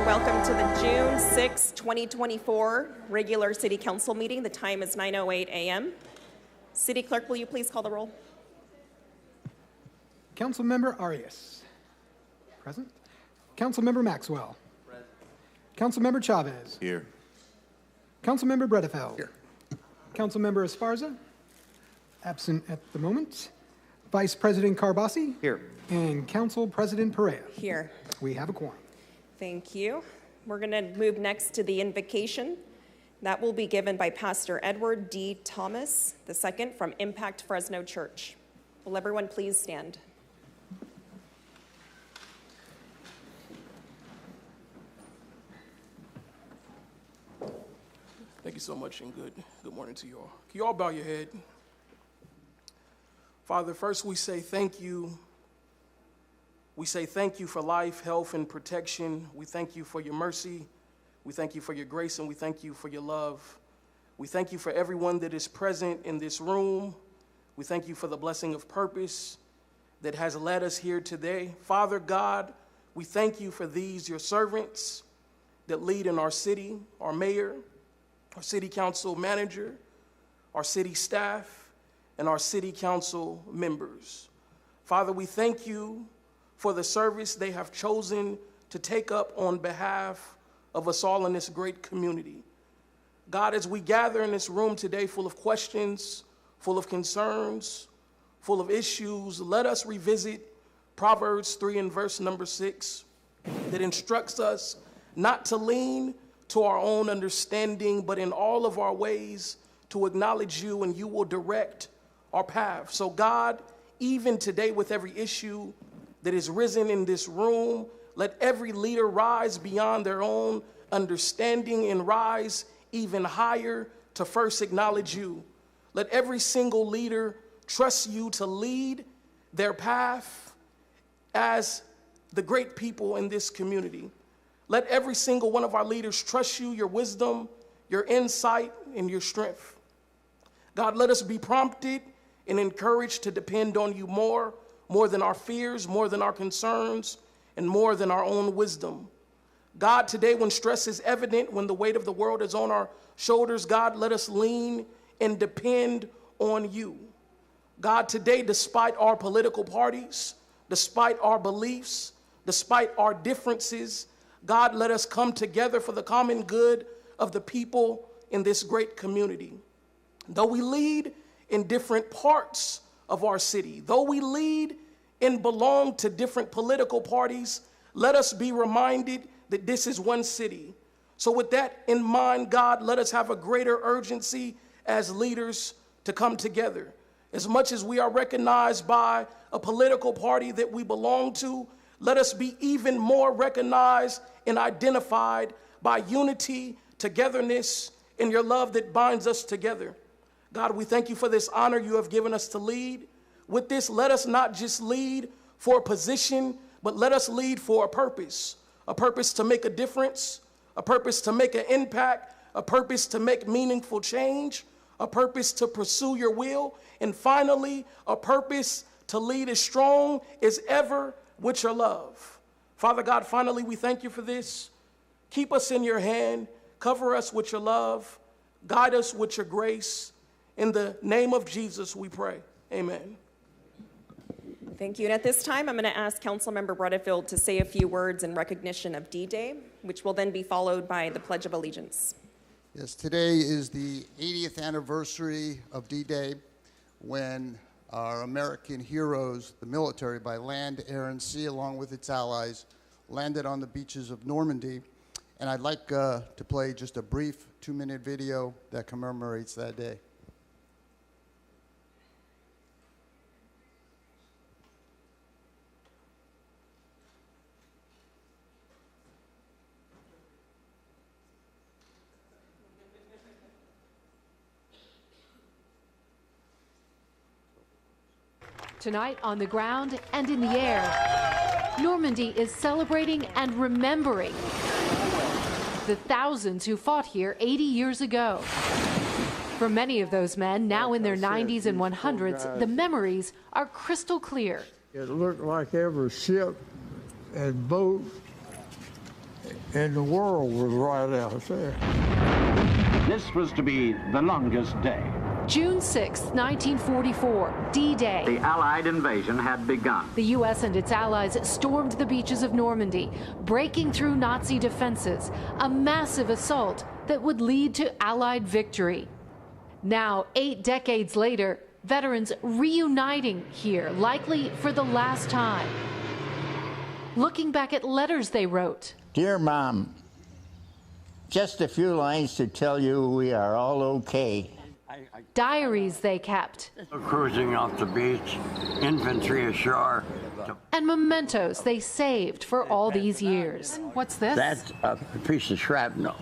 welcome to the June 6, 2024 regular City Council meeting. The time is 9:08 a.m. City Clerk, will you please call the roll? Councilmember Arias. Present. Councilmember Maxwell. Present. Councilmember Chavez. Here. Councilmember Bredefeld. Here. Councilmember Esparza. Absent at the moment. Vice President Carbasi. Here. And Council President Perea. Here. We have a quorum. Thank you. We're going to move next to the invocation. That will be given by Pastor Edward D. Thomas II from Impact Fresno Church. Will everyone please stand? Thank you so much, and good morning to you all. Can you all bow your head? Father, first we say thank you. We say thank you for life, health, and protection. We thank you for your mercy. We thank you for your grace, and we thank you for your love. We thank you for everyone that is present in this room. We thank you for the blessing of purpose that has led us here today. Father God, we thank you for these, your servants that lead in our city, our mayor, our city council manager, our city staff, and our city council members. Father, we thank you for the service they have chosen to take up on behalf of us all in this great community. God, as we gather in this room today full of questions, full of concerns, full of issues, let us revisit Proverbs 3 and verse number 6 that instructs us not to lean to our own understanding, but in all of our ways to acknowledge you, and you will direct our path. So God, even today with every issue that is risen in this room, let every leader rise beyond their own understanding and rise even higher to first acknowledge you. Let every single leader trust you to lead their path as the great people in this community. Let every single one of our leaders trust you, your wisdom, your insight, and your strength. God, let us be prompted and encouraged to depend on you more than our fears, more than our concerns, and more than our own wisdom. God, today when stress is evident, when the weight of the world is on our shoulders, God, let us lean and depend on you. God, today, despite our political parties, despite our beliefs, despite our differences, God, let us come together for the common good of the people in this great community. Though we lead in different parts of our city, though we lead and belong to different political parties, let us be reminded that this is one city. So with that in mind, God, let us have a greater urgency as leaders to come together. As much as we are recognized by a political party that we belong to, let us be even more recognized and identified by unity, togetherness, and your love that binds us together. God, we thank you for this honor you have given us to lead. With this, let us not just lead for a position, but let us lead for a purpose to make a difference, a purpose to make an impact, a purpose to make meaningful change, a purpose to pursue your will, and finally, a purpose to lead as strong as ever with your love. Father God, finally, we thank you for this. Keep us in your hand. Cover us with your love. Guide us with your grace. In the name of Jesus, we pray. Amen. Thank you. And at this time, I'm going to ask Councilmember Bredefeld to say a few words in recognition of D-Day, which will then be followed by the Pledge of Allegiance. Yes, today is the 80th anniversary of D-Day, when our American heroes, the military by land, air, and sea, along with its allies, landed on the beaches of Normandy. And I'd like to play just a brief 2-minute video that commemorates that day. Tonight, on the ground and in the air, Normandy is celebrating and remembering the thousands who fought here 80 years ago. For many of those men, now in their 90s and 100s, the memories are crystal clear. It looked like every ship and boat and the world was right out there. This was to be the longest day. June 6, 1944, D-Day. The Allied invasion had begun. The U.S. and its allies stormed the beaches of Normandy, breaking through Nazi defenses, a massive assault that would lead to Allied victory. Now, 8 decades later, veterans reuniting here, likely for the last time. Looking back at letters they wrote. Dear Mom, just a few lines to tell you we are all okay. Diaries they kept. Cruising off the beach, infantry ashore. And mementos they saved for all these years. What's this? That's a piece of shrapnel.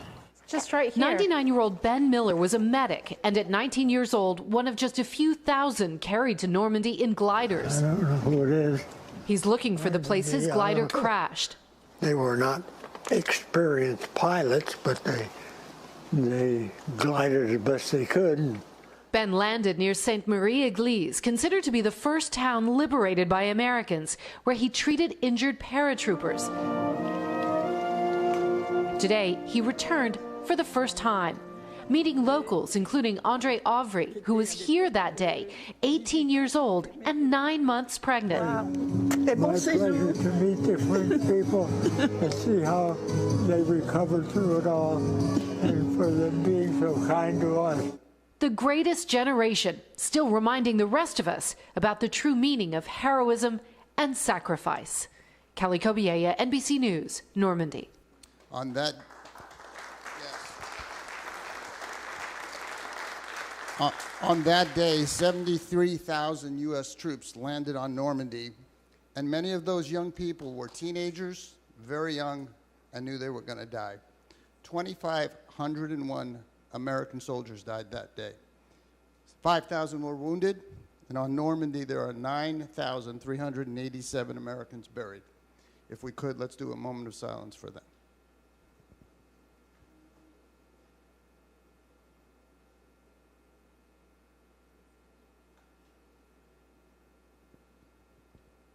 Just right here. 99-year-old Ben Miller was a medic, and at 19 years old, one of just a few thousand carried to Normandy in gliders. I don't know who it is. He's looking for the place his glider crashed. They were not experienced pilots, but they glided as best they could. Ben landed near Sainte Marie-Église, considered to be the first town liberated by Americans, where he treated injured paratroopers. Today, he returned for the first time, meeting locals, including Andre Auvry, who was here that day, 18 years old and 9 months pregnant. My pleasure to meet different people and see how they recovered through it all, and for them being so kind to us. The greatest generation, still reminding the rest of us about the true meaning of heroism and sacrifice. Kelly Kobiella, NBC News, Normandy. On that, yes. On that day, 73,000 U.S. troops landed on Normandy, and many of those young people were teenagers, very young, and knew they were going to die. 2,501 American soldiers died that day. 5,000 were wounded, and on Normandy there are 9,387 Americans buried. If we could, let's do a moment of silence for them.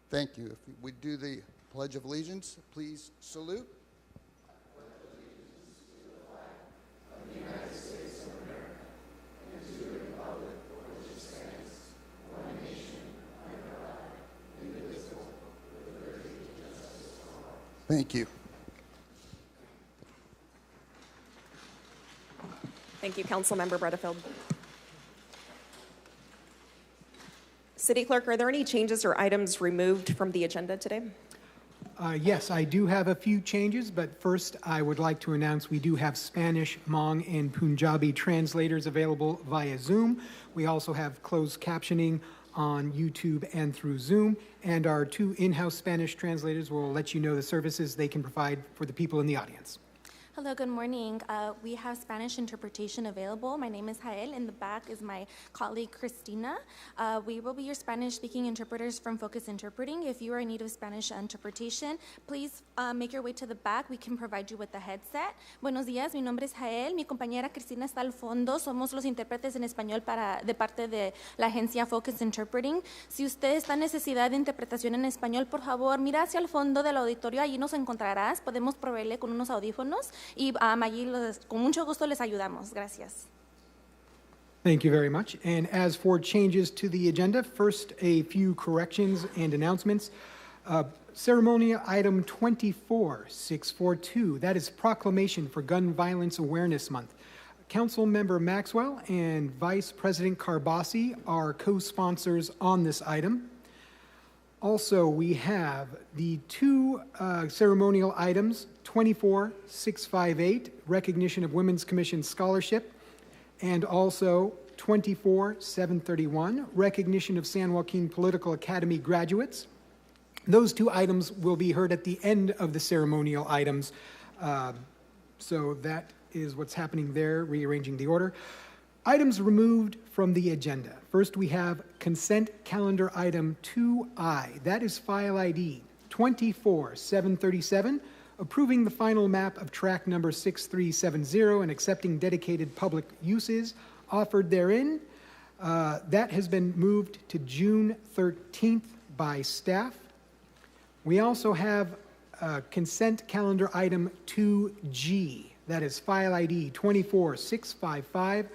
Thank you. If we do the Pledge of Allegiance, please salute. Thank you. Thank you, Councilmember Bredefield. City Clerk, are there any changes or items removed from the agenda today? Yes, I do have a few changes, but first I would like to announce we do have Spanish, Hmong, and Punjabi translators available via Zoom. We also have closed captioning on YouTube and through Zoom, and our 2 in-house Spanish translators will let you know the services they can provide for the people in the audience. Hello, good morning. We have Spanish interpretation available. My name is Jael. In the back is my colleague, Christina. We will be your Spanish-speaking interpreters from Focus Interpreting. If you are in need of Spanish interpretation, please make your way to the back. We can provide you with a headset. Buenos días, mi nombre es Jael. Mi compañera Cristina está al fondo. Somos los intérpretes en español de parte de la agencia Focus Interpreting. Si usted está en necesidad de interpretación en español, por favor, mira hacia el fondo del auditorio. Allí nos encontrarás. Podemos proveerle con unos audífonos. Y allí con mucho gusto les ayudamos. Gracias. Thank you very much. And as for changes to the agenda, first a few corrections and announcements. Ceremonial item 24642, that is proclamation for Gun Violence Awareness Month. Council Member Maxwell and Vice President Carbasi are co-sponsors on this item. Also, we have the 2 ceremonial items, 24658, recognition of Women's Commission scholarship, and also 24731, recognition of San Joaquin Political Academy graduates. Those 2 items will be heard at the end of the ceremonial items. So that is what's happening there, rearranging the order. Items removed from the agenda. First, we have consent calendar item 2I. That is file ID 24737, approving the final map of track number 6370 and accepting dedicated public uses offered therein. That has been moved to June 13th by staff. We also have consent calendar item 2G. That is file ID 24655.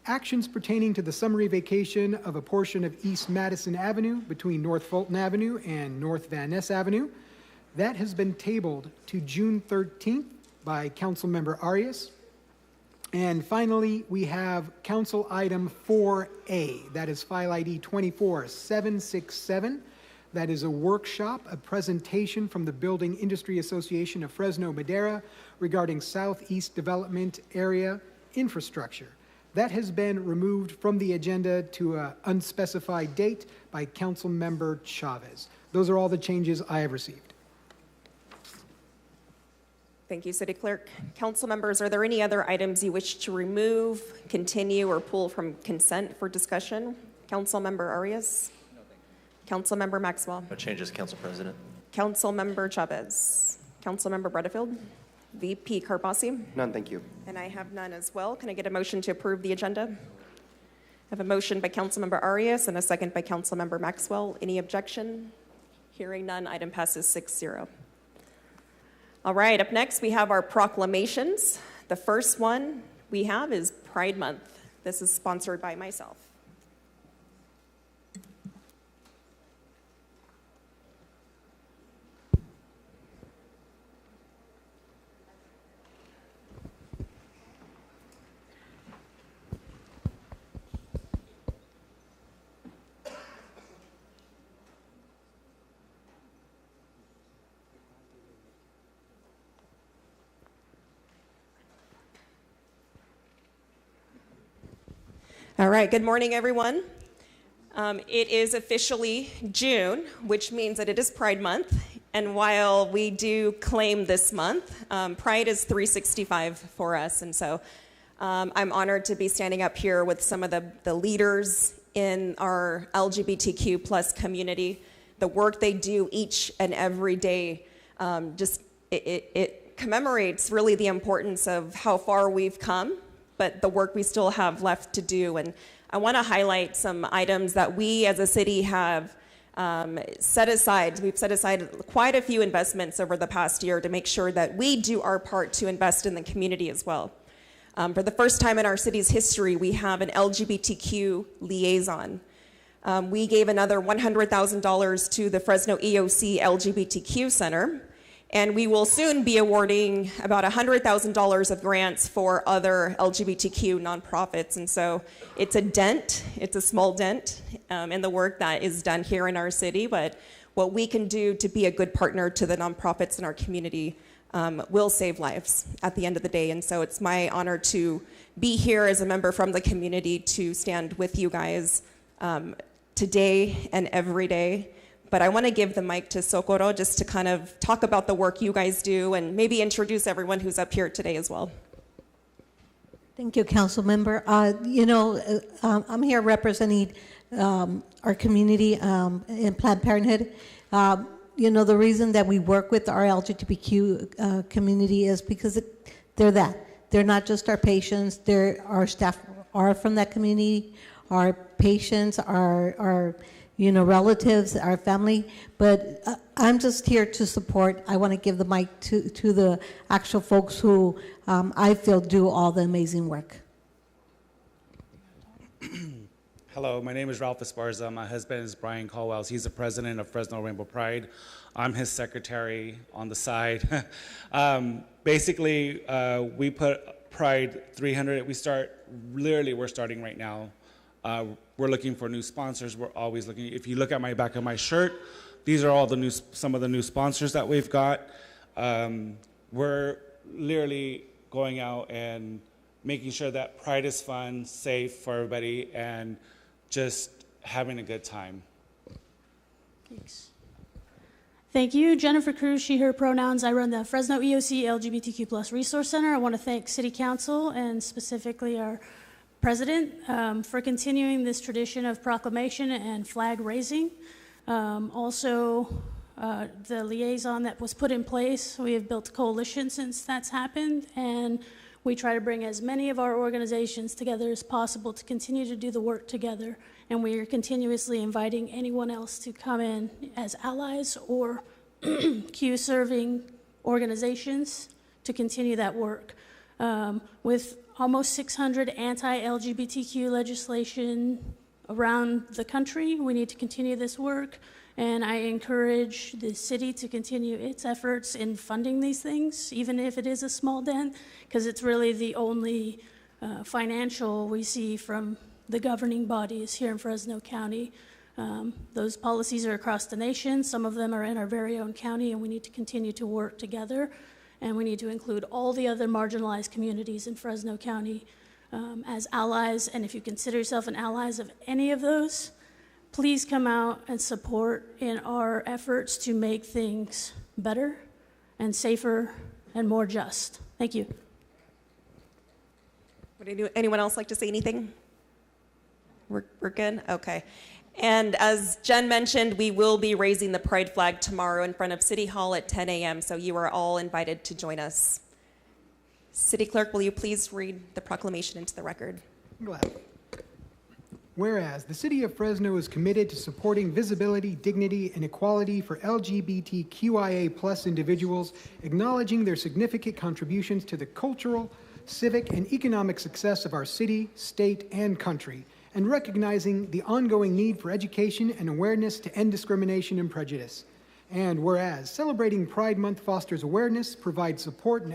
Actions pertaining to the summary vacation of a portion of East Madison Avenue between North Fulton Avenue and North Van Ness Avenue. That has been tabled to June 13th by Councilmember Arias. And finally, we have council item 4A. That is file ID 24767. That is a workshop, a presentation from the Building Industry Association of Fresno, Madera regarding Southeast Development Area infrastructure. That has been removed from the agenda to an unspecified date by Councilmember Chavez. Those are all the changes I have received. Thank you, City Clerk. Council members, are there any other items you wish to remove, continue, or pull from consent for discussion? Council Member Arias? No, thank you. Council Member Maxwell? No changes, Council President. Council Member Chavez? Council Member Butterfield? VP Carbasi? None, thank you. And I have none as well. Can I get a motion to approve the agenda? I have a motion by Councilmember Arias and a second by Councilmember Maxwell. Any objection? Hearing none, item passes 6-0. All right, up next we have our proclamations. The first one we have is Pride Month. This is sponsored by myself. All right, good morning, everyone. It is officially June, which means that it is Pride Month. And while we do claim this month, Pride is 365 for us. And so I'm honored to be standing up here with some of the leaders in our LGBTQ plus community. The work they do each and every day, it commemorates really the importance of how far we've come, but the work we still have left to do. And I want to highlight some items that we as a city have set aside. We've set aside quite a few investments over the past year to make sure that we do our part to invest in the community as well. For the first time in our city's history, we have an LGBTQ liaison. We gave another $100,000 to the Fresno EOC LGBTQ Center. And we will soon be awarding about $100,000 of grants for other LGBTQ nonprofits. And so it's a small dent in the work that is done here in our city, but what we can do to be a good partner to the nonprofits in our community will save lives at the end of the day. And so it's my honor to be here as a member from the community to stand with you guys today and every day. But I want to give the mic to Socorro just to kind of talk about the work you guys do and maybe introduce everyone who's up here today as well. Thank you, Council Member. I'm here representing our community in Planned Parenthood. The reason that we work with our LGBTQ community is because they're that. They're not just our patients. Our staff are from that community. Our patients are relatives, our family, but I'm just here to support. I want to give the mic to the actual folks who I feel do all the amazing work. Hello, my name is Ralph Esparza. My husband is Brian Caldwell. He's the president of Fresno Rainbow Pride. I'm his secretary on the side. Basically, we put Pride 300. We're starting right now. We're looking for new sponsors. We're always looking. If you look at my back of my shirt, these are all some of the new sponsors that we've got. We're literally going out and making sure that Pride is fun, safe for everybody, and just having a good time. Thanks. Thank you. Jennifer Cruz, she, her pronouns. I run the Fresno EOC LGBTQ plus Resource Center. I want to thank City Council and specifically our President for continuing this tradition of proclamation and flag raising. Also, the liaison that was put in place, we have built a coalition since that's happened, and we try to bring as many of our organizations together as possible to continue to do the work together, and we are continuously inviting anyone else to come in as allies or Q serving organizations to continue that work. With almost 600 anti-LGBTQ legislation around the country, we need to continue this work, and I encourage the city to continue its efforts in funding these things, even if it is a small dent, because it's really the only financial we see from the governing bodies here in Fresno County. Those policies are across the nation. Some of them are in our very own county, and we need to continue to work together. And we need to include all the other marginalized communities in Fresno County as allies. And if you consider yourself an ally of any of those, please come out and support in our efforts to make things better and safer and more just. Thank you. Would anyone else like to say anything? We're good? Okay. And as Jen mentioned, we will be raising the pride flag tomorrow in front of City Hall at 10 a.m., so you are all invited to join us. City Clerk, will you please read the proclamation into the record? Glad. Whereas the City of Fresno is committed to supporting visibility, dignity, and equality for LGBTQIA+ individuals, acknowledging their significant contributions to the cultural, civic, and economic success of our city, state, and country, and recognizing the ongoing need for education and awareness to end discrimination and prejudice. And whereas celebrating Pride Month fosters awareness, provides support and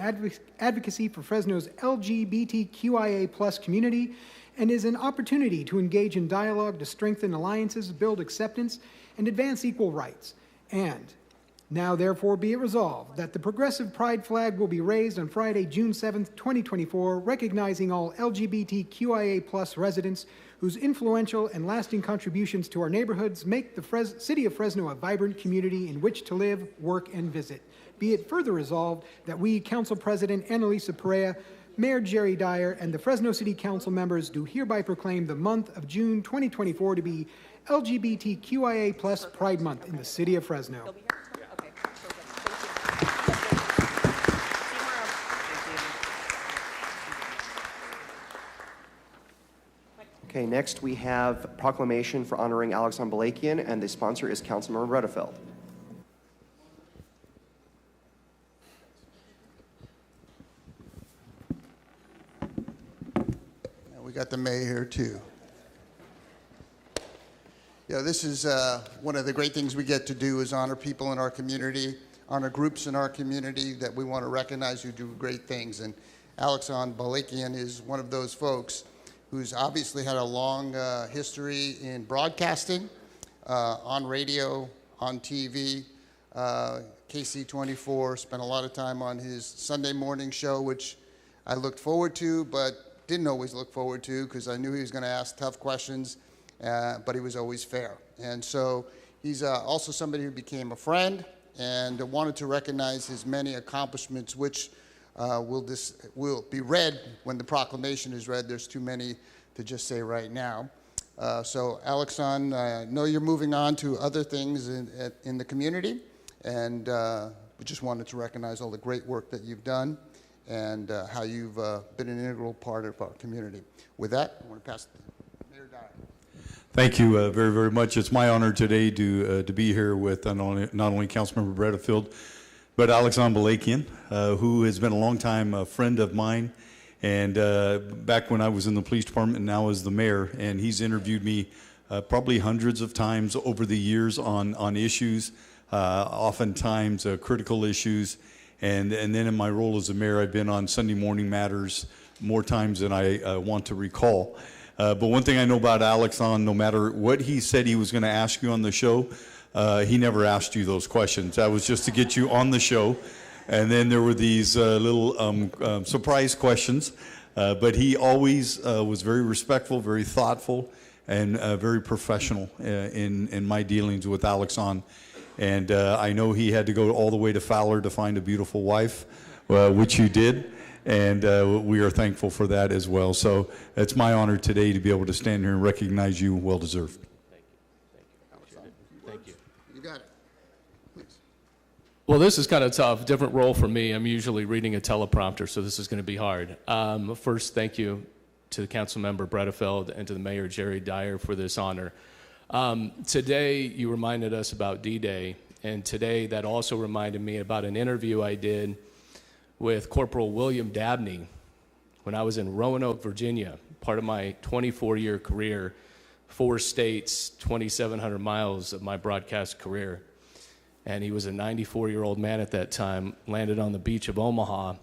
advocacy for Fresno's LGBTQIA+ community, and is an opportunity to engage in dialogue to strengthen alliances, build acceptance, and advance equal rights. And now therefore be it resolved that the progressive pride flag will be raised on Friday, June 7th, 2024, recognizing all LGBTQIA+ residents whose influential and lasting contributions to our neighborhoods make the City of Fresno a vibrant community in which to live, work, and visit. Be it further resolved that we, Council President Annalisa Perea, Mayor Jerry Dyer, and the Fresno City Council members do hereby proclaim the month of June 2024 to be LGBTQIA+ Pride Month in the City of Fresno. Okay, next we have proclamation for honoring Alexon Malikian, and the sponsor is Councilmember Redefeld. And we got the mayor here too. Yeah, this is one of the great things we get to do is honor people in our community, honor groups in our community that we want to recognize who do great things. And Alexon Malikian is one of those folks who's obviously had a long history in broadcasting, on radio, on TV, KC24, spent a lot of time on his Sunday morning show, which I looked forward to, but didn't always look forward to because I knew he was going to ask tough questions, but he was always fair. And so he's also somebody who became a friend and wanted to recognize his many accomplishments, which will be read when the proclamation is read. There's too many to just say right now. So Alexon, I know you're moving on to other things in the community, and we just wanted to recognize all the great work that you've done and how you've been an integral part of our community. With that, I want to pass to Mayor Dyer. Thank you very, very much. It's my honor today to be here with not only Councilmember Redefeld, but Alexon Malikian, who has been a long-time friend of mine, and back when I was in the police department, now as the mayor, and he's interviewed me probably hundreds of times over the years on issues, oftentimes critical issues, and then in my role as a mayor, I've been on Sunday morning matters more times than I want to recall. But one thing I know about Alexon, no matter what he said he was going to ask you on the show, he never asked you those questions. That was just to get you on the show. And then there were these little surprise questions. But he always was very respectful, very thoughtful, and very professional in my dealings with Alexon. And I know he had to go all the way to Fowler to find a beautiful wife, which you did. And we are thankful for that as well. So it's my honor today to be able to stand here and recognize you. Well deserved. Well, this is kind of tough, different role for me. I'm usually reading a teleprompter, so this is going to be hard. First, thank you to Councilmember Bredefeld and to the Mayor Jerry Dyer for this honor. Today, you reminded us about D-Day, And today that also reminded me about an interview I did with Corporal William Dabney when I was in Roanoke, Virginia, part of my 24-year career, 4 states, 2,700 miles of my broadcast career. And he was a 94-year-old man at that time, landed on the beach of Omaha.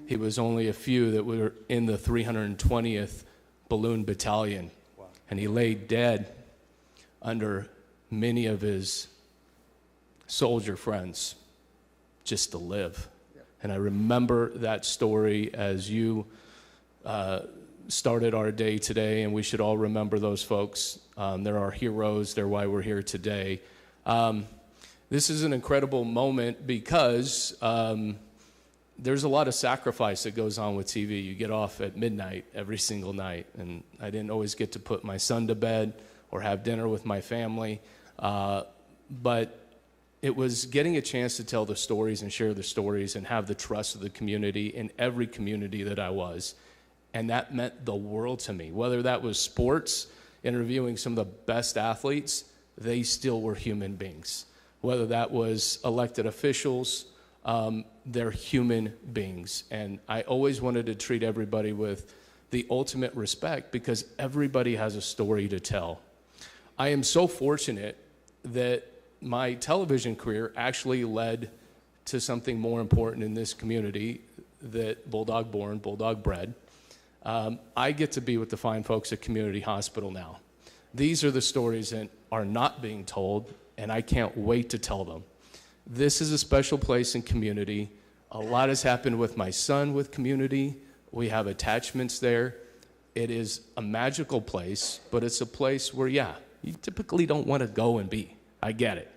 He was only a few that were in the 320th Balloon Battalion. Wow. And he lay dead under many of his soldier friends just to live. Yeah. And I remember that story as you started our day today, and we should all remember those folks. They're our heroes. They're why we're here today. This is an incredible moment because there's a lot of sacrifice that goes on with TV. You get off at midnight every single night, and I didn't always get to put my son to bed or have dinner with my family, but it was getting a chance to tell the stories and share the stories and have the trust of the community in every community that I was. And that meant the world to me. Whether that was sports, interviewing some of the best athletes, they still were human beings. Whether that was elected officials, they're human beings. And I always wanted to treat everybody with the ultimate respect because everybody has a story to tell. I am so fortunate that my television career actually led to something more important in this community that Bulldog born, Bulldog bred. I get to be with the fine folks at Community Hospital now. These are the stories that are not being told, and I can't wait to tell them. This is a special place in Community. A lot has happened with my son with Community. We have attachments there. It is a magical place, but it's a place where, yeah, you typically don't want to go and be. I get it.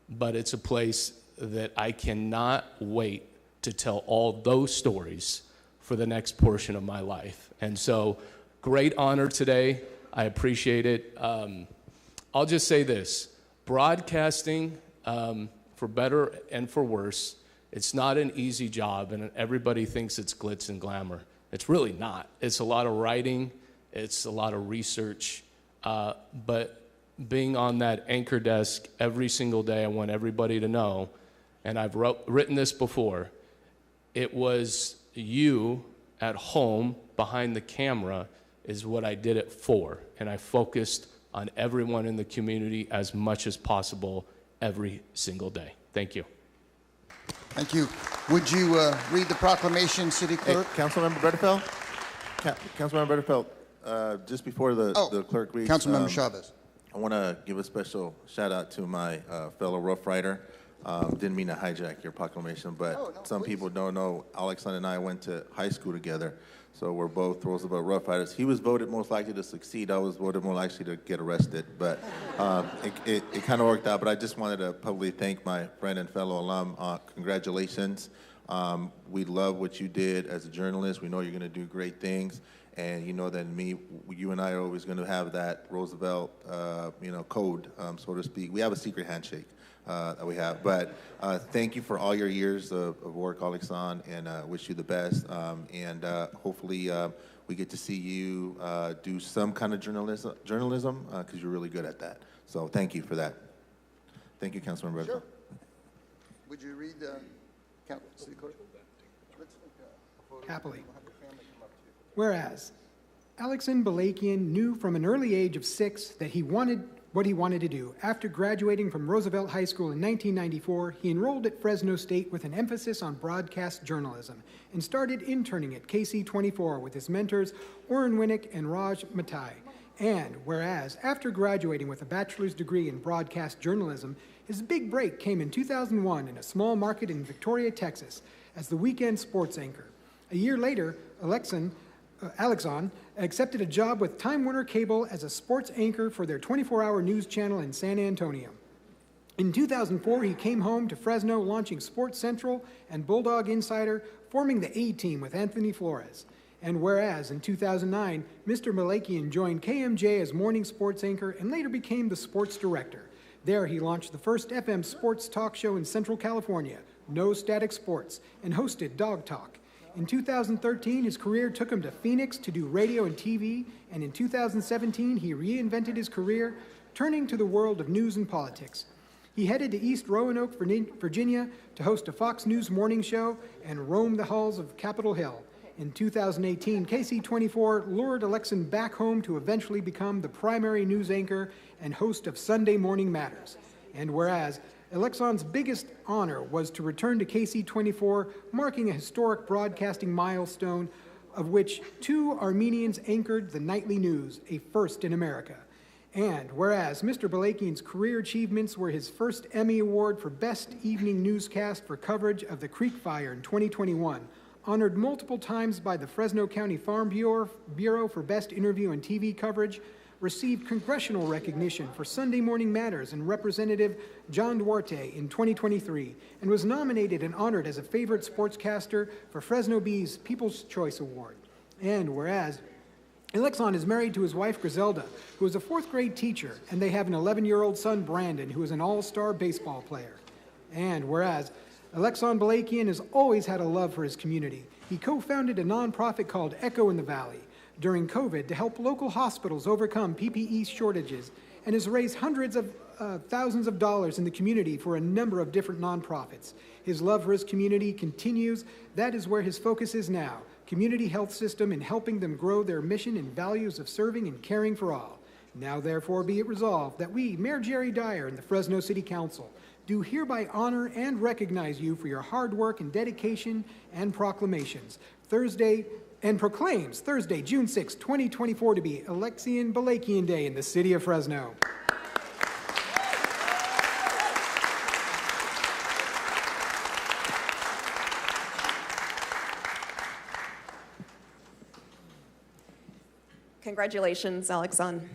But it's a place that I cannot wait to tell all those stories for the next portion of my life. And so, great honor today. I appreciate it. I'll just say this. Broadcasting, for better and for worse, it's not an easy job, and everybody thinks it's glitz and glamour. It's really not. It's a lot of writing. It's a lot of research. But being on that anchor desk every single day, I want everybody to know, and I've written this before, it was you at home behind the camera is what I did it for. And I focused on everyone in the community as much as possible every single day. Thank you. Thank you. Would you read the proclamation, City Clerk? Hey, Councilmember Bredefeld? Councilmember Bredefeld, just before the clerk reads. Councilmember Chavez. I want to give a special shout out to my fellow Rough Rider. Didn't mean to hijack your proclamation, but some people don't know Alexon and I went to high school together, so we're both Roosevelt Rough Riders. He was voted most likely to succeed. I was voted more likely to get arrested, but it kind of worked out. But I just wanted to publicly thank my friend and fellow alum. Congratulations. We love what you did as a journalist. We know you're going to do great things. And you know that you and I are always going to have that Roosevelt, code, so to speak. We have a secret handshake that we have. But thank you for all your years of work, Alexon, and wish you the best. And hopefully we get to see you do some kind of journalism because you're really good at that. So thank you for that. Thank you, Councilmember. Sure. Would you read the City Clerk? Happily. Whereas, Alexon Balakian knew from an early age of 6 that he wanted what he wanted to do. After graduating from Roosevelt High School in 1994, he enrolled at Fresno State with an emphasis on broadcast journalism and started interning at KC24 with his mentors Oren Winnick and Raj Matai. And whereas, after graduating with a bachelor's degree in broadcast journalism, his big break came in 2001 in a small market in Victoria, Texas, as the weekend sports anchor. A year later, Alexon accepted a job with Time Warner Cable as a sports anchor for their 24-hour news channel in San Antonio. In 2004, he came home to Fresno, launching Sports Central and Bulldog Insider, forming the A-Team with Anthony Flores. And whereas in 2009, Mr. Malikian joined KMJ as morning sports anchor and later became the sports director. There he launched the first FM sports talk show in Central California, No Static Sports, and hosted Dog Talk. In 2013, his career took him to Phoenix to do radio and TV, and in 2017, he reinvented his career, turning to the world of news and politics. He headed to East Roanoke, Virginia, to host a Fox News morning show and roam the halls of Capitol Hill. In 2018, KC24 lured Alexon back home to eventually become the primary news anchor and host of Sunday Morning Matters. And whereas Alexon's biggest honor was to return to KC24, marking a historic broadcasting milestone of which 2 Armenians anchored the nightly news, a first in America. And whereas Mr. Balakian's career achievements were his first Emmy Award for Best Evening Newscast for coverage of the Creek Fire in 2021, honored multiple times by the Fresno County Farm Bureau for Best Interview and TV Coverage, received congressional recognition for Sunday Morning Matters and Representative John Duarte in 2023, and was nominated and honored as a favorite sportscaster for Fresno Bee's People's Choice Award. And whereas Alexon is married to his wife Griselda, who is a 4th grade teacher, and they have an 11-year-old son, Brandon, who is an all-star baseball player. And whereas Alexon Balakian has always had a love for his community, he co-founded a nonprofit called Echo in the Valley during COVID to help local hospitals overcome PPE shortages, and has raised hundreds of thousands of dollars in the community for a number of different nonprofits. His love for his community continues. That is where his focus is now, community health system, and helping them grow their mission and values of serving and caring for all. Now therefore be it resolved that we, Mayor Jerry Dyer and the Fresno City Council, do hereby honor and recognize you for your hard work and dedication and proclamations. Proclaims Thursday, June 6, 2024 to be Alexon Balakian Day in the city of Fresno. Congratulations, Alexon.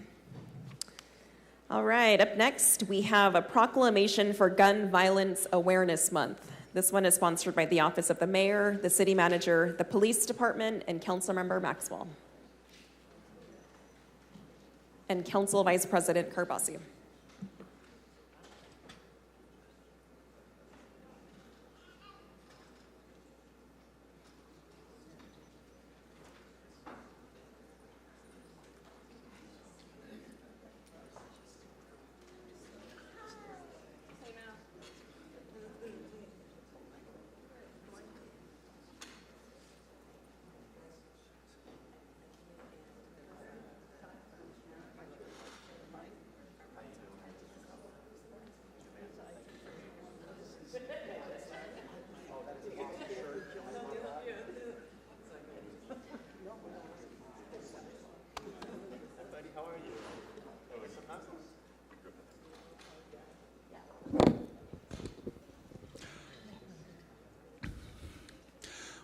All right, up next, we have a proclamation for Gun Violence Awareness Month. This one is sponsored by the Office of the Mayor, the City Manager, the Police Department, and Councilmember Maxwell. And Council Vice President Carbasi.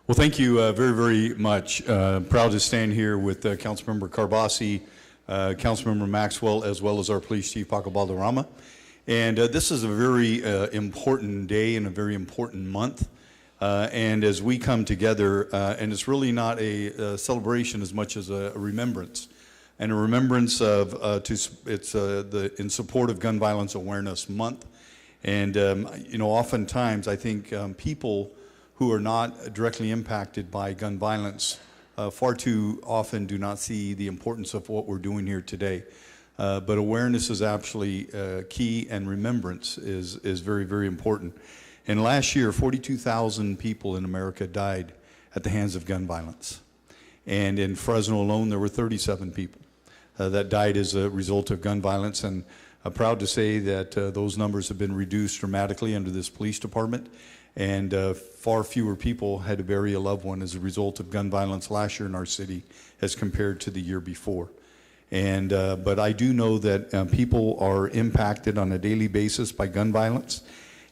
Well, thank you very, very much. Proud to stand here with Councilmember Carbasi, Councilmember Maxwell, as well as our Police Chief, Paco Balderrama. And this is a very important day and a very important month. And as we come together, and it's really not a celebration as much as a remembrance. And a remembrance of, in support of Gun Violence Awareness Month. And, you know, oftentimes I think people who are not directly impacted by gun violence far too often do not see the importance of what we're doing here today. But awareness is actually key, and remembrance is very, very important. And last year, 42,000 people in America died at the hands of gun violence. And in Fresno alone, there were 37 people that died as a result of gun violence. And I'm proud to say that those numbers have been reduced dramatically under this police department. And far fewer people had to bury a loved one as a result of gun violence last year in our city as compared to the year before. And but I do know that people are impacted on a daily basis by gun violence,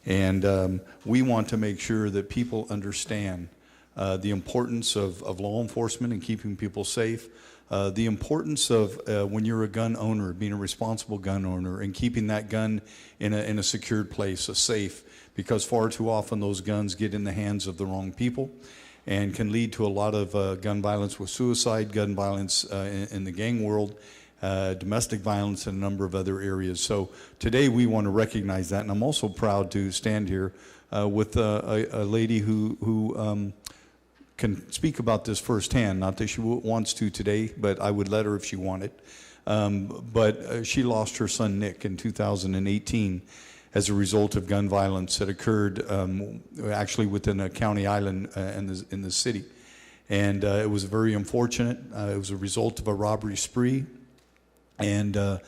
and we want to make sure that people understand the importance of law enforcement and keeping people safe, the importance of when you're a gun owner, being a responsible gun owner, and keeping that gun in a secured place, a safe, because far too often those guns get in the hands of the wrong people and can lead to a lot of gun violence with suicide, gun violence in the gang world, domestic violence, and a number of other areas. So today we want to recognize that, and I'm also proud to stand here with a lady who can speak about this firsthand. Not that she wants to today, but I would let her if she wanted. But she lost her son Nick in 2018 as a result of gun violence that occurred actually within a county island in the city. And it was very unfortunate. It was a result of a robbery spree. And I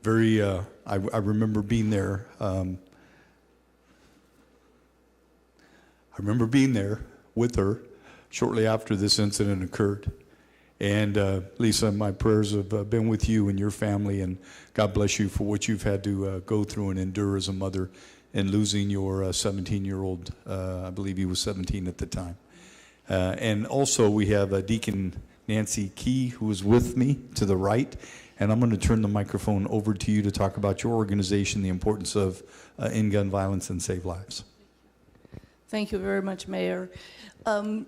remember being there. I remember being there with her shortly after this incident occurred. And Lisa, my prayers have been with you and your family, and God bless you for what you've had to go through and endure as a mother in losing your 17-year-old, I believe he was 17 at the time. And also we have Deacon Nancy Key, who is with me to the right, and I'm going to turn the microphone over to you to talk about your organization, the importance of end gun violence and save lives. Thank you very much, Mayor.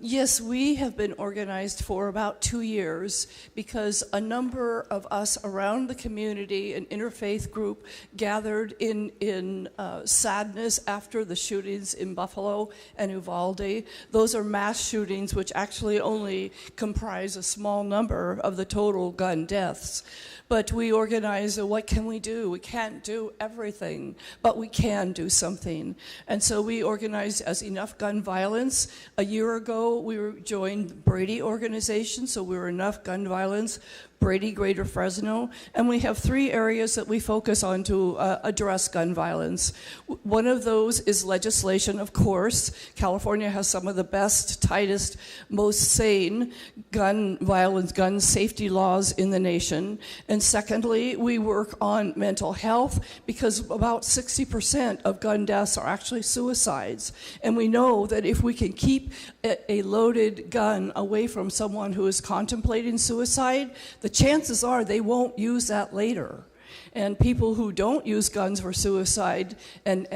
Yes, we have been organized for about 2 years because a number of us around the community, an interfaith group, gathered in sadness after the shootings in Buffalo and Uvalde. Those are mass shootings which actually only comprise a small number of the total gun deaths. But we organize, what can we do? We can't do everything, but we can do something. And so we organized as Enough Gun Violence. A year ago, we joined Brady organization, so we were Enough Gun Violence, Brady, Greater Fresno, and we have 3 areas that we focus on to address gun violence. One of those is legislation, of course. California has some of the best, tightest, most sane gun violence, gun safety laws in the nation. And secondly, we work on mental health because about 60% of gun deaths are actually suicides. And we know that if we can keep a loaded gun away from someone who is contemplating suicide, the chances are they won't use that later. And people who don't use guns for suicide and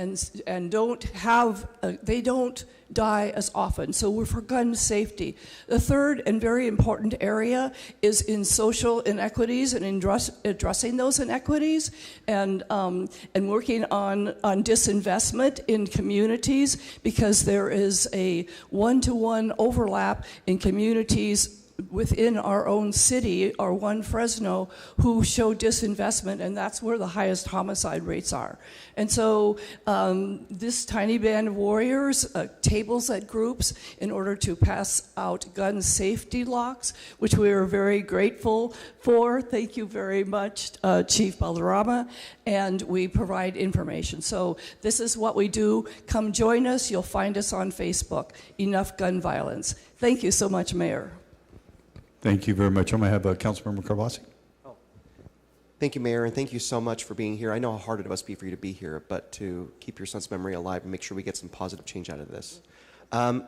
don't have, they don't die as often. So we're for gun safety. The third and very important area is in social inequities and in addressing those inequities and working on disinvestment in communities because there is a one-to-one overlap in communities within our own city, our one Fresno, who show disinvestment, and that's where the highest homicide rates are. And so this tiny band of warriors tables at groups in order to pass out gun safety locks, which we are very grateful for. Thank you very much, Chief Balderrama, and we provide information. So this is what we do. Come join us. You'll find us on Facebook, Enough Gun Violence. Thank you so much, Mayor. Thank you very much. I'm going to have Councilmember Carbasi. Thank you, Mayor, and thank you so much for being here. I know how hard it must be for you to be here, but to keep your son's memory alive and make sure we get some positive change out of this.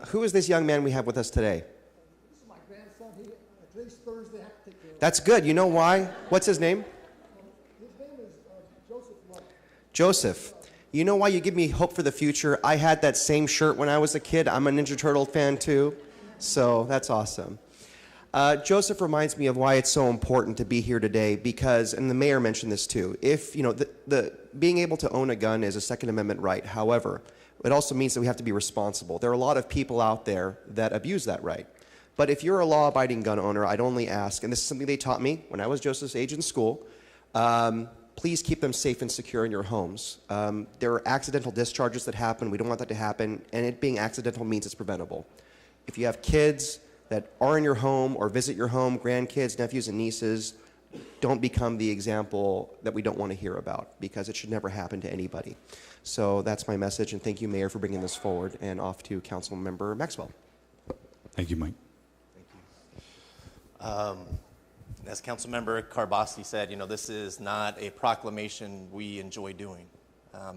Who is this young man we have with us today? This is my grandson. Today's Thursday. I have to take care of him. That's good. You know why? What's his name? His name is Joseph White. Joseph. You know why you give me hope for the future? I had that same shirt when I was a kid. I'm a Ninja Turtle fan too, so that's awesome. Joseph reminds me of why it's so important to be here today because, and the mayor mentioned this too, if, you know, the being able to own a gun is a Second Amendment right. However, it also means that we have to be responsible. There are a lot of people out there that abuse that right. But if you're a law-abiding gun owner, I'd only ask, and this is something they taught me when I was Joseph's age in school, please keep them safe and secure in your homes. There are accidental discharges that happen. We don't want that to happen, and it being accidental means it's preventable. If you have kids that are in your home or visit your home, grandkids, nephews, and nieces, don't become the example that we don't want to hear about because it should never happen to anybody. So that's my message, and thank you, Mayor, for bringing this forward, and off to Councilmember Maxwell. Thank you, Mike. As Councilmember Carbasi said, you know, this is not a proclamation we enjoy doing,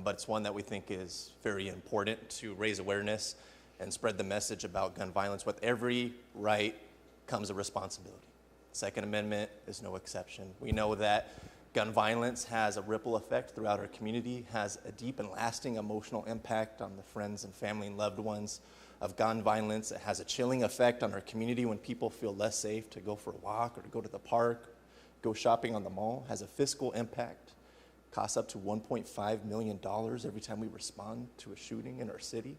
but it's one that we think is very important to raise awareness and spread the message about gun violence. With every right comes a responsibility. Second Amendment is no exception. We know that gun violence has a ripple effect throughout our community, has a deep and lasting emotional impact on the friends and family and loved ones of gun violence. It has a chilling effect on our community when people feel less safe to go for a walk or to go to the park, go shopping on the mall. It has a fiscal impact, costs up to $1.5 million every time we respond to a shooting in our city.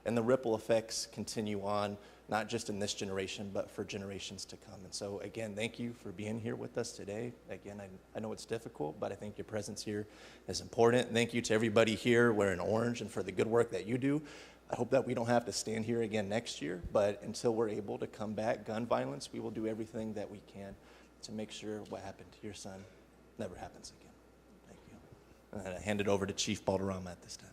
and the ripple effects continue on, not just in this generation, but for generations to come. And so again, thank you for being here with us today. Again, I know it's difficult, but I think your presence here is important. Thank you to everybody here wearing orange and for the good work that you do. I hope that we don't have to stand here again next year, but until we're able to combat gun violence, we will do everything that we can to make sure what happened to your son never happens again. Thank you. And I hand it over to Chief Balderrama at this time.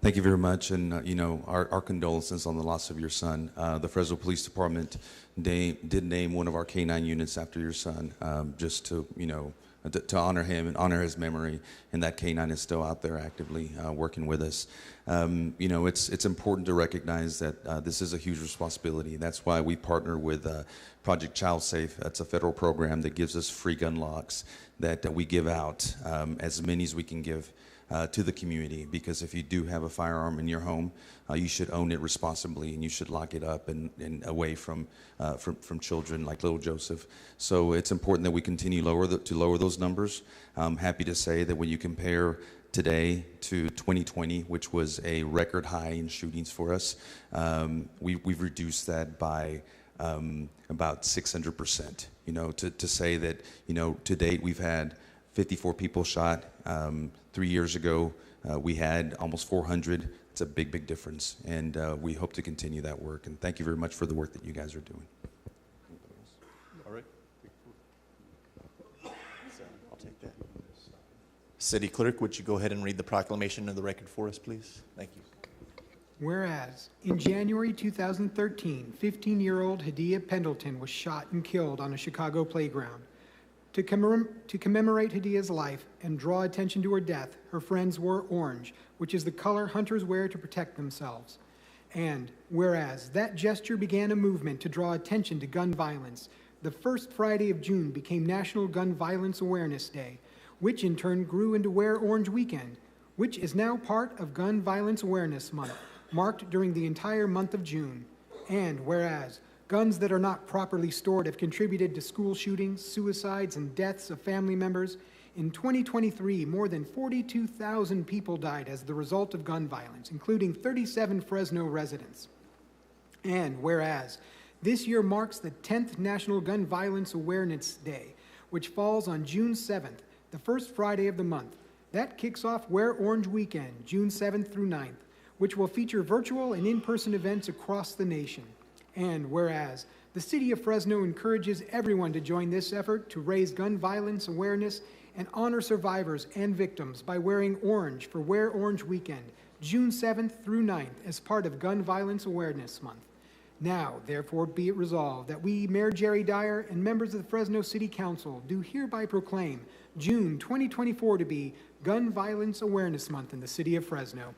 Thank you very much, and you know, our condolences on the loss of your son. The Fresno Police Department did name one of our K-9 units after your son, just to, you know, to honor him and honor his memory, and that K-9 is still out there actively working with us. You know, it's important to recognize that this is a huge responsibility. That's why we partner with Project Child Safe. That's a federal program that gives us free gun locks that we give out, as many as we can give to the community, because if you do have a firearm in your home, you should own it responsibly, and you should lock it up and away from children like little Joseph. So it's important that we continue to lower those numbers. I'm happy to say that when you compare today to 2020, which was a record high in shootings for us, we've reduced that by about 600%. You know, to say that, you know, to date we've had 54 people shot. 3 years ago, we had almost 400. It's a big, big difference, and we hope to continue that work. And thank you very much for the work that you guys are doing. All right. I'll take that. City Clerk, would you go ahead and read the proclamation of the record for us, please? Thank you. Whereas, in January 2013, 15-year-old Hadiya Pendleton was shot and killed on a Chicago playground. To commemorate Hadiya's life and draw attention to her death, her friends wore orange, which is the color hunters wear to protect themselves. And whereas that gesture began a movement to draw attention to gun violence, the first Friday of June became National Gun Violence Awareness Day, which in turn grew into Wear Orange Weekend, which is now part of Gun Violence Awareness Month, marked during the entire month of June. And whereas guns that are not properly stored have contributed to school shootings, suicides, and deaths of family members. In 2023, more than 42,000 people died as the result of gun violence, including 37 Fresno residents. And whereas this year marks the 10th National Gun Violence Awareness Day, which falls on June 7th, the first Friday of the month. That kicks off Wear Orange Weekend, June 7th through 9th, which will feature virtual and in-person events across the nation. And whereas the City of Fresno encourages everyone to join this effort to raise gun violence awareness and honor survivors and victims by wearing orange for Wear Orange Weekend, June 7th through 9th, as part of Gun Violence Awareness Month. Now, therefore, be it resolved that we, Mayor Jerry Dyer, and members of the Fresno City Council do hereby proclaim June 2024 to be Gun Violence Awareness Month in the City of Fresno.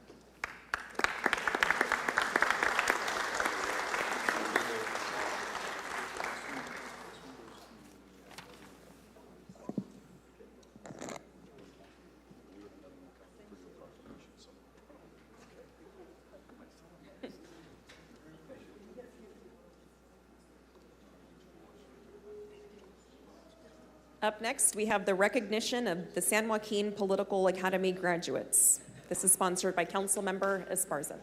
Up next, we have the recognition of the San Joaquin Political Academy graduates. This is sponsored by Councilmember Esparza.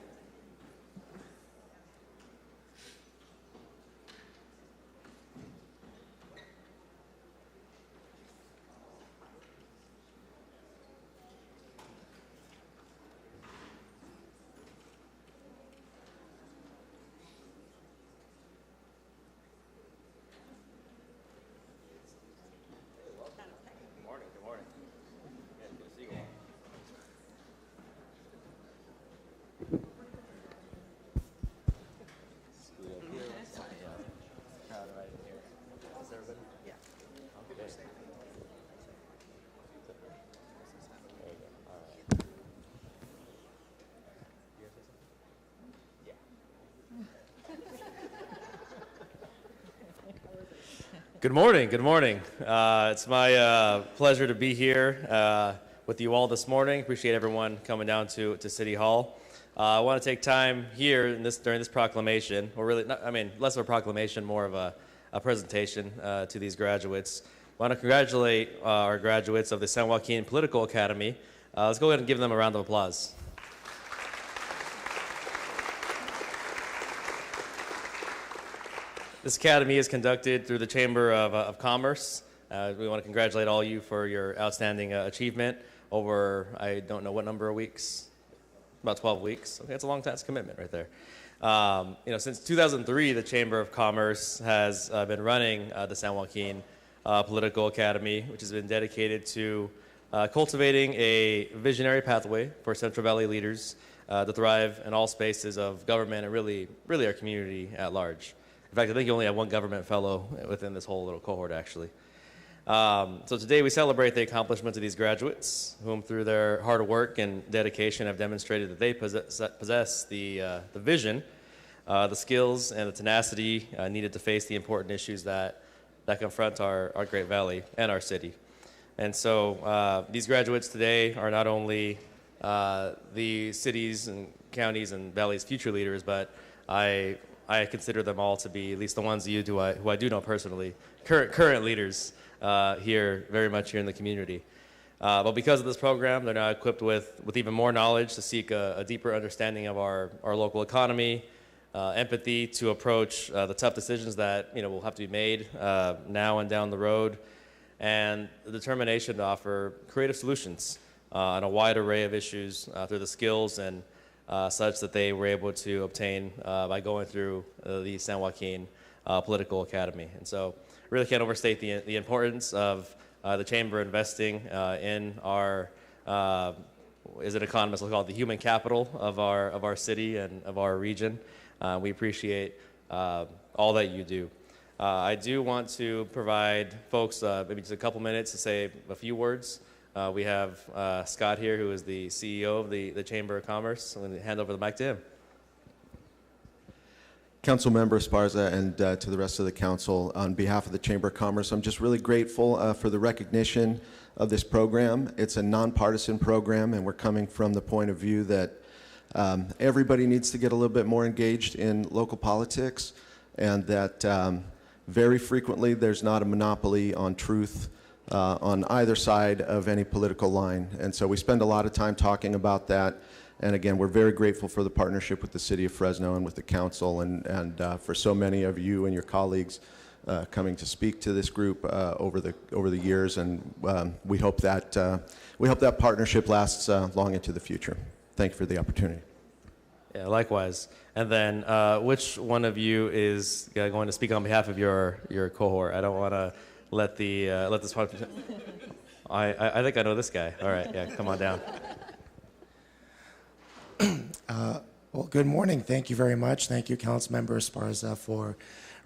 Good morning. Good morning. It's my pleasure to be here with you all this morning. Appreciate everyone coming down to City Hall. I want to take time here during this proclamation, or really, less of a proclamation, more of a presentation to these graduates. I want to congratulate our graduates of the San Joaquin Political Academy. Let's go ahead and give them a round of applause. This academy is conducted through the Chamber of Commerce. We want to congratulate all you for your outstanding achievement over, I don't know what number of weeks, about 12 weeks. Okay, that's a long time, that's commitment right there. Since 2003, the Chamber of Commerce has been running the San Joaquin Political Academy, which has been dedicated to cultivating a visionary pathway for Central Valley leaders to thrive in all spaces of government and really our community at large. In fact, I think you only have one government fellow within this whole little cohort, actually. So today we celebrate the accomplishments of these graduates, whom through their hard work and dedication have demonstrated that they possess the vision, the skills, and the tenacity needed to face the important issues that confront our Great Valley and our city. And so these graduates today are not only the cities and counties and valleys' future leaders, but I consider them all to be, at least the ones who I do know personally, current leaders here, very much here in the community. But because of this program, they're now equipped with even more knowledge to seek a deeper understanding of our local economy, empathy to approach the tough decisions that will have to be made now and down the road, and the determination to offer creative solutions on a wide array of issues through the skills and such that they were able to obtain by going through the San Joaquin Political Academy. And so really can't overstate the importance of the Chamber investing in our, as an economist will call it, the human capital of our city and of our region. We appreciate all that you do. I do want to provide folks maybe just a couple minutes to say a few words. We have Scott here, who is the CEO of the Chamber of Commerce. I'm going to hand over the mic to him. Councilmember Esparza and to the rest of the council, on behalf of the Chamber of Commerce, I'm just really grateful for the recognition of this program. It's a nonpartisan program, and we're coming from the point of view that everybody needs to get a little bit more engaged in local politics, and that very frequently there's not a monopoly on truth on either side of any political line. And so we spend a lot of time talking about that. And again, we're very grateful for the partnership with the City of Fresno and with the council, and for so many of you and your colleagues coming to speak to this group over the years. And we hope that partnership lasts long into the future. Thank you for the opportunity. Yeah, likewise. And then, which one of you is going to speak on behalf of your cohort? I don't want to let this part. I think I know this guy. All right, yeah, come on down. Well, good morning. Thank you very much. Thank you, Councilmember Esparza, for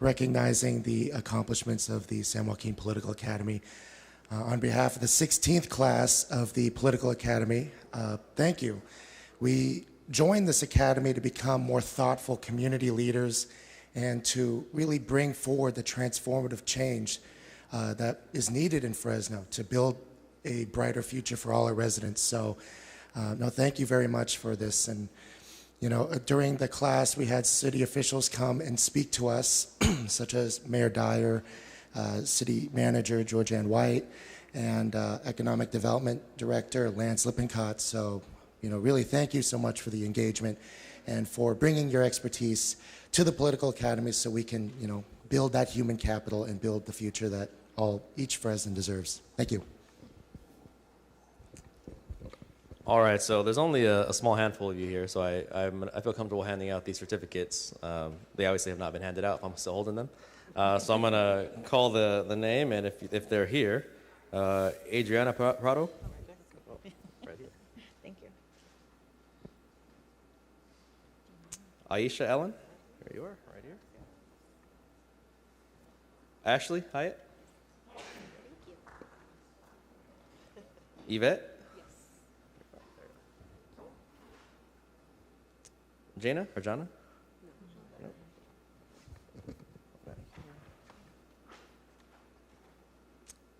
recognizing the accomplishments of the San Joaquin Political Academy. On behalf of the 16th class of the Political Academy, thank you. We joined this academy to become more thoughtful community leaders and to really bring forward the transformative change that is needed in Fresno to build a brighter future for all our residents. So, no, thank you very much for this. And, during the class, we had city officials come and speak to us, such as Mayor Dyer, City Manager Georgianne White, and Economic Development Director Lance Lippincott. So, really thank you so much for the engagement and for bringing your expertise to the Political Academy so we can, build that human capital and build the future that each Fresno deserves. Thank you. All right, so there's only a small handful of you here, so I feel comfortable handing out these certificates. They obviously have not been handed out if I'm still holding them. So I'm going to call the name, and if they're here, Adriana Prado. Right here. Thank you. Aisha Ellen. There you are, right here. Ashley Hyatt. Yvette. Jana or Jana? No.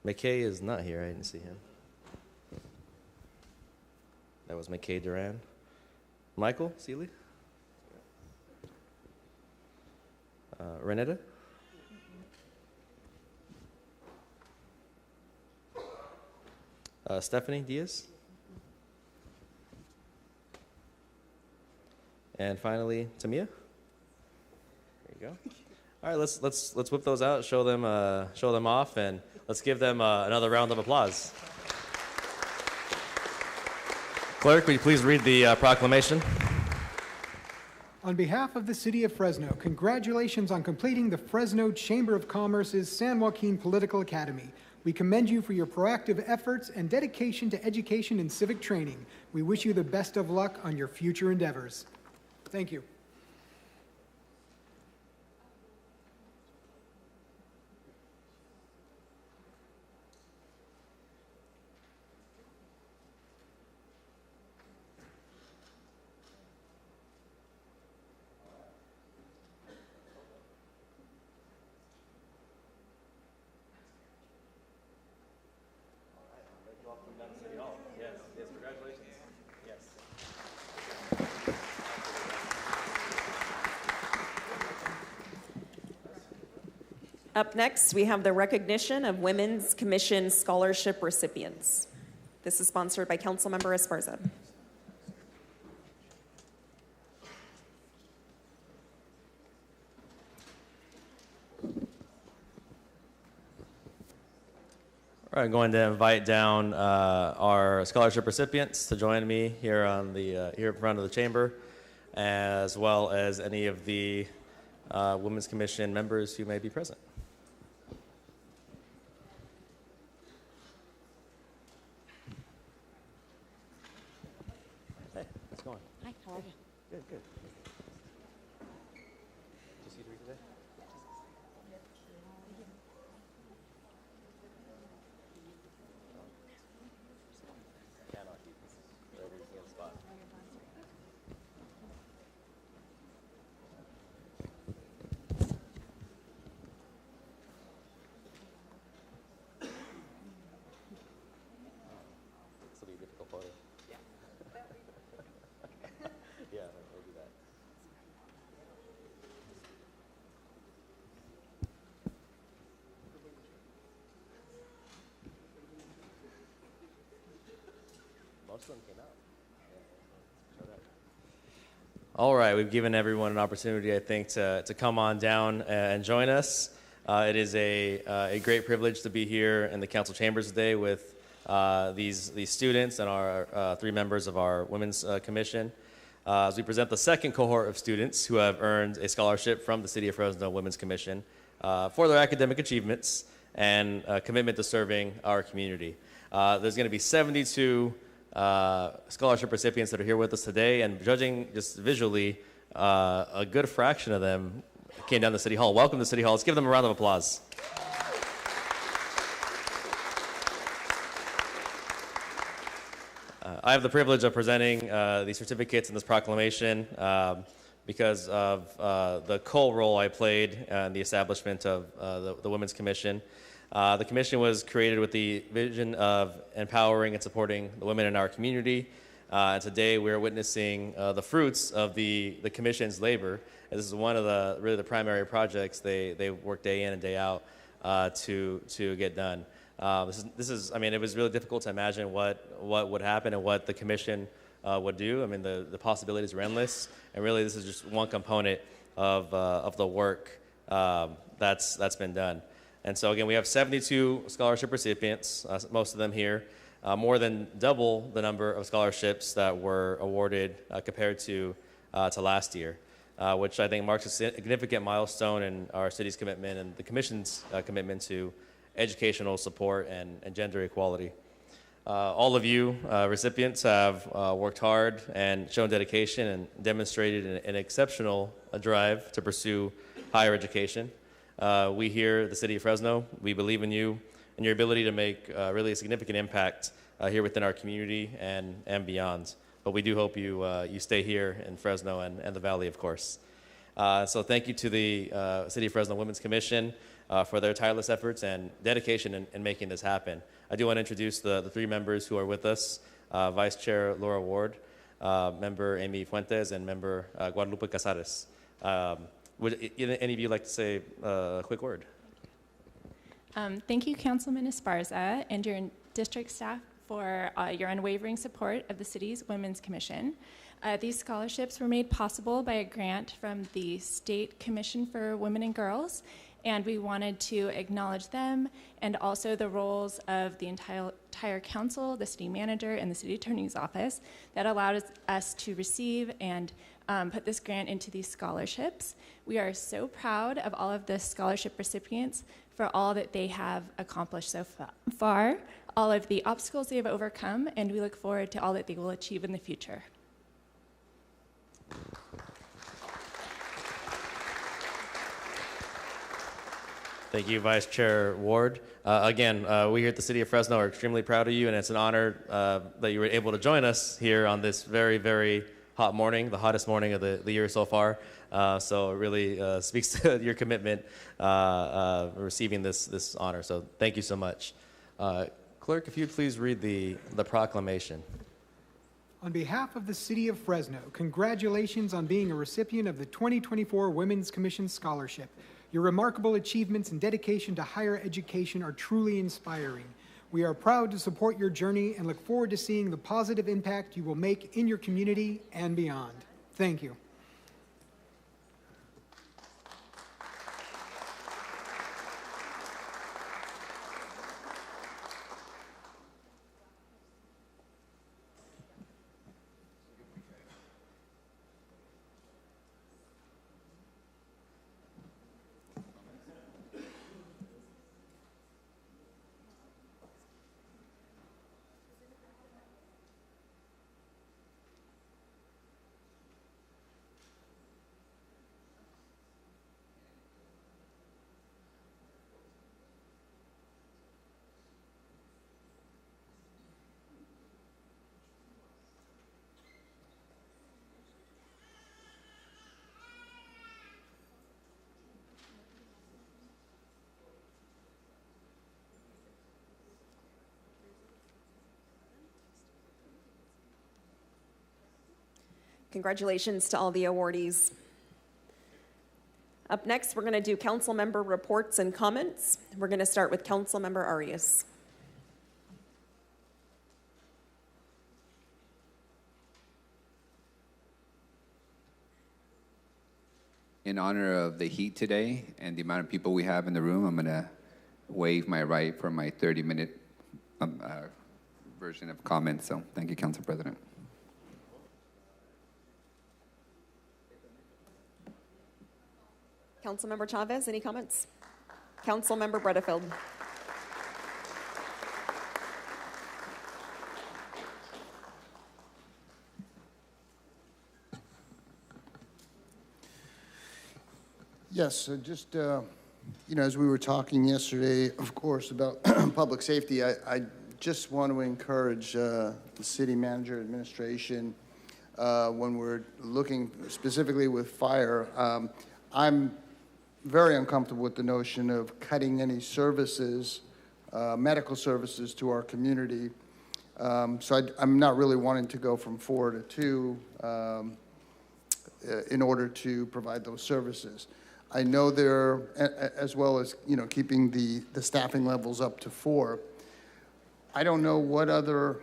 McKay is not here. I didn't see him. That was McKay Duran. Michael Seeley? Renetta? Stephanie Diaz? And finally, Tamia. There you go. All right, let's whip those out, show them off, and let's give them another round of applause. Clerk, will you please read the proclamation? On behalf of the City of Fresno, congratulations on completing the Fresno Chamber of Commerce's San Joaquin Political Academy. We commend you for your proactive efforts and dedication to education and civic training. We wish you the best of luck on your future endeavors. Thank you. Up next, we have the recognition of Women's Commission Scholarship recipients. This is sponsored by Councilmember Esparza. All right, I'm going to invite down our scholarship recipients to join me here on the here in front of the chamber, as well as any of the Women's Commission members who may be present. Hey, how's it going? Hi, how are you? Good, good. Did you see three today? Cannot keep this. Whatever you see on the spot. This will be a difficult photo. Yeah. Yeah, we'll do that. Most of them came out. Show that. All right, we've given everyone an opportunity, I think, to come on down and join us. It is a great privilege to be here in the council chambers today with these students and our three members of our Women's Commission as we present the second cohort of students who have earned a scholarship from the City of Fresno Women's Commission for their academic achievements and commitment to serving our community. There's going to be 72 scholarship recipients that are here with us today, and judging just visually, a good fraction of them came down to City Hall. Welcome to City Hall. Let's give them a round of applause. I have the privilege of presenting these certificates and this proclamation because of the co-role I played in the establishment of the Women's Commission. The commission was created with the vision of empowering and supporting the women in our community. And today we're witnessing the fruits of the commission's labor. And this is one of the primary projects they work day in and day out to get done. This is, I mean, it was really difficult to imagine what would happen and what the commission would do. I mean, the possibilities are endless, and really this is just one component of the work that's been done. And so again, we have 72 scholarship recipients, most of them here, more than double the number of scholarships that were awarded compared to last year, which I think marks a significant milestone in our city's commitment and the commission's commitment to educational support and gender equality. All of you recipients have worked hard and shown dedication and demonstrated an exceptional drive to pursue higher education. We here at the City of Fresno, we believe in you and your ability to make really a significant impact here within our community and beyond. But we do hope you stay here in Fresno and the Valley, of course. So thank you to the City of Fresno Women's Commission for their tireless efforts and dedication in making this happen. I do want to introduce the three members who are with us, Vice Chair Laura Ward, Member Amy Fuentes, and Member Guadalupe Casares. Would any of you like to say a quick word? Thank you, Councilman Esparza, and your district staff for your unwavering support of the city's Women's Commission. These scholarships were made possible by a grant from the State Commission for Women and Girls, and we wanted to acknowledge them and also the roles of the entire council, the city manager, and the city attorney's office that allowed us to receive and put this grant into these scholarships. We are so proud of all of the scholarship recipients for all that they have accomplished so far, all of the obstacles they have overcome, and we look forward to all that they will achieve in the future. Thank you, Vice Chair Ward. Again, we here at the City of Fresno are extremely proud of you, and it's an honor that you were able to join us here on this very, very hot morning, the hottest morning of the year so far. So it really speaks to your commitment receiving this honor. So thank you so much. Clerk, if you'd please read the proclamation. On behalf of the City of Fresno, congratulations on being a recipient of the 2024 Women's Commission Scholarship. Your remarkable achievements and dedication to higher education are truly inspiring. We are proud to support your journey and look forward to seeing the positive impact you will make in your community and beyond. Thank you. Congratulations to all the awardees. Up next, we're going to do council member reports and comments. We're going to start with Council Member Arias. In honor of the heat today and the amount of people we have in the room, I'm going to waive my right for my 30-minute version of comments. So thank you, Council President. Councilmember Chavez, any comments? Councilmember Bredefield. Yes, so just, as we were talking yesterday, of course, about public safety, I just want to encourage the city manager administration when we're looking specifically with fire. I'm very uncomfortable with the notion of cutting any services, medical services to our community. So I'm not really wanting to go from 4 to 2 in order to provide those services. I know they're, as well as, keeping the staffing levels up to 4. I don't know what other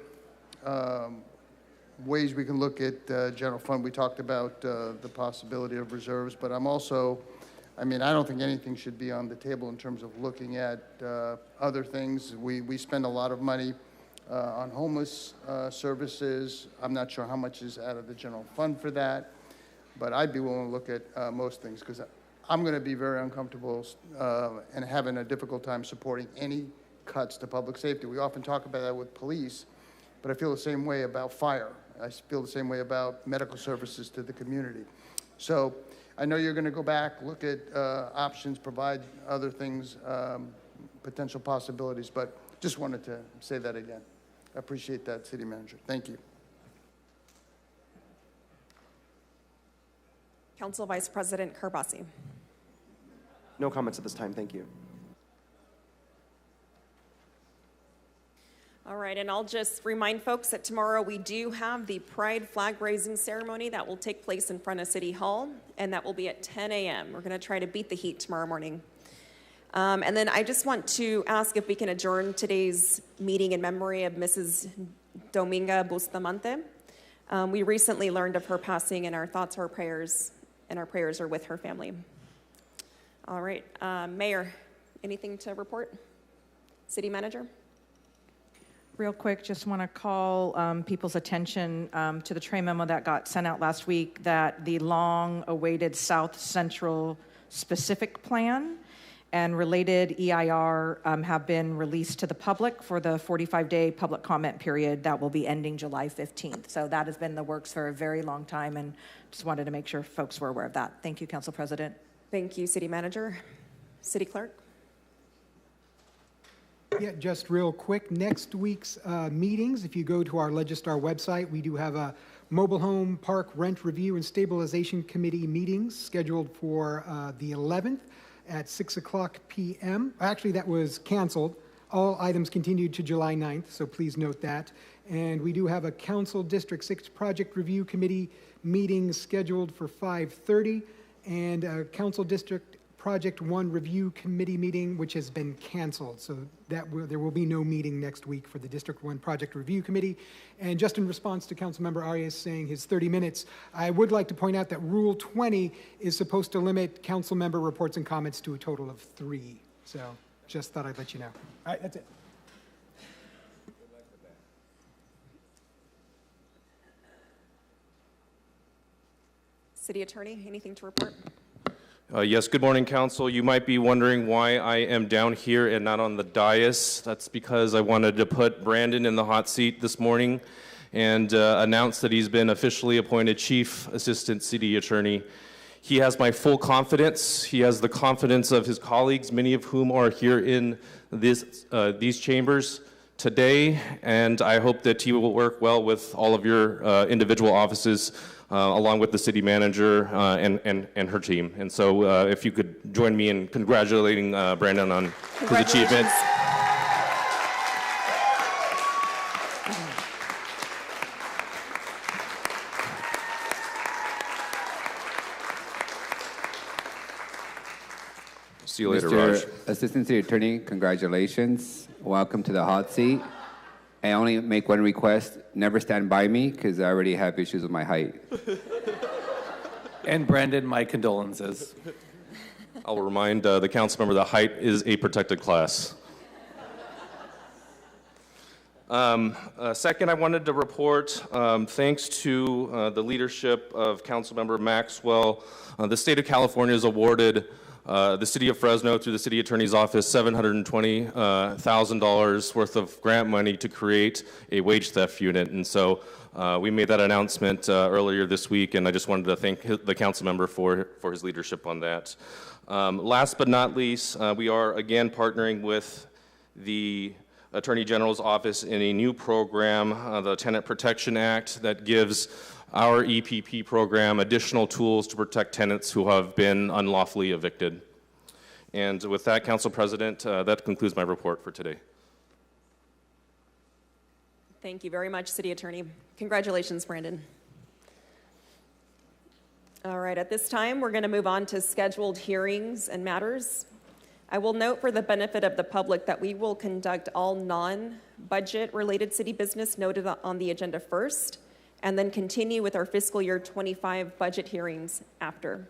ways we can look at general fund. We talked about the possibility of reserves, but I'm also, I don't think anything should be on the table in terms of looking at other things. We spend a lot of money on homeless services. I'm not sure how much is out of the general fund for that, but I'd be willing to look at most things, because I'm going to be very uncomfortable and having a difficult time supporting any cuts to public safety. We often talk about that with police, but I feel the same way about fire. I feel the same way about medical services to the community. So I know you're going to go back, look at options, provide other things, potential possibilities, but just wanted to say that again. I appreciate that, City Manager. Thank you. Council Vice President Karbasi. No comments at this time. Thank you. All right, and I'll just remind folks that tomorrow we do have the Pride flag raising ceremony that will take place in front of City Hall, and that will be at 10 a.m. We're going to try to beat the heat tomorrow morning. And then I just want to ask if we can adjourn today's meeting in memory of Mrs. Dominga Bustamante. We recently learned of her passing, and our thoughts, our prayers, and our prayers are with her family. All right, Mayor, anything to report? City Manager? Real quick, just want to call people's attention to the train memo that got sent out last week that the long-awaited South Central specific plan and related EIR have been released to the public for the 45-day public comment period that will be ending July 15th. So that has been in the works for a very long time, and just wanted to make sure folks were aware of that. Thank you, Council President. Thank you, City Manager. City Clerk? Yeah, just real quick, next week's meetings, if you go to our Legistar website, we do have a mobile home park rent review and stabilization committee meetings scheduled for the 11th at 6 o'clock p.m. Actually, that was canceled. All items continued to July 9th, so please note that. And we do have a Council District 6 Project Review Committee meeting scheduled for 5:30, and a Council District Project 1 Review Committee meeting, which has been canceled. So there will be no meeting next week for the District 1 Project Review Committee. And just in response to Councilmember Arias saying his 30 minutes, I would like to point out that Rule 20 is supposed to limit council member reports and comments to a total of 3. So just thought I'd let you know. All right, that's it. City Attorney, anything to report? Yes, good morning, Council. You might be wondering why I am down here and not on the dais. That's because I wanted to put Brandon in the hot seat this morning and announce that he's been officially appointed Chief Assistant City Attorney. He has my full confidence. He has the confidence of his colleagues, many of whom are here in these chambers today, and I hope that he will work well with all of your individual offices along with the city manager and her team. And so if you could join me in congratulating Brandon on his achievement. See you later, Raj. Assistant City Attorney, congratulations. Welcome to the hot seat. I only make one request, never stand by me, because I already have issues with my height. And Brandon, my condolences. I'll remind the council member that height is a protected class. Second, I wanted to report, thanks to the leadership of Councilmember Maxwell, the state of California has awarded the city of Fresno through the city attorney's office $720,000 worth of grant money to create a wage theft unit. And so we made that announcement earlier this week, and I just wanted to thank the council member for his leadership on that. Last but not least, we are again partnering with the Attorney General's office in a new program, the Tenant Protection Act, that gives our EPP program additional tools to protect tenants who have been unlawfully evicted. And with that, Council President, that concludes my report for today. Thank you very much, City Attorney. Congratulations, Brandon. All right, at this time, we're going to move on to scheduled hearings and matters. I will note for the benefit of the public that we will conduct all non-budget related city business noted on the agenda first, and then continue with our fiscal year 25 budget hearings after.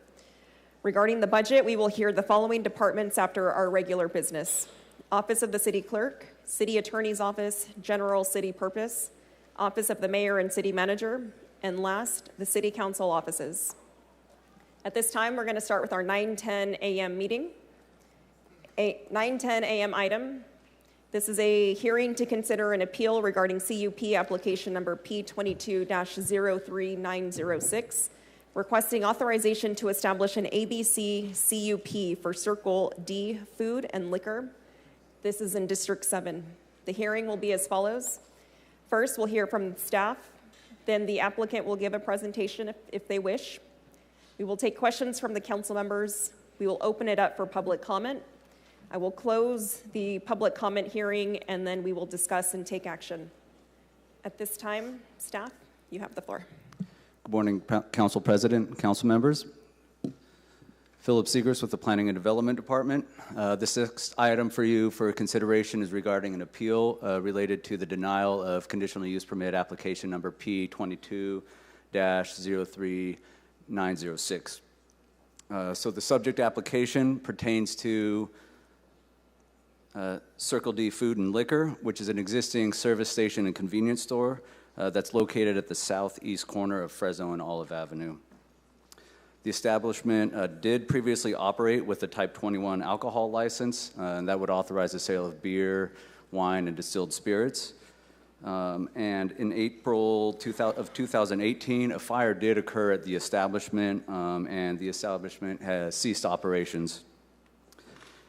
Regarding the budget, we will hear the following departments after our regular business: Office of the City Clerk, City Attorney's Office, General City Purpose, Office of the Mayor and City Manager, and last, the City Council offices. At this time, we're going to start with our 9:10 a.m. meeting. A 9:10 a.m. item. This is a hearing to consider an appeal regarding CUP application number P22-03906, requesting authorization to establish an ABC CUP for Circle D Food and Liquor. This is in District 7. The hearing will be as follows. First, we'll hear from staff. Then the applicant will give a presentation if they wish. We will take questions from the council members. We will open it up for public comment. I will close the public comment hearing, and then we will discuss and take action. At this time, staff, you have the floor. Good morning, Council President, council members. Philip Segrist with the Planning and Development Department. The sixth item for you for consideration is regarding an appeal related to the denial of conditional use permit application number P22-03906. So the subject application pertains to Circle D Food and Liquor, which is an existing service station and convenience store that's located at the southeast corner of Fresno and Olive Avenue. The establishment did previously operate with a Type 21 alcohol license, and that would authorize the sale of beer, wine, and distilled spirits. And in April of 2018, a fire did occur at the establishment, and the establishment has ceased operations.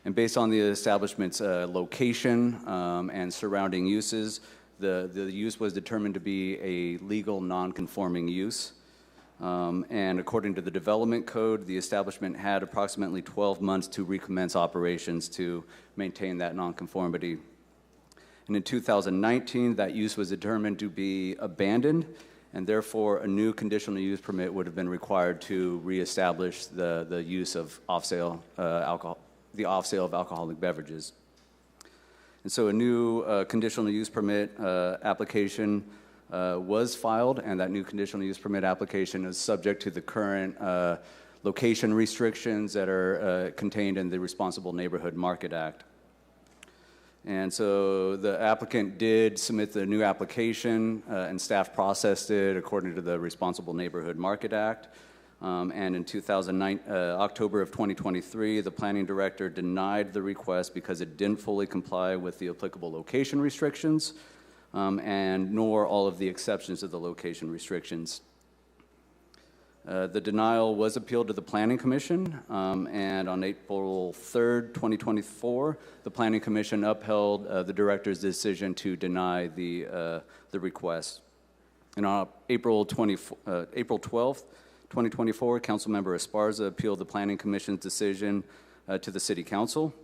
And based on the establishment's location and surrounding uses, the use was determined to be a legal non-conforming use. And according to the development code, the establishment had approximately 12 months to recommence operations to maintain that nonconformity. And in 2019, that use was determined to be abandoned, and therefore a new conditional use permit would have been required to reestablish the use of off-sale alcohol, the off-sale of alcoholic beverages. And so a new conditional use permit application was filed, and that new conditional use permit application is subject to the current location restrictions that are contained in the Responsible Neighborhood Market Act. And so the applicant did submit the new application, and staff processed it according to the Responsible Neighborhood Market Act. And in October of 2023, the planning director denied the request because it didn't fully comply with the applicable location restrictions, and nor all of the exceptions to the location restrictions. The denial was appealed to the Planning Commission, and on April 3rd, 2024, the Planning Commission upheld the director's decision to deny the request. And on April 12th, 2024, Councilmember Esparza appealed the Planning Commission's decision to the City Council.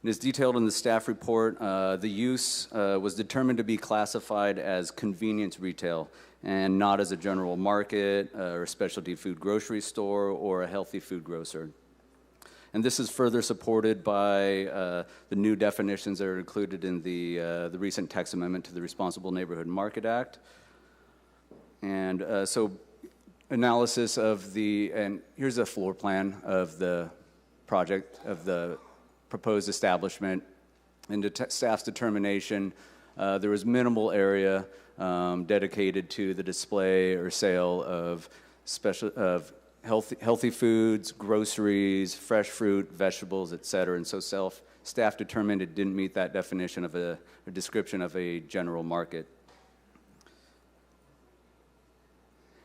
It is detailed in the staff report. The use was determined to be classified as convenience retail and not as a general market or a specialty food grocery store or a healthy food grocer. And this is further supported by the new definitions that are included in the recent text amendment to the Responsible Neighborhood Market Act. And so analysis of and here's a floor plan of the project, of the proposed establishment. And staff's determination, there was minimal area dedicated to the display or sale of healthy foods, groceries, fresh fruit, vegetables, et cetera. And so staff determined it didn't meet that definition of a description of a general market.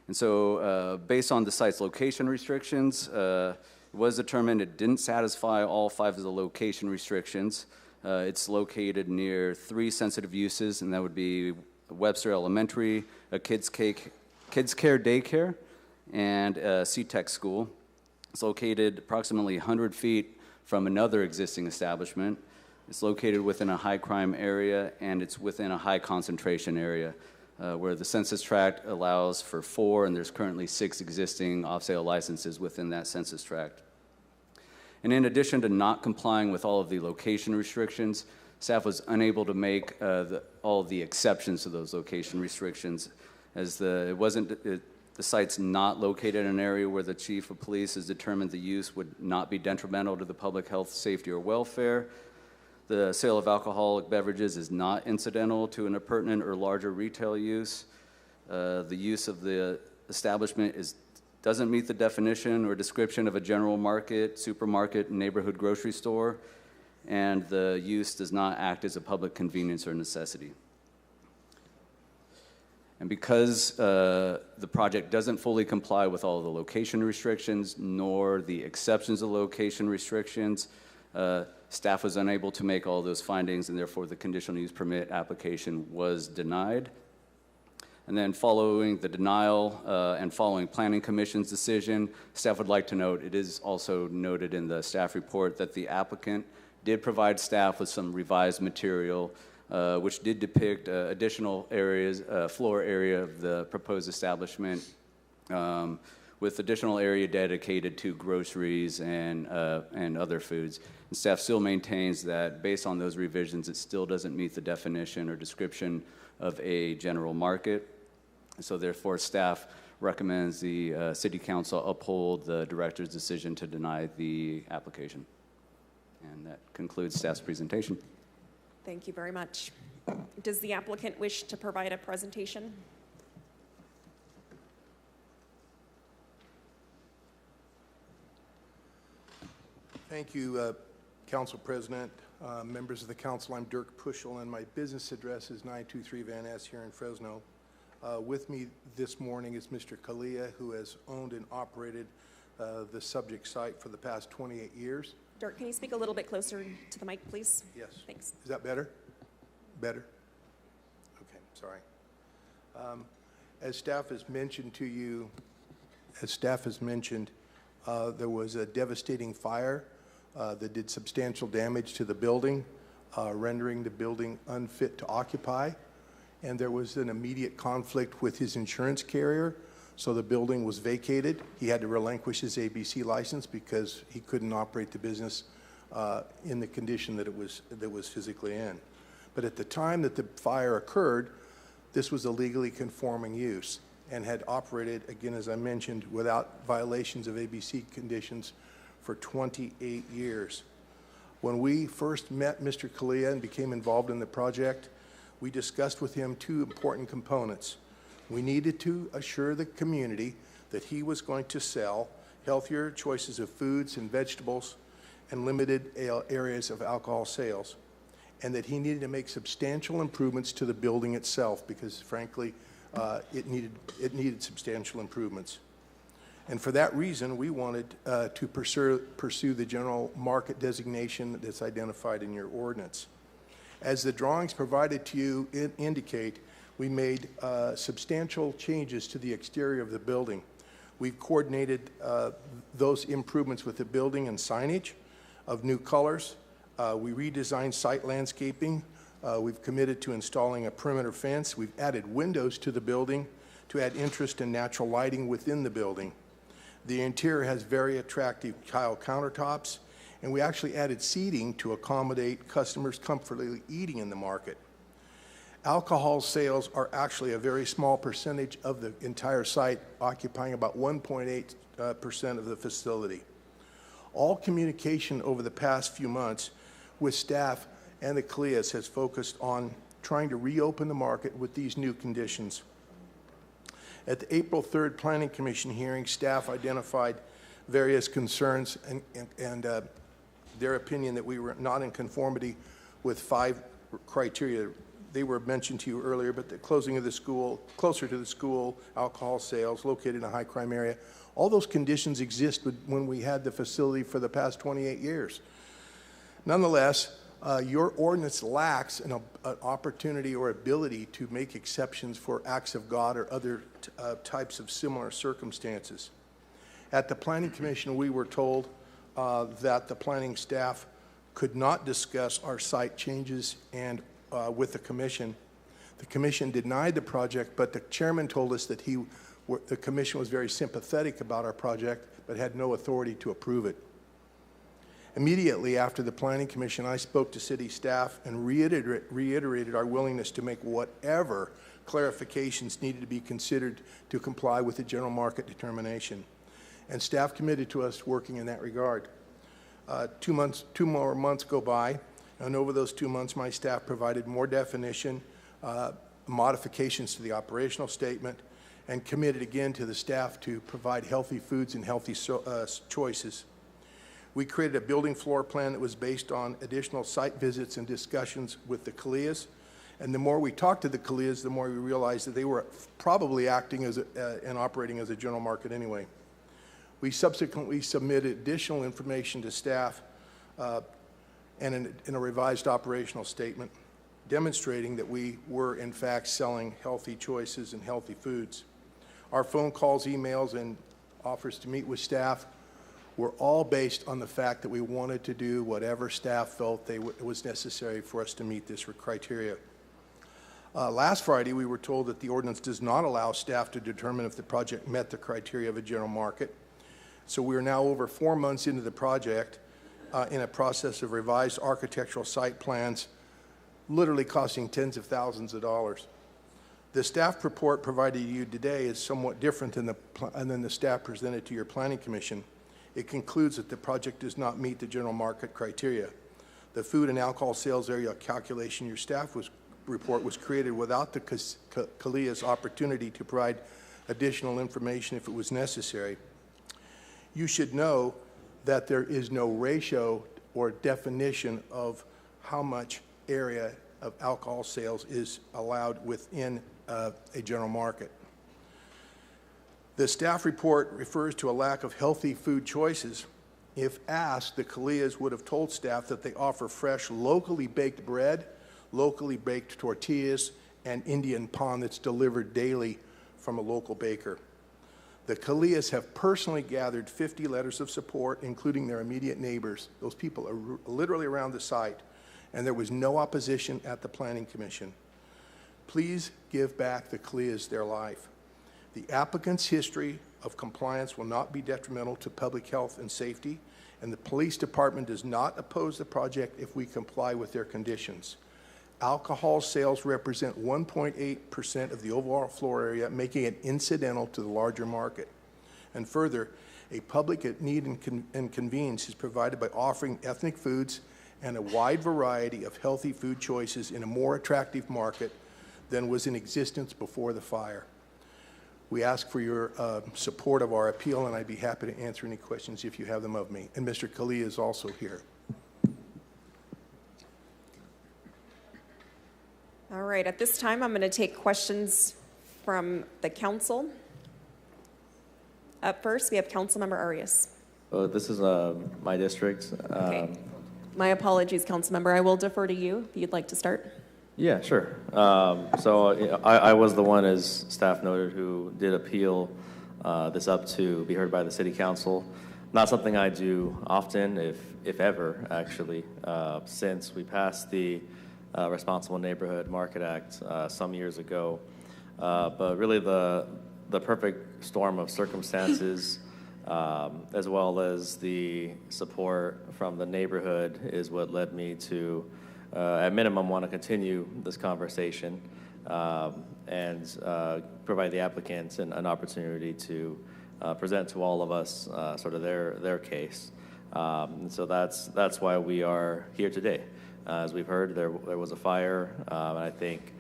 And so based on the site's location restrictions, it was determined it didn't satisfy all 5 of the location restrictions. It's located near 3 sensitive uses, and that would be Webster Elementary, a kids care daycare, and a C-Tech school. It's located approximately 100 feet from another existing establishment. It's located within a high crime area, and it's within a high concentration area, where the census tract allows for 4, and there's currently 6 existing off-sale licenses within that census tract. And in addition to not complying with all of the location restrictions, staff was unable to make all of the exceptions to those location restrictions, as the site's not located in an area where the chief of police has determined the use would not be detrimental to the public health, safety, or welfare. The sale of alcoholic beverages is not incidental to an appurtenant or larger retail use. The use of the establishment doesn't meet the definition or description of a general market, supermarket, and neighborhood grocery store, and the use does not act as a public convenience or necessity. And because the project doesn't fully comply with all of the location restrictions, nor the exceptions to location restrictions, staff was unable to make all those findings, and therefore the conditional use permit application was denied. And then following the denial and following Planning Commission's decision, staff would like to note, it is also noted in the staff report that the applicant did provide staff with some revised material which did depict additional areas, floor area of the proposed establishment with additional area dedicated to groceries and other foods. And staff still maintains that based on those revisions, it still doesn't meet the definition or description of a general market. So therefore, staff recommends the City Council uphold the director's decision to deny the application. And that concludes staff's presentation. Thank you very much. Does the applicant wish to provide a presentation? Thank you, Council President, members of the council. I'm Dirk Puschel, and my business address is 923 Van Ness here in Fresno. With me this morning is Mr. Kalia, who has owned and operated the subject site for the past 28 years. Dirk, can you speak a little bit closer to the mic, please? Yes. Thanks. Is that better? Better? Okay, sorry. As staff has mentioned to you, there was a devastating fire that did substantial damage to the building, rendering the building unfit to occupy. And there was an immediate conflict with his insurance carrier, so the building was vacated. He had to relinquish his ABC license because he couldn't operate the business in the condition that it was physically in. But at the time that the fire occurred, this was a legally conforming use and had operated, again, as I mentioned, without violations of ABC conditions for 28 years. When we first met Mr. Kalia and became involved in the project, we discussed with him two important components. We needed to assure the community that he was going to sell healthier choices of foods and vegetables and limited areas of alcohol sales, and that he needed to make substantial improvements to the building itself because, frankly, it needed substantial improvements. And for that reason, we wanted to pursue the general market designation that's identified in your ordinance. As the drawings provided to you indicate, we made substantial changes to the exterior of the building. We've coordinated those improvements with the building and signage of new colors. We redesigned site landscaping. We've committed to installing a perimeter fence. We've added windows to the building to add interest and natural lighting within the building. The interior has very attractive tile countertops, and we actually added seating to accommodate customers comfortably eating in the market. Alcohol sales are actually a very small percentage of the entire site, occupying about 1.8% of the facility. All communication over the past few months with staff and the Kalias has focused on trying to reopen the market with these new conditions. At the April 3rd Planning Commission hearing, staff identified various concerns and their opinion that we were not in conformity with 5 criteria. They were mentioned to you earlier, but the closing of the school, closer to the school, alcohol sales, located in a high crime area, all those conditions existed when we had the facility for the past 28 years. Nonetheless, your ordinance lacks an opportunity or ability to make exceptions for acts of God or other types of similar circumstances. At the Planning Commission, we were told that the planning staff could not discuss our site changes and with the commission. The commission denied the project, but the chairman told us that the commission was very sympathetic about our project, but had no authority to approve it. Immediately after the Planning Commission, I spoke to city staff and reiterated our willingness to make whatever clarifications needed to be considered to comply with the general market determination. And staff committed to us working in that regard. 2 more months go by, and over those 2 months, my staff provided more definition, modifications to the operational statement, and committed again to the staff to provide healthy foods and healthy choices. We created a building floor plan that was based on additional site visits and discussions with the Kalias. And the more we talked to the Kalias, the more we realized that they were probably acting as and operating as a general market anyway. We subsequently submitted additional information to staff and in a revised operational statement demonstrating that we were in fact selling healthy choices and healthy foods. Our phone calls, emails, and offers to meet with staff were all based on the fact that we wanted to do whatever staff felt it was necessary for us to meet this criteria. Last Friday, we were told that the ordinance does not allow staff to determine if the project met the criteria of a general market. So we are now over 4 months into the project in a process of revised architectural site plans, literally costing tens of thousands of dollars. The staff report provided to you today is somewhat different than the staff presented to your Planning Commission. It concludes that the project does not meet the general market criteria. The food and alcohol sales area calculation your staff report was created without the CALEA's opportunity to provide additional information if it was necessary. You should know that there is no ratio or definition of how much area of alcohol sales is allowed within a general market. The staff report refers to a lack of healthy food choices. If asked, the CALEAs would have told staff that they offer fresh, locally baked bread, locally baked tortillas, and Indian pan that's delivered daily from a local baker. The CALEAs have personally gathered 50 letters of support, including their immediate neighbors. Those people are literally around the site, and there was no opposition at the Planning Commission. Please give back the CALEAs their life. The applicant's history of compliance will not be detrimental to public health and safety, and the police department does not oppose the project if we comply with their conditions. Alcohol sales represent 1.8% of the overall floor area, making it incidental to the larger market. And further, a public need and convenience is provided by offering ethnic foods and a wide variety of healthy food choices in a more attractive market than was in existence before the fire. We ask for your support of our appeal, and I'd be happy to answer any questions if you have them of me. And Mr. Kalea is also here. All right, at this time, I'm going to take questions from the council. Up first, we have Councilmember Arias. This is my district. Okay. My apologies, Councilmember. I will defer to you if you'd like to start. Yeah, sure. I was the one, as staff noted, who did appeal this up to be heard by the City Council. Not something I do often, if ever, actually, since we passed the Responsible Neighborhood Market Act some years ago. But really the perfect storm of circumstances, as well as the support from the neighborhood, is what led me to, at minimum, want to continue this conversation and provide the applicants an opportunity to present to all of us sort of their case. And so that's why we are here today. As we've heard, there was a fire, and I think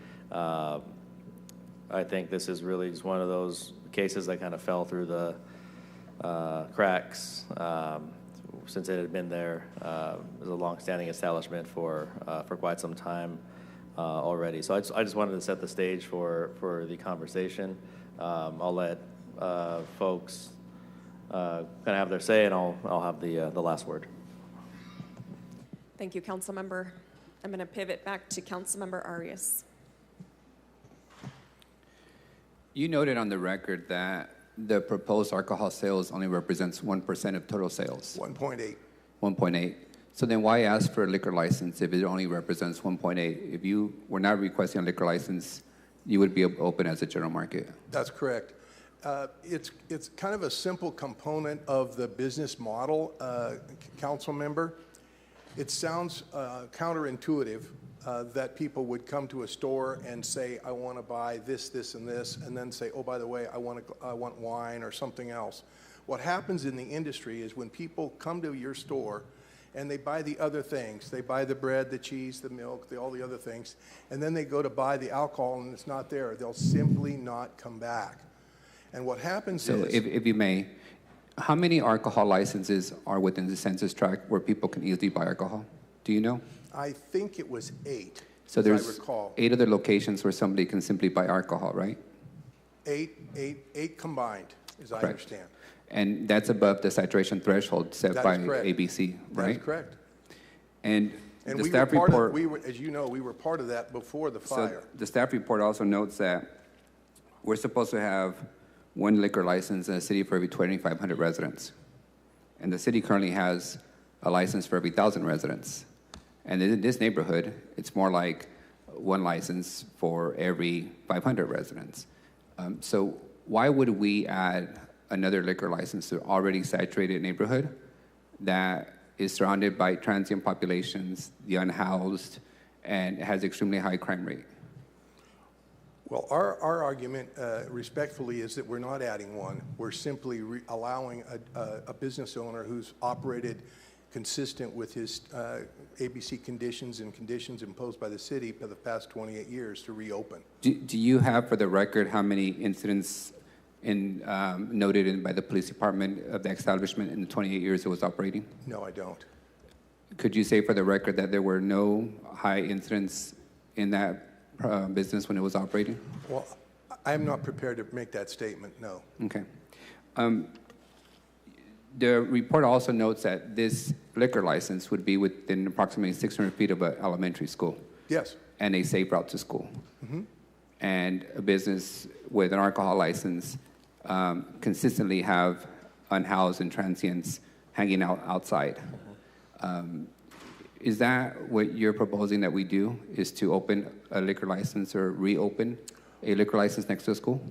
this is really just one of those cases that kind of fell through the cracks since it had been there. It was a long-standing establishment for quite some time already. So I just wanted to set the stage for the conversation. I'll let folks kind of have their say, and I'll have the last word. Thank you, Councilmember. I'm going to pivot back to Councilmember Arias. You noted on the record that the proposed alcohol sales only represents 1% of total sales. 1.8. 1.8. So then why ask for a liquor license if it only represents 1.8? If you were not requesting a liquor license, you would be open as a general market. That's correct. It's kind of a simple component of the business model, council member. It sounds counterintuitive that people would come to a store and say, I want to buy this, this, and this, and then say, oh, by the way, I want wine or something else. What happens in the industry is when people come to your store and they buy the other things, they buy the bread, the cheese, the milk, all the other things, and then they go to buy the alcohol and it's not there, they'll simply not come back. And what happens is... So if you may, how many alcohol licenses are within the census tract where people can easily buy alcohol? Do you know? I think it was 8, so as I there's recall. 8 other locations where somebody can simply buy alcohol, right? 8 combined, as I Correct. understand. And that's above the saturation threshold set That by is correct. ABC, right? That's correct. And the we staff were part report... as you know, we were part of that before the fire. So the staff report also notes that we're supposed to have 1 liquor license in the city for every 2,500 residents. And the city currently has a license for every 1,000 residents. And in this neighborhood, it's more like one license for every 500 residents. So why would we add another liquor license to an already saturated neighborhood that is surrounded by transient populations, the unhoused, and has extremely high crime rate? Well, our argument, respectfully, is that we're not adding one. We're simply allowing a business owner who's operated consistent with his ABC conditions and conditions imposed by the city for the past 28 years to reopen. Do you have, for the record, how many incidents noted by the police department of the establishment in the 28 years it was operating? No, I don't. Could you say for the record that there were no high incidents in that business when it was operating? Well, I'm not prepared to make that statement, no. Okay. The report also notes that this liquor license would be within approximately 600 feet of an elementary school. Yes. And a safe route to school. Mm-hmm. And a business with an alcohol license consistently have unhoused and transients hanging out outside. Is that what you're proposing that we do, is to open a liquor license or reopen a liquor license next to a school?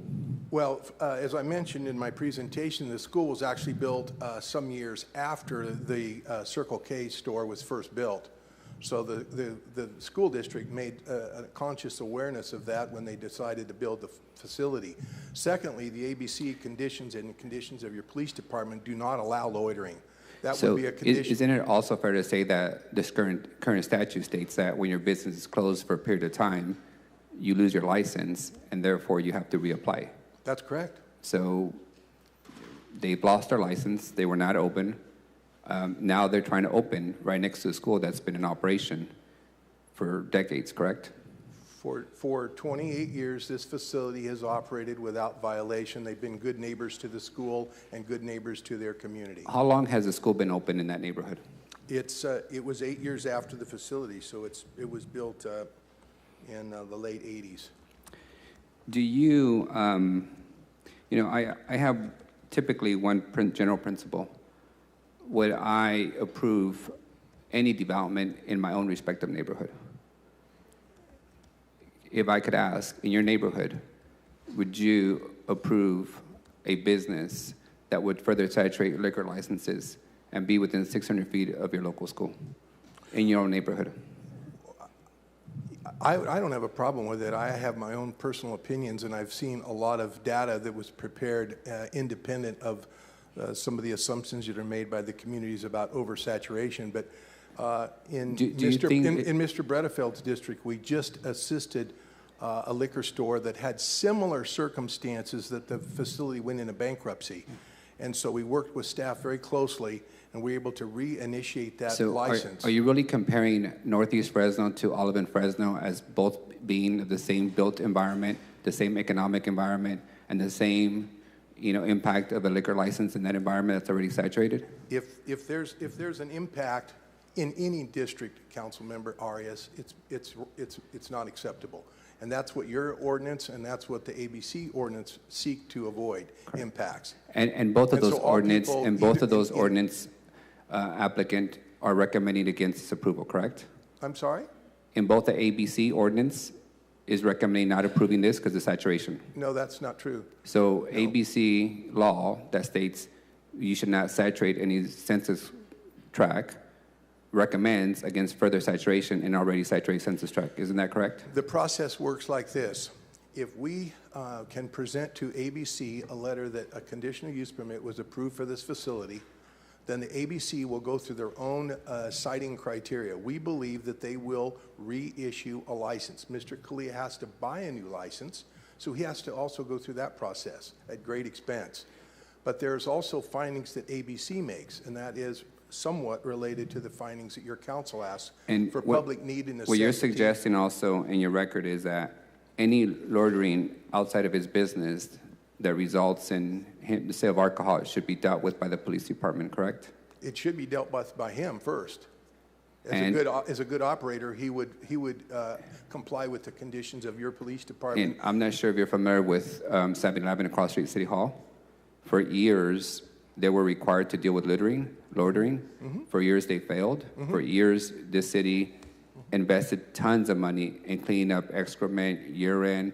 Well, as I mentioned in my presentation, the school was actually built some years after the Circle K store was first built. So the school district made a conscious awareness of that when they decided to build the facility. Secondly, the ABC conditions and conditions of your police department do not allow loitering. That would be a condition. Isn't it also fair to say that this current statute states that when your business is closed for a period of time, you lose your license, and therefore you have to reapply? That's correct. So they've lost their license. They were not open. Now they're trying to open right next to a school that's been in operation for decades, correct? For 28 years, this facility has operated without violation. They've been good neighbors to the school and good neighbors to their community. How long has the school been open in that neighborhood? It was 8 years after the facility, so it was built in the late 80s. Do you, I have typically one general principle. Would I approve any development in my own respective neighborhood? If I could ask, in your neighborhood, would you approve a business that would further saturate liquor licenses and be within 600 feet of your local school in your own neighborhood? I don't have a problem with it. I have my own personal opinions, and I've seen a lot of data that was prepared independent of some of the assumptions that are made by the communities about oversaturation. But in Mr. Bredefeld's district, we just assisted a liquor store that had similar circumstances that the facility went into bankruptcy. And so we worked with staff very closely, and we were able to reinitiate that license. Are you really comparing Northeast Fresno to Olive and Fresno as both being the same built environment, the same economic environment, and the same impact of a liquor license in that environment that's already saturated? If there's an impact in any district, Councilmember Arias, it's not acceptable. And that's what your ordinance and that's what the ABC ordinance seek to avoid, impacts. And both of those ordinance applicant are recommending against this approval, correct? I'm sorry? In both the ABC ordinance is recommending not approving this because of saturation. No, that's not true. So no. ABC law that states you should not saturate any census tract recommends against further saturation in already saturated census tract. Isn't that correct? The process works like this. If we can present to ABC a letter that a conditional use permit was approved for this facility, then the ABC will go through their own citing criteria. We believe that they will reissue a license. Mr. Kalia has to buy a new license, so he has to also go through that process at great expense. But there's also findings that ABC makes, and that is somewhat related to the findings that your council asks for public need and necessity. What you're suggesting also in your record is that any loitering outside of his business that results in the sale of alcohol should be dealt with by the police department, correct? It should be dealt with by him first. As a good operator, he would comply with the conditions of your police department. And I'm not sure if you're familiar with 7-Eleven across Street City Hall. For years, they were required to deal with loitering. Mm-hmm. For years, they failed. Mm-hmm. For years, this city invested tons of money in cleaning up excrement, urine,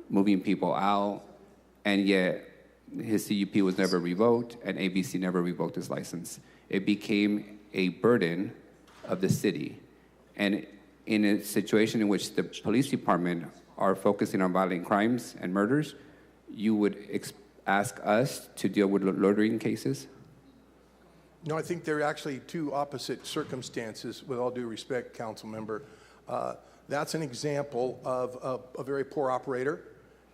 moving people out, and yet his CUP was never revoked, and ABC never revoked his license. It became a burden of the city. And in a situation in which the police department are focusing on violent crimes and murders, you would ask us to deal with loitering cases? No, I think they're actually two opposite circumstances, with all due respect, council member. That's an example of a very poor operator,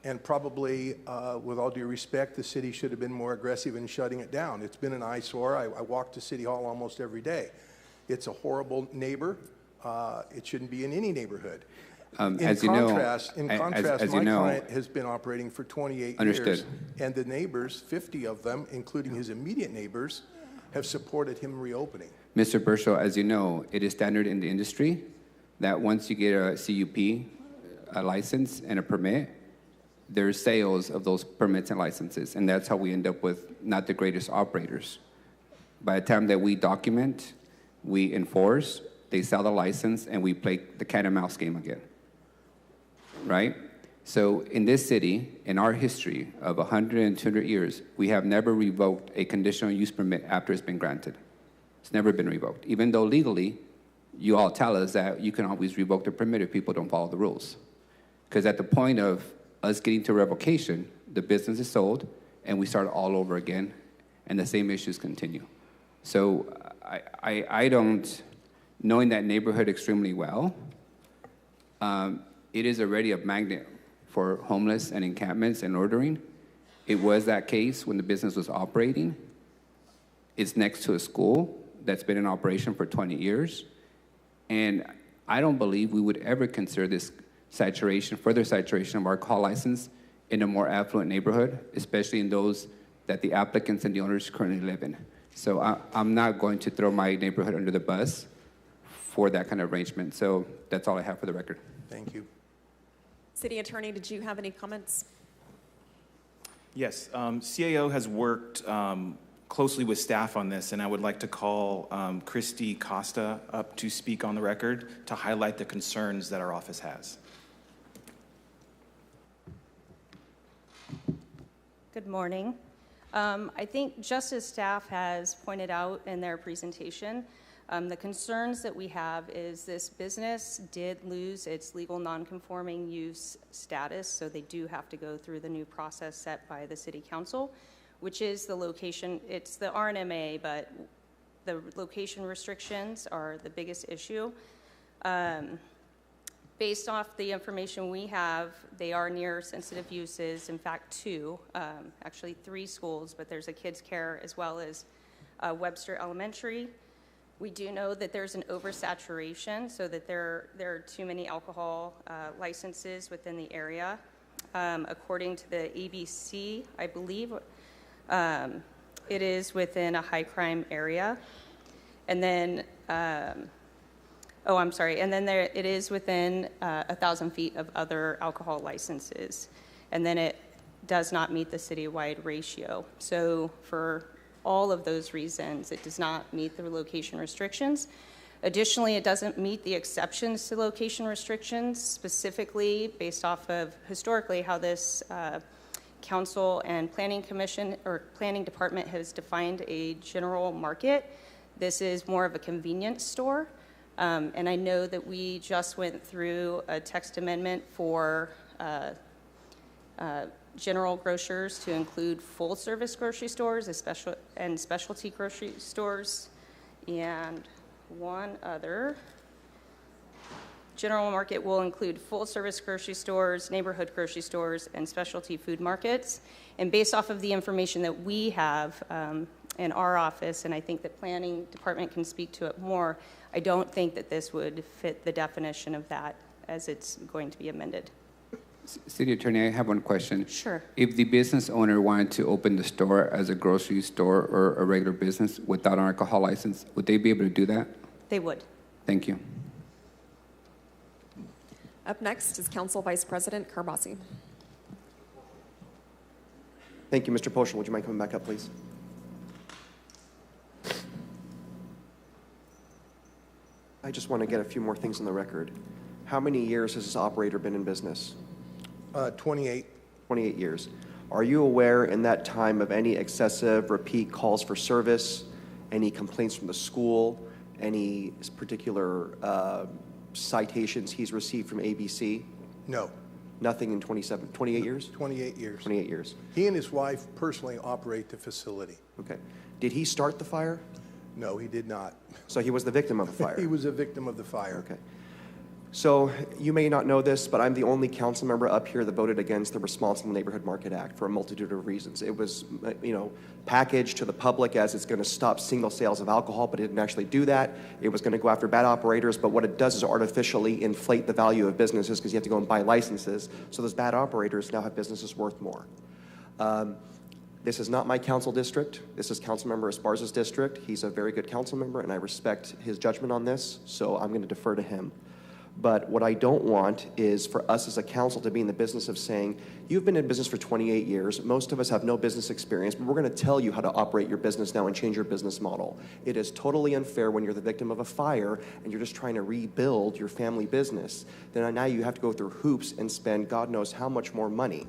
and probably, with all due respect, the city should have been more aggressive in shutting it down. It's been an eyesore. I walk to City Hall almost every day. It's a horrible neighbor. It shouldn't be in any neighborhood. In contrast, my client has been operating for 28 years, and the neighbors, 50 of them, including his immediate neighbors, have supported him reopening. Mr. Burchell, as you know, it is standard in the industry that once you get a CUP, a license, and a permit, there's sales of those permits and licenses, and that's how we end up with not the greatest operators. By the time that we document, we enforce, they sell the license, and we play the cat and mouse game again, right? So in this city, in our history of 100 and 200 years, we have never revoked a conditional use permit after it's been granted. It's never been revoked, even though legally, you all tell us that you can always revoke the permit if people don't follow the rules. Because at the point of us getting to revocation, the business is sold, and we start all over again, and the same issues continue. So I don't, knowing that neighborhood extremely well, it is already a magnet for homeless and encampments and loitering. It was that case when the business was operating. It's next to a school that's been in operation for 20 years. And I don't believe we would ever consider this saturation, further saturation of our call license in a more affluent neighborhood, especially in those that the applicants and the owners currently live in. So I'm not going to throw my neighborhood under the bus for that kind of arrangement. So that's all I have for the record. Thank you. City Attorney, did you have any comments? Yes, CAO has worked closely with staff on this, and I would like to call Christy Costa up to speak on the record to highlight the concerns that our office has. Good morning. I think just as staff has pointed out in their presentation, the concerns that we have is this business did lose its legal nonconforming use status, so they do have to go through the new process set by the City Council, which is the location. It's the RNMA, but the location restrictions are the biggest issue. Based off the information we have, they are near sensitive uses, in fact 2, actually 3 schools, but there's a kids care as well as Webster Elementary. We do know that there's an oversaturation, so that there are too many alcohol licenses within the area. According to the ABC, I believe it is within a high crime area. And then, and then it is within 1,000 feet of other alcohol licenses. And then it does not meet the citywide ratio. So for all of those reasons, it does not meet the location restrictions. Additionally, it doesn't meet the exceptions to location restrictions, specifically based off of historically how this council and planning commission or planning department has defined a general market. This is more of a convenience store. And I know that we just went through a text amendment for general grocers to include full-service grocery stores and specialty grocery stores, and one other. General market will include full-service grocery stores, neighborhood grocery stores, and specialty food markets. And based off of the information that we have in our office, and I think the planning department can speak to it more, I don't think that this would fit the definition of that as it's going to be amended. City Attorney, I have one question. Sure. If the business owner wanted to open the store as a grocery store or a regular business without an alcohol license, would they be able to do that? They would. Thank you. Up next is Council Vice President Karbasi. Thank you, Mr. Poschel. Would you mind coming back up, please? I just want to get a few more things on the record. How many years has this operator been in business? 28. 28 years. Are you aware in that time of any excessive repeat calls for service, any complaints from the school, any particular citations he's received from ABC? No. Nothing in 28 years? 28 years. 28 years. He and his wife personally operate the facility. Okay. Did he start the fire? No, he did not. So he was the victim of the fire? He was a victim of the fire. Okay. So you may not know this, but I'm the only council member up here that voted against the Responsible Neighborhood Market Act for a multitude of reasons. It was, packaged to the public as it's going to stop single sales of alcohol, but it didn't actually do that. It was going to go after bad operators, but what it does is artificially inflate the value of businesses because you have to go and buy licenses. So those bad operators now have businesses worth more. This is not my council district. This is Councilmember Esparza's district. He's a very good council member, and I respect his judgment on this, so I'm going to defer to him. But what I don't want is for us as a council to be in the business of saying, you've been in business for 28 years, most of us have no business experience, but we're going to tell you how to operate your business now and change your business model. It is totally unfair when you're the victim of a fire and you're just trying to rebuild your family business. Then now you have to go through hoops and spend God knows how much more money.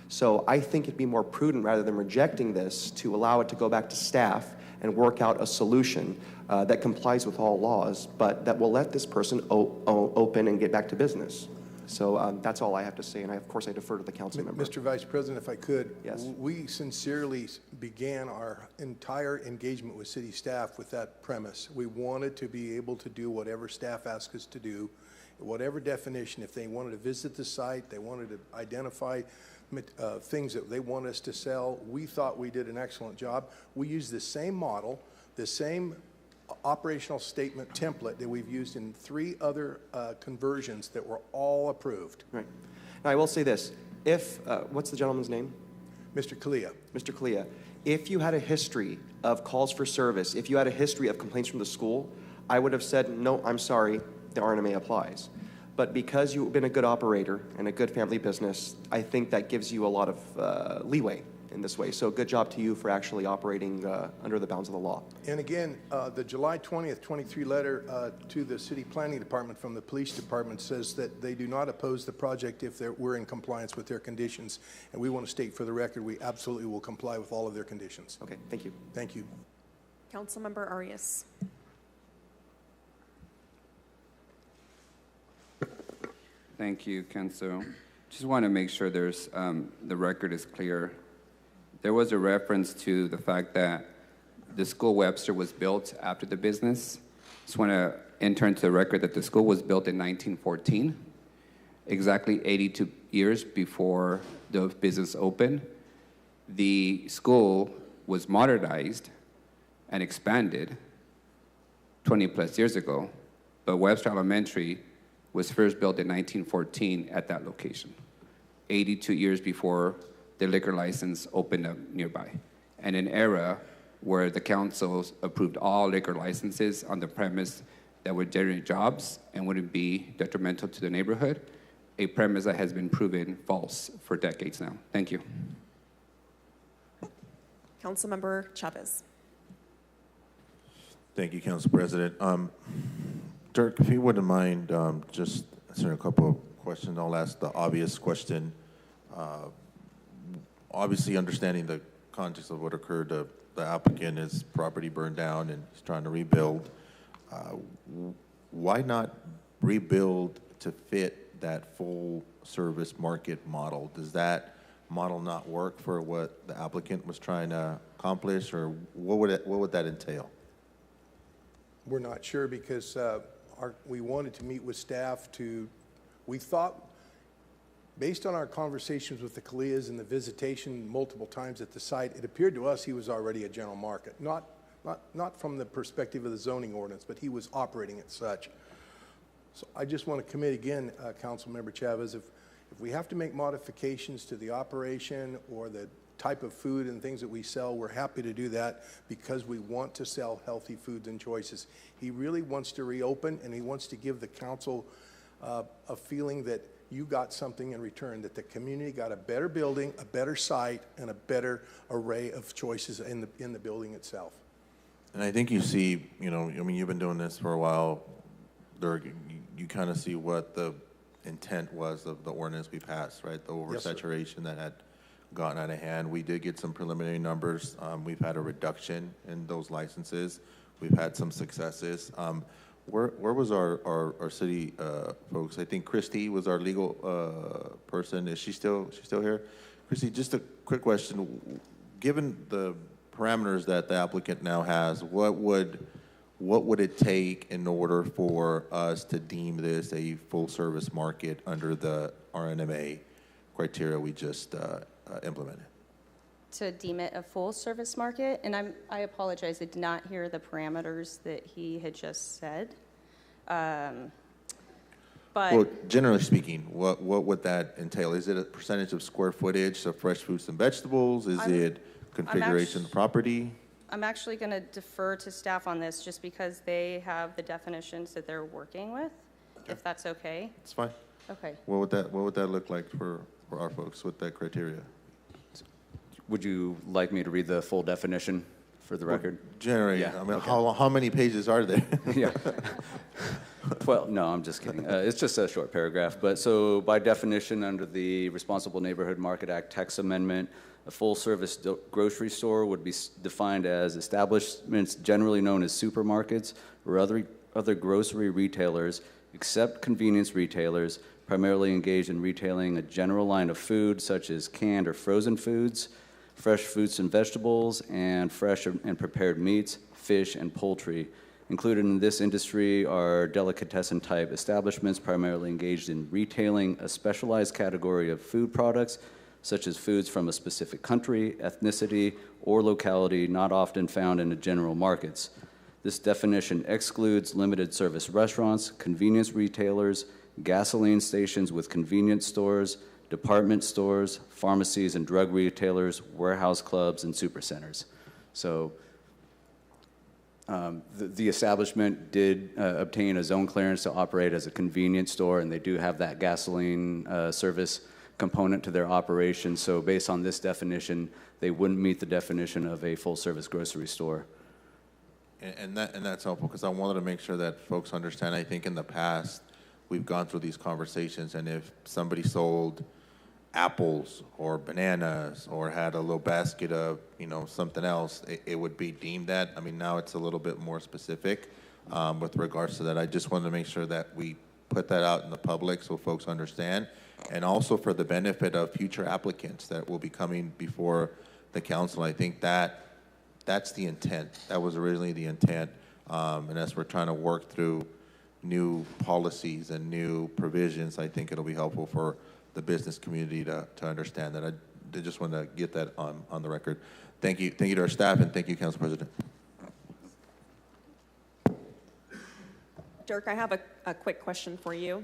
So I think it'd be more prudent, rather than rejecting this, to allow it to go back to staff and work out a solution that complies with all laws, but that will let this person open and get back to business. So that's all I have to say, and of course I defer to the council member. Mr. Vice President, if I could, yes. We sincerely began our entire engagement with city staff with that premise. We wanted to be able to do whatever staff asked us to do, whatever definition. If they wanted to visit the site, they wanted to identify things that they want us to sell. We thought we did an excellent job. We used the same model, the same operational statement template that we've used in 3 other conversions that were all approved. Right. Now I will say this, if, what's the gentleman's name? Mr. Kalia. Mr. Kalia, if you had a history of calls for service, if you had a history of complaints from the school, I would have said, no, I'm sorry, the RNMA applies. But because you've been a good operator and a good family business, I think that gives you a lot of leeway in this way. So good job to you for actually operating under the bounds of the law. And again, the July 20th, 23 letter to the City Planning Department from the Police Department says that they do not oppose the project if we're in compliance with their conditions. And we want to state for the record, we absolutely will comply with all of their conditions. Okay, thank you. Thank you. Councilmember Arias. Thank you, Council. Just want to make sure there's the record is clear. There was a reference to the fact that the school Webster was built after the business. Just want to enter into the record that the school was built in 1914, exactly 82 years before the business opened. The school was modernized and expanded 20 plus years ago, but Webster Elementary was first built in 1914 at that location, 82 years before the liquor license opened up nearby, and an era where the councils approved all liquor licenses on the premise that would generate jobs and wouldn't be detrimental to the neighborhood, a premise that has been proven false for decades now. Thank you. Councilmember Chavez. Thank you, Council President. Dirk, if you wouldn't mind just answering a couple of questions, I'll ask the obvious question. Obviously, understanding the context of what occurred, the applicant is property burned down and is trying to rebuild. Why not rebuild to fit that full service market model? Does that model not work for what the applicant was trying to accomplish, or what would that entail? We're not sure because we wanted to meet with staff we thought, based on our conversations with the Kalias and the visitation multiple times at the site, it appeared to us he was already a general market. Not from the perspective of the zoning ordinance, but he was operating as such. So I just want to commit again, Councilmember Chavez, if we have to make modifications to the operation or the type of food and things that we sell, we're happy to do that because we want to sell healthy foods and choices. He really wants to reopen, and he wants to give the council a feeling that you got something in return, that the community got a better building, a better site, and a better array of choices in the building itself. And I think you see, you've been doing this for a while, you kind of see what the intent was of the ordinance we passed, right? The oversaturation that had gotten out of hand. We did get some preliminary numbers. We've had a reduction in those licenses. We've had some successes. Where was our city folks? I think Christy was our legal person. Is she still here? Christy, just a quick question. Given the parameters that the applicant now has, what would it take in order for us to deem this a full service market under the RNMA criteria we just implemented? To deem it a full service market, and I apologize, I did not hear the parameters that he had just said. But well, generally speaking, what would that entail? Is it a percentage of square footage of fresh fruits and vegetables? Is it configuration of property? I'm actually going to defer to staff on this just because they have the definitions that they're working with, if that's okay. It's fine. Okay. What would that look like for our folks with that criteria? Would you like me to read the full definition for the record? Generally, yeah. I mean, Okay. how many pages are there? Yeah. Well, no, I'm just kidding. It's just a short paragraph. But so by definition, under the Responsible Neighborhood Market Act text amendment, a full-service grocery store would be defined as establishments generally known as supermarkets or other grocery retailers, except convenience retailers, primarily engaged in retailing a general line of food such as canned or frozen foods, fresh fruits and vegetables, and fresh and prepared meats, fish, and poultry. Included in this industry are delicatessen-type establishments primarily engaged in retailing a specialized category of food products, such as foods from a specific country, ethnicity, or locality not often found in the general markets. This definition excludes limited service restaurants, convenience retailers, gasoline stations with convenience stores, department stores, pharmacies and drug retailers, warehouse clubs, and supercenters. So the establishment did obtain a zone clearance to operate as a convenience store, and they do have that gasoline service component to their operation. So based on this definition, they wouldn't meet the definition of a full-service grocery store. And that's helpful because I wanted to make sure that folks understand. I think in the past, we've gone through these conversations, and if somebody sold apples or bananas or had a little basket of, something else, it would be deemed that. I mean, now it's a little bit more specific with regards to that. I just wanted to make sure that we put that out in the public so folks understand, and also for the benefit of future applicants that will be coming before the council. I think that's the intent. That was originally the intent, and as we're trying to work through new policies and new provisions, I think it'll be helpful for the business community to understand that. I just want to get that on the record. Thank you to our staff, and thank you, Council President. Dirk, I have a quick question for you.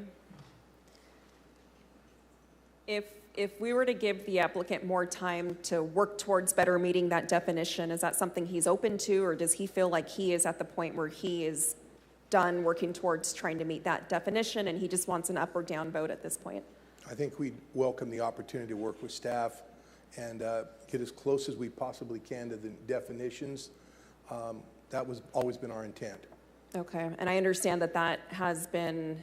If we were to give the applicant more time to work towards better meeting that definition, is that something he's open to, or does he feel like he is at the point where he is done working towards trying to meet that definition and he just wants an up or down vote at this point? I think we'd welcome the opportunity to work with staff and get as close as we possibly can to the definitions. That was always been our intent. Okay, and I understand that that has been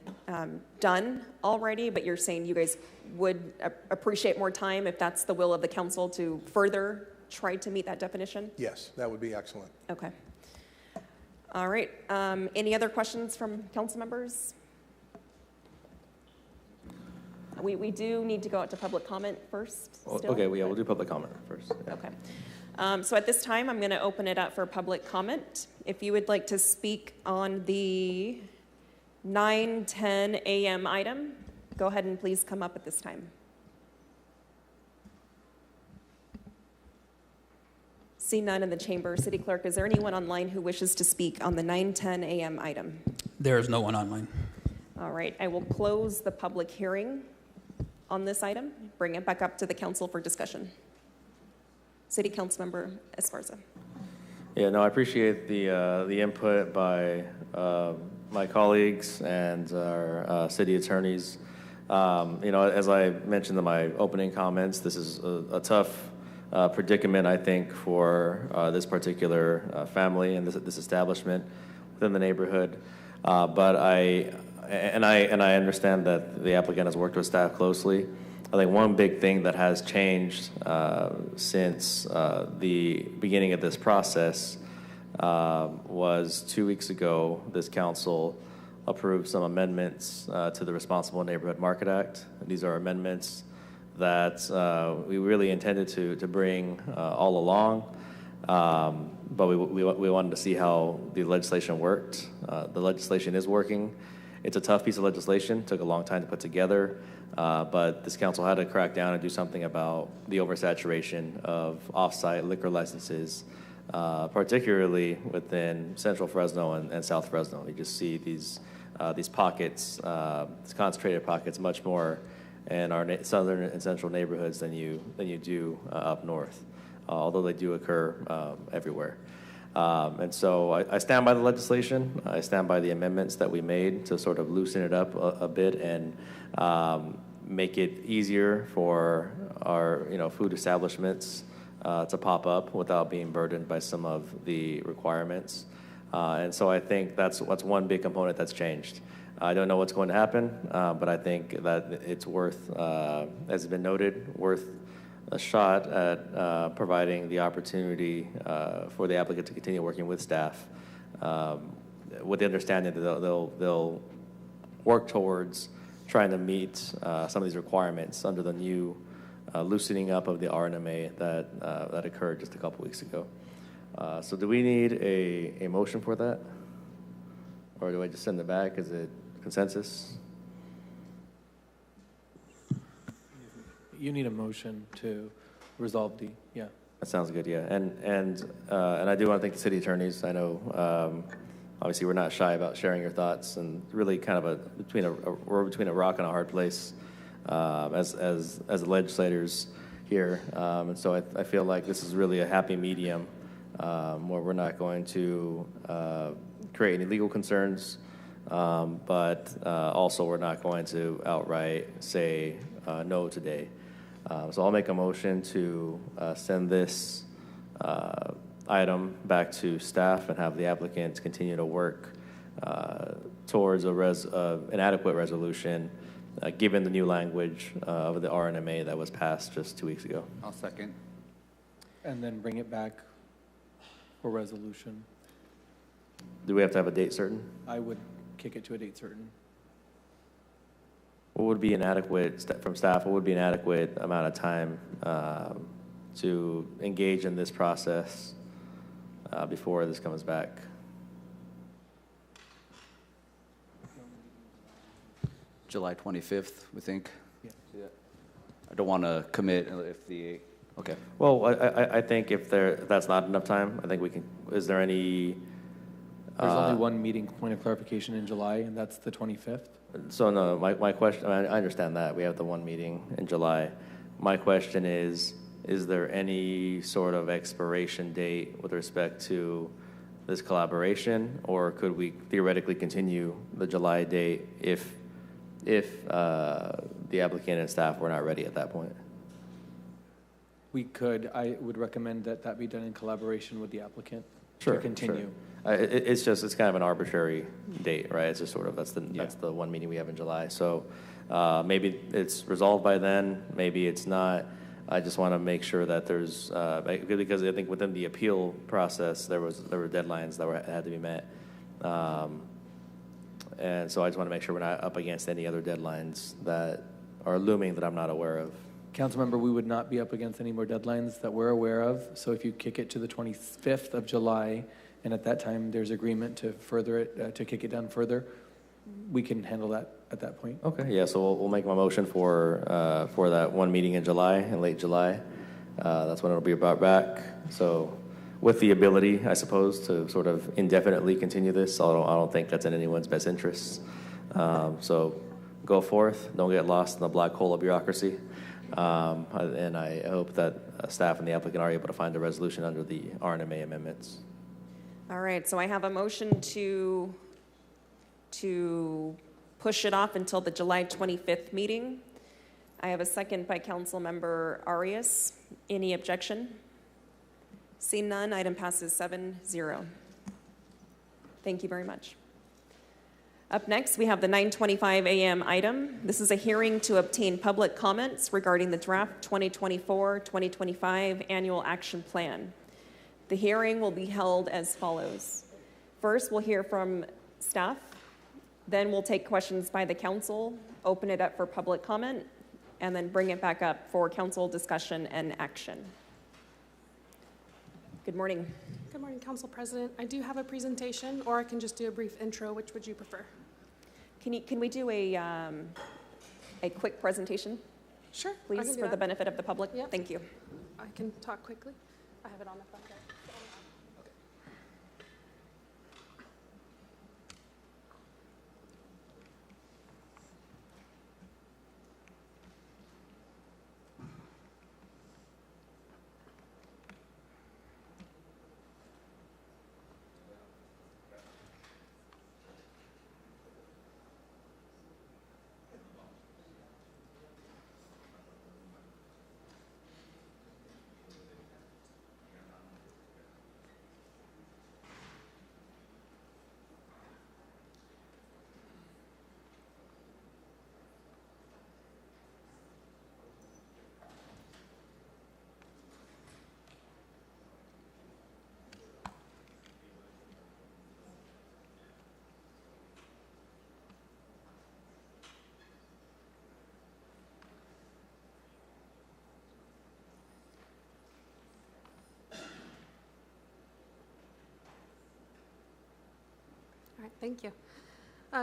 done already, but you're saying you guys would appreciate more time if that's the will of the council to further try to meet that definition? Yes, that would be excellent. Okay. All right, any other questions from council members? We do need to go out to public comment first. Still? Okay, we'll do public comment first. Yeah. Okay. So at this time, I'm going to open it up for public comment. If you would like to speak on the 9:10 a.m. item, go ahead and please come up at this time. See none in the chamber. City Clerk, is there anyone online who wishes to speak on the 9:10 a.m. item? There is no one online. All right, I will close the public hearing on this item, bring it back up to the council for discussion. City Council Member Esparza. Yeah, no, I appreciate the input by my colleagues and our city attorneys. As I mentioned in my opening comments, this is a tough predicament, I think, for this particular family and this establishment within the neighborhood. But I understand that the applicant has worked with staff closely. I think one big thing that has changed since the beginning of this process was 2 weeks ago, this council approved some amendments to the Responsible Neighborhood Market Act. These are amendments that we really intended to bring all along, but we wanted to see how the legislation worked. The legislation is working. It's a tough piece of legislation, took a long time to put together, but this council had to crack down and do something about the oversaturation of off-site liquor licenses, particularly within Central Fresno and South Fresno. You just see these pockets, these concentrated pockets, much more in our southern and central neighborhoods than you do up north, although they do occur everywhere. And so I stand by the legislation. I stand by the amendments that we made to sort of loosen it up a bit and make it easier for our food establishments to pop up without being burdened by some of the requirements. And so I think that's one big component that's changed. I don't know what's going to happen, but I think that it's worth, as has been noted, worth a shot at providing the opportunity for the applicant to continue working with staff with the understanding that they'll work towards trying to meet some of these requirements under the new loosening up of the RNMA that occurred just a couple weeks ago. So do we need a motion for that? Or do I just send it back? Is it consensus? You need a motion to resolve D, yeah. That sounds good, yeah. And I do want to thank the city attorneys. I know, obviously, we're not shy about sharing your thoughts, and really kind of we're between a rock and a hard place as legislators here. And so I feel like this is really a happy medium where we're not going to create any legal concerns, but also we're not going to outright say no today. So I'll make a motion to send this item back to staff and have the applicant continue to work towards an adequate resolution, given the new language of the RNMA that was passed just 2 weeks ago. I'll second. And then bring it back for resolution. Do we have to have a date certain? I would kick it to a date certain. What would be an adequate, from staff, what would be an adequate amount of time to engage in this process before this comes back? July 25th, we think. Yeah. I don't want to commit if the, okay. Well, I think if that's not enough time, I think we can, is there any? There's only one meeting point of clarification in July, and that's the 25th. So no, my question, I understand that. We have the one meeting in July. My question is there any sort of expiration date with respect to this collaboration, or could we theoretically continue the July date if the applicant and staff were not ready at that point? We could. I would recommend that be done in collaboration with the applicant to continue. Sure. It's kind of an arbitrary date, right? It's just sort of, that's the one meeting we have in July. So maybe it's resolved by then, maybe it's not. I just want to make sure that there's, because I think within the appeal process, there were deadlines that had to be met. And so I just want to make sure we're not up against any other deadlines that are looming that I'm not aware of. Councilmember, we would not be up against any more deadlines that we're aware of. So if you kick it to the 25th of July, and at that time there's agreement to further it, to kick it down further, we can handle that at that point. Okay, yeah, so we'll make my motion for that one meeting in July, in late July. That's when it'll be brought back. So with the ability, I suppose, to sort of indefinitely continue this, I don't think that's in anyone's best interests. So go forth, don't get lost in the black hole of bureaucracy. And I hope that staff and the applicant are able to find a resolution under the RNMA amendments. All right, so I have a motion to push it off until the July 25th meeting. I have a second by Councilmember Arias. Any objection? Seeing none, item passes 7-0. Thank you very much. Up next, we have the 9:25 a.m. item. This is a hearing to obtain public comments regarding the draft 2024-2025 annual action plan. The hearing will be held as follows. First, we'll hear from staff. Then we'll take questions by the council, open it up for public comment, and then bring it back up for council discussion and action. Good morning. Good morning, Council President. I do have a presentation, or I can just do a brief intro. Which would you prefer? Can we do a quick presentation? Sure. Please, for the benefit of the public. Yep. Thank you. I can talk quickly. I have it on the front there. All right, thank you.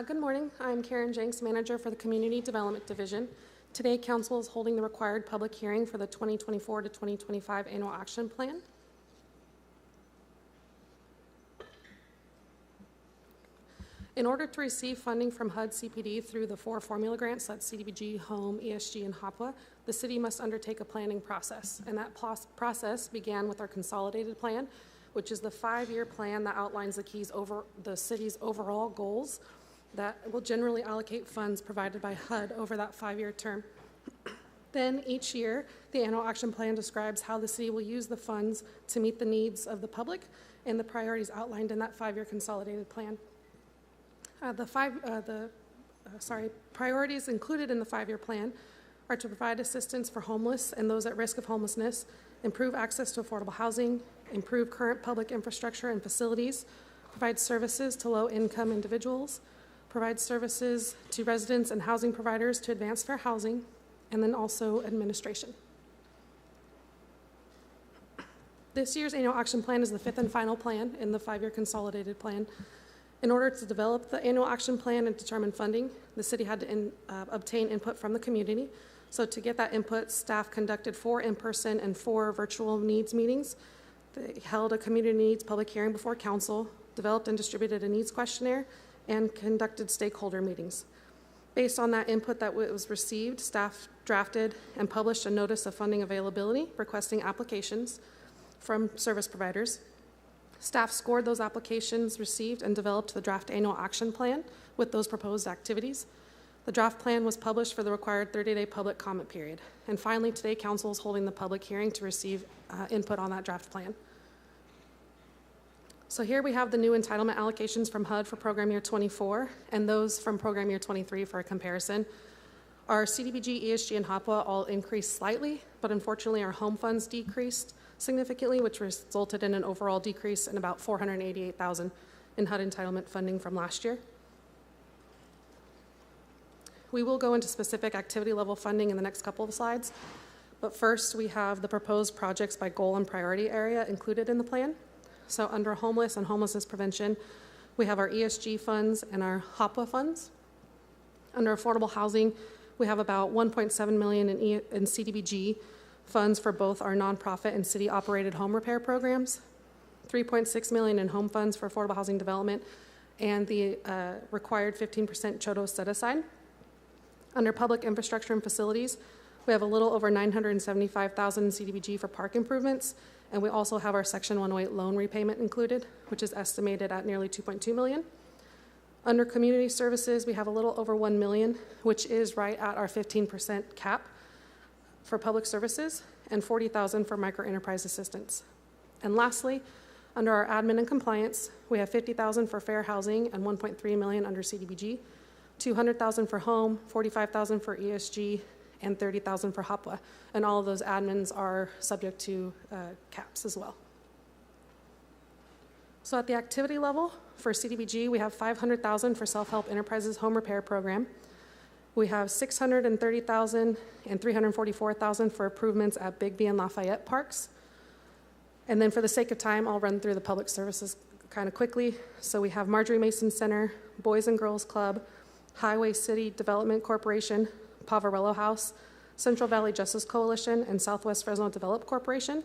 Good morning. I'm Karen Jenks, Manager for the Community Development Division. Today, Council is holding the required public hearing for the 2024 to 2025 Annual Action Plan. In order to receive funding from HUD CPD through the 4 formula grants, that's CDBG, HOME, ESG, and HOPWA, the city must undertake a planning process. And that process began with our consolidated plan, which is the 5-year plan that outlines the keys over the city's overall goals that will generally allocate funds provided by HUD over that 5-year term. Then each year, the annual action plan describes how the city will use the funds to meet the needs of the public and the priorities outlined in that 5-year consolidated plan. Priorities included in the 5-year plan are to provide assistance for homeless and those at risk of homelessness, improve access to affordable housing, improve current public infrastructure and facilities, provide services to low-income individuals, provide services to residents and housing providers to advance fair housing, and then also administration. This year's annual action plan is the 5th and final plan in the 5-year consolidated plan. In order to develop the annual action plan and determine funding, the city had to obtain input from the community. So to get that input, staff conducted 4 in-person and 4 virtual needs meetings. They held a community needs public hearing before council, developed and distributed a needs questionnaire, and conducted stakeholder meetings. Based on that input that was received, staff drafted and published a notice of funding availability requesting applications from service providers. Staff scored those applications received and developed the draft annual action plan with those proposed activities. The draft plan was published for the required 30-day public comment period. And finally, today, council is holding the public hearing to receive input on that draft plan. So here we have the new entitlement allocations from HUD for program year 24 and those from program year 23 for a comparison. Our CDBG, ESG, and HOPWA all increased slightly, but unfortunately our home funds decreased significantly, which resulted in an overall decrease in about $488,000 in HUD entitlement funding from last year. We will go into specific activity level funding in the next couple of slides, but first we have the proposed projects by goal and priority area included in the plan. So under homeless and homelessness prevention, we have our ESG funds and our HOPWA funds. Under affordable housing, we have about $1.7 million in CDBG funds for both our nonprofit and city-operated home repair programs, $3.6 million in home funds for affordable housing development, and the required 15% CHOTO set-aside. Under public infrastructure and facilities, we have a little over $975,000 in CDBG for park improvements, and we also have our Section 108 loan repayment included, which is estimated at nearly $2.2 million. Under community services, we have a little over $1 million, which is right at our 15% cap for public services, and $40,000 for micro enterprise assistance. And lastly, Under our admin and compliance, we have $50,000 for fair housing and $1.3 million under CDBG, $200,000 for home, $45,000 for ESG, and $30,000 for HOPWA. And all of those admins are subject to caps as well. So at the activity level, for CDBG, we have $500,000 for Self-Help Enterprises Home Repair Program. We have $630,000 and $344,000 for improvements at Bigby and Lafayette parks. And then for the sake of time, I'll run through the public services kind of quickly. So we have Marjorie Mason Center, Boys and Girls Club, Highway City Development Corporation, Pavarello House, Central Valley Justice Coalition, and Southwest Fresno Develop Corporation.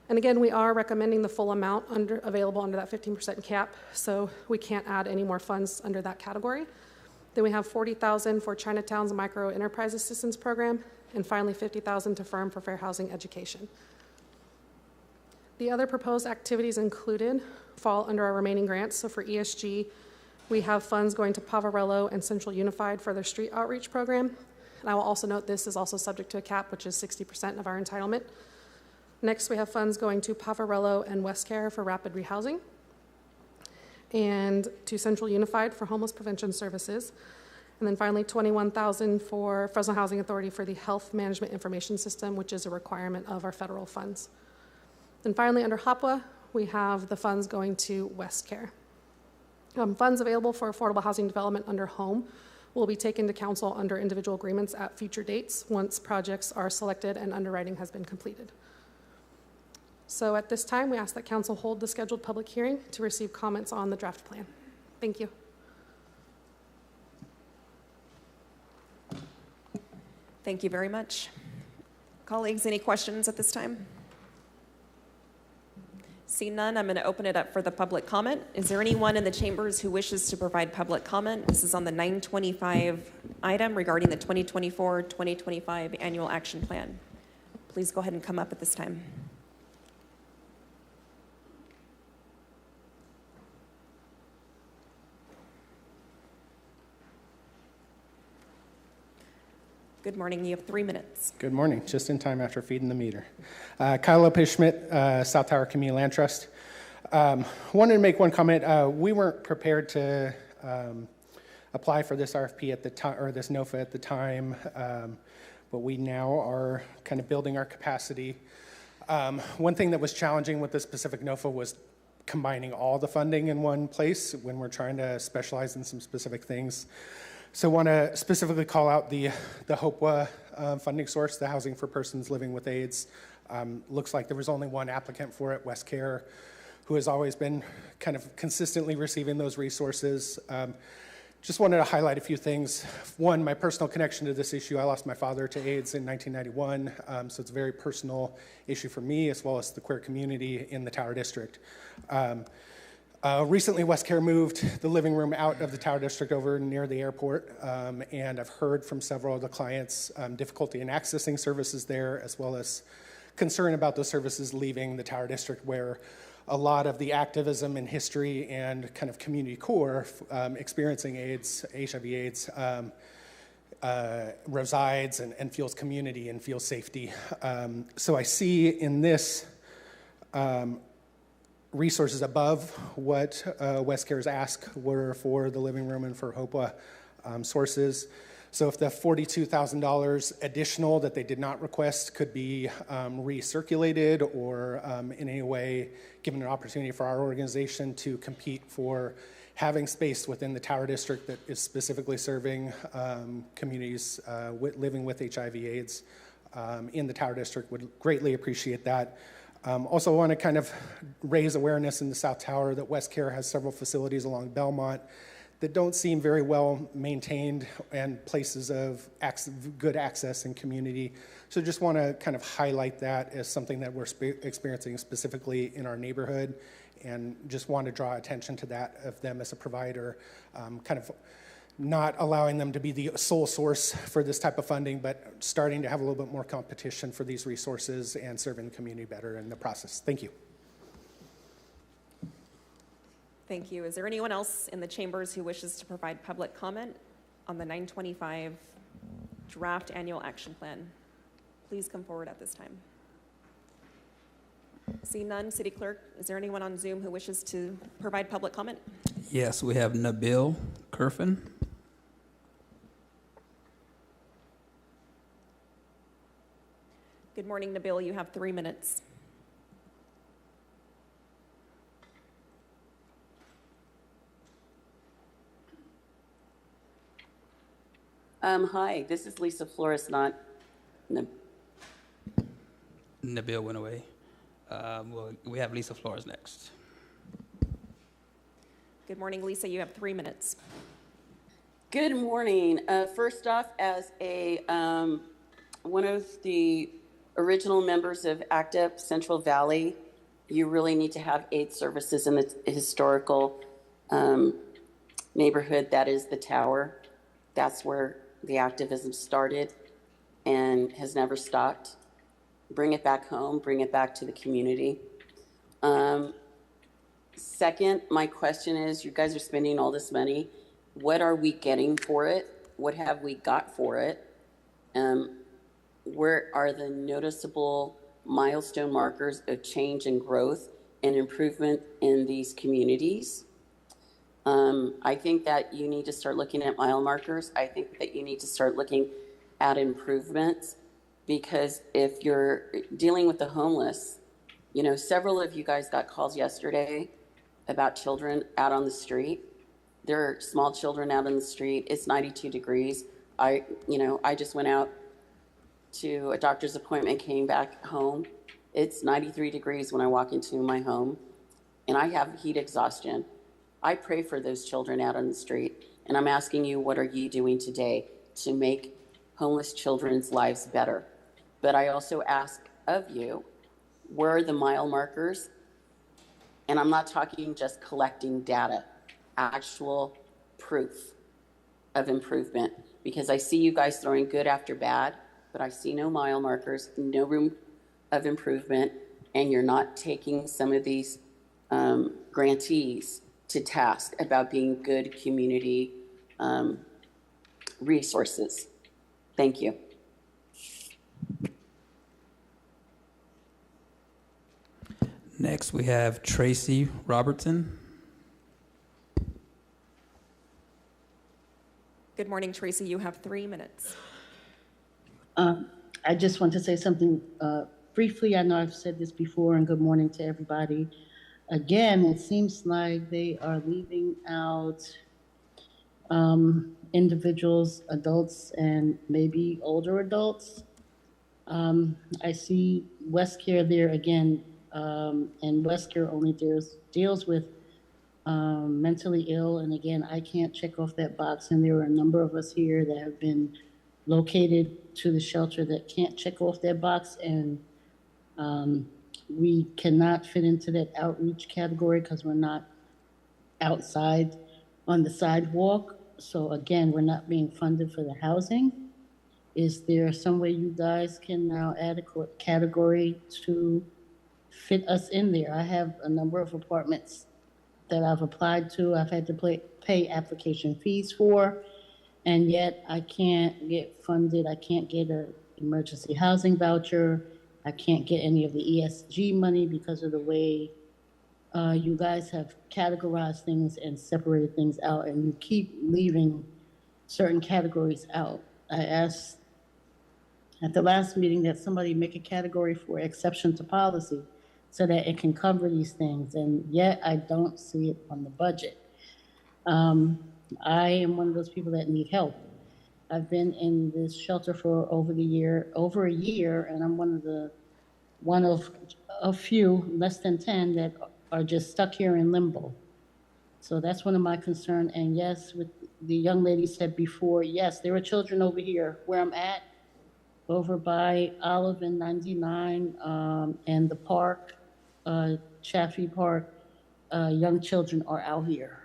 And again, we are recommending the full amount available under that 15% cap, so we can't add any more funds under that category. Then we have $40,000 for Chinatown's Micro Enterprise Assistance Program, and finally $50,000 to Firm for Fair Housing Education. The other proposed activities included fall under our remaining grants. So for ESG, we have funds going to Pavarello and Central Unified for their street outreach program. And I will also note this is also subject to a cap, which is 60% of our entitlement. Next, we have funds going to Pavarello and WestCare for rapid rehousing, and to Central Unified for homeless prevention services. And then finally, $21,000 for Fresno Housing Authority for the Health Management Information System, which is a requirement of our federal funds. And finally, under HOPWA, we have the funds going to WestCare. Funds available for affordable housing development under home will be taken to council under individual agreements at future dates once projects are selected and underwriting has been completed. So at this time, we ask that council hold the scheduled public hearing to receive comments on the draft plan. Thank you. Thank you very much. Colleagues, any questions at this time? Seeing none, I'm going to open it up for the public comment. Is there anyone in the chambers who wishes to provide public comment? This is on the 925 item regarding the 2024-2025 annual action plan. Please go ahead and come up at this time. Good morning. You have 3 minutes. Good morning. Just in time after feeding the meter. Kyle Lopez-Schmidt, South Tower Community Land Trust. Wanted to make one comment. We weren't prepared to apply for this RFP at the time, or this NOFA at the time, but we now are kind of building our capacity. One thing that was challenging with this specific NOFA was combining all the funding in one place when we're trying to specialize in some specific things. So I want to specifically call out the HOPWA funding source, the Housing for Persons Living with AIDS. Looks like there was only one applicant for it, WestCare, who has always been kind of consistently receiving those resources. Just wanted to highlight a few things. One, my personal connection to this issue. I lost my father to AIDS in 1991, so it's a very personal issue for me as well as the queer community in the Tower District. Recently, WestCare moved the living room out of the Tower District over near the airport, and I've heard from several of the clients difficulty in accessing services there, as well as concern about those services leaving the Tower District, where a lot of the activism and history and kind of community core experiencing AIDS, HIV/AIDS, resides and feels community and feels safety. So I see in this resources above what WestCare's ask were for the living room and for HOPWA sources. So if the $42,000 additional that they did not request could be recirculated or in any way given an opportunity for our organization to compete for having space within the Tower District that is specifically serving communities living with HIV/AIDS in the Tower District, would greatly appreciate that. Also want to kind of raise awareness in the South Tower that WestCare has several facilities along Belmont that don't seem very well maintained and places of good access and community. So just want to kind of highlight that as something that we're experiencing specifically in our neighborhood, and just want to draw attention to that of them as a provider, kind of not allowing them to be the sole source for this type of funding, but starting to have a little bit more competition for these resources and serving the community better in the process. Thank you. Thank you. Is there anyone else in the chambers who wishes to provide public comment on the 925 draft annual action plan? Please come forward at this time. See none. City Clerk, is there anyone on Zoom who wishes to provide public comment? Yes, we have Nabil Kerfin. Good morning, Nabil. You have 3 minutes. Hi, this is Lisa Flores, not Nabil went away. We have Lisa Flores next. Good morning, Lisa. You have 3 minutes. Good morning. First off, as a one of the original members of ACT UP Central Valley, you really need to have 8 services in the historical neighborhood that is the Tower. That's where the activism started and has never stopped. Bring it back home, bring it back to the community. Second, my question is, you guys are spending all this money. What are we getting for it? What have we got for it? Where are the noticeable milestone markers of change and growth and improvement in these communities? I think that you need to start looking at mile markers. I think that you need to start looking at improvements, because if you're dealing with the homeless, you know, several of you guys got calls yesterday about children out on the street. There are small children out on the street. It's 92 degrees. I just went out to a doctor's appointment, came back home. It's 93 degrees when I walk into my home, and I have heat exhaustion. I pray for those children out on the street, and I'm asking you, what are you doing today to make homeless children's lives better? But I also ask of you, where are the mile markers? And I'm not talking just collecting data, actual proof of improvement, because I see you guys throwing good after bad, but I see no mile markers, no room of improvement, and you're not taking some of these grantees to task about being good community resources. Thank you. Next, we have Tracy Robertson. Good morning, Tracy. You have 3 minutes. I just want to say something briefly. I know I've said this before, and good morning to everybody. Again, it seems like they are leaving out individuals, adults, and maybe older adults. I see WestCare there again, and WestCare only deals with mentally ill. And again, I can't check off that box, and there are a number of us here that have been located to the shelter that can't check off that box, and we cannot fit into that outreach category because we're not outside on the sidewalk. So again, we're not being funded for the housing. Is there some way you guys can now add a category to fit us in there? I have a number of apartments that I've applied to. I've had to pay application fees for, and yet I can't get funded. I can't get an emergency housing voucher. I can't get any of the ESG money because of the way you guys have categorized things and separated things out, and you keep leaving certain categories out. I asked at the last meeting that somebody make a category for exception to policy so that it can cover these things, and yet I don't see it on the budget. I am one of those people that need help. I've been in this shelter for over a year, and I'm one of a few, less than 10, that are just stuck here in limbo. So that's one of my concerns. And yes, with the young lady said before, yes, there are children over here where I'm at, over by Olive and 99 and the park, Chaffee Park. Young children are out here.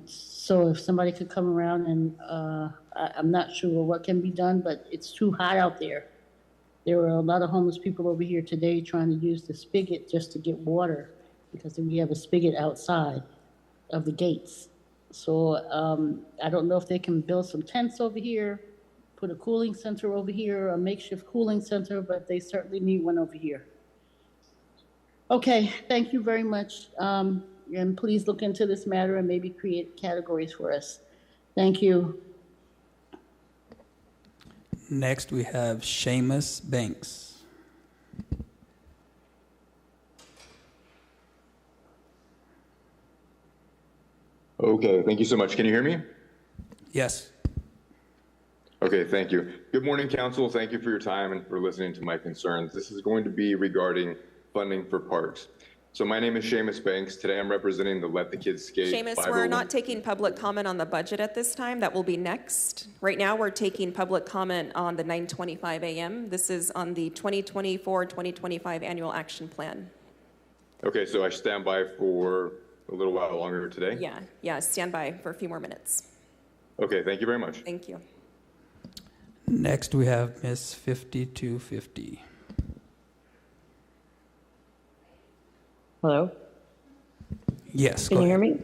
So if somebody could come around and I'm not sure what can be done, but it's too hot out there. There were a lot of homeless people over here today trying to use the spigot just to get water, because we have a spigot outside of the gates. So I don't know if they can build some tents over here, put a cooling center over here, a makeshift cooling center, but they certainly need one over here. Okay, thank you very much. And please look into this matter and maybe create categories for us. Thank you. Next, we have Seamus Banks. Okay, thank you so much. Can you hear me? Yes. Okay, thank you. Good morning, Council. Thank you for your time and for listening to my concerns. This is going to be regarding funding for parks. So my name is Seamus Banks. Today I'm representing the Let the Kids Skate Seamus, 501. we're not taking public comment on the budget at this time. That will be next. Right now, we're taking public comment on the 9:25 a.m. This is on the 2024-2025 annual action plan. Okay, so I stand by for a little while longer today? Yeah, stand by for a few more minutes. Okay, thank you very much. Thank you. Next, we have Miss 5250. Hello? Yes, Can you hear me?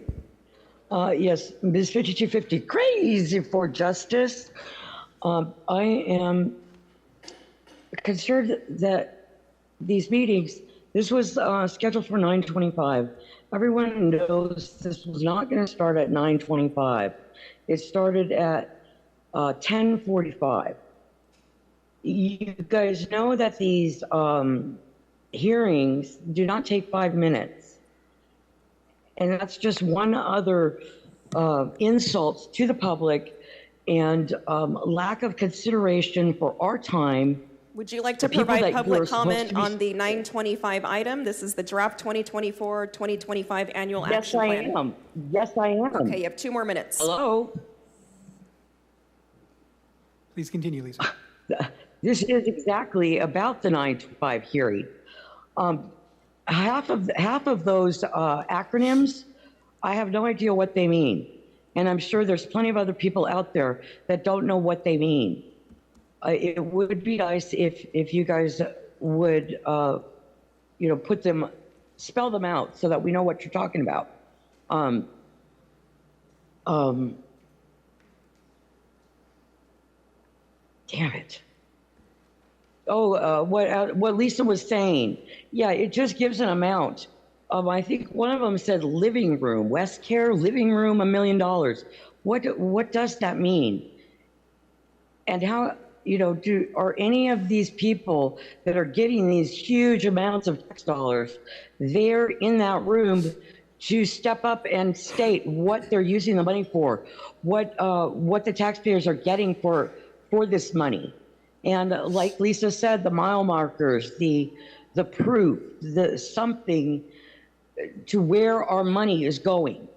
Yes, Ms. 5250, crazy for justice. I am concerned that these meetings, this was scheduled for 9:25. Everyone knows this was not going to start at 9:25. It started at 10:45. You guys know that these hearings do not take 5 minutes. And that's just one other insult to the public and lack of consideration for our time. Would you like to provide public comment on the 9:25 item? This is the draft 2024-2025 annual action plan. Yes, I am. Yes, I am. Okay, you have 2 more minutes. Hello? Please continue, Lisa. This is exactly about the 9:25 hearing. Half of those acronyms, I have no idea what they mean. And I'm sure there's plenty of other people out there that don't know what they mean. It would be nice if you guys would, put them, spell them out so that we know what you're talking about. Damn it. Oh, what Lisa was saying. Yeah, it just gives an amount. I think one of them said living room, West Care living room, $1 million. What does that mean? And how, are any of these people that are getting these huge amounts of tax dollars there in that room to step up and state what they're using the money for, what the taxpayers are getting for this money? And like Lisa said, the mile markers, the proof, the something to where our money is going.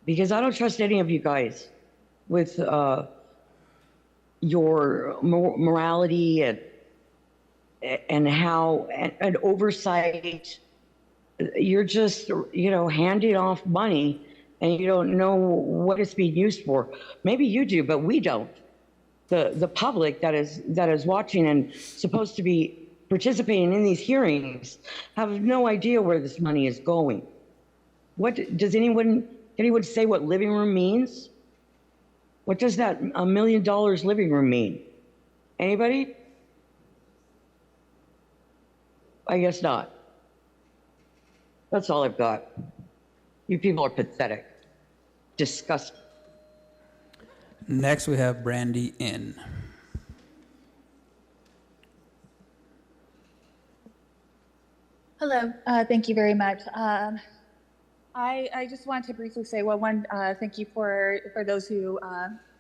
Because I don't trust any of you guys with your morality and how and oversight. You're just handing off money and you don't know what it's being used for. Maybe you do, but we don't. The public that is watching and supposed to be participating in these hearings have no idea where this money is going. What does anyone say what living room means? What does that $1 million living room mean? Anybody? I guess not. That's all I've got. You people are pathetic. Disgusting. Next, we have Brandy N. Hello, thank you very much. I just wanted to briefly say, well, one, thank you for those who,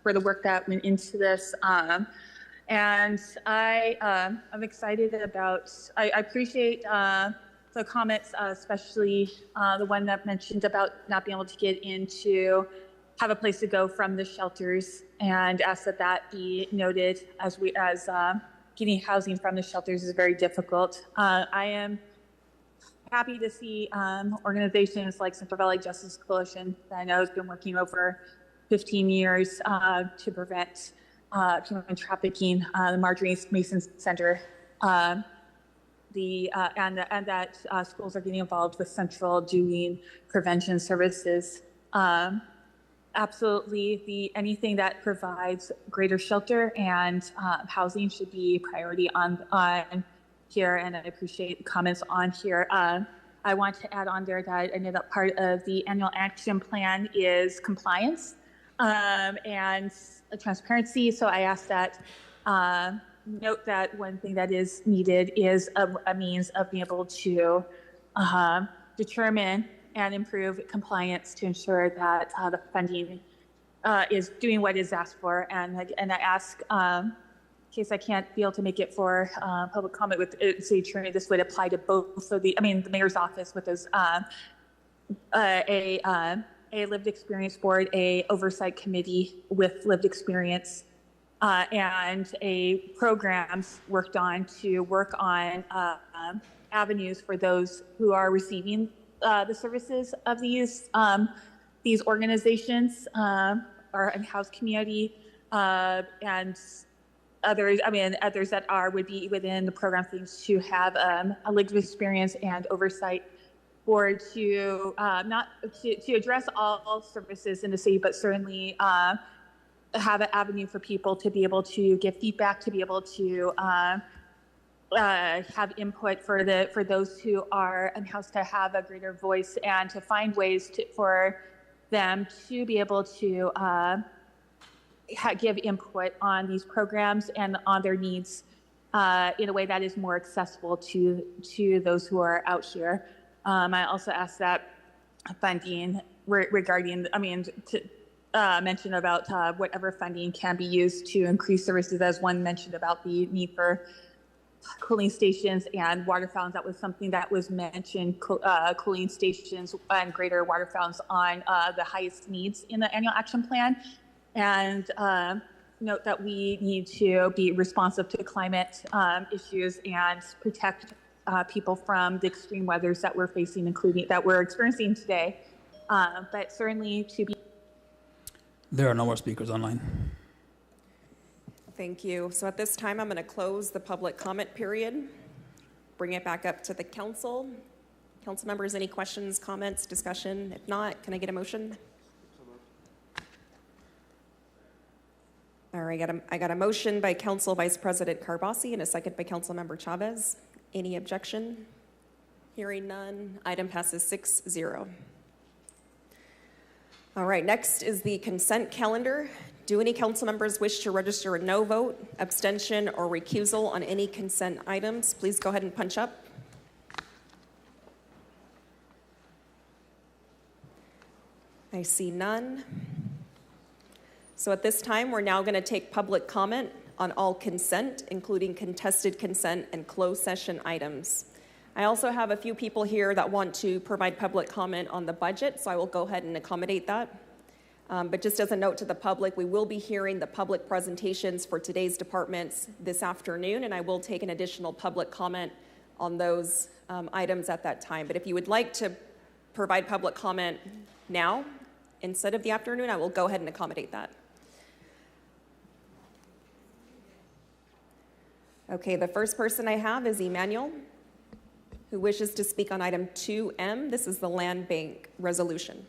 for the work that went into this. And I'm excited about, I appreciate the comments, especially the one that mentioned about not being able to get into, have a place to go from the shelters, and ask that be noted as getting housing from the shelters is very difficult. I am happy to see organizations like Central Valley Justice Coalition that I know has been working over 15 years to prevent human trafficking, the Marjorie Mason Center, and that schools are getting involved with Central doing prevention services. Absolutely, anything that provides greater shelter and housing should be a priority on here, and I appreciate comments on here. I want to add on there that I know that part of the annual action plan is compliance and transparency. So I ask that note that one thing that is needed is a means of being able to determine and improve compliance to ensure that the funding is doing what is asked for. And I ask, in case I can't be able to make it for public comment with city attorney, this would apply to both of the mayor's office with those a lived experience board, a oversight committee with lived experience, and a programs worked on to work on avenues for those who are receiving the services of these organizations, our in-house community, and others. Others that would be within the program themes to have a lived experience and oversight board to not to address all services in the city, but certainly have an avenue for people to be able to give feedback, to be able to have input for those who are in-house, to have a greater voice and to find ways for them to be able to give input on these programs and on their needs in a way that is more accessible to those who are out here. I also ask that funding regarding, to mention about whatever funding can be used to increase services, as one mentioned about the need for cooling stations and water fountains. That was something that was mentioned, cooling stations and greater water fountains on the highest needs in the annual action plan. And note that we need to be responsive to climate issues and protect people from the extreme weathers that we're facing, including that we're experiencing today. But certainly to be. There are no more speakers online. Thank you. So at this time, I'm going to close the public comment period, bring it back up to the council. Council members, any questions, comments, discussion? If not, can I get a motion? All right, I got a motion by Council Vice President Carbasi and a second by Council Member Chavez. Any objection? Hearing none, item passes 6-0. All right, next is the consent calendar. Do any council members wish to register a no vote, abstention, or recusal on any consent items? Please go ahead and punch up. I see none. So at this time, we're now going to take public comment on all consent, including contested consent and closed session items. I also have a few people here that want to provide public comment on the budget, so I will go ahead and accommodate that. But just as a note to the public, we will be hearing the public presentations for today's departments this afternoon, and I will take an additional public comment on those items at that time. But if you would like to provide public comment now instead of the afternoon, I will go ahead and accommodate that. Okay, the first person I have is Emmanuel, who wishes to speak on item 2M. This is the land bank resolution.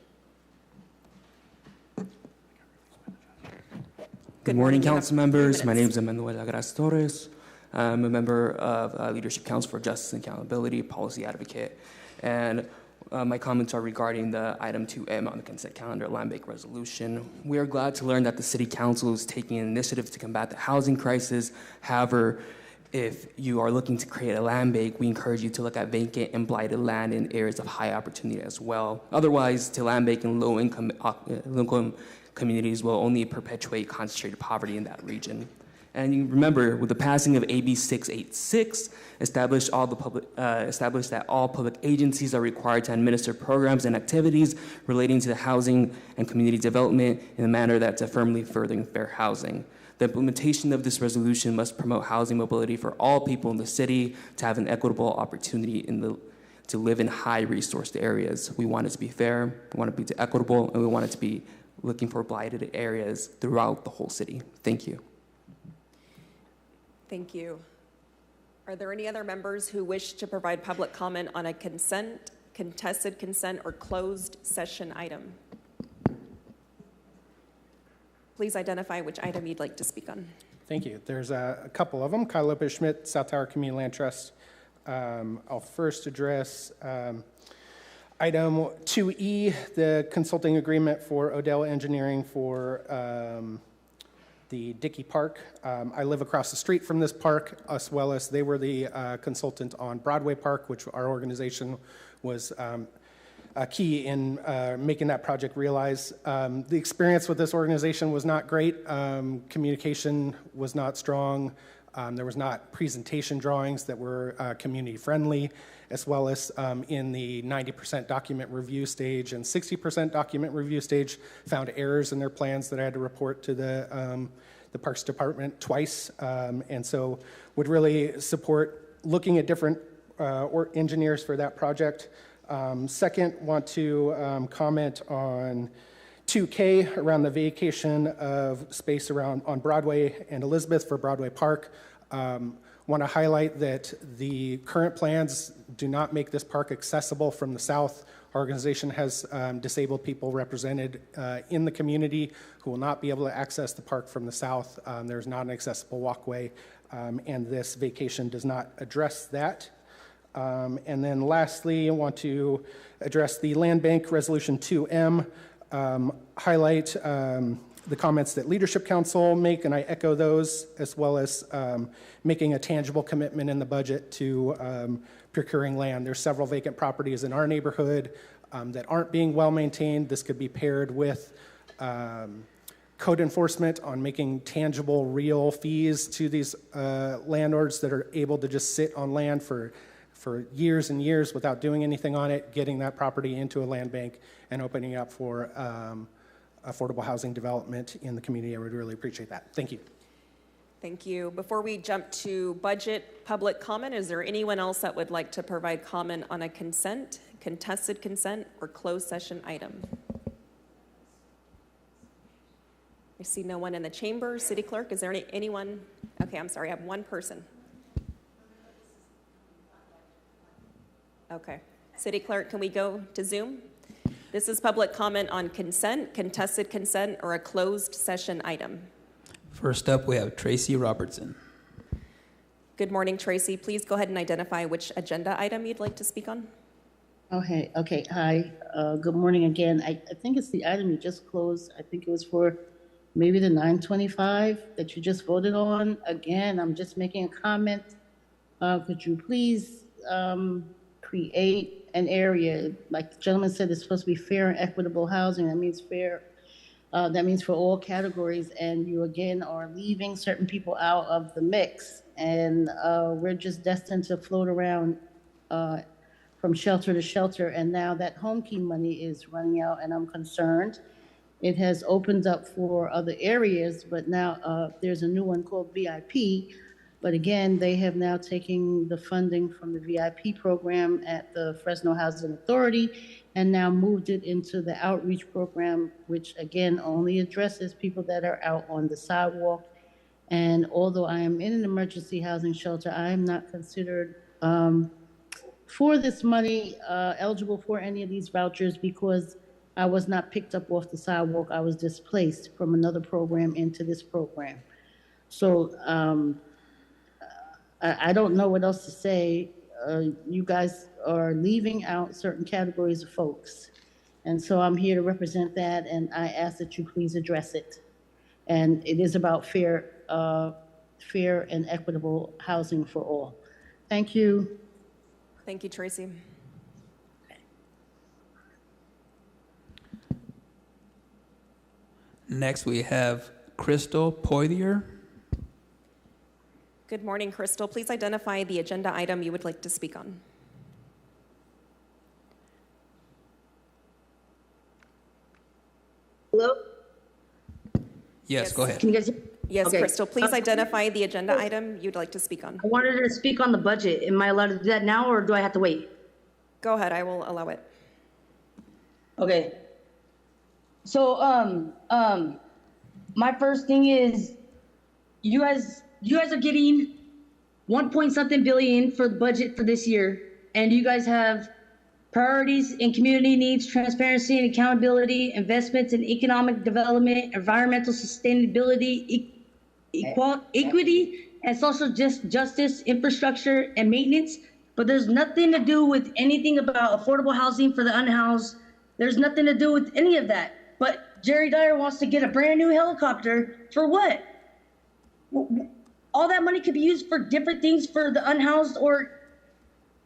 Good morning, council members. My name is Emmanuel Agras Torres. I'm a member of Leadership Council for Justice and Accountability, policy advocate. And my comments are regarding the item 2M on the consent calendar, land bank resolution. We are glad to learn that the City Council is taking initiatives to combat the housing crisis. However, if you are looking to create a land bank, we encourage you to look at vacant and blighted land in areas of high opportunity as well. Otherwise, to land bank in low-income communities will only perpetuate concentrated poverty in that region. And you remember, with the passing of AB 686, established that all public agencies are required to administer programs and activities relating to the housing and community development in a manner that's firmly furthering fair housing. The implementation of this resolution must promote housing mobility for all people in the city to have an equitable opportunity to live in high-resourced areas. We want it to be fair, we want it to be equitable, and we want it to be looking for blighted areas throughout the whole city. Thank you. Thank you. Are there any other members who wish to provide public comment on a consent, contested consent, or closed session item? Please identify which item you'd like to speak on. Thank you. There's a couple of them. Kyle Lopez Schmidt, South Tower Community Land Trust. I'll first address item 2E, the consulting agreement for Odell Engineering for the Dickey Park. I live across the street from this park, as well as they were the consultant on Broadway Park, which our organization was key in making that project realize. The experience with this organization was not great. Communication was not strong. There was not presentation drawings that were community friendly, as well as in the 90% document review stage and 60% document review stage, found errors in their plans that I had to report to the Parks Department twice. And so would really support looking at different engineers for that project. Second, want to comment on 2K around the vacation of space around on Broadway and Elizabeth for Broadway Park. Want to highlight that the current plans do not make this park accessible from the south. Our organization has disabled people represented in the community who will not be able to access the park from the south. There's not an accessible walkway, and this vacation does not address that. And then lastly, I want to address the Land Bank Resolution 2M, highlight the comments that Leadership Council make, and I echo those, as well as making a tangible commitment in the budget to procuring land. There's several vacant properties in our neighborhood that aren't being well maintained. This could be paired with code enforcement on making tangible, real fees to these landlords that are able to just sit on land for years and years without doing anything on it, getting that property into a land bank and opening up for affordable housing development in the community. I would really appreciate that. Thank you. Thank you. Before we jump to budget public comment, is there anyone else that would like to provide comment on a consent, contested consent, or closed session item? I see no one in the chamber. City Clerk, is there anyone? Okay, I'm sorry, I have one person. Okay. City Clerk, can we go to Zoom? This is public comment on consent, contested consent, or a closed session item. First up, we have Tracy Robertson. Good morning, Tracy. Please go ahead and identify which agenda item you'd like to speak on. Okay, hi. Good morning again. I think it's the item you just closed. I think it was for maybe the 925 that you just voted on. Again, I'm just making a comment. Could you please create an area, like the gentleman said, it's supposed to be fair and equitable housing. That means fair. That means for all categories, and you again are leaving certain people out of the mix, and we're just destined to float around from shelter to shelter, and now that home key money is running out, and I'm concerned. It has opened up for other areas, but now there's a new one called VIP. But again, they have now taken the funding from the VIP program at the Fresno Housing Authority and now moved it into the outreach program, which again only addresses people that are out on the sidewalk. And although I am in an emergency housing shelter, I am not considered for this money eligible for any of these vouchers because I was not picked up off the sidewalk. I was displaced from another program into this program. So I don't know what else to say. You guys are leaving out certain categories of folks. And so I'm here to represent that, and I ask that you please address it. And it is about fair and equitable housing for all. Thank you. Thank you, Tracy. Next, we have Crystal Poitier. Good morning, Crystal. Please identify the agenda item you would like to speak on. Hello? Yes, go ahead. Can you guys? Yes, Okay. Crystal, please identify the agenda item you'd like to speak on. I wanted to speak on the budget. Am I allowed to do that now, or do I have to wait? Go ahead, I will allow it. Okay. So, my first thing is, you guys are getting 1 point something billion for the budget for this year, and you guys have priorities in community needs, transparency and accountability, investments in economic development, environmental sustainability, equity, and social justice, infrastructure, and maintenance. But there's nothing to do with anything about affordable housing for the unhoused. There's nothing to do with any of that. But Jerry Dyer wants to get a brand new helicopter for what? All that money could be used for different things for the unhoused or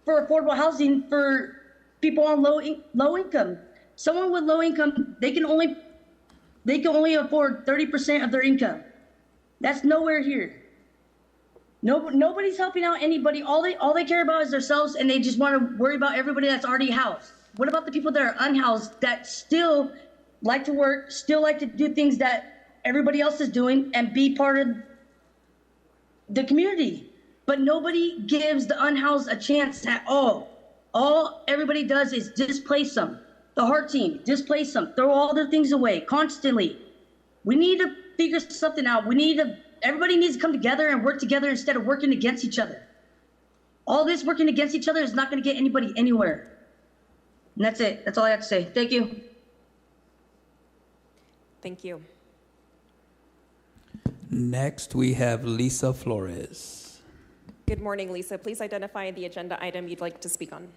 for affordable housing for people on low income. Someone with low income, they can only afford 30% of their income. That's nowhere here. Nobody's helping out anybody. All they care about is themselves, and they just want to worry about everybody that's already housed. What about the people that are unhoused that still like to work, still like to do things that everybody else is doing and be part of the community? But nobody gives the unhoused a chance at all. All everybody does is displace them. The heart team, displace them, throw all their things away constantly. We need to figure something out. Everybody needs to come together and work together instead of working against each other. All this working against each other is not going to get anybody anywhere. And that's it. That's all I have to say. Thank you. Thank you. Next, we have Lisa Flores. Good morning, Lisa. Please identify the agenda item you'd like to speak on.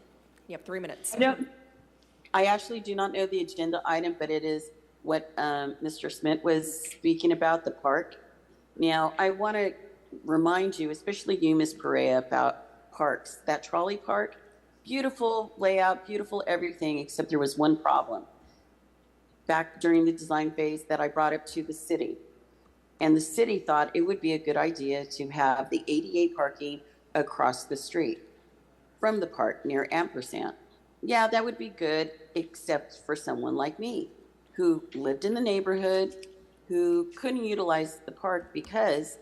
You have 3 minutes. I actually do not know the agenda item, but it is what Mr. Smith was speaking about, the park. Now, I want to remind you, especially you, Ms. Perea, about parks. That trolley park, beautiful layout, beautiful everything, except there was one problem back during the design phase that I brought up to the city. And the city thought it would be a good idea to have the ADA parking across the street from the park near Ampersand. Yeah, that would be good, except for someone like me who lived in the neighborhood, who couldn't utilize the park because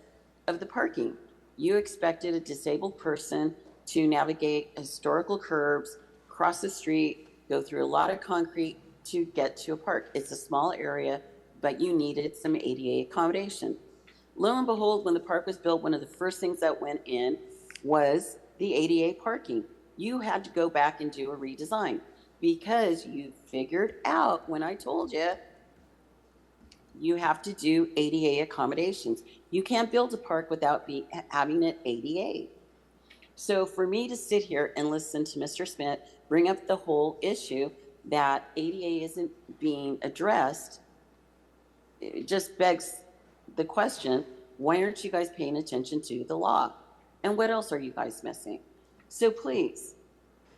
of the parking. You expected a disabled person to navigate historical curbs, cross the street, go through a lot of concrete to get to a park. It's a small area, but you needed some ADA accommodation. Lo and behold, when the park was built, one of the first things that went in was the ADA parking. You had to go back and do a redesign because you figured out when I told you, you have to do ADA accommodations. You can't build a park without having it ADA. So for me to sit here and listen to Mr. Smith bring up the whole issue that ADA isn't being addressed, it just begs the question, why aren't you guys paying attention to the law? And what else are you guys missing? So please,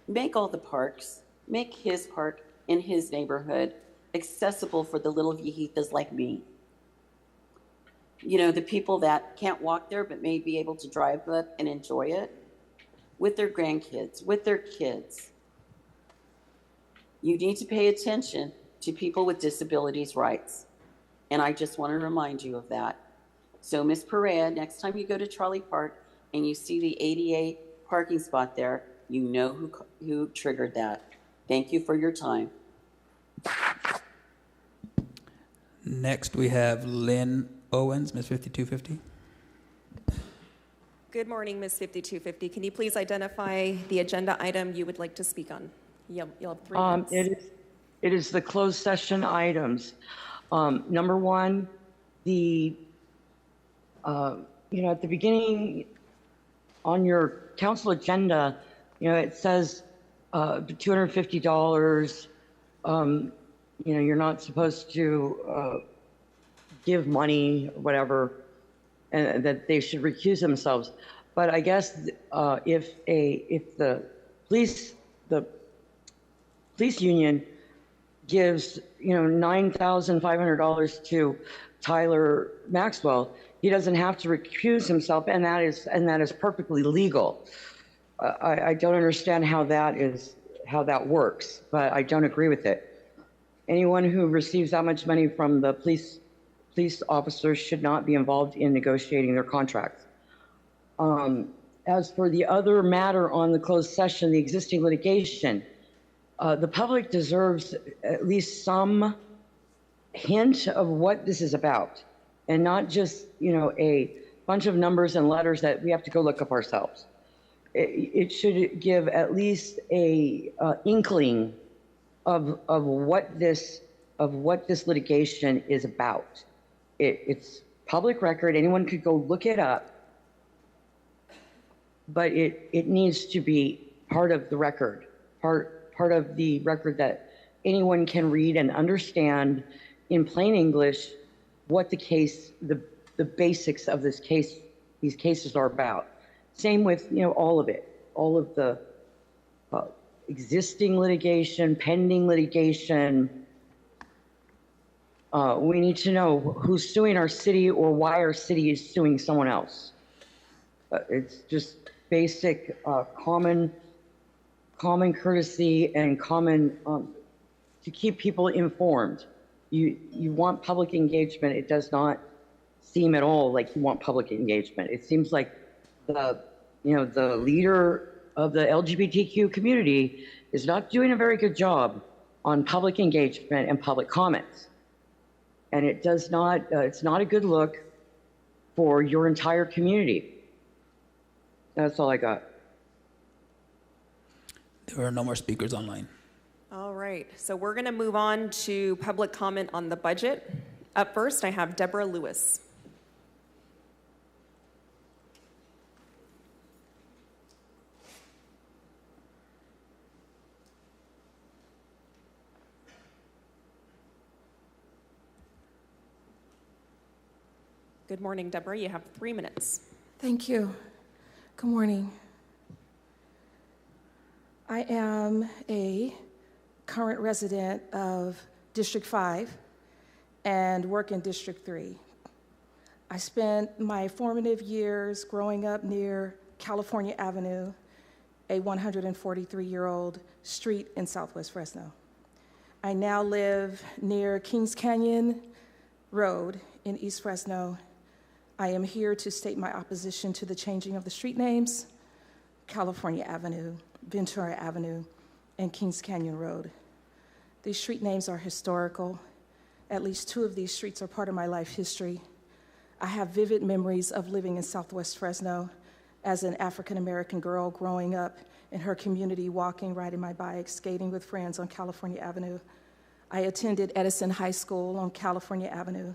make all the parks, make his park in his neighborhood accessible for the little viejitas like me. You know, the people that can't walk there but may be able to drive up and enjoy it with their grandkids, with their kids. You need to pay attention to people with disabilities' rights. And I just want to remind you of that. So Ms. Perea, next time you go to Trolley Park and you see the ADA parking spot there, you know who triggered that. Thank you for your time. Next, we have Lynn Owens, Ms. 5250. Good morning, Ms. 5250. Can you please identify the agenda item you would like to speak on? You'll have 3 minutes. It is the closed session items. Number one, at the beginning on your council agenda, it says $250. You're not supposed to give money, or whatever, and that they should recuse themselves. But I guess if the police union gives $9,500 to Tyler Maxwell, he doesn't have to recuse himself, and that is perfectly legal. I don't understand how that works, but I don't agree with it. Anyone who receives that much money from the police officers should not be involved in negotiating their contracts. As for the other matter on the closed session, the existing litigation, the public deserves at least some hint of what this is about, and not just, a bunch of numbers and letters that we have to go look up ourselves. it should give at least a inkling of what this litigation is about. It's public record. Anyone could go look it up, but it needs to be part of the record, part of the record that anyone can read and understand in plain English what the case, the basics of this case, these cases are about. Same with, all of it, all of the existing litigation, pending litigation. We need to know who's suing our city or why our city is suing someone else. It's just basic, common courtesy and common to keep people informed. You want public engagement. It does not seem at all like you want public engagement. It seems like the leader of the LGBTQ community is not doing a very good job on public engagement and public comments. And it does not, it's not a good look for your entire community. That's all I got. There are no more speakers online. All right, so we're going to move on to public comment on the budget. Up first, I have Deborah Lewis. Good morning, Deborah. You have 3 minutes. Thank you. Good morning. I am a current resident of District 5 and work in District 3. I spent my formative years growing up near California Avenue, a 143-year-old street in Southwest Fresno. I now live near Kings Canyon Road in East Fresno. I am here to state my opposition to the changing of the street names, California Avenue, Ventura Avenue, and Kings Canyon Road. These street names are historical. At least 2 of these streets are part of my life history. I have vivid memories of living in Southwest Fresno as an African-American girl growing up in her community, walking, riding my bike, skating with friends on California Avenue. I attended Edison High School on California Avenue.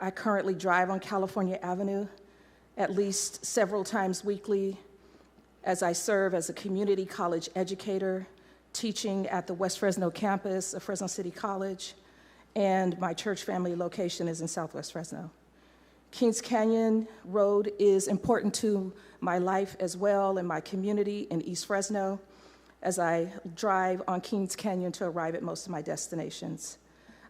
I currently drive on California Avenue at least several times weekly as I serve as a community college educator, teaching at the West Fresno campus of Fresno City College, and my church family location is in Southwest Fresno. Kings Canyon Road is important to my life as well and my community in East Fresno as I drive on Kings Canyon to arrive at most of my destinations.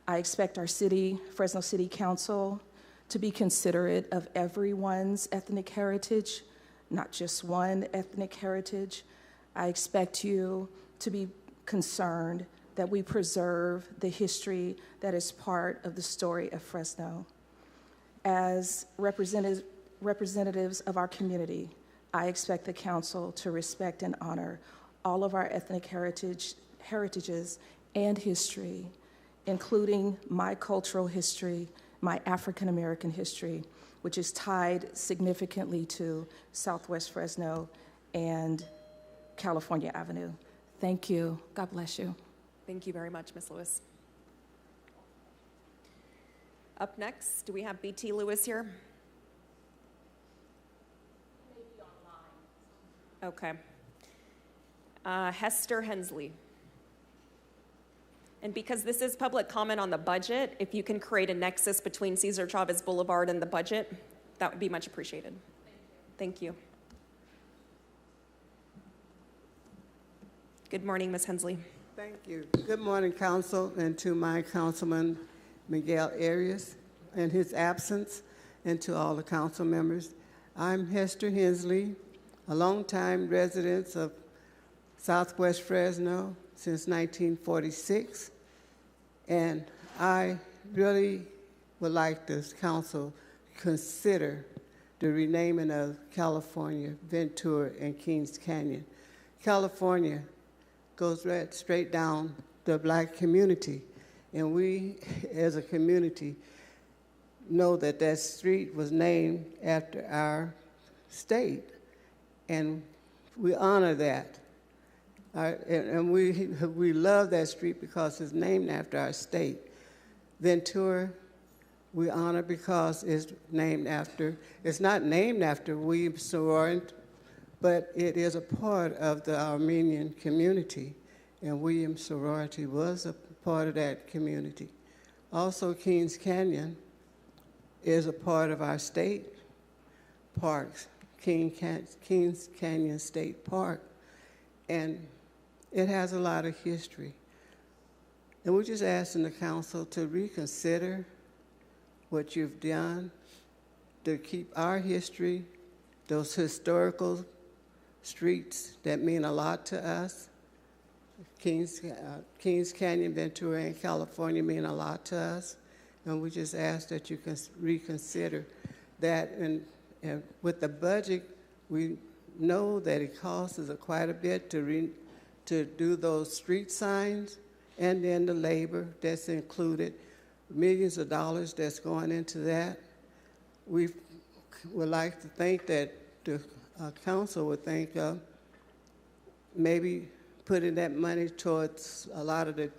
I expect our city, Fresno City Council, to be considerate of everyone's ethnic heritage, not just one ethnic heritage. I expect you to be concerned that we preserve the history that is part of the story of Fresno. As representatives of our community, I expect the council to respect and honor all of our ethnic heritages and history, including my cultural history, my African American history, which is tied significantly to Southwest Fresno and California Avenue. Thank you. God bless you. Thank you very much, Ms. Lewis. Up next, do we have BT Lewis here? Maybe online. Okay. Hester Hensley. And because this is public comment on the budget, if you can create a nexus between Cesar Chavez Boulevard and the budget, that would be much appreciated. Thank you. Good morning, Ms. Hensley. Thank you. Good morning, Council, and to my Councilman Miguel Arias in his absence, and to all the council members. I'm Hester Hensley, a longtime resident of Southwest Fresno since 1946, and I really would like this council to consider the renaming of California, Ventura, and Kings Canyon. California goes right straight down the Black community, and we as a community know that that street was named after our state. And We honor that. And we love that street because it's named after our state. Ventura, we honor because it's not named after William Sorority, but it is a part of the Armenian community, and William Sorority was a part of that community. Also, Kings Canyon is a part of our state parks, Kings Canyon State Park, and it has a lot of history. And we're just asking the council to reconsider what you've done to keep our history, those historical streets that mean a lot to us. Kings Canyon, Ventura, and California mean a lot to us. And we just ask that you can reconsider that. And with the budget, we know that it costs us quite a bit to do those street signs, and then the labor that's included, millions of dollars that's going into that. We would like to think that the council would think of maybe putting that money towards a lot of the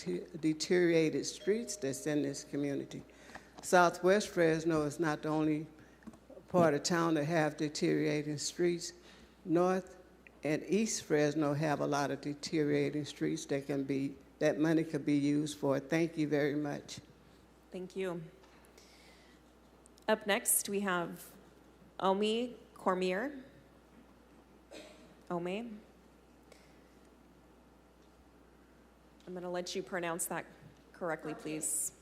deteriorated streets that's in this community. Southwest Fresno is not the only part of town that have deteriorating streets. North and East Fresno have a lot of deteriorating streets that money could be used for. Thank you very much. Thank you. Up next, we have Omi Cormier. Omi. I'm going to let you pronounce that correctly, please.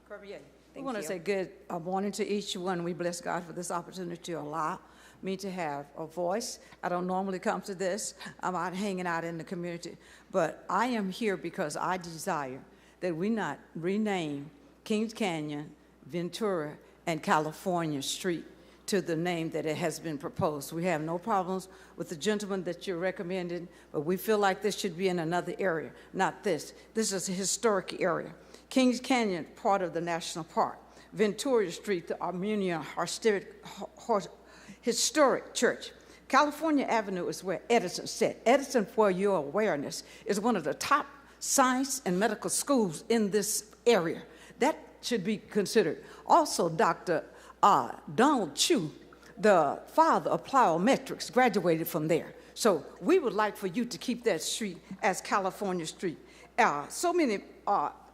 Cormier. Thank we want to you. say good morning to each one. We bless God for this opportunity to allow me to have a voice. I don't normally come to this. I'm out hanging out in the community. But I am here because I desire that we not rename Kings Canyon, Ventura, and California Street to the name that it has been proposed. We have no problems with the gentleman that you're recommending, but we feel like this should be in another area, not this. This is a historic area. Kings Canyon, part of the national park. Ventura Street, the Armenian Historic Church. California Avenue is where Edison said. Edison, for your awareness, is one of the top science and medical schools in this area. That should be considered. Also, Dr. Donald Chu, the father of plyometrics, graduated from there. So we would like for you to keep that street as California Street. So many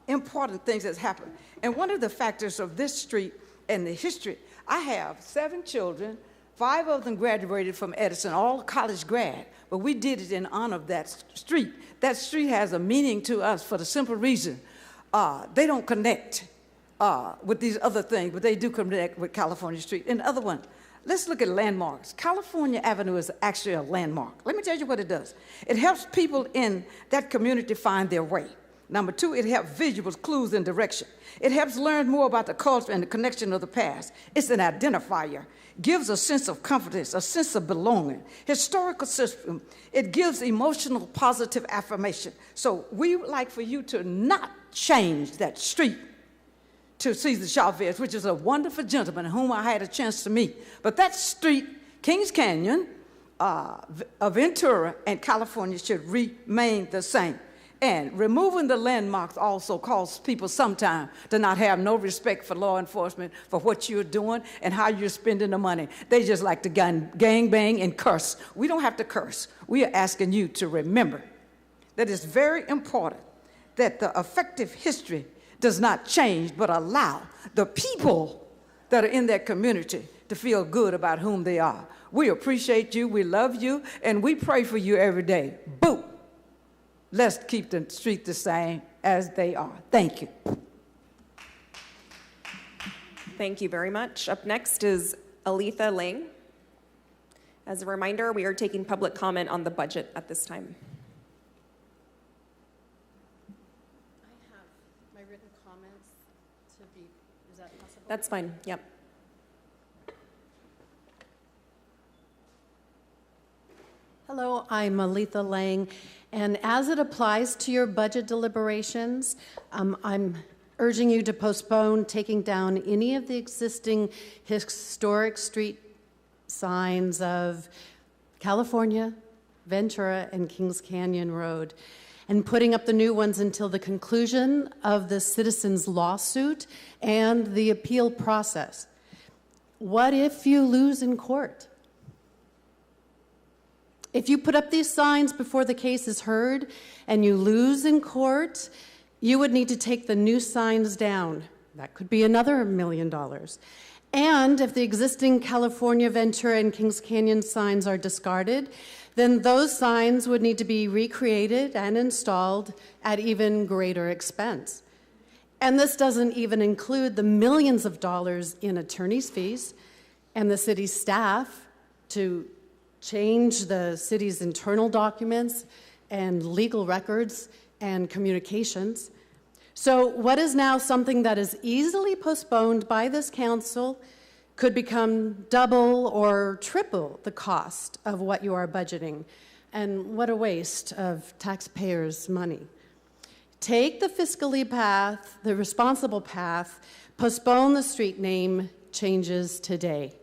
important things has happened. And one of the factors of this street and the history, I have 7 children, 5 of them graduated from Edison, all college grad, but we did it in honor of that street. That street has a meaning to us for the simple reason they don't connect with these other things, but they do connect with California Street. And the other one, let's look at landmarks. California Avenue is actually a landmark. Let me tell you what it does. It helps people in that community find their way. Number 2, it helps visuals, clues, and direction. It helps learn more about the culture and the connection of the past. It's an identifier. Gives a sense of confidence, a sense of belonging. Historical system, it gives emotional positive affirmation. So we would like for you to not change that street to Cesar Chavez, which is a wonderful gentleman whom I had a chance to meet. But that street, Kings Canyon, Ventura, and California should remain the same. And removing the landmarks also causes people sometimes to not have no respect for law enforcement, for what you're doing and how you're spending the money. They just like to gang bang and curse. We don't have to curse. We are asking you to remember that it's very important that the effective history does not change, but allow the people that are in that community to feel good about whom they are. We appreciate you, we love you, and we pray for you every day. Boo! Let's keep the street the same as they are. Thank you. Thank you very much. Up next is Aletha Lang. As a reminder, we are taking public comment on the budget at this time. I have my written comments to be, is that possible? That's fine, yep. Hello, I'm Aletha Lang, and as it applies to your budget deliberations, I'm urging you to postpone taking down any of the existing historic street signs of California, Ventura, and Kings Canyon Road, and putting up the new ones until the conclusion of the citizens' lawsuit and the appeal process. What if you lose in court? If you put up these signs before the case is heard and you lose in court, you would need to take the new signs down. That could be another $1 million. And if the existing California, Ventura, and Kings Canyon signs are discarded, then those signs would need to be recreated and installed at even greater expense. And this doesn't even include the millions of dollars in attorney's fees and the city's staff to change the city's internal documents and legal records and communications. So what is now something that is easily postponed by this council could become double or triple the cost of what you are budgeting. And what a waste of taxpayers' money. Take the fiscally path, the responsible path, postpone the street name changes today.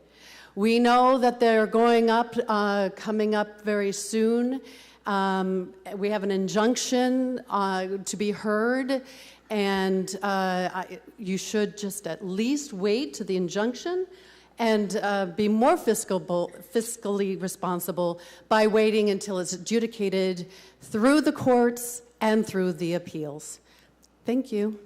We know that they're going up, coming up very soon. We have an injunction to be heard, and you should just at least wait to the injunction and be more fiscally responsible by waiting until it's adjudicated through the courts and through the appeals. Thank you.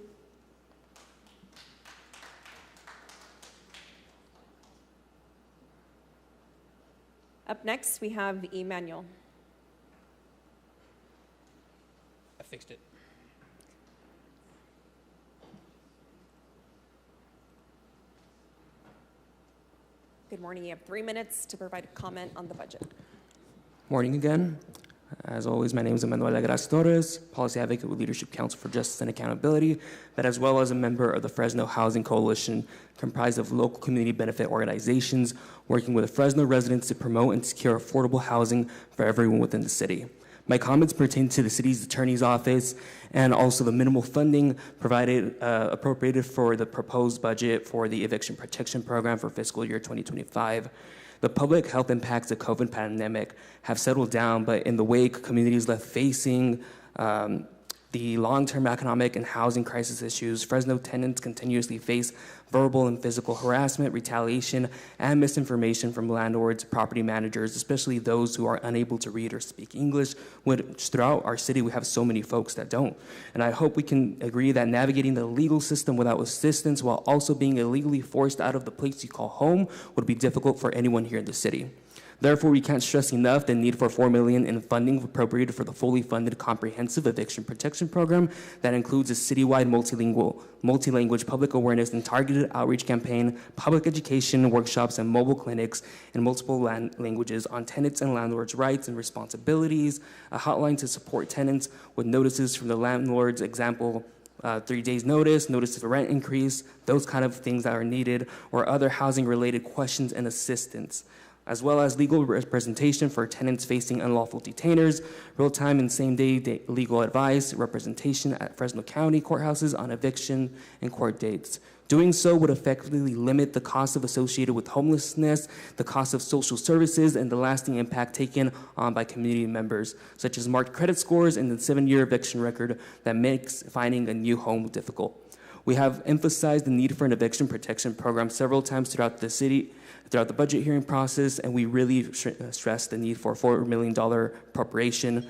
Up next, we have Emmanuel. I fixed it. Good morning. You have 3 minutes to provide a comment on the budget. Morning again. As always, my name is Manuel Torres, Policy Advocate with Leadership Council for Justice and Accountability, but as well as a member of the Fresno Housing Coalition, comprised of local community benefit organizations working with the Fresno residents to promote and secure affordable housing for everyone within the city. My comments pertain to the city's attorney's office and also the minimal funding provided, appropriated for the proposed budget for the eviction protection program for fiscal year 2025. The public health impacts of the COVID pandemic have settled down, but in the wake, communities left facing the long-term economic and housing crisis issues, Fresno tenants continuously face verbal and physical harassment, retaliation, and misinformation from landlords, property managers, especially those who are unable to read or speak English, which throughout our city we have so many folks that don't. And I hope we can agree that navigating the legal system without assistance while also being illegally forced out of the place you call home would be difficult for anyone here in the city. Therefore, we can't stress enough the need for $4 million in funding appropriated for the fully funded comprehensive eviction protection program that includes a citywide multilanguage public awareness and targeted outreach campaign, public education workshops, and mobile clinics in multiple languages on tenants and landlords' rights and responsibilities, a hotline to support tenants with notices from the landlords, example, 3 days notice, notice of a rent increase, those kind of things that are needed, or other housing-related questions and assistance, as well as legal representation for tenants facing unlawful detainers, real-time and same-day legal advice, representation at Fresno County courthouses on eviction and court dates. Doing so would effectively limit the cost associated with homelessness, the cost of social services, and the lasting impact taken on by community members, such as marked credit scores and the 7-year eviction record that makes finding a new home difficult. We have emphasized the need for an eviction protection program several times throughout the city, throughout the budget hearing process, and we really stress the need for a $4 million appropriation.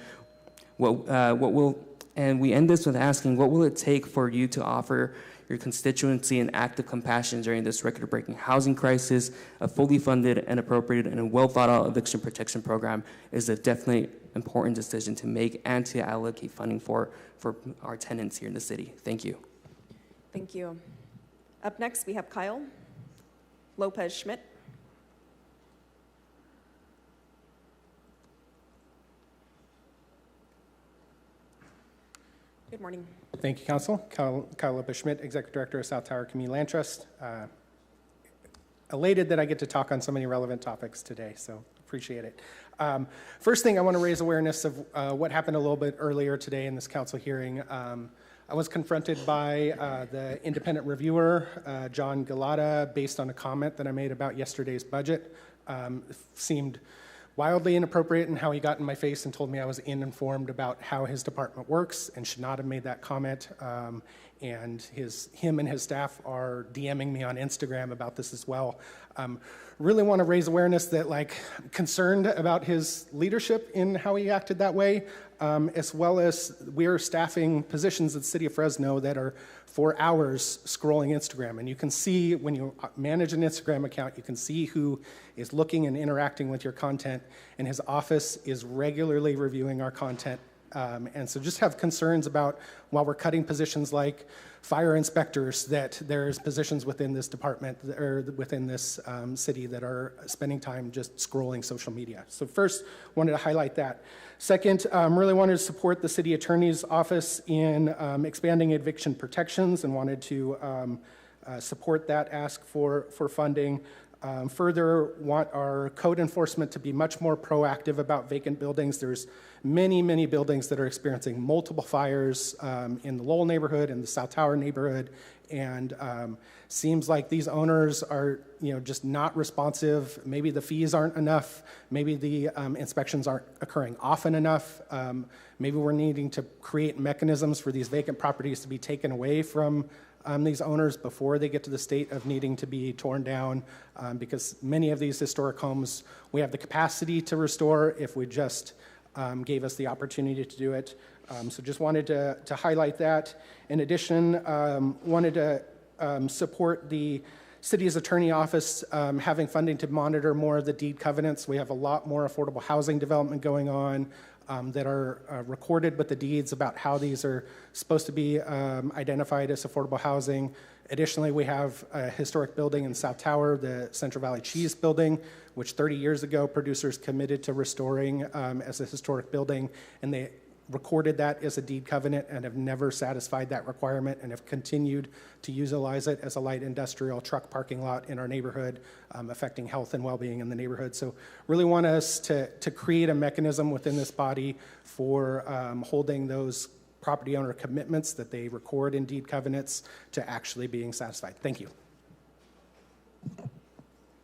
And we end this with asking, what will it take for you to offer your constituency an act of compassion during this record-breaking housing crisis? A fully funded and appropriated and well-thought-out eviction protection program is a definitely important decision to make and to allocate funding for our tenants here in the city. Thank you. Thank you. Up next, we have Kyle Lopez-Schmidt. Good morning. Thank you, Council. Kyle Lopez-Schmidt, Executive Director of South Tower Community Land Trust. Elated that I get to talk on so many relevant topics today, so appreciate it. First thing, I want to raise awareness of what happened a little bit earlier today in this council hearing. I was confronted by the independent reviewer, John Galata, based on a comment that I made about yesterday's budget. Seemed wildly inappropriate in how he got in my face and told me I was uninformed about how his department works and should not have made that comment. And him and his staff are DMing me on Instagram about this as well. Really want to raise awareness that, like, I'm concerned about his leadership in how he acted that way, as well as we're staffing positions at the City of Fresno that are for hours scrolling Instagram. And you can see when you manage an Instagram account, you can see who is looking and interacting with your content, and his office is regularly reviewing our content. And so just have concerns about, while we're cutting positions like fire inspectors, that there's positions within this department or within this city that are spending time just scrolling social media. So first, wanted to highlight that. Second, really wanted to support the city attorney's office in expanding eviction protections and wanted to support that ask for funding. Further, want our code enforcement to be much more proactive about vacant buildings. There's many buildings that are experiencing multiple fires in the Lowell neighborhood and the South Tower neighborhood, and seems like these owners are, just not responsive. Maybe the fees aren't enough. Maybe the inspections aren't occurring often enough. Maybe we're needing to create mechanisms for these vacant properties to be taken away from these owners before they get to the state of needing to be torn down, because many of these historic homes we have the capacity to restore if we just gave us the opportunity to do it. So just wanted to highlight that. In addition, wanted to support the city's attorney office having funding to monitor more of the deed covenants. We have a lot more affordable housing development going on that are recorded with the deeds about how these are supposed to be identified as affordable housing. Additionally, we have a historic building in South Tower, the Central Valley Cheese Building, which 30 years ago producers committed to restoring as a historic building, and they recorded that as a deed covenant and have never satisfied that requirement and have continued to utilize it as a light industrial truck parking lot in our neighborhood, affecting health and well-being in the neighborhood. So really want us to create a mechanism within this body for holding those property owner commitments that they record in deed covenants to actually being satisfied. Thank you.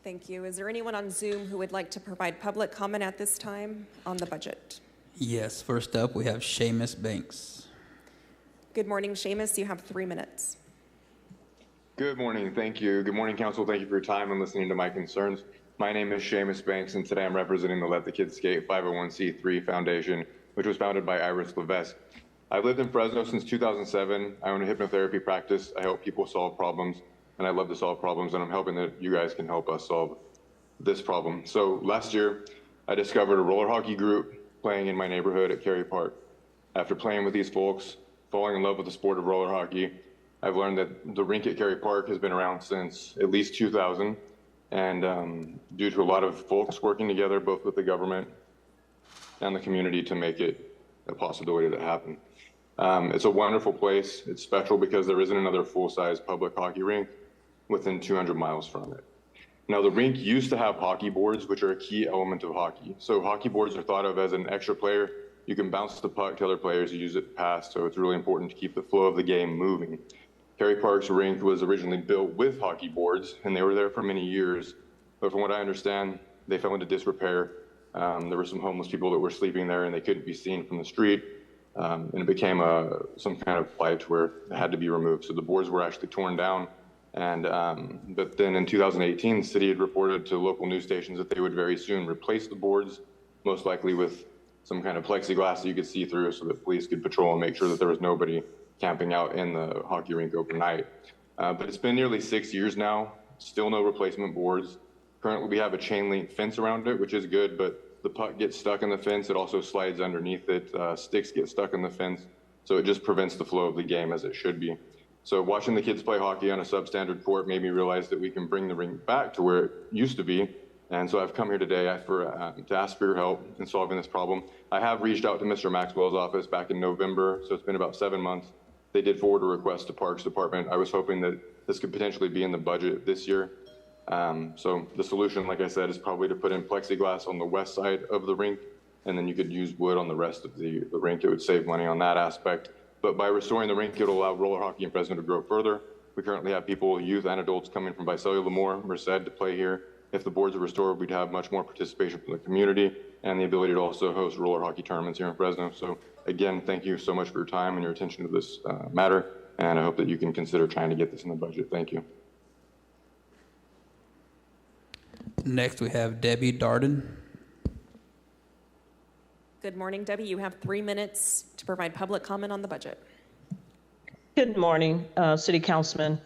Thank you. Is there anyone on Zoom who would like to provide public comment at this time on the budget? Yes, first up, we have Seamus Banks. Good morning, Seamus. You have 3 minutes. Good morning. Thank you. Good morning, Council. Thank you for your time and listening to my concerns. My name is Seamus Banks, and today I'm representing the Let the Kids Skate 501c3 Foundation, which was founded by Iris Levesque. I've lived in Fresno since 2007. I own a hypnotherapy practice. I help people solve problems, and I love to solve problems, and I'm hoping that you guys can help us solve this problem. So last year, I discovered a roller hockey group playing in my neighborhood at Cary Park. After playing with these folks, falling in love with the sport of roller hockey, I've learned that the rink at Cary Park has been around since at least 2000, and due to a lot of folks working together, both with the government and the community, to make it a possibility to happen. It's a wonderful place. It's special because there isn't another full-size public hockey rink within 200 miles from it. Now, the rink used to have hockey boards, which are a key element of hockey. So hockey boards are thought of as an extra player. You can bounce the puck to other players, you use it to pass, so it's really important to keep the flow of the game moving. Cary Park's rink was originally built with hockey boards, and they were there for many years. But from what I understand, they fell into disrepair. There were some homeless people that were sleeping there, and they couldn't be seen from the street. And it became some kind of plight where it had to be removed. So the boards were actually torn down. And but then in 2018, the city had reported to local news stations that they would very soon replace the boards, most likely with some kind of plexiglass that you could see through so that police could patrol and make sure that there was nobody camping out in the hockey rink overnight. But it's been nearly 6 years now, still no replacement boards. Currently, we have a chain link fence around it, which is good, but the puck gets stuck in the fence. It also slides underneath it. Sticks get stuck in the fence. So it just prevents the flow of the game as it should be. So watching the kids play hockey on a substandard court made me realize that we can bring the rink back to where it used to be. And so I've come here today to ask for your help in solving this problem. I have reached out to Mr. Maxwell's office back in November, so it's been about 7 months. They did forward a request to Parks Department. I was hoping that this could potentially be in the budget this year. So the solution, like I said, is probably to put in plexiglass on the west side of the rink, and then you could use wood on the rest of the rink. It would save money on that aspect. But by restoring the rink, it'll allow roller hockey in Fresno to grow further. We currently have people, youth and adults, coming from Visalia, Lemoore, Merced to play here. If the boards are restored, we'd have much more participation from the community and the ability to also host roller hockey tournaments here in Fresno. So again, thank you so much for your time and your attention to this matter. And I hope that you can consider trying to get this in the budget. Thank you. Next, we have Debbie Darden. Good morning, Debbie. You have 3 minutes to provide public comment on the budget. Good morning, City Councilman.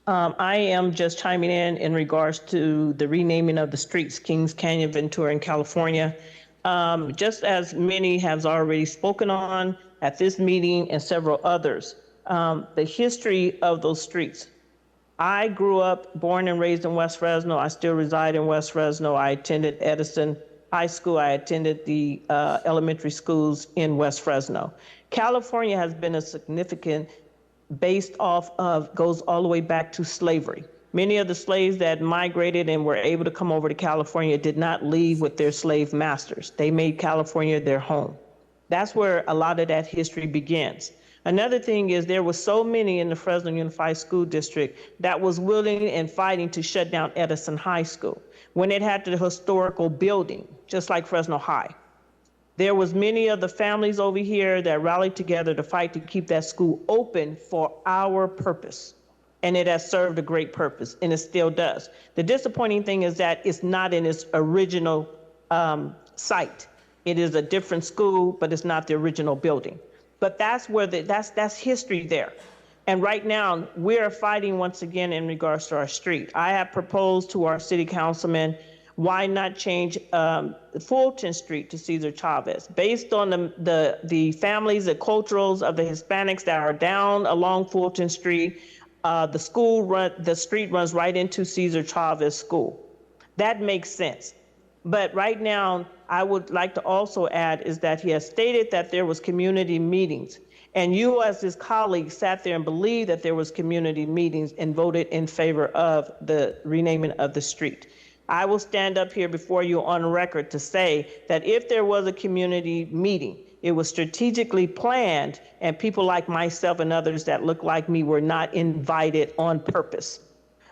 I am just chiming in regards to the renaming of the streets, Kings Canyon, Ventura, in California. Just as many have already spoken on at this meeting and several others, the history of those streets. I grew up, born and raised in West Fresno. I still reside in West Fresno. I attended Edison High School. I attended the elementary schools in West Fresno. California has been a significant based off of, goes all the way back to slavery. Many of the slaves that migrated and were able to come over to California did not leave with their slave masters. They made California their home. That's where a lot of that history begins. Another thing is there were so many in the Fresno Unified School District that was willing and fighting to shut down Edison High School when it had the historical building, just like Fresno High. There was many of the families over here that rallied together to fight to keep that school open for our purpose. And it has served a great purpose, and it still does. The disappointing thing is that it's not in its original site. It is a different school, but it's not the original building. But that's where that's history there. And right now, we're fighting once again in regards to our street. I have proposed to our city councilman, why not change Fulton Street to Cesar Chavez? Based on the families, the culturals of the Hispanics that are down along Fulton Street, the street runs right into Cesar Chavez School. That makes sense. But right now, I would like to also add is that he has stated that there was community meetings. And you as his colleague sat there and believed that there was community meetings and voted in favor of the renaming of the street. I will stand up here before you on record to say that if there was a community meeting, it was strategically planned and people like myself and others that look like me were not invited on purpose.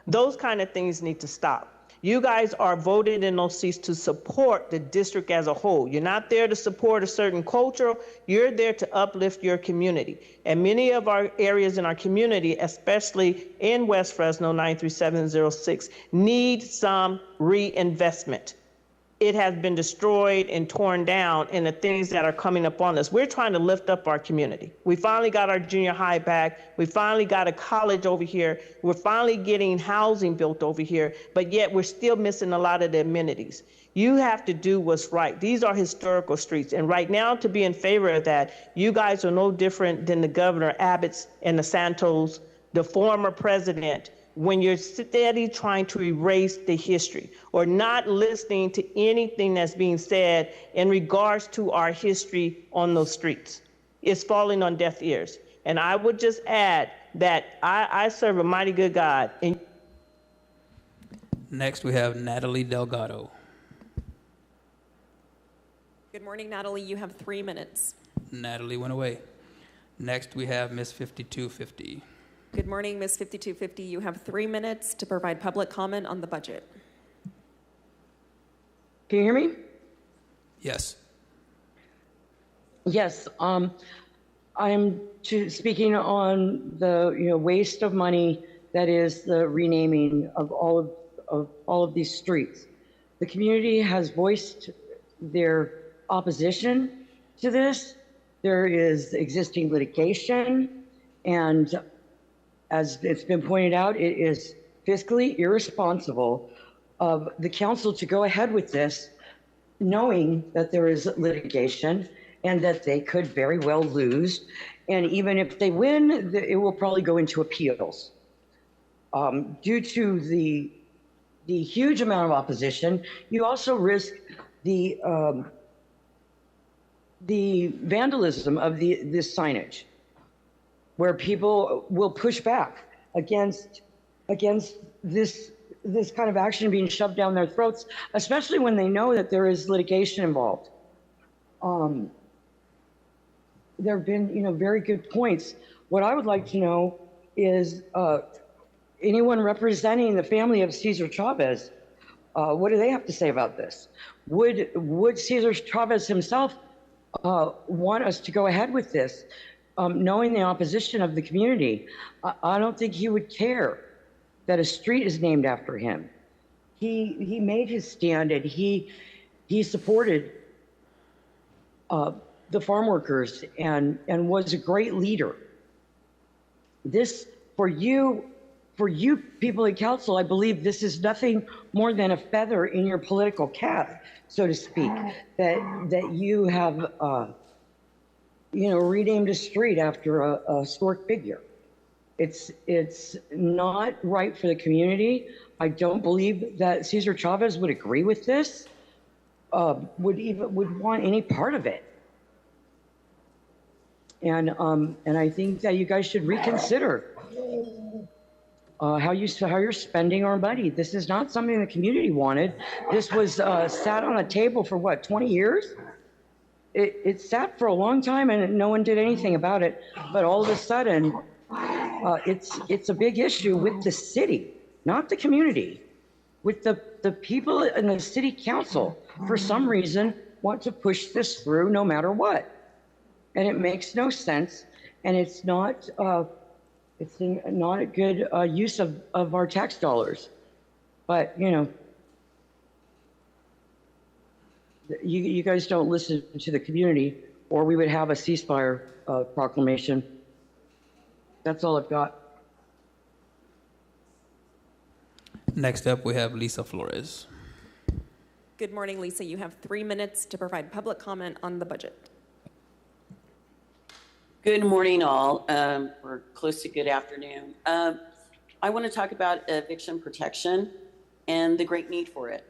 Those kind of things need to stop. You guys are voted in those seats to support the district as a whole. You're not there to support a certain culture. You're there to uplift your community. And many of our areas in our community, especially in West Fresno 93706, need some reinvestment. It has been destroyed and torn down in the things that are coming upon us. We're trying to lift up our community. We finally got our junior high back. We finally got a college over here. We're finally getting housing built over here, but yet we're still missing a lot of the amenities. You have to do what's right. These are historical streets. And right now, to be in favor of that, you guys are no different than the Governor Abbott's and the Santos, the former president, when you're steady trying to erase the history or not listening to anything that's being said in regards to our history on those streets. It's falling on deaf ears. And I would just add that I serve a mighty good God. And Next, we have Natalie Delgado. Good morning, Natalie. You have 3 minutes. Natalie went away. Next, we have Miss 5250. Good morning, Ms. 5250. You have 3 minutes to provide public comment on the budget. Can you hear me? Yes. Yes. I'm speaking on the waste of money that is the renaming of all of these streets. The community has voiced their opposition to this. There is existing litigation, and as it's been pointed out, it is fiscally irresponsible of the council to go ahead with this, knowing that there is litigation and that they could very well lose. And even if they win, it will probably go into appeals. Due to the huge amount of opposition, you also risk the vandalism of this signage, where people will push back against this kind of action being shoved down their throats, especially when they know that there is litigation involved. There have been, very good points. What I would like to know is anyone representing the family of Cesar Chavez, What do they have to say about this? Would Cesar Chavez himself want us to go ahead with this, knowing the opposition of the community? I don't think he would care that a street is named after him. He made his stand, and he supported the farm workers and was a great leader. This, for you people in council, I believe this is nothing more than a feather in your political cap, so to speak, that you have, renamed a street after a historic figure. It's not right for the community. I don't believe that Cesar Chavez would agree with this, would want any part of it. And I think that you guys should reconsider how you're spending our money. This is not something the community wanted. This was sat on a table for what, 20 years? It sat for a long time and no one did anything about it. But all of a sudden, it's a big issue with the city, not the community, with the people in the city council. For some reason, want to push this through no matter what. And it makes no sense, and it's not a good use of our tax dollars. But you guys don't listen to the community, or we would have a ceasefire proclamation. That's all I've got. Next up, we have Lisa Flores. Good morning, Lisa. You have 3 minutes to provide public comment on the budget. Good morning, all. We're close to good afternoon. I want to talk about eviction protection and the great need for it.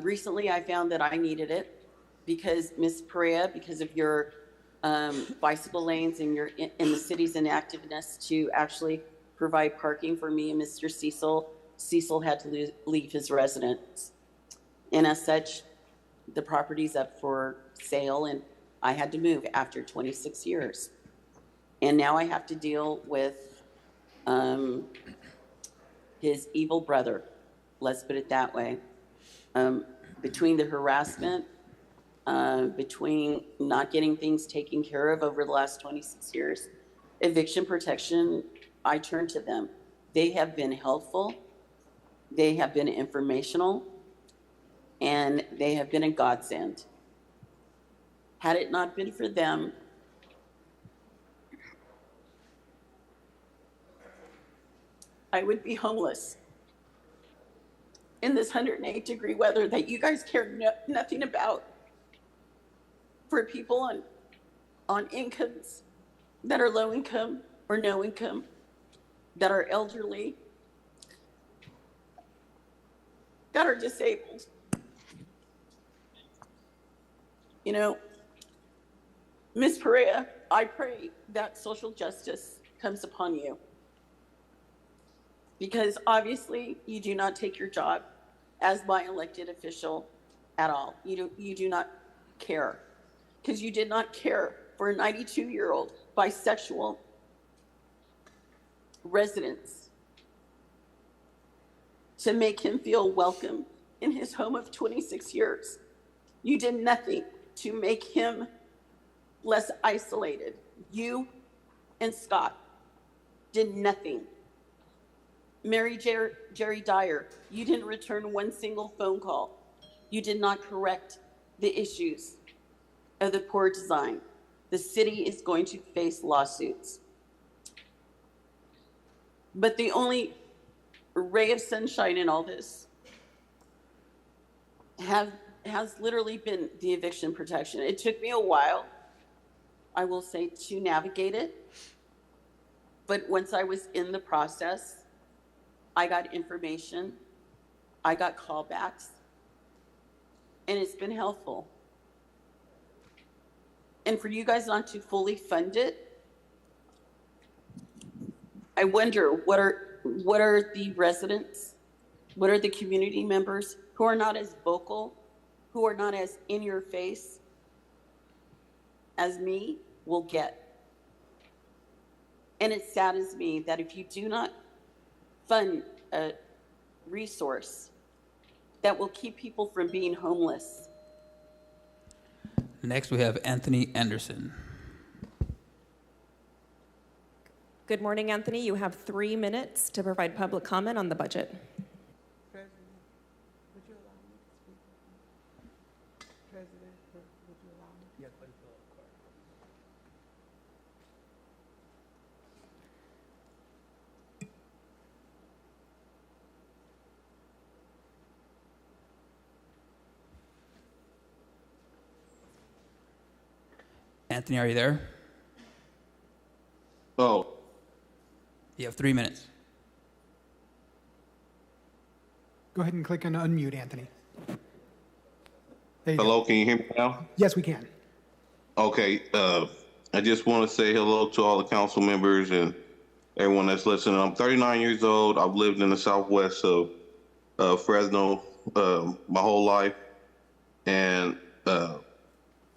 Recently, I found that I needed it because Ms. Perea, because of your bicycle lanes and your in the city's inactiveness to actually provide parking for me and Mr. Cecil. Cecil had to leave his residence. And as such, the property's up for sale, and I had to move after 26 years. And now I have to deal with his evil brother, let's put it that way. Between the harassment, between not getting things taken care of over the last 26 years, eviction protection, I turn to them. They have been helpful, they have been informational, and they have been a godsend. Had it not been for them, I would be homeless in this 108-degree weather that you guys care nothing about, for people on incomes that are low income or no income, that are elderly, that are disabled. Ms. Perea, I pray that social justice comes upon you, because obviously you do not take your job as my elected official at all. You do not care, because you did not care for a 92-year-old bisexual resident to make him feel welcome in his home of 26 years. You did nothing to make him less isolated. You and Scott did nothing. Mary Jerry Dyer, you didn't return one single phone call. You did not correct the issues of the poor design. The city is going to face lawsuits. But the only ray of sunshine in all this has literally been the eviction protection. It took me a while, I will say, to navigate it. But once I was in the process, I got information, I got callbacks, and it's been helpful. And for you guys not to fully fund it, I wonder what are the residents, what are the community members who are not as vocal, who are not as in your face as me will get. And it saddens me that if you do not fund a resource that will keep people from being homeless. Next, we have Anthony Anderson. Good morning, Anthony. You have 3 minutes to provide public comment on the budget. Anthony, are you there? Oh. You have 3 minutes. Go ahead and click on unmute, Anthony. There you Hello, go. can you hear me now? Yes, we can. Okay, I just want to say hello to all the council members and everyone that's listening. I'm 39 years old. I've lived in the southwest of Fresno my whole life. And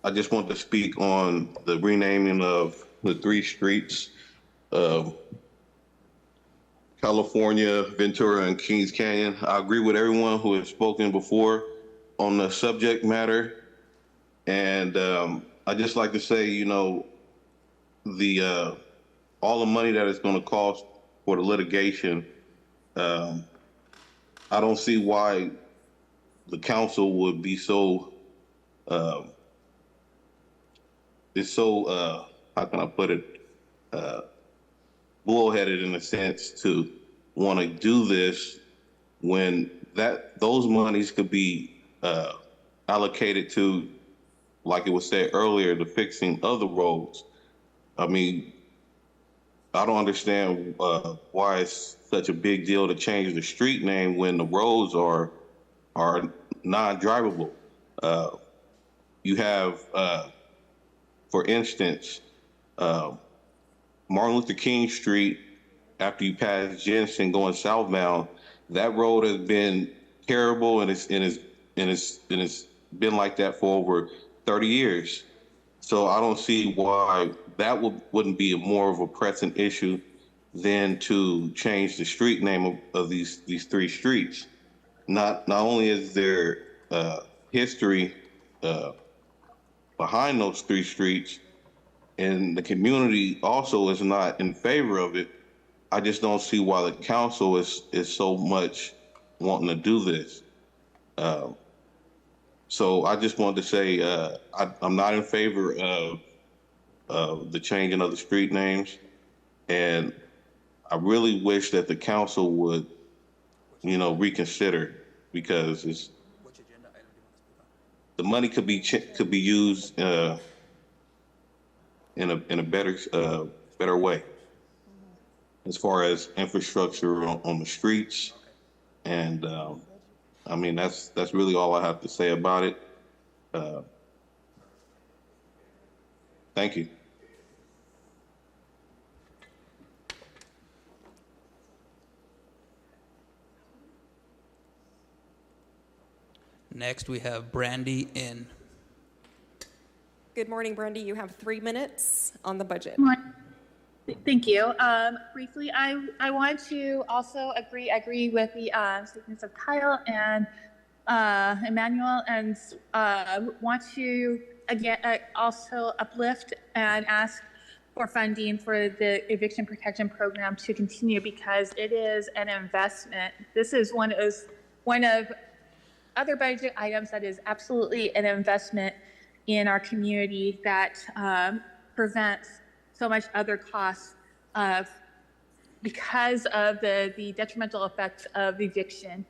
I just want to speak on the renaming of the 3 streets, California, Ventura, and Kings Canyon. I agree with everyone who has spoken before on the subject matter. And I just like to say, you know, all the money that it's going to cost for the litigation, I don't see why the council would be so, how can I put it, bullheaded in a sense to want to do this when those monies could be allocated to, like it was said earlier, the fixing of the roads. I mean, I don't understand why it's such a big deal to change the street name when the roads are non-drivable. You have, for instance, Martin Luther King Street, after you pass Jensen going southbound, that road has been terrible, and it's been like that for over 30 years. So I don't see why that wouldn't be more of a pressing issue than to change the street name of these 3 streets. Not only is there history behind those 3 streets, and the community also is not in favor of it, I just don't see why the council is so much wanting to do this. So I just wanted to say I'm not in favor of the changing of the street names, and I really wish that the council would, you know, reconsider, because the money could be used in a better way, as far as infrastructure on the streets. And I mean, that's really all I have to say about it. Thank you. Next, we have Brandy In. Good morning, Brandy. You have 3 minutes on the budget. Thank you. Briefly, I want to also agree with the statements of Kyle and Emmanuel, and want to again also uplift and ask for funding for the eviction protection program to continue, because it is an investment. This is one of other budget items that is absolutely an investment in our community that prevents so much other costs because of the detrimental effects of eviction,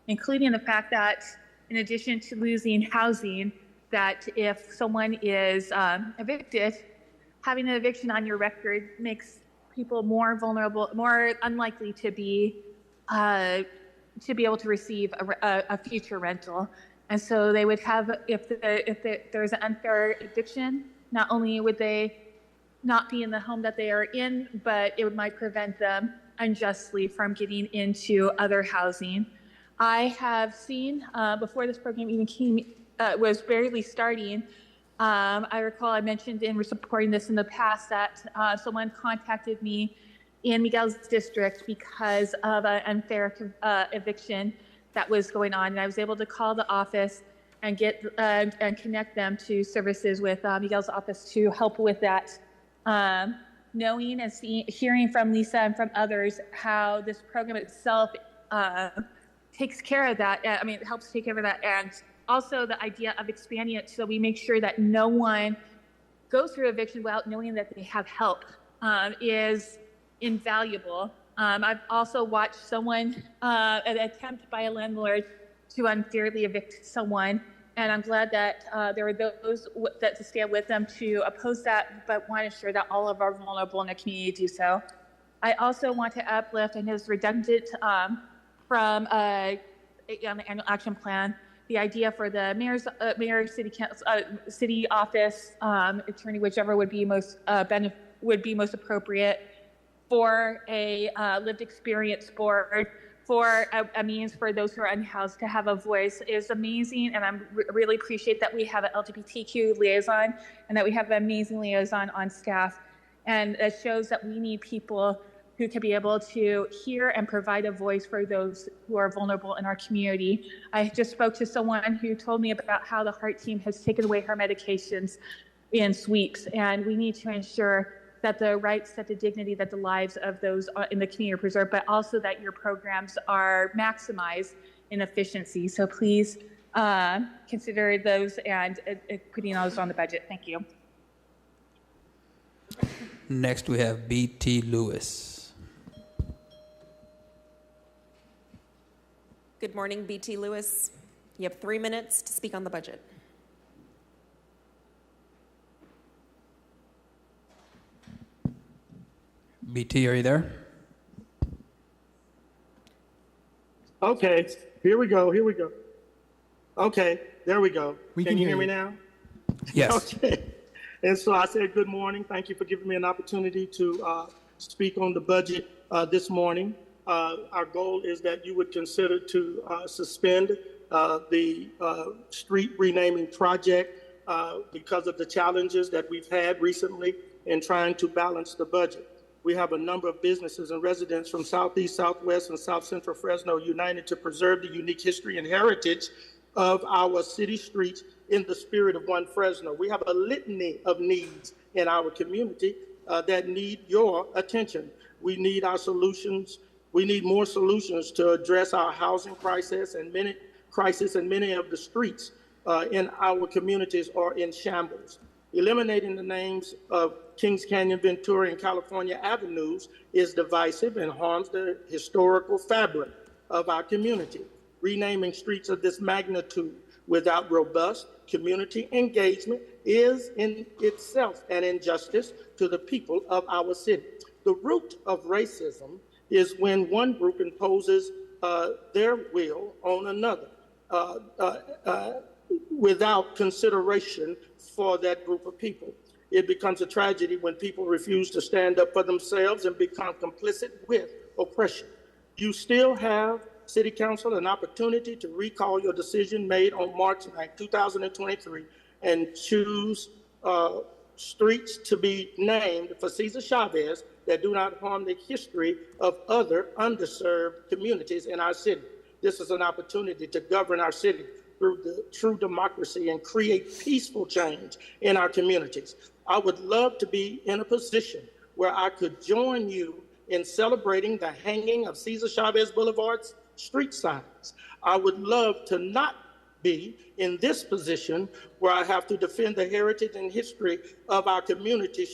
including the fact that in addition to losing housing, that if someone is evicted, having an eviction on your record makes people more vulnerable, more unlikely to be able to receive a future rental. And so they would have, if there's an unfair eviction, not only would they not be in the home that they are in, but it might prevent them unjustly from getting into other housing. I have seen, before this program even was barely starting, I recall I mentioned in supporting this in the past that someone contacted me in Miguel's district because of an unfair eviction, that was going on, and I was able to call the office and get and connect them to services with Miguel's office to help with that. Knowing and hearing from Lisa and from others how this program itself takes care of that. I mean, it helps take care of that, and also the idea of expanding it so we make sure that no one goes through eviction without knowing that they have help is invaluable. I've also watched someone, an attempt by a landlord to unfairly evict someone, and I'm glad that there were those that to stand with them to oppose that, but want to ensure that all of our vulnerable in the community do so. I also want to uplift, I know it's redundant from on the annual action plan, the idea for the mayor, city council, city office, attorney, whichever would be most appropriate, for a lived experience board, for a means for those who are unhoused to have a voice is amazing. And I really appreciate that we have an LGBTQ liaison and that we have an amazing liaison on staff. And it shows that we need people who can be able to hear and provide a voice for those who are vulnerable in our community. I just spoke to someone who told me about how the Heart team has taken away her medications in sweeps, and we need to ensure that the rights, that the dignity, that the lives of those in the community are preserved, but also that your programs are maximized in efficiency. So please consider those and putting those on the budget. Thank you. Next, we have B.T. Lewis. Good morning, B.T. Lewis. You have 3 minutes to speak on the budget. BT, are you there? Okay, here we go. Okay, there we go. Can you hear me now? Yes. Okay. And so I said, good morning. Thank you for giving me an opportunity to speak on the budget this morning. Our goal is that you would consider to suspend the street renaming project because of the challenges that we've had recently in trying to balance the budget. We have a number of businesses and residents from Southeast, Southwest, and South Central Fresno united to preserve the unique history and heritage of our city streets in the spirit of One Fresno. We have a litany of needs in our community that need your attention. We need our solutions. We need more solutions to address our housing crisis, and many of the streets in our communities are in shambles. Eliminating the names of Kings Canyon, Ventura, and California avenues is divisive and harms the historical fabric of our community. Renaming streets of this magnitude without robust community engagement is in itself an injustice to the people of our city. The root of racism is when one group imposes their will on another without consideration for that group of people. It becomes a tragedy when people refuse to stand up for themselves and become complicit with oppression. You still have, City Council, an opportunity to recall your decision made on March 9, 2023, and choose streets to be named for Cesar Chavez that do not harm the history of other underserved communities in our city. This is an opportunity to govern our city through the true democracy and create peaceful change in our communities. I would love to be in a position where I could join you in celebrating the hanging of Cesar Chavez Boulevard's street signs. I would love to not be in this position where I have to defend the heritage and history of our community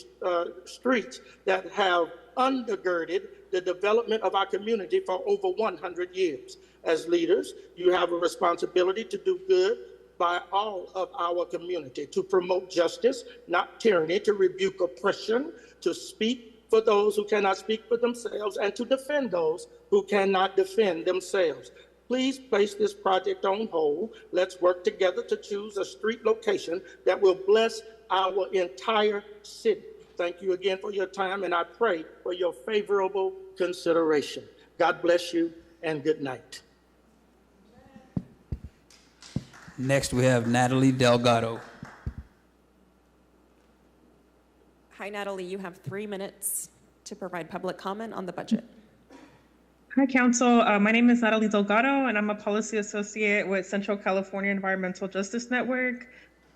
streets that have undergirded the development of our community for over 100 years. As leaders, you have a responsibility to do good by all of our community, to promote justice, not tyranny, to rebuke oppression, to speak for those who cannot speak for themselves, and to defend those who cannot defend themselves. Please place this project on hold. Let's work together to choose a street location that will bless our entire city. Thank you again for your time, and I pray for your favorable consideration. God bless you, and good night. Next, we have Natalie Delgado. Hi, Natalie. You have 3 minutes to provide public comment on the budget. Hi, Council. My name is Natalie Delgado, and I'm a policy associate with Central California Environmental Justice Network.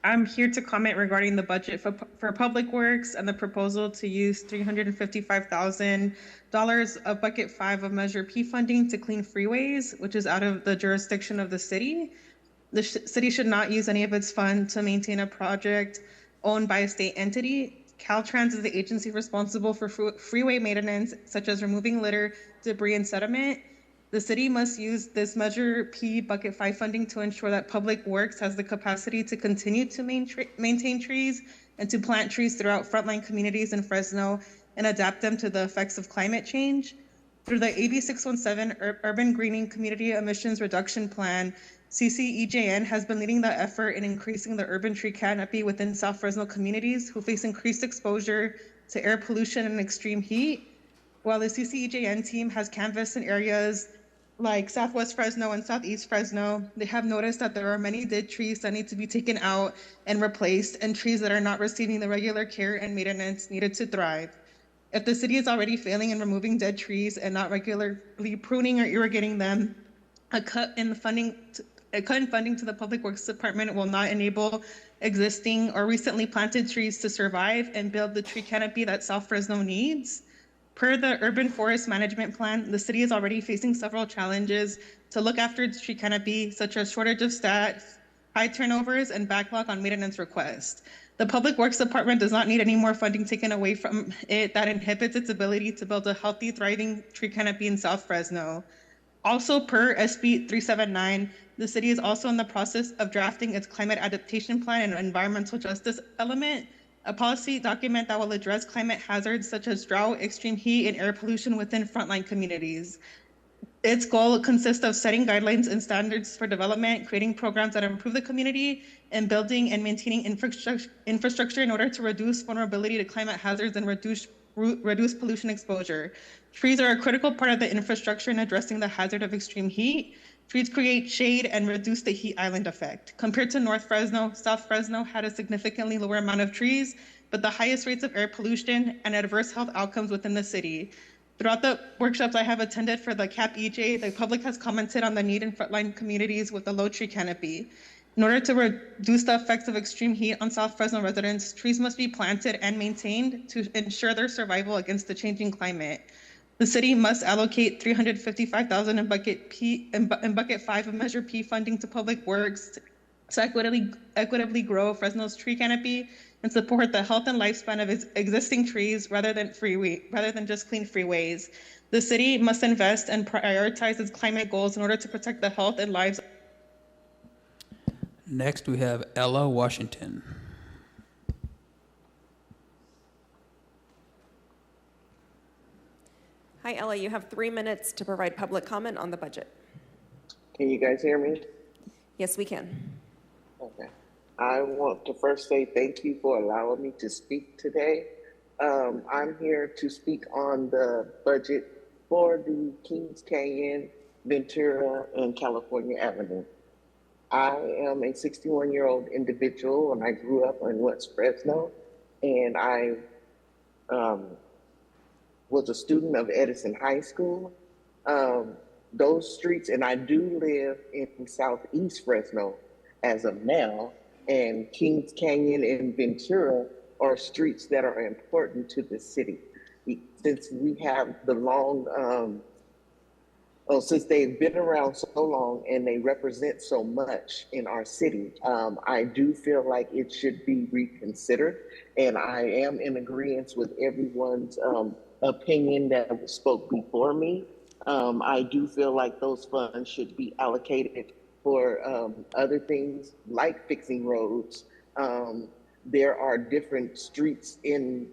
I'm here to comment regarding the budget for Public Works and the proposal to use $355,000 of Bucket 5 of Measure P funding to clean freeways, which is out of the jurisdiction of the city. The city should not use any of its funds to maintain a project owned by a state entity. Caltrans is the agency responsible for freeway maintenance, such as removing litter, debris, and sediment. The city must use this Measure P Bucket 5 funding to ensure that Public Works has the capacity to continue to maintain trees and to plant trees throughout frontline communities in Fresno and adapt them to the effects of climate change. Through the AB 617 Urban Greening Community Emissions Reduction Plan, CCEJN has been leading the effort in increasing the urban tree canopy within South Fresno communities who face increased exposure to air pollution and extreme heat. While the CCEJN team has canvassed in areas like Southwest Fresno and Southeast Fresno, they have noticed that there are many dead trees that need to be taken out and replaced, and trees that are not receiving the regular care and maintenance needed to thrive. If the city is already failing in removing dead trees and not regularly pruning or irrigating them, a cut in funding to the Public Works Department will not enable existing or recently planted trees to survive and build the tree canopy that South Fresno needs. Per the Urban Forest Management Plan, the city is already facing several challenges to look after its tree canopy, such as shortage of staff, high turnovers, and backlog on maintenance requests. The Public Works Department does not need any more funding taken away from it that inhibits its ability to build a healthy, thriving tree canopy in South Fresno. Also, per SB 379, the city is also in the process of drafting its climate adaptation plan and environmental justice element, a policy document that will address climate hazards such as drought, extreme heat, and air pollution within frontline communities. Its goal consists of setting guidelines and standards for development, creating programs that improve the community, and building and maintaining infrastructure in order to reduce vulnerability to climate hazards and reduce pollution exposure. Trees are a critical part of the infrastructure in addressing the hazard of extreme heat. Trees create shade and reduce the heat island effect. Compared to North Fresno, South Fresno had a significantly lower amount of trees, but the highest rates of air pollution and adverse health outcomes within the city. Throughout the workshops I have attended for the CAP EJ, the public has commented on the need in frontline communities with a low tree canopy. In order to reduce the effects of extreme heat on South Fresno residents, trees must be planted and maintained to ensure their survival against the changing climate. The city must allocate $355,000 in Bucket 5 of Measure P funding to Public Works to equitably grow Fresno's tree canopy and support the health and lifespan of its existing trees rather than just clean freeways. The city must invest and prioritize its climate goals in order to protect the health and lives. Next, we have Ella Washington. Hi, Ella. You have 3 minutes to provide public comment on the budget. Can you guys hear me? Yes, we can. Okay. I want to first say thank you for allowing me to speak today. I'm here to speak on the budget for the Kings Canyon, Ventura, and California Avenue. I am a 61-year-old individual, and I grew up in West Fresno, and I was a student of Edison High School. Those streets, and I do live in Southeast Fresno as of now, and Kings Canyon and Ventura are streets that are important to the city. Since we have the long, since they've been around so long and they represent so much in our city, I do feel like it should be reconsidered. And I am in agreement with everyone's opinion that spoke before me. I do feel like those funds should be allocated for other things like fixing roads. There are different streets in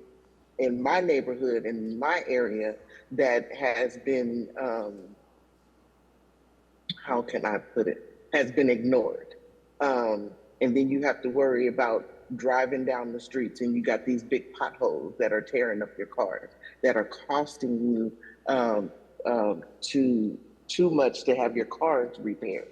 my neighborhood, in my area, that has been, how can I put it, has been ignored. And then you have to worry about driving down the streets and you got these big potholes that are tearing up your cars, that are costing you too much to have your cars repaired.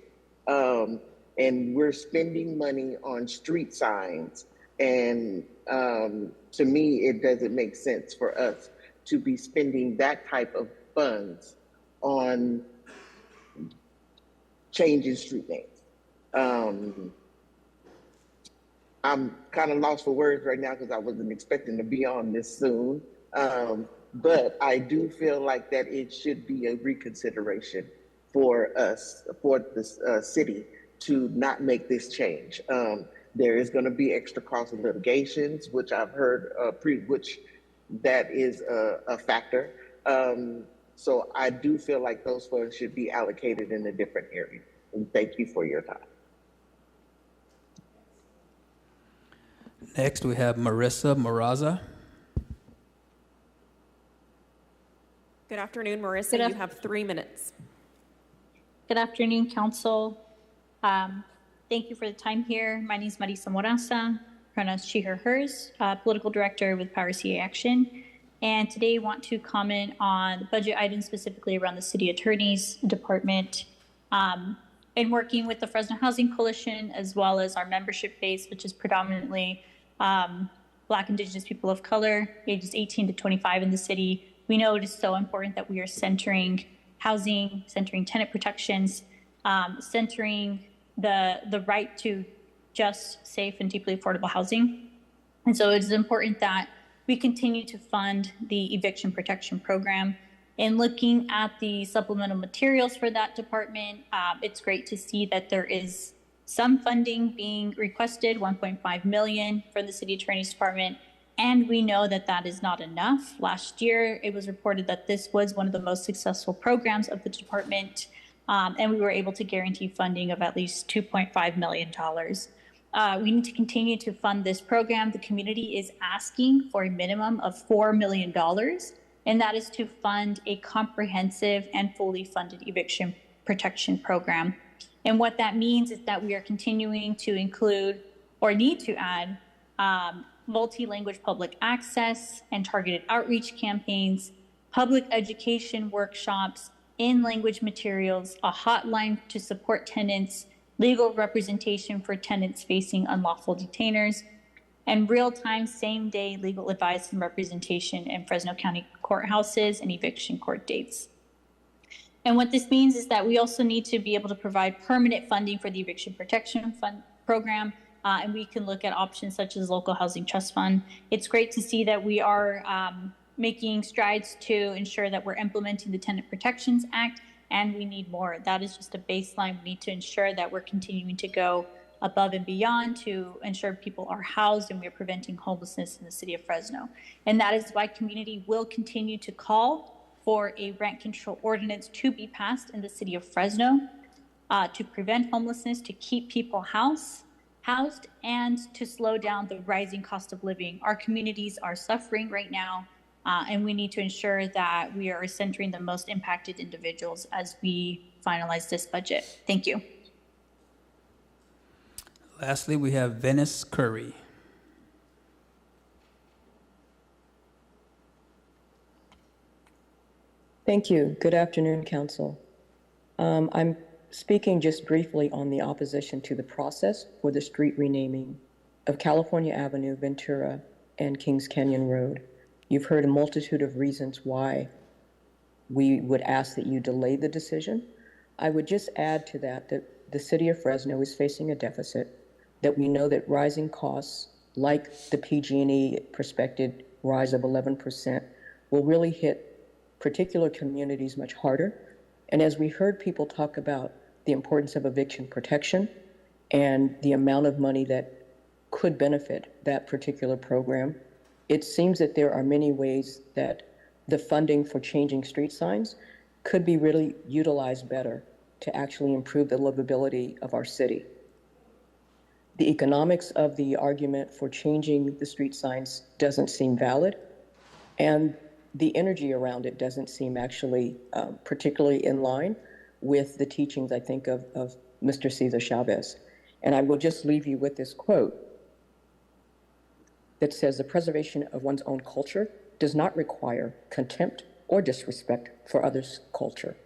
And we're spending money on street signs. And to me, it doesn't make sense for us to be spending that type of funds on changing street names. I'm kind of lost for words right now because I wasn't expecting to be on this soon. But I do feel like that it should be a reconsideration for us, for the city, to not make this change. There is going to be extra cost of litigations, which I've heard, which that is a factor. So I do feel like those funds should be allocated in a different area. And thank you for your time. Next, we have Marissa Moraza. Good afternoon, Marissa. You have 3 minutes. Good afternoon, Council. Thank you for the time here. My name is Marissa Moraza, pronouns she, her, hers, Political Director with Power CA Action. And today I want to comment on the budget items specifically around the City Attorney's Department. In working with the Fresno Housing Coalition, as well as our membership base, which is predominantly Black, Indigenous people of color, ages 18 to 25 in the city, we know it is so important that we are centering housing, centering tenant protections, centering the right to just, safe, and deeply affordable housing. And so it is important that we continue to fund the eviction protection program. In looking at the supplemental materials for that department, it's great to see that there is some funding being requested, $1.5 million from the City Attorney's Department, and we know that that is not enough. Last year, it was reported that this was one of the most successful programs of the department, and we were able to guarantee funding of at least $2.5 million. We need to continue to fund this program. The community is asking for a minimum of $4 million, and that is to fund a comprehensive and fully funded eviction protection program. And what that means is that we are continuing to include or need to add multi-language public access and targeted outreach campaigns, public education workshops, in-language materials, a hotline to support tenants, legal representation for tenants facing unlawful detainers, and real-time, same-day legal advice and representation in Fresno County courthouses and eviction court dates. And what this means is that we also need to be able to provide permanent funding for the Eviction Protection Fund program, and we can look at options such as local housing trust fund. It's great to see that we are making strides to ensure that we're implementing the Tenant Protections Act, and we need more. That is just a baseline. We need to ensure that we're continuing to go above and beyond to ensure people are housed and we are preventing homelessness in the city of Fresno. And that is why community will continue to call for a rent control ordinance to be passed in the city of Fresno to prevent homelessness, to keep people housed, and to slow down the rising cost of living. Our communities are suffering right now, and we need to ensure that we are centering the most impacted individuals as we finalize this budget. Thank you. Lastly, we have Venice Curry. Thank you. Good afternoon, Council. I'm speaking just briefly on the opposition to the process for the street renaming of California Avenue, Ventura, and Kings Canyon Road. You've heard a multitude of reasons why we would ask that you delay the decision. I would just add to that the city of Fresno is facing a deficit, that we know that rising costs, like the PG&E prospected rise of 11%, will really hit particular communities much harder. And as we heard people talk about the importance of eviction protection and the amount of money that could benefit that particular program, it seems that there are many ways that the funding for changing street signs could be really utilized better to actually improve the livability of our city. The economics of the argument for changing the street signs doesn't seem valid, and the energy around it doesn't seem actually particularly in line with the teachings, I think, of Mr. Cesar Chavez. And I will just leave you with this quote that says, "The preservation of one's own culture does not require contempt or disrespect for others' culture."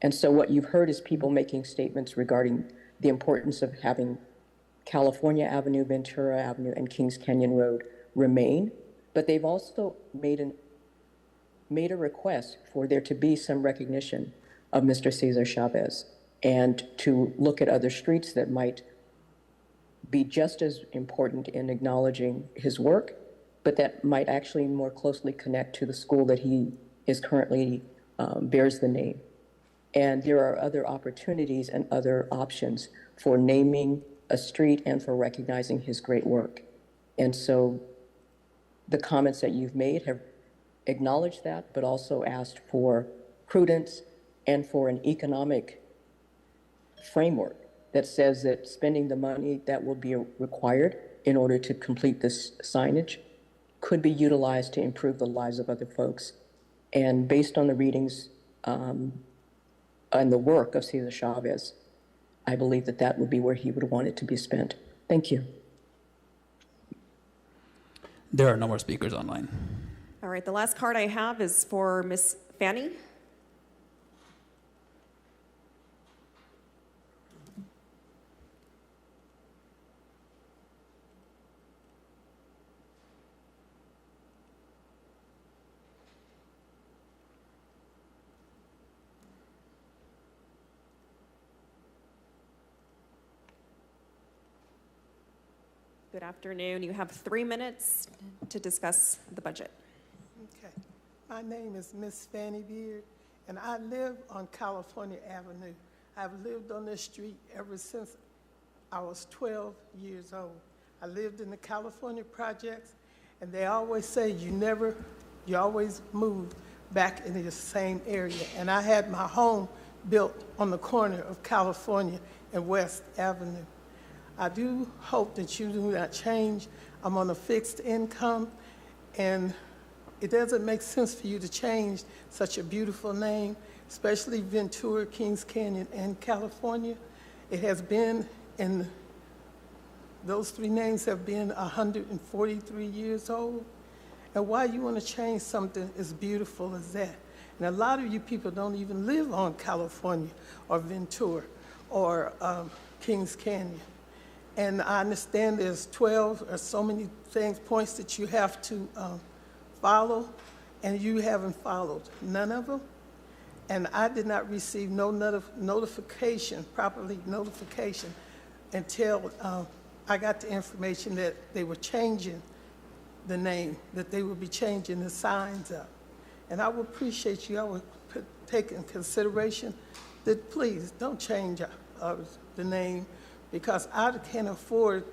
And so what you've heard is people making statements regarding the importance of having California Avenue, Ventura Avenue, and Kings Canyon Road remain, but they've also made a request for there to be some recognition of Mr. Cesar Chavez, and to look at other streets that might be just as important in acknowledging his work, but that might actually more closely connect to the school that he is currently bears the name. And there are other opportunities and other options for naming a street and for recognizing his great work. And so the comments that you've made have acknowledged that, but also asked for prudence and for an economic framework that says that spending the money that will be required in order to complete this signage could be utilized to improve the lives of other folks. And based on the readings and the work of Cesar Chavez, I believe that that would be where he would want it to be spent. Thank you. There are no more speakers online. All right, the last card I have is for Miss Fanny. Good afternoon. You have 3 minutes to discuss the budget. Okay. My name is Miss Fanny Beard, and I live on California Avenue. I've lived on this street ever since I was 12 years old. I lived in the California projects, and they always say you always move back into the same area. And I had my home built on the corner of California and West Avenue. I do hope that you do not change. I'm on a fixed income, and it doesn't make sense for you to change such a beautiful name, especially Ventura, Kings Canyon, and California. It has been those three names have been 143 years old. And why you want to change something as beautiful as that? And a lot of you people don't even live on California or Ventura or Kings Canyon. And I understand there's 12 or so many points that you have to follow, and you haven't followed none of them. And I did not receive no properly notification, until I got the information that they were changing the name, that they would be changing the signs up. And I would appreciate you, I would take in consideration that please don't change the name, because I can't afford,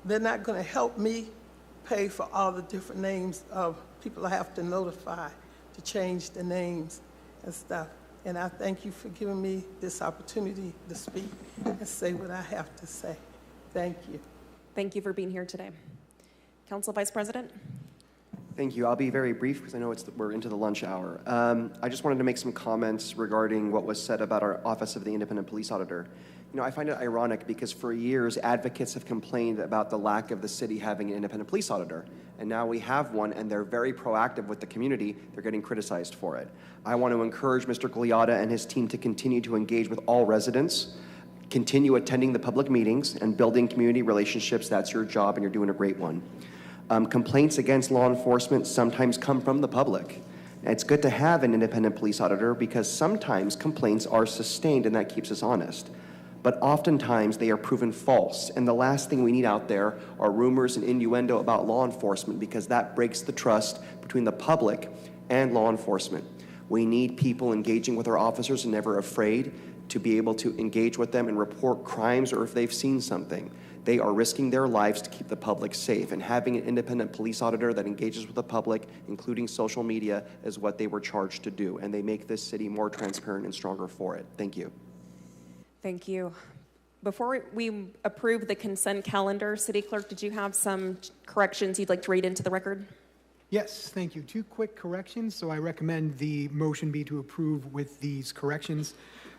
they're not going to help me pay for all the different names of people I have to notify to change the names and stuff. And I thank you for giving me this opportunity to speak and say what I have to say. Thank you. Thank you for being here today. Council Vice President. Thank you. I'll be very brief because I know we're into the lunch hour. I just wanted to make some comments regarding what was said about our Office of the Independent Police Auditor. You know, I find it ironic because for years, advocates have complained about the lack of the city having an independent police auditor. And now we have one, and they're very proactive with the community. They're getting criticized for it. I want to encourage Mr. Gliotta and his team to continue to engage with all residents, continue attending the public meetings, and building community relationships. That's your job, and you're doing a great one. Complaints against law enforcement sometimes come from the public. It's good to have an independent police auditor because sometimes complaints are sustained, and that keeps us honest. But oftentimes they are proven false, and the last thing we need out there are rumors and innuendo about law enforcement, because that breaks the trust between the public and law enforcement. We need people engaging with our officers and never afraid to be able to engage with them and report crimes or if they've seen something. They are risking their lives to keep the public safe, and having an independent police auditor that engages with the public, including social media, is what they were charged to do, and they make this city more transparent and stronger for it. Thank you. Thank you. Before we approve the consent calendar, City Clerk, did you have some corrections you'd like to read into the record? Yes, thank you. 2 quick corrections. So I recommend the motion be to approve with these corrections.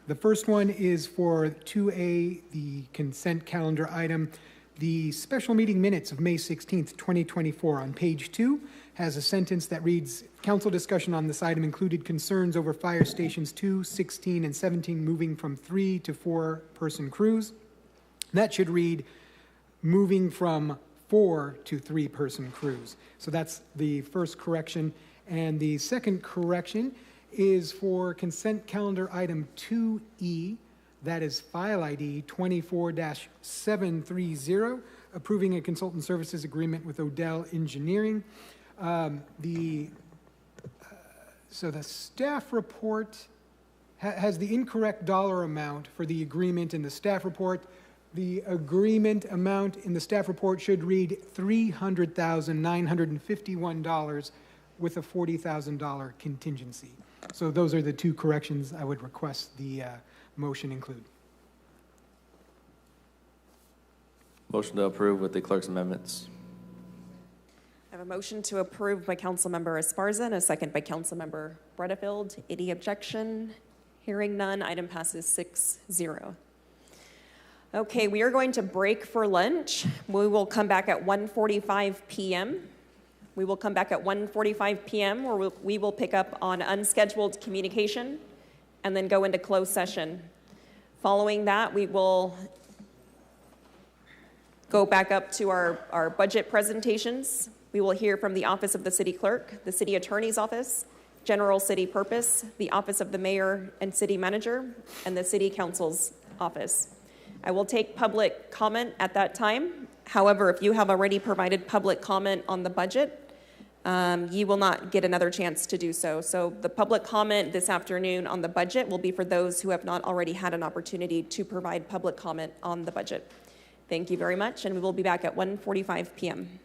The first one is for 2A, the consent calendar item. The special meeting minutes of May 16th, 2024 on page 2 has a sentence that reads, council discussion on this item included concerns over fire stations 2, 16, and 17 moving from 3 to 4 person crews. That should read moving from 4 to 3 person crews. So that's the first correction. And the second correction is for consent calendar item 2E, that is file ID 24-730, approving a consultant services agreement with Odell Engineering. So the staff report has the incorrect dollar amount for the agreement in the staff report. The agreement amount in the staff report should read $300,951 with a $40,000 contingency. So those are the two corrections I would request the motion include. Motion to approve with the clerk's amendments. I have a motion to approve by Councilmember Esparza and a second by Councilmember Bredefield. Any objection? Hearing none, item passes 6-0. Okay, we are going to break for lunch. We will come back at 1:45 p.m. We will come back at 1:45 p.m. where we will pick up on unscheduled communication and then go into closed session. Following that, we will go back up to our budget presentations. We will hear from the Office of the City Clerk, the City Attorney's Office, General City Purpose, the Office of the Mayor and City Manager, and the City Council's Office. I will take public comment at that time. However, if you have already provided public comment on the budget, you will not get another chance to do so. So the public comment this afternoon on the budget will be for those who have not already had an opportunity to provide public comment on the budget. Thank you very much, and we will be back at 1:45 p.m.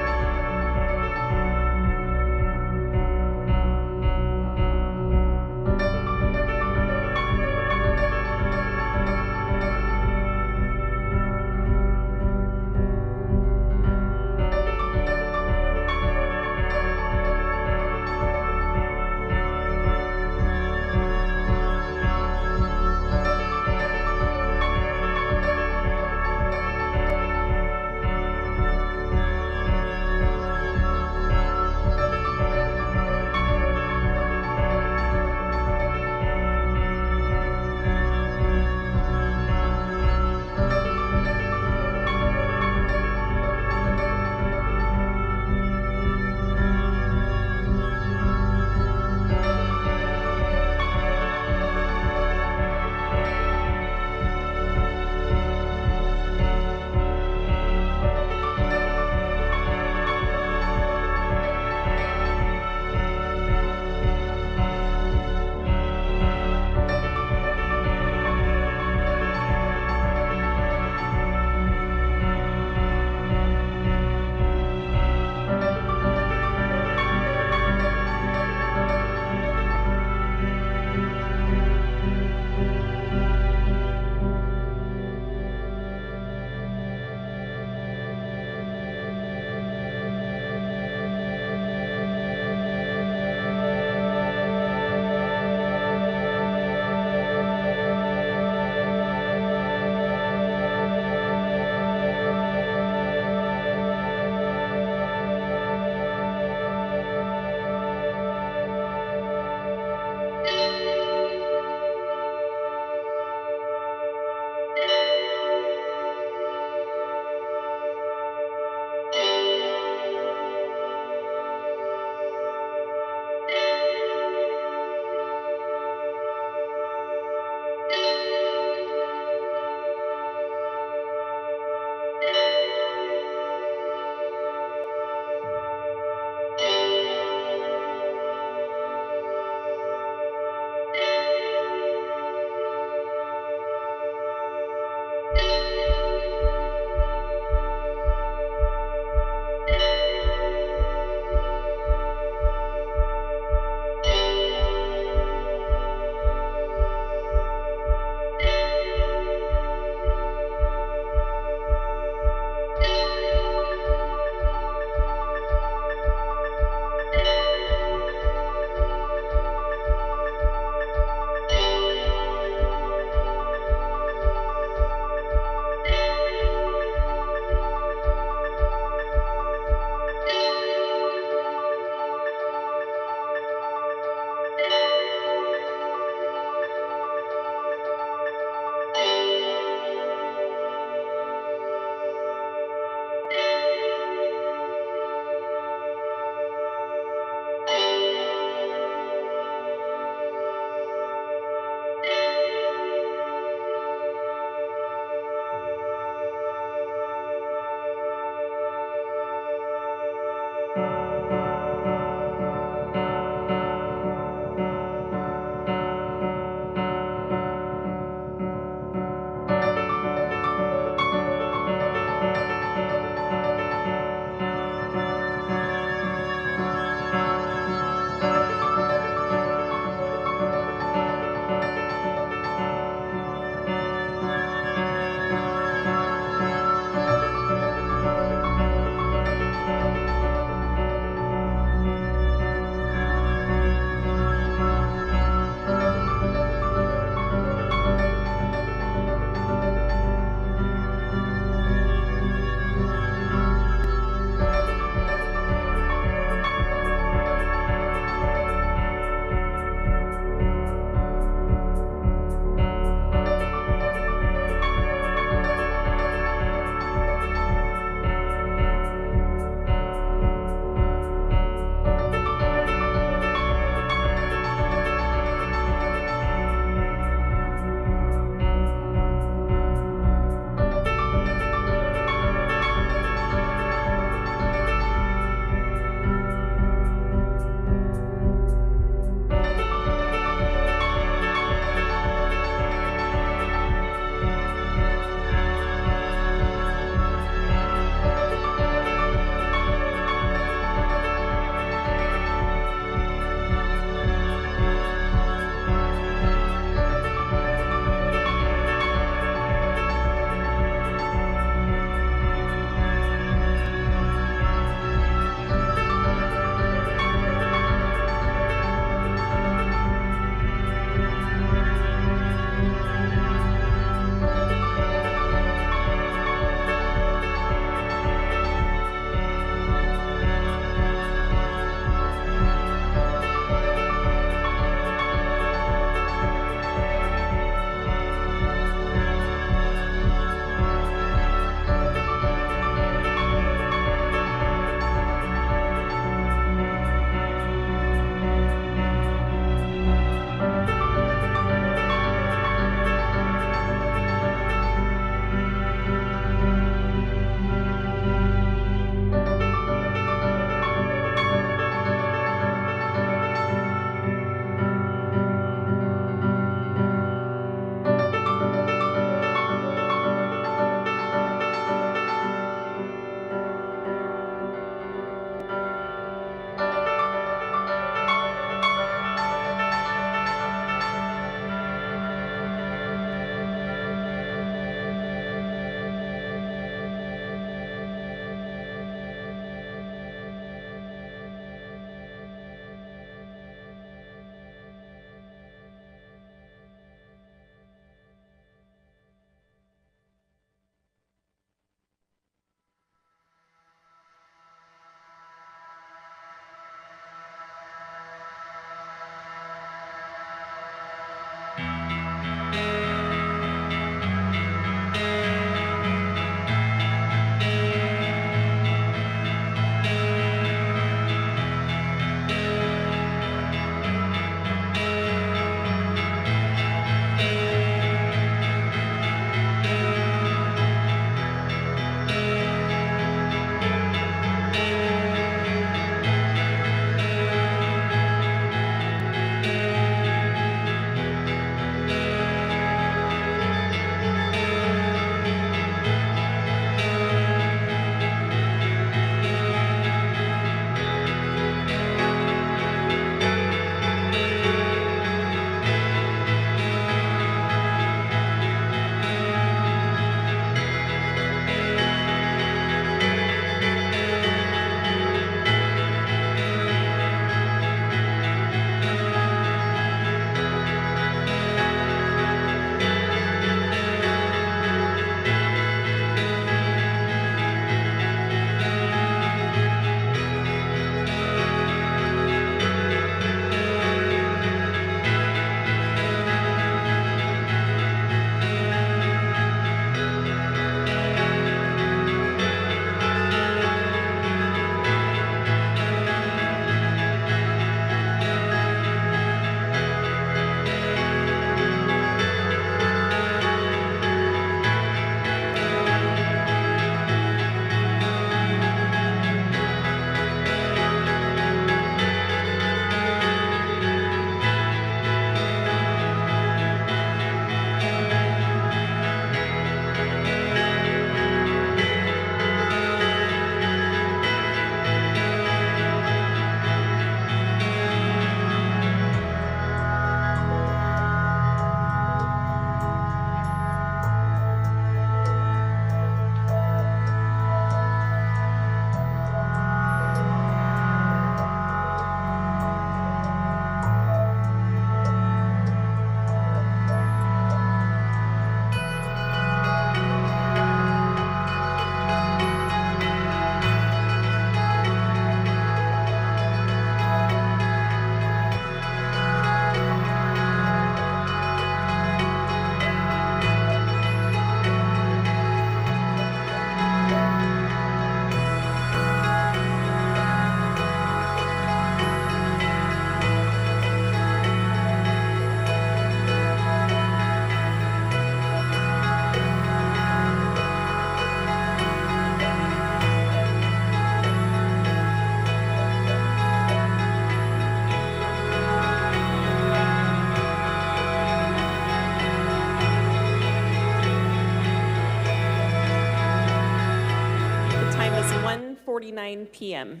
7:49 p.m.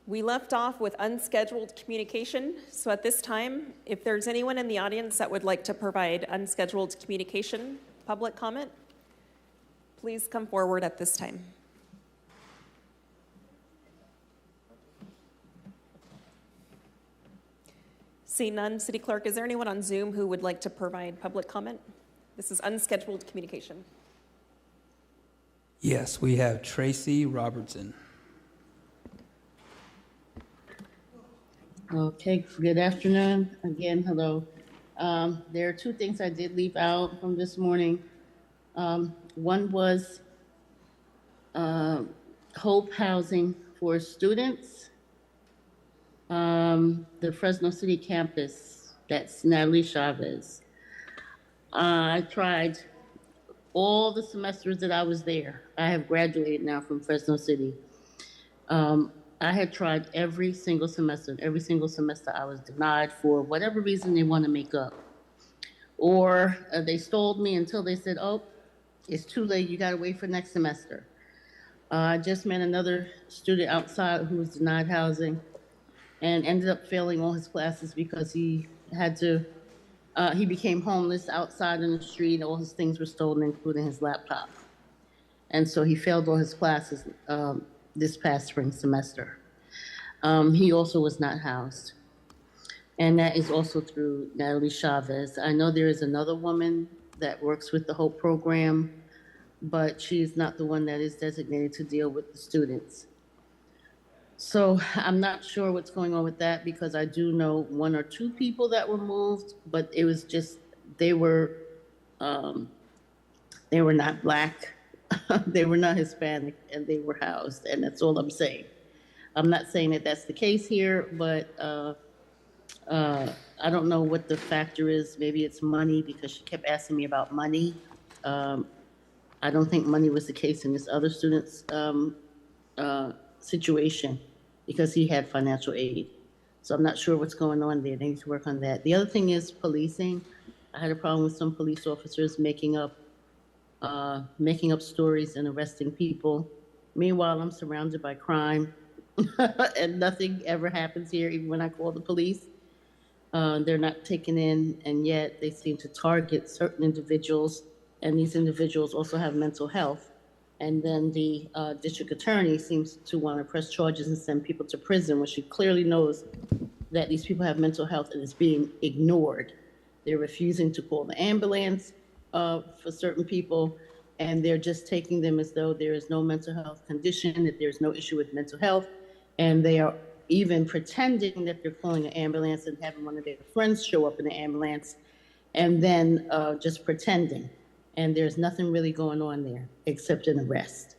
We left off with unscheduled communication, so at this time, if there's anyone in the audience that would like to provide unscheduled communication, public comment, please come forward at this time. Seeing none, City Clerk, is there anyone on Zoom who would like to provide public comment? This is unscheduled communication. Yes, we have Tracy Robertson. Okay, good afternoon. Again, hello. There are two things I did leave out from this morning. One was Hope Housing for students. The Fresno City campus, that's Natalie Chavez. I tried all the semesters that I was there. I have graduated now from Fresno City. I had tried every single semester. Every single semester I was denied for whatever reason they want to make up. Or they stalled me until they said, oh, it's too late, you gotta wait for next semester. I just met another student outside who was denied housing and ended up failing all his classes because he had to, he became homeless outside in the street. All his things were stolen, including his laptop. And so he failed all his classes this past spring semester. He also was not housed. And that is also through Natalie Chavez. I know there is another woman that works with the HOPE program, but she is not the one that is designated to deal with the students. So I'm not sure what's going on with that because I do know one or two people that were moved, but it was just, they were not Black, they were not Hispanic, and they were housed, and that's all I'm saying. I'm not saying that that's the case here, but I don't know what the factor is. Maybe it's money because she kept asking me about money. I don't think money was the case in this other student's situation because he had financial aid. So I'm not sure what's going on there. They need to work on that. The other thing is policing. I had a problem with some police officers making up stories and arresting people. Meanwhile, I'm surrounded by crime and nothing ever happens here, even when I call the police. They're not taken in, and yet they seem to target certain individuals, and these individuals also have mental health. And then the district attorney seems to want to press charges and send people to prison when she clearly knows that these people have mental health and it's being ignored. They're refusing to call the ambulance for certain people, and they're just taking them as though there is no mental health condition, that there's no issue with mental health, and they are even pretending that they're calling an ambulance and having one of their friends show up in the ambulance, and then just pretending. And there's nothing really going on there except an arrest.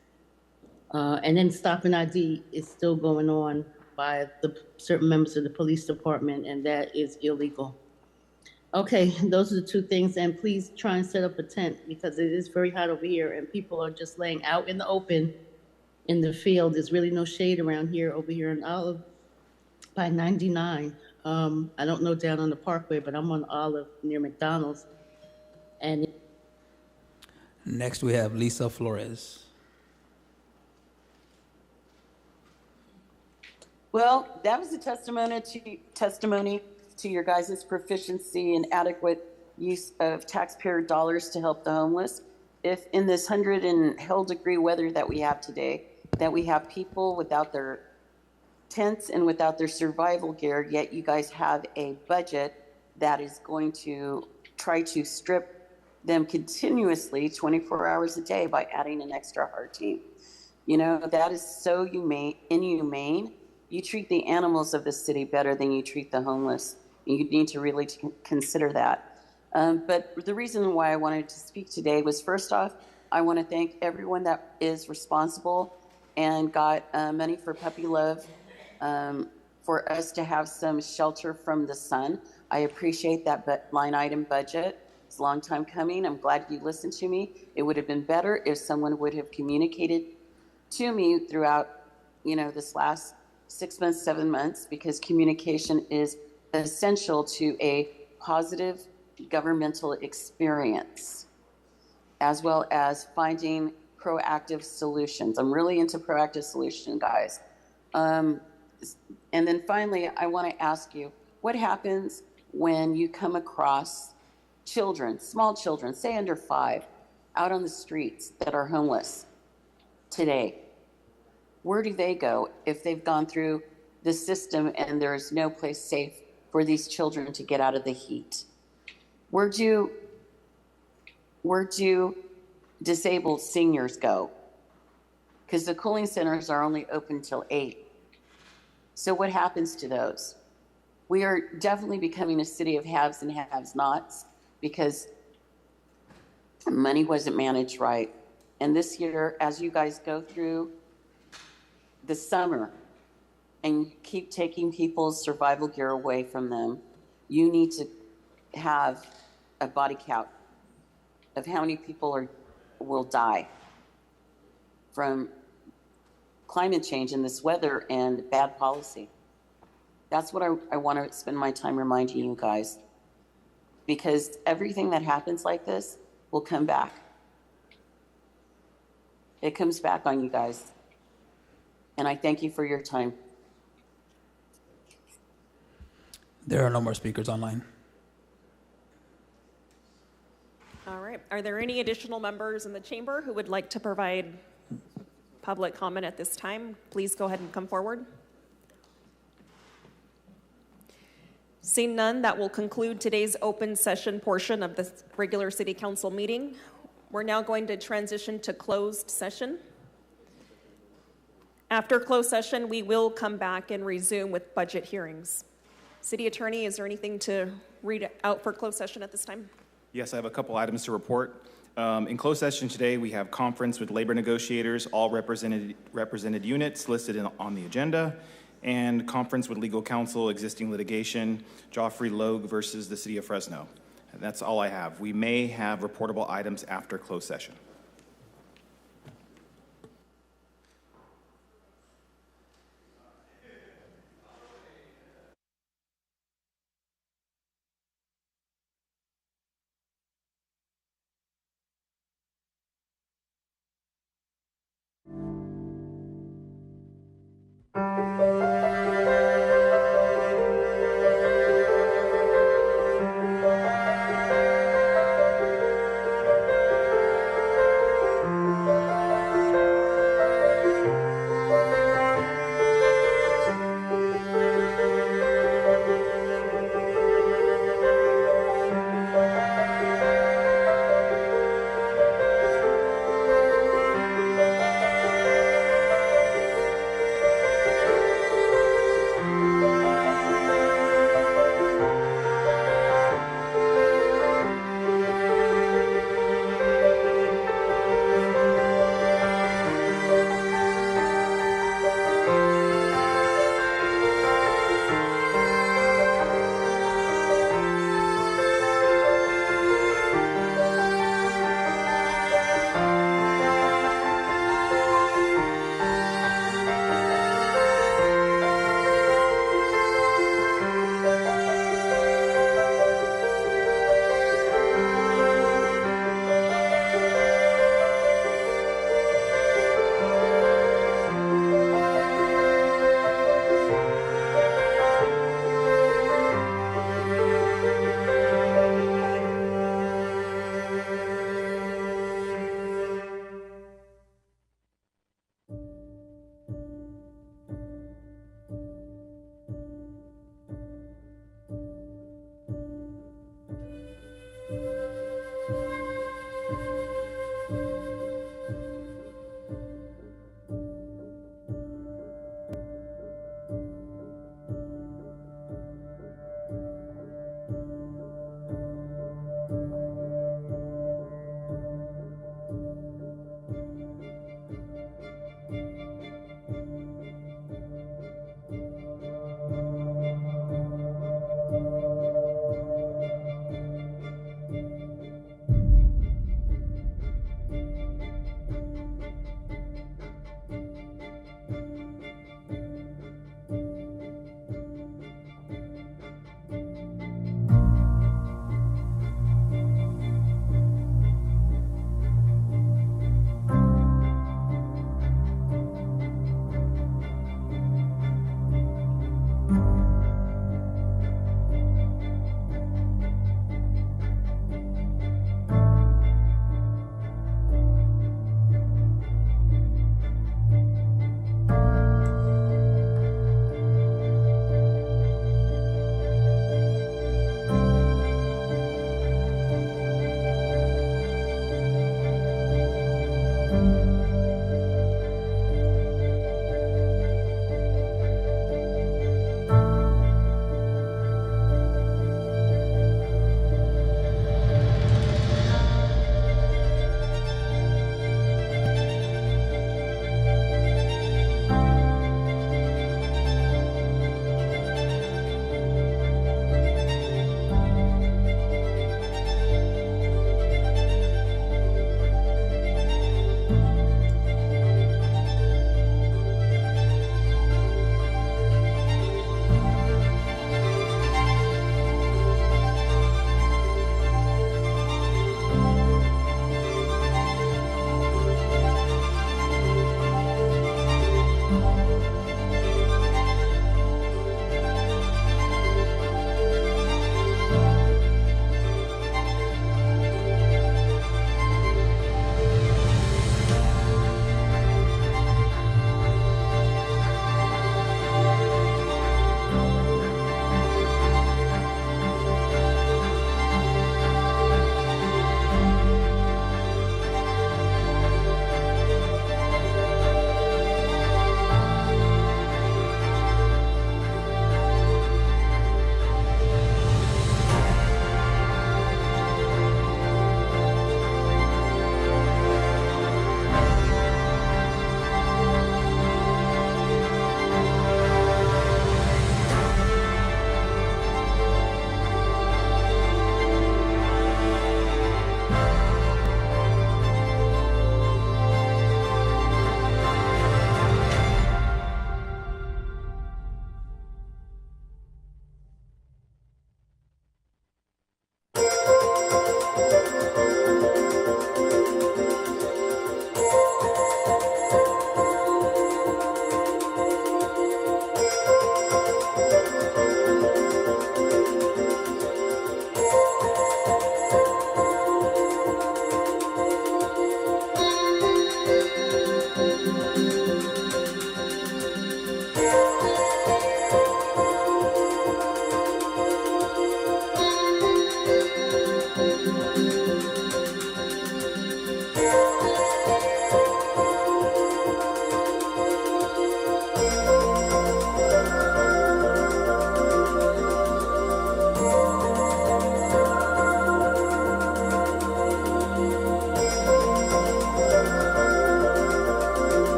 And then stop and ID is still going on by the certain members of the police department, and that is illegal. Okay, those are the two things, and please try and set up a tent because it is very hot over here and people are just laying out in the open in the field. There's really no shade around here over here in Olive by 99. I don't know down on the Parkway, but I'm on Olive near McDonald's. And Next, we have Lisa Flores. Well, that was a testimony to your guys' proficiency and adequate use of taxpayer dollars to help the homeless. If in this 100 and hell degree weather that we have today, that we have people without their tents and without their survival gear, yet you guys have a budget that is going to try to strip them continuously 24 hours a day by adding an extra hard team. You know, that is so inhumane. You treat the animals of the city better than you treat the homeless. You need to really consider that. But the reason why I wanted to speak today was, first off, I want to thank everyone that is responsible and got money for Puppy Love for us to have some shelter from the sun. I appreciate that line item budget. It's a long time coming. I'm glad you listened to me. It would have been better if someone would have communicated to me throughout, this last 6 months, 7 months, because communication is essential to a positive governmental experience, as well as finding proactive solutions. I'm really into proactive solution, guys. And then finally, I want to ask you, what happens when you come across children, small children, say under 5, out on the streets that are homeless today? Where do they go if they've gone through the system and there's no place safe for these children to get out of the heat? Where do disabled seniors go? Because the cooling centers are only open till 8. So what happens to those? We are definitely becoming a city of haves and have-nots because money wasn't managed right. And this year, as you guys go through the summer and you keep taking people's survival gear away from them, you need to have a body count of how many people will die from climate change and this weather and bad policy. That's what I want to spend my time reminding you guys, because everything that happens like this will come back. It comes back on you guys. And I thank you for your time. There are no more speakers online. All right. Are there any additional members in the chamber who would like to provide public comment at this time? Please go ahead and come forward. Seeing none, that will conclude today's open session portion of the regular City Council meeting. We're now going to transition to closed session. After closed session, we will come back and resume with budget hearings. City Attorney, is there anything to read out for closed session at this time? Yes, I have a couple items to report. In closed session today, we have conference with labor negotiators, all represented units listed on the agenda, and conference with legal counsel, existing litigation, Joffrey Logue versus the City of Fresno. And that's all I have. We may have reportable items after closed session.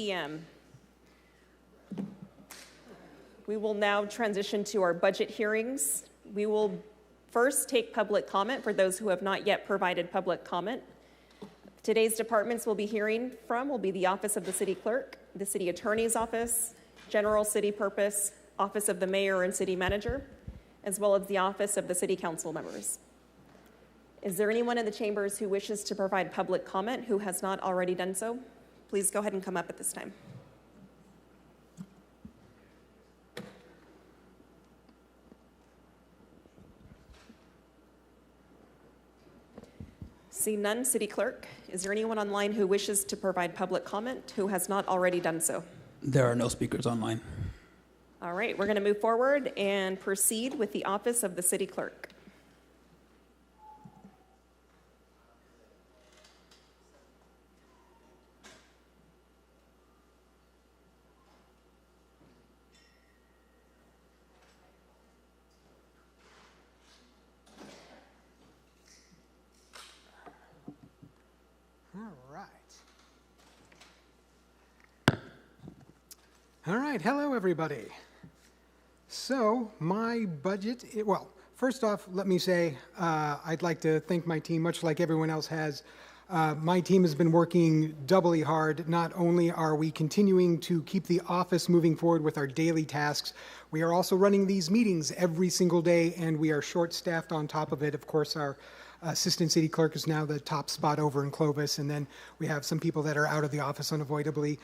p.m. We will now transition to our budget hearings. We will first take public comment for those who have not yet provided public comment. Today's departments we'll be hearing from will be the Office of the City Clerk, the City Attorney's Office, General City Purpose, Office of the Mayor and City Manager, as well as the Office of the City Council members. Is there anyone in the chambers who wishes to provide public comment who has not already done so? Please go ahead and come up at this time. See none, City Clerk. Is there anyone online who wishes to provide public comment who has not already done so? There are no speakers online. All right, we're going to move forward and proceed with the Office of the City Clerk. All right, hello everybody. So my budget, well, first off, let me say I'd like to thank my team, much like everyone else has. My team has been working doubly hard. Not only are we continuing to keep the office moving forward with our daily tasks, we are also running these meetings every single day, and we are short-staffed on top of it. Of course, our assistant city clerk is now the top spot over in Clovis, and then we have some people that are out of the office unavoidably.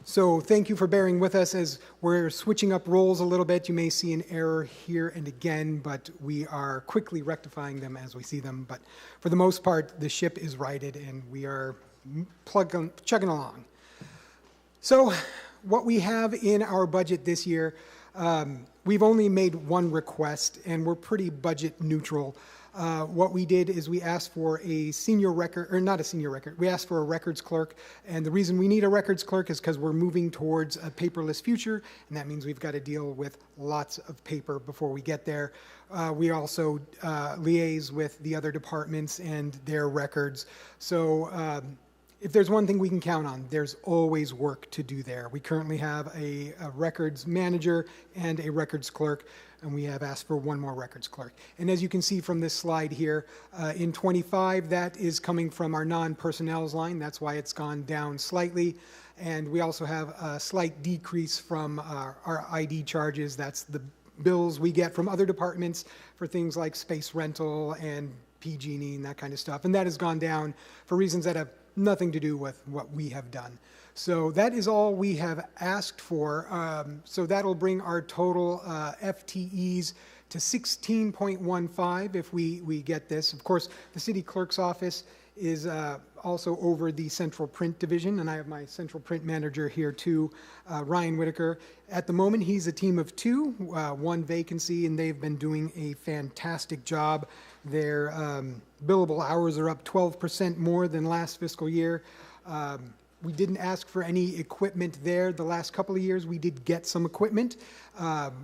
So thank you for bearing with us as we're switching up roles a little bit. You may see an error here and again, but we are quickly rectifying them as we see them. But for the most part, the ship is righted and we are chugging along. So what we have in our budget this year, we've only made one request and we're pretty budget neutral. What we did is we asked for a senior record, or not a senior record, we asked for a records clerk. And the reason we need a records clerk is because we're moving towards a paperless future. And that means we've got to deal with lots of paper before we get there. We also liaise with the other departments and their records. So if there's one thing we can count on, there's always work to do there. We currently have a records manager and a records clerk, and we have asked for one more records clerk. And as you can see from this slide here, in 25, that is coming from our non-personnel's line. That's why it's gone down slightly. And we also have a slight decrease from our ID charges. That's the bills we get from other departments for things like space rental and PG&E and that kind of stuff. And that has gone down for reasons that have nothing to do with what we have done. So that is all we have asked for. So that'll bring our total FTEs to 16.15 if we get this. Of course, the city clerk's office is also over the central print division, and I have my central print manager here too, Ryan Whitaker. At the moment, he's a team of two, one vacancy, and they've been doing a fantastic job. Their billable hours are up 12% more than last fiscal year. We didn't ask for any equipment there. The last couple of years, we did get some equipment.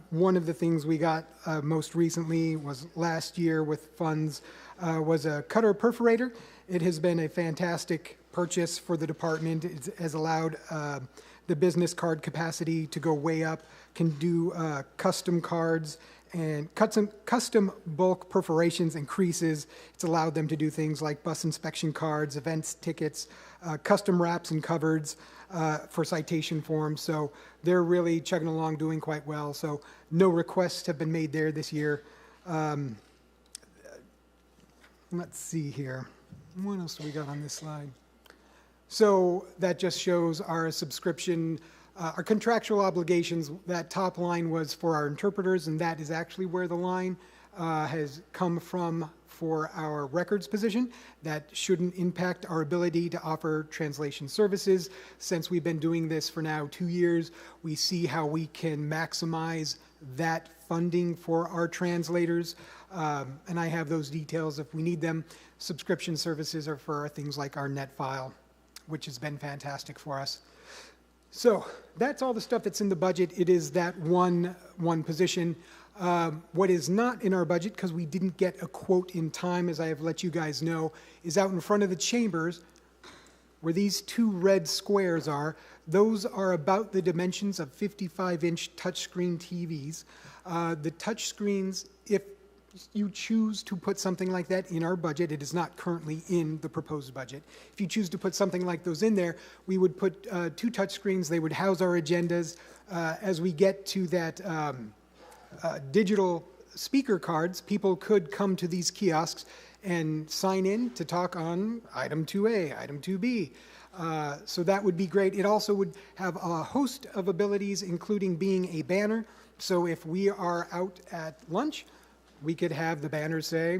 One of the things we got most recently was last year with funds was a cutter perforator. It has been a fantastic purchase for the department. It has allowed the business card capacity to go way up, can do custom cards and custom bulk perforations and creases. It's allowed them to do things like bus inspection cards, events tickets, custom wraps and covers for citation forms. So they're really chugging along, doing quite well. So no requests have been made there this year. Let's see here. What else do we got on this slide? So that just shows our subscription, our contractual obligations. That top line was for our interpreters, and that is actually where the line has come from for our records position. That shouldn't impact our ability to offer translation services. Since we've been doing this for now 2 years, we see how we can maximize that funding for our translators. And I have those details if we need them. Subscription services are for things like our net file, which has been fantastic for us. So that's all the stuff that's in the budget. It is that one position. What is not in our budget, because we didn't get a quote in time, as I have let you guys know, is out in front of the chambers. where these two red squares are, those are about the dimensions of 55-inch touchscreen TVs. The touchscreens, if you choose to put something like that in our budget, it is not currently in the proposed budget. If you choose to put something like those in there, we would put two touchscreens. They would house our agendas. As we get to that digital speaker cards, people could come to these kiosks and sign in to talk on item 2A, item 2B. So that would be great. It also would have a host of abilities, including being a banner. So if we are out at lunch, we could have the banner say,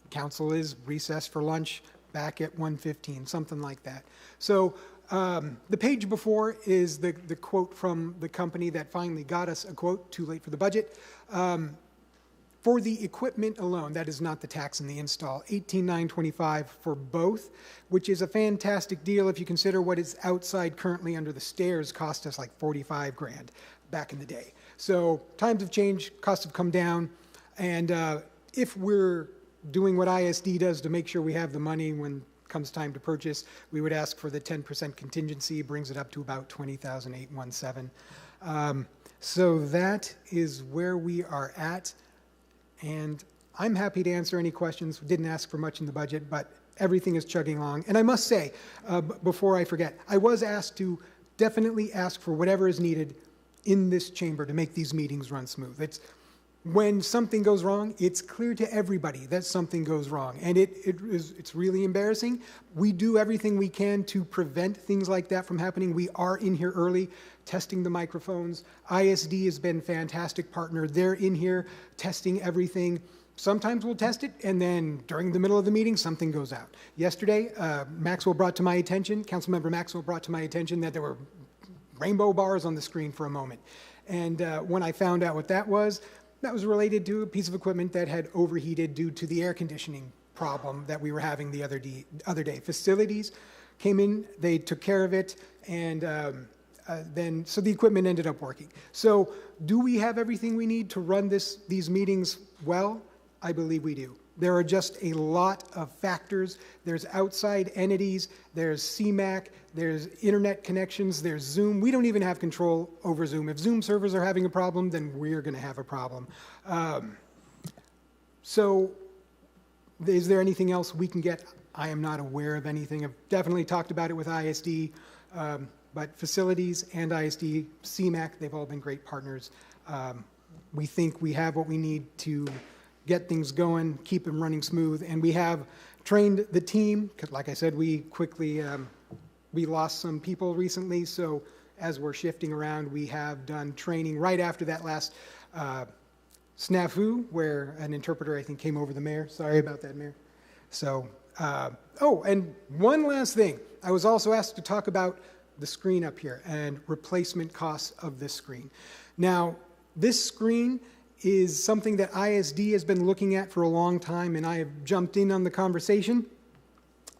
council is recessed for lunch back at 1:15, something like that. So the page before is the quote from the company that finally got us a quote, too late for the budget. For the equipment alone, that is not the tax and the install, $18,925 for both, which is a fantastic deal if you consider what is outside currently under the stairs cost us like 45 grand back in the day. So times have changed, costs have come down, and if we're doing what ISD does to make sure we have the money when it comes time to purchase, we would ask for the 10% contingency, brings it up to about $20,817. So that is where we are at. And I'm happy to answer any questions. We didn't ask for much in the budget, but everything is chugging along. And I must say, before I forget, I was asked to definitely ask for whatever is needed in this chamber to make these meetings run smooth. It's when something goes wrong, it's clear to everybody that something goes wrong. And it's really embarrassing. We do everything we can to prevent things like that from happening. We are in here early, testing the microphones. ISD has been a fantastic partner. They're in here testing everything. Sometimes we'll test it, and then during the middle of the meeting, something goes out. Yesterday, Councilmember Maxwell brought to my attention that there were rainbow bars on the screen for a moment. And when I found out what that was related to a piece of equipment that had overheated due to the air conditioning problem that we were having the other day. Facilities came in, they took care of it, and so the equipment ended up working. So do we have everything we need to run these meetings well? I believe we do. There are just a lot of factors. There's outside entities, there's CMAC, there's internet connections, there's Zoom. We don't even have control over Zoom. If Zoom servers are having a problem, then we're going to have a problem. So is there anything else we can get? I am not aware of anything. I've definitely talked about it with ISD, but facilities and ISD, CMAC, they've all been great partners. We think we have what we need to get things going, keep them running smooth, and we have trained the team, because like I said, we lost some people recently, so as we're shifting around, we have done training right after that last snafu, where an interpreter, I think, came over the mayor. Sorry about that, Mayor. So, and one last thing. I was also asked to talk about the screen up here and replacement costs of this screen. Now, this screen is something that ISD has been looking at for a long time, and I have jumped in on the conversation.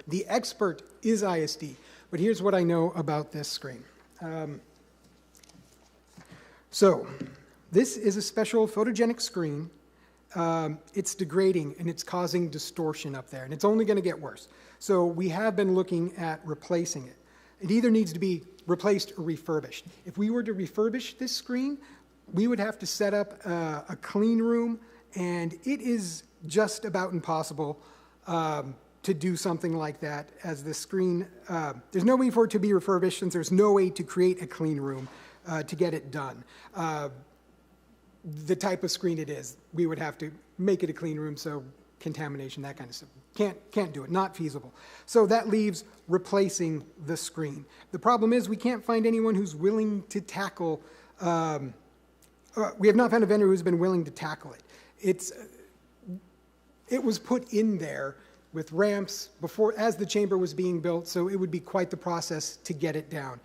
The expert is ISD, but here's what I know about this screen. So this is a special photogenic screen. It's degrading, and it's causing distortion up there, and it's only going to get worse. So we have been looking at replacing it. It either needs to be replaced or refurbished. If we were to refurbish this screen, we would have to set up a clean room, and it is just about impossible to do something like that, as the screen, there's no way for it to be refurbished, since there's no way to create a clean room to get it done. The type of screen it is, we would have to make it a clean room, so contamination, that kind of stuff. Can't do it, not feasible. So that leaves replacing the screen. The problem is we can't find anyone who's willing to tackle we have not found a vendor who's been willing to tackle it. It was put in there with ramps before, as the chamber was being built, so it would be quite the process to get it down.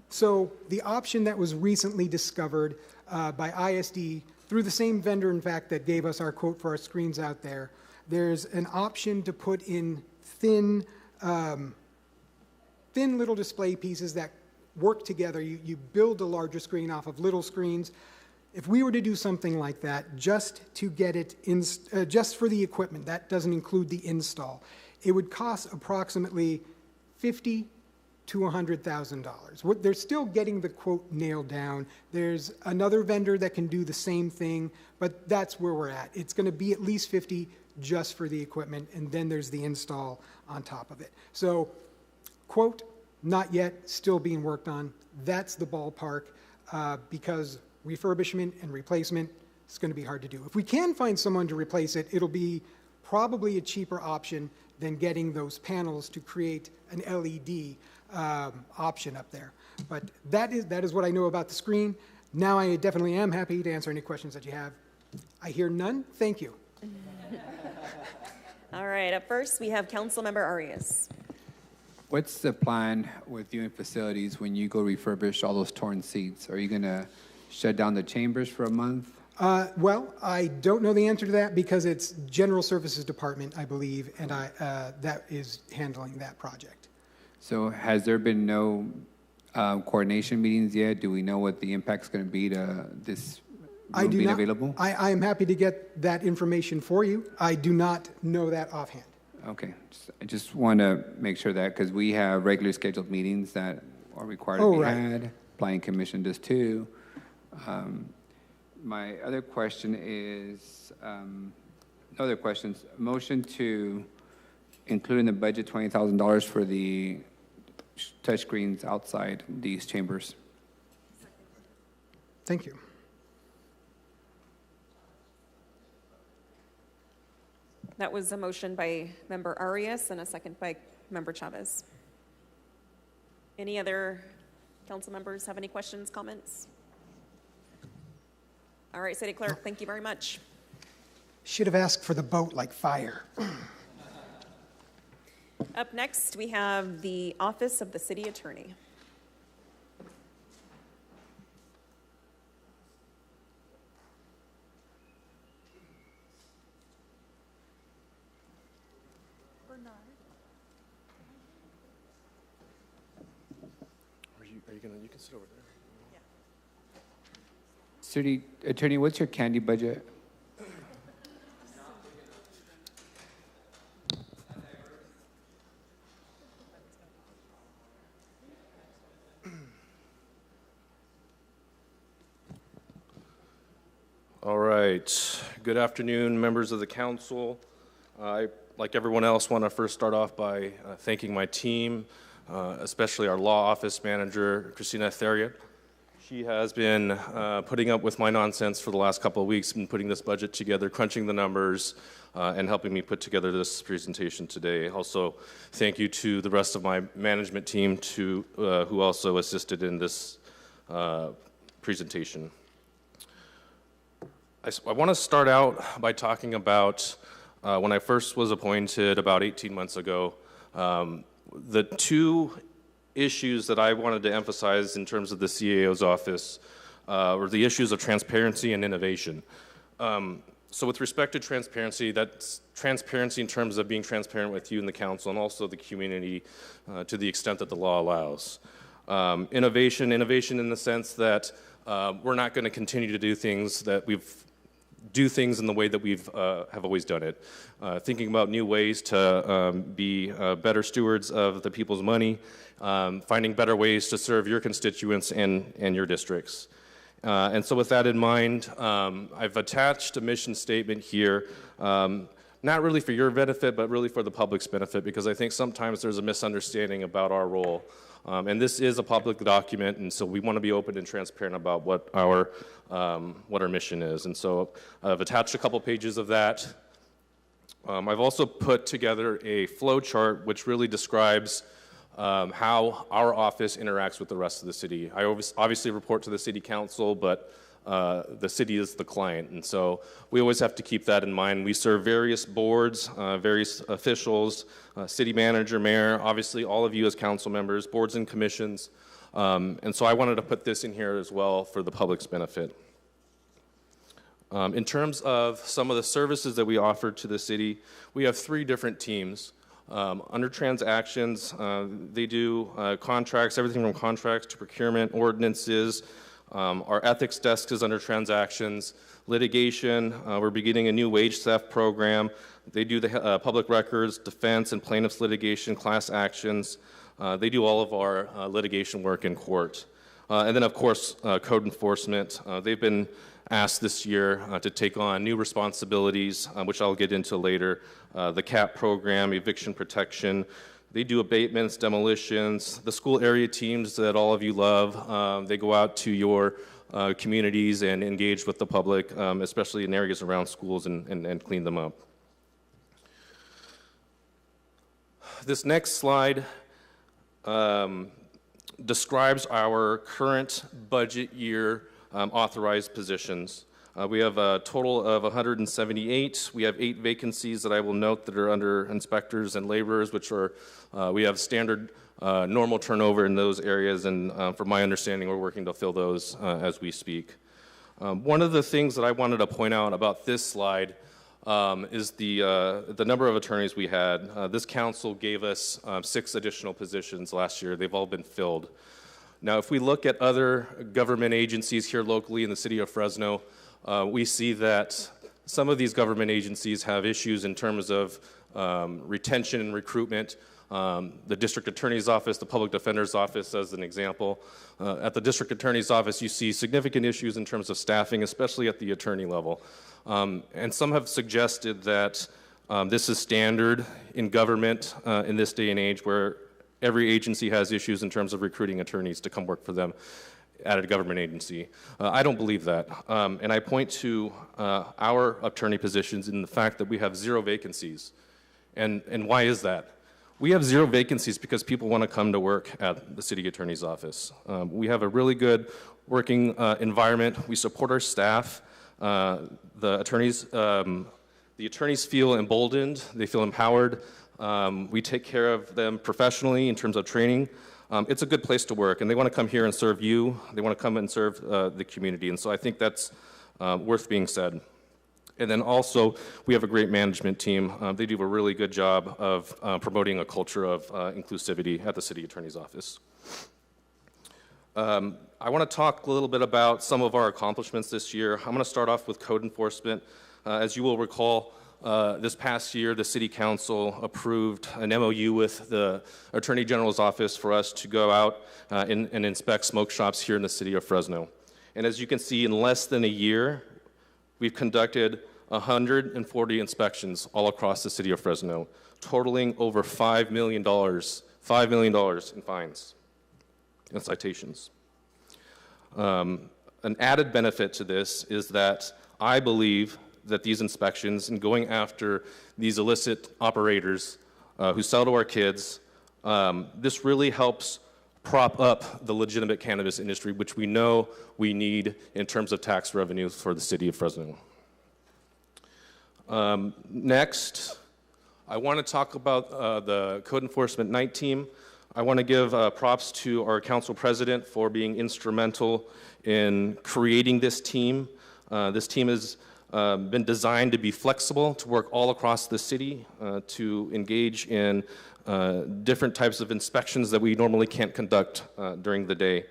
So the option that was recently discovered by ISD, through the same vendor, in fact, that gave us our quote for our screens out there, there's an option to put in thin little display pieces that work together. You build a larger screen off of little screens. If we were to do something like that, just to get it in, just for the equipment, that doesn't include the install, it would cost approximately $50,000 to $100,000. They're still getting the quote nailed down. There's another vendor that can do the same thing, but that's where we're at. It's going to be at least 50 just for the equipment, and then there's the install on top of it. So, quote, not yet, still being worked on. That's the ballpark, because refurbishment and replacement is going to be hard to do. If we can find someone to replace it, it'll be probably a cheaper option than getting those panels to create an LED option up there. But that is what I know about the screen. Now I definitely am happy to answer any questions that you have. I hear none. Thank you. All right, up first we have Councilmember Arias. What's the plan with viewing facilities when you go refurbish all those torn seats? Are you going to shut down the chambers for a month? Well, I don't know the answer to that because it's General Services Department, I believe, and that is handling that project. So has there been no coordination meetings yet? Do we know what the impact's going to be to this room being available? I am happy to get that information for you. I do not know that offhand. Okay. I just want to make sure that, because we have regularly scheduled meetings that are required to be had. Planning Commission does too. My other question is, no other questions. Motion to include in the budget $20,000 for the touchscreens outside these chambers. Thank you. That was a motion by Member Arias and a second by Member Chavez. Any other council members have any questions, comments? All right, City Clerk, thank you very much. Should have asked for the vote like fire. Up next, we have the Office of the City Attorney. You can sit over there. Yeah. City Attorney, what's your candy budget? All right. Good afternoon, members of the council. I, like everyone else, want to first start off by thanking my team, especially our law office manager, Christina Theriot. She has been putting up with my nonsense for the last couple of weeks and putting this budget together, crunching the numbers, and helping me put together this presentation today. Also, thank you to the rest of my management team who also assisted in this presentation. I want to start out by talking about when I first was appointed about 18 months ago, the two issues that I wanted to emphasize in terms of the CAO's office were the issues of transparency and innovation. So with respect to transparency, that's transparency in terms of being transparent with you and the council and also the community to the extent that the law allows. Innovation in the sense that we're not going to continue to do things in the way that we've have always done it. Thinking about new ways to be better stewards of the people's money, finding better ways to serve your constituents and your districts. And so with that in mind, I've attached a mission statement here, not really for your benefit, but really for the public's benefit, because I think sometimes there's a misunderstanding about our role. And this is a public document, and so we want to be open and transparent about what our mission is. And so I've attached a couple pages of that. I've also put together a flow chart which really describes how our office interacts with the rest of the city. I obviously report to the city council, but the city is the client, and so we always have to keep that in mind. We serve various boards, various officials, city manager, mayor, obviously all of you as council members, boards and commissions, and so I wanted to put this in here as well for the public's benefit. In terms of some of the services that we offer to the city, we have 3 different teams. Under transactions, they do contracts, everything from contracts to procurement, ordinances. Our ethics desk is under transactions. Litigation, we're beginning a new wage theft program. They do the public records, defense and plaintiffs litigation, class actions. They do all of our litigation work in court. And then, of course, code enforcement. They've been asked this year to take on new responsibilities, which I'll get into later. The CAP program, eviction protection. They do abatements, demolitions. The school area teams that all of you love, they go out to your communities and engage with the public, especially in areas around schools, and clean them up. This next slide describes our current budget year authorized positions. We have a total of 178. We have 8 vacancies that I will note that are under inspectors and laborers, which are, we have standard normal turnover in those areas, and from my understanding, we're working to fill those as we speak. One of the things that I wanted to point out about this slide is the number of attorneys we had. This council gave us 6 additional positions last year. They've all been filled. Now, if we look at other government agencies here locally in the city of Fresno, we see that some of these government agencies have issues in terms of retention and recruitment. The district attorney's office, the public defender's office, as an example. At the district attorney's office, you see significant issues in terms of staffing, especially at the attorney level. And some have suggested that this is standard in government in this day and age, where every agency has issues in terms of recruiting attorneys to come work for them at a government agency. I don't believe that. And I point to our attorney positions in the fact that we have 0 vacancies. And why is that? We have 0 vacancies because people want to come to work at the city attorney's office. We have a really good working environment. We support our staff. The attorneys feel emboldened. They feel empowered. We take care of them professionally in terms of training. It's a good place to work, and they want to come here and serve you. They want to come and serve the community, and so I think that's worth being said. And then also, we have a great management team. They do a really good job of promoting a culture of inclusivity at the city attorney's office. I want to talk a little bit about some of our accomplishments this year. I'm going to start off with code enforcement. As you will recall, this past year, the City Council approved an MOU with the Attorney General's office for us to go out and inspect smoke shops here in the city of Fresno. And as you can see, in less than a year, we've conducted 140 inspections all across the city of Fresno, totaling over $5 million in fines and citations. An added benefit to this is that I believe that these inspections and going after these illicit operators who sell to our kids, this really helps prop up the legitimate cannabis industry, which we know we need in terms of tax revenue for the city of Fresno. Next, I want to talk about the Code Enforcement Night Team. I want to give props to our council president for being instrumental in creating this team. This team has been designed to be flexible, to work all across the city, to engage in different types of inspections that we normally can't conduct during the day.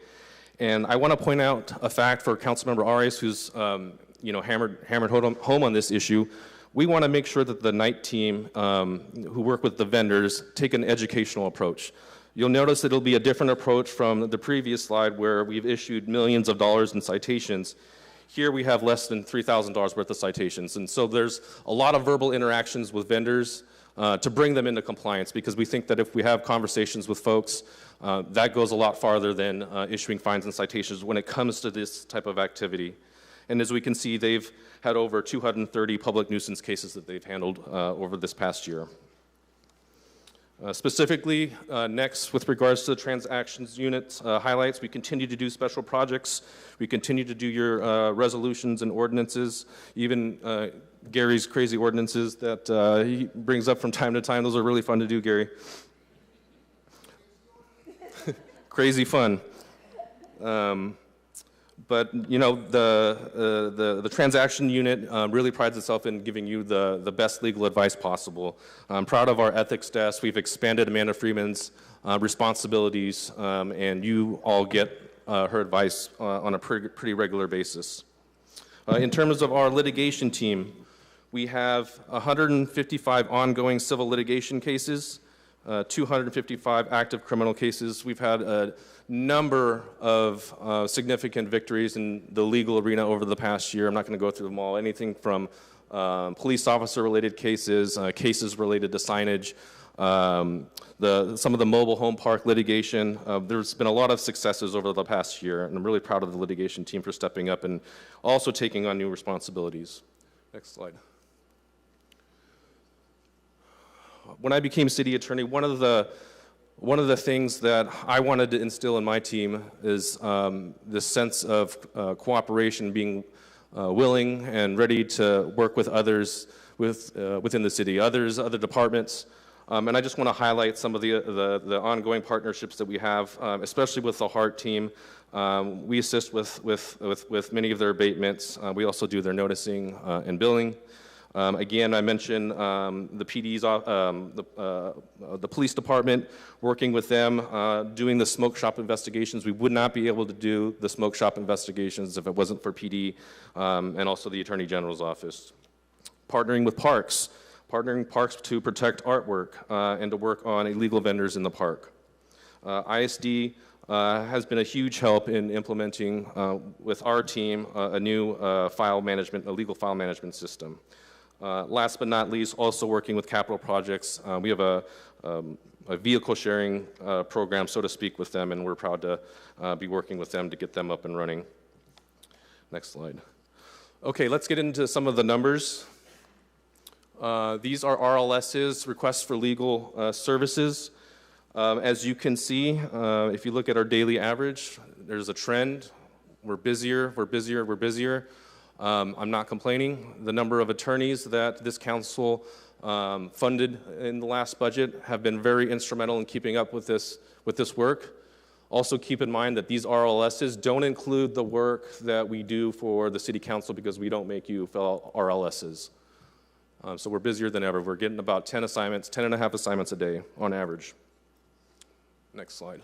And I want to point out a fact for Councilmember Arias, who's hammered home on this issue. We want to make sure that the night team who work with the vendors take an educational approach. You'll notice it'll be a different approach from the previous slide where we've issued millions of dollars in citations. Here we have less than $3,000 worth of citations. And so there's a lot of verbal interactions with vendors to bring them into compliance, because we think that if we have conversations with folks, that goes a lot farther than issuing fines and citations when it comes to this type of activity. And as we can see, they've had over 230 public nuisance cases that they've handled over this past year. Specifically, next, with regards to the transactions unit highlights, we continue to do special projects. We continue to do your resolutions and ordinances, even Gary's crazy ordinances that he brings up from time to time. Those are really fun to do, Gary. Crazy fun. But you know, the transaction unit really prides itself in giving you the best legal advice possible. I'm proud of our ethics desk. We've expanded Amanda Freeman's responsibilities, and you all get her advice on a pretty regular basis. In terms of our litigation team, we have 155 ongoing civil litigation cases. 255 active criminal cases. We've had a number of significant victories in the legal arena over the past year. I'm not going to go through them all. Anything from police officer-related cases, cases related to signage, some of the mobile home park litigation. There's been a lot of successes over the past year, and I'm really proud of the litigation team for stepping up and also taking on new responsibilities. Next slide. When I became city attorney, one of the things that I wanted to instill in my team is this sense of cooperation, being willing and ready to work with others within the city, other departments. And I just want to highlight some of the ongoing partnerships that we have, especially with the HEART team. We assist with many of their abatements. We also do their noticing and billing. Again, I mentioned the PD's, the police department, working with them, doing the smoke shop investigations. We would not be able to do the smoke shop investigations if it wasn't for PD and also the Attorney General's office. Partnering with parks to protect artwork and to work on illegal vendors in the park. ISD has been a huge help in implementing with our team a new legal file management system. Last but not least, also working with capital projects. We have a vehicle sharing program, so to speak, with them, and we're proud to be working with them to get them up and running. Next slide. Okay, let's get into some of the numbers. These are RLS's, requests for legal services. As you can see, if you look at our daily average, there's a trend. We're busier. I'm not complaining. The number of attorneys that this council funded in the last budget have been very instrumental in keeping up with this work. Also keep in mind that these RLSs don't include the work that we do for the city council because we don't make you fill RLSs. So we're busier than ever. We're getting about 10 and a half assignments a day on average. Next slide.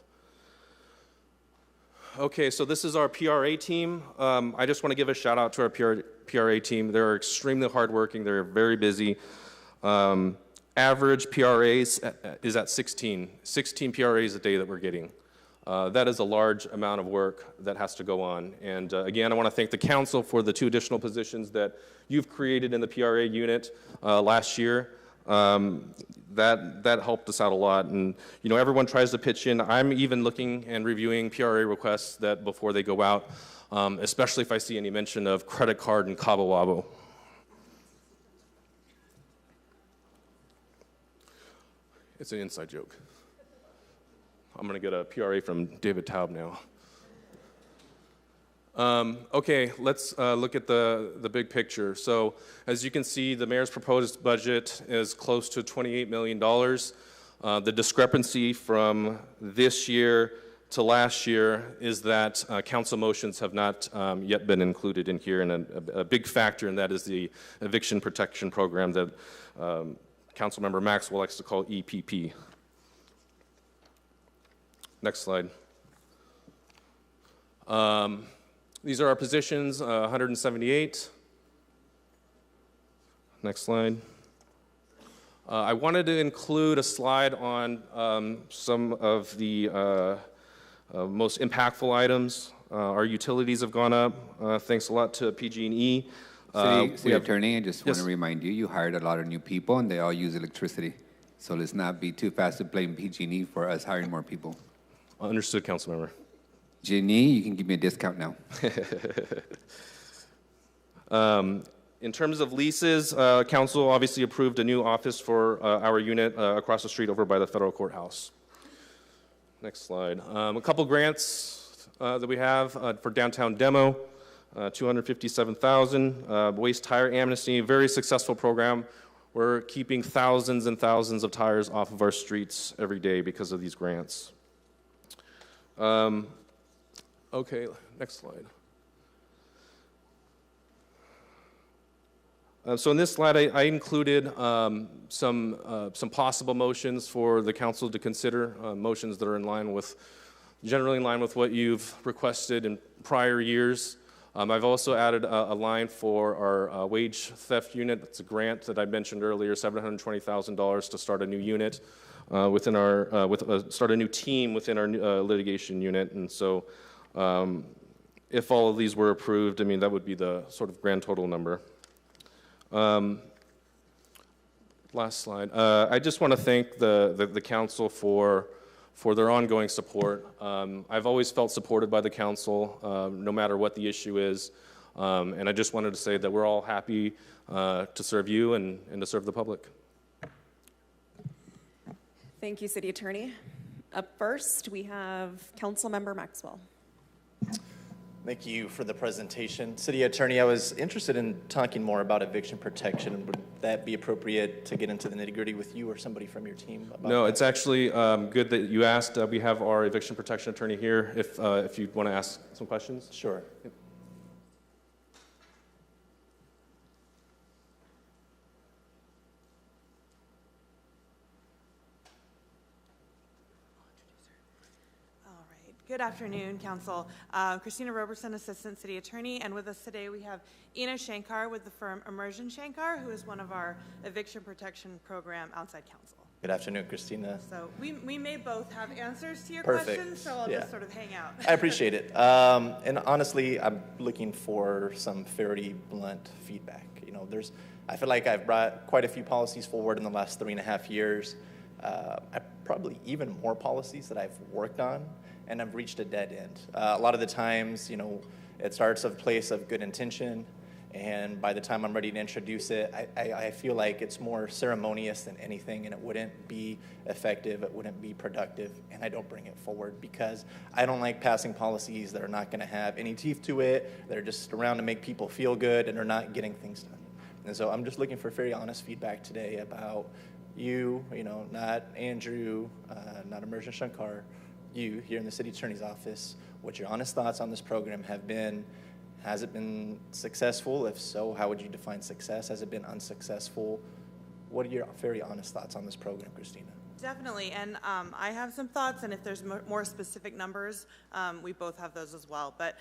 Okay, so this is our PRA team. I just want to give a shout out to our PRA team. They're extremely hardworking. They're very busy. Average PRAs is at 16 PRAs a day that we're getting. That is a large amount of work that has to go on. And again, I want to thank the council for the 2 additional positions that you've created in the PRA unit last year. That helped us out a lot, and everyone tries to pitch in. I'm even looking and reviewing PRA requests that before they go out, especially if I see any mention of credit card and Cabo Wabo. It's an inside joke. I'm going to get a PRA from David Taub now. Okay, let's look at the big picture. So as you can see, the mayor's proposed budget is close to $28 million. The discrepancy from this year to last year is that council motions have not yet been included in here, and a big factor in that is the eviction protection program that Councilmember Maxwell likes to call EPP. Next slide. These are our positions, 178. Next slide. I wanted to include a slide on some of the most impactful items. Our utilities have gone up. Thanks a lot to PG&E. City Attorney, I just want to remind you, you hired a lot of new people and they all use electricity. So let's not be too fast to blame PG&E for us hiring more people. Understood, Councilmember. Jenny, you can give me a discount now. In terms of leases, council obviously approved a new office for our unit across the street over by the federal courthouse. Next slide. A couple grants that we have for downtown demo, $257,000. Waste tire amnesty, very successful program. We're keeping thousands and thousands of tires off of our streets every day because of these grants. Okay, next slide. So in this slide, I included some possible motions for the council to consider, motions that are generally in line with what you've requested in prior years. I've also added a line for our wage theft unit. That's a grant that I mentioned earlier, $720,000 to start a new unit. within our, start a new team within our litigation unit. And so if all of these were approved, I mean, that would be the sort of grand total number. Last slide. I just want to thank the council for their ongoing support. I've always felt supported by the council, no matter what the issue is. And I just wanted to say that we're all happy to serve you and to serve the public. Thank you, City Attorney. Up first, we have Councilmember Maxwell. Thank you for the presentation. City Attorney, I was interested in talking more about eviction protection. Would that be appropriate to get into the nitty-gritty with you or somebody from your team? No, it's actually good that you asked. We have our eviction protection attorney here if you want to ask some questions. Sure. Yep. Good afternoon, Council. Christina Roberson, Assistant City Attorney, and with us today we have Ina Shankar with the firm Immersion Shankar, who is one of our eviction protection program outside counsel. Good afternoon, Christina. So we may both have answers to your Perfect. questions, so I'll just sort of hang out. I appreciate it. And honestly, I'm looking for some fairly blunt feedback. You know, I feel like I've brought quite a few policies forward in the last 3.5 years. Probably even more policies that I've worked on, and I've reached a dead end. A lot of the times, you know, it starts a place of good intention, and by the time I'm ready to introduce it, I feel like it's more ceremonious than anything, and it wouldn't be effective, it wouldn't be productive, and I don't bring it forward because I don't like passing policies that are not gonna have any teeth to it, they're just around to make people feel good, and they're not getting things done. And so I'm just looking for very honest feedback today about you know, not Andrew, not Immersion Shankar, you here in the City Attorney's Office, what your honest thoughts on this program have been. Has it been successful? If so, how would you define success? Has it been unsuccessful? What are your very honest thoughts on this program, Christina? Definitely, and I have some thoughts, and if there's more specific numbers, we both have those as well. But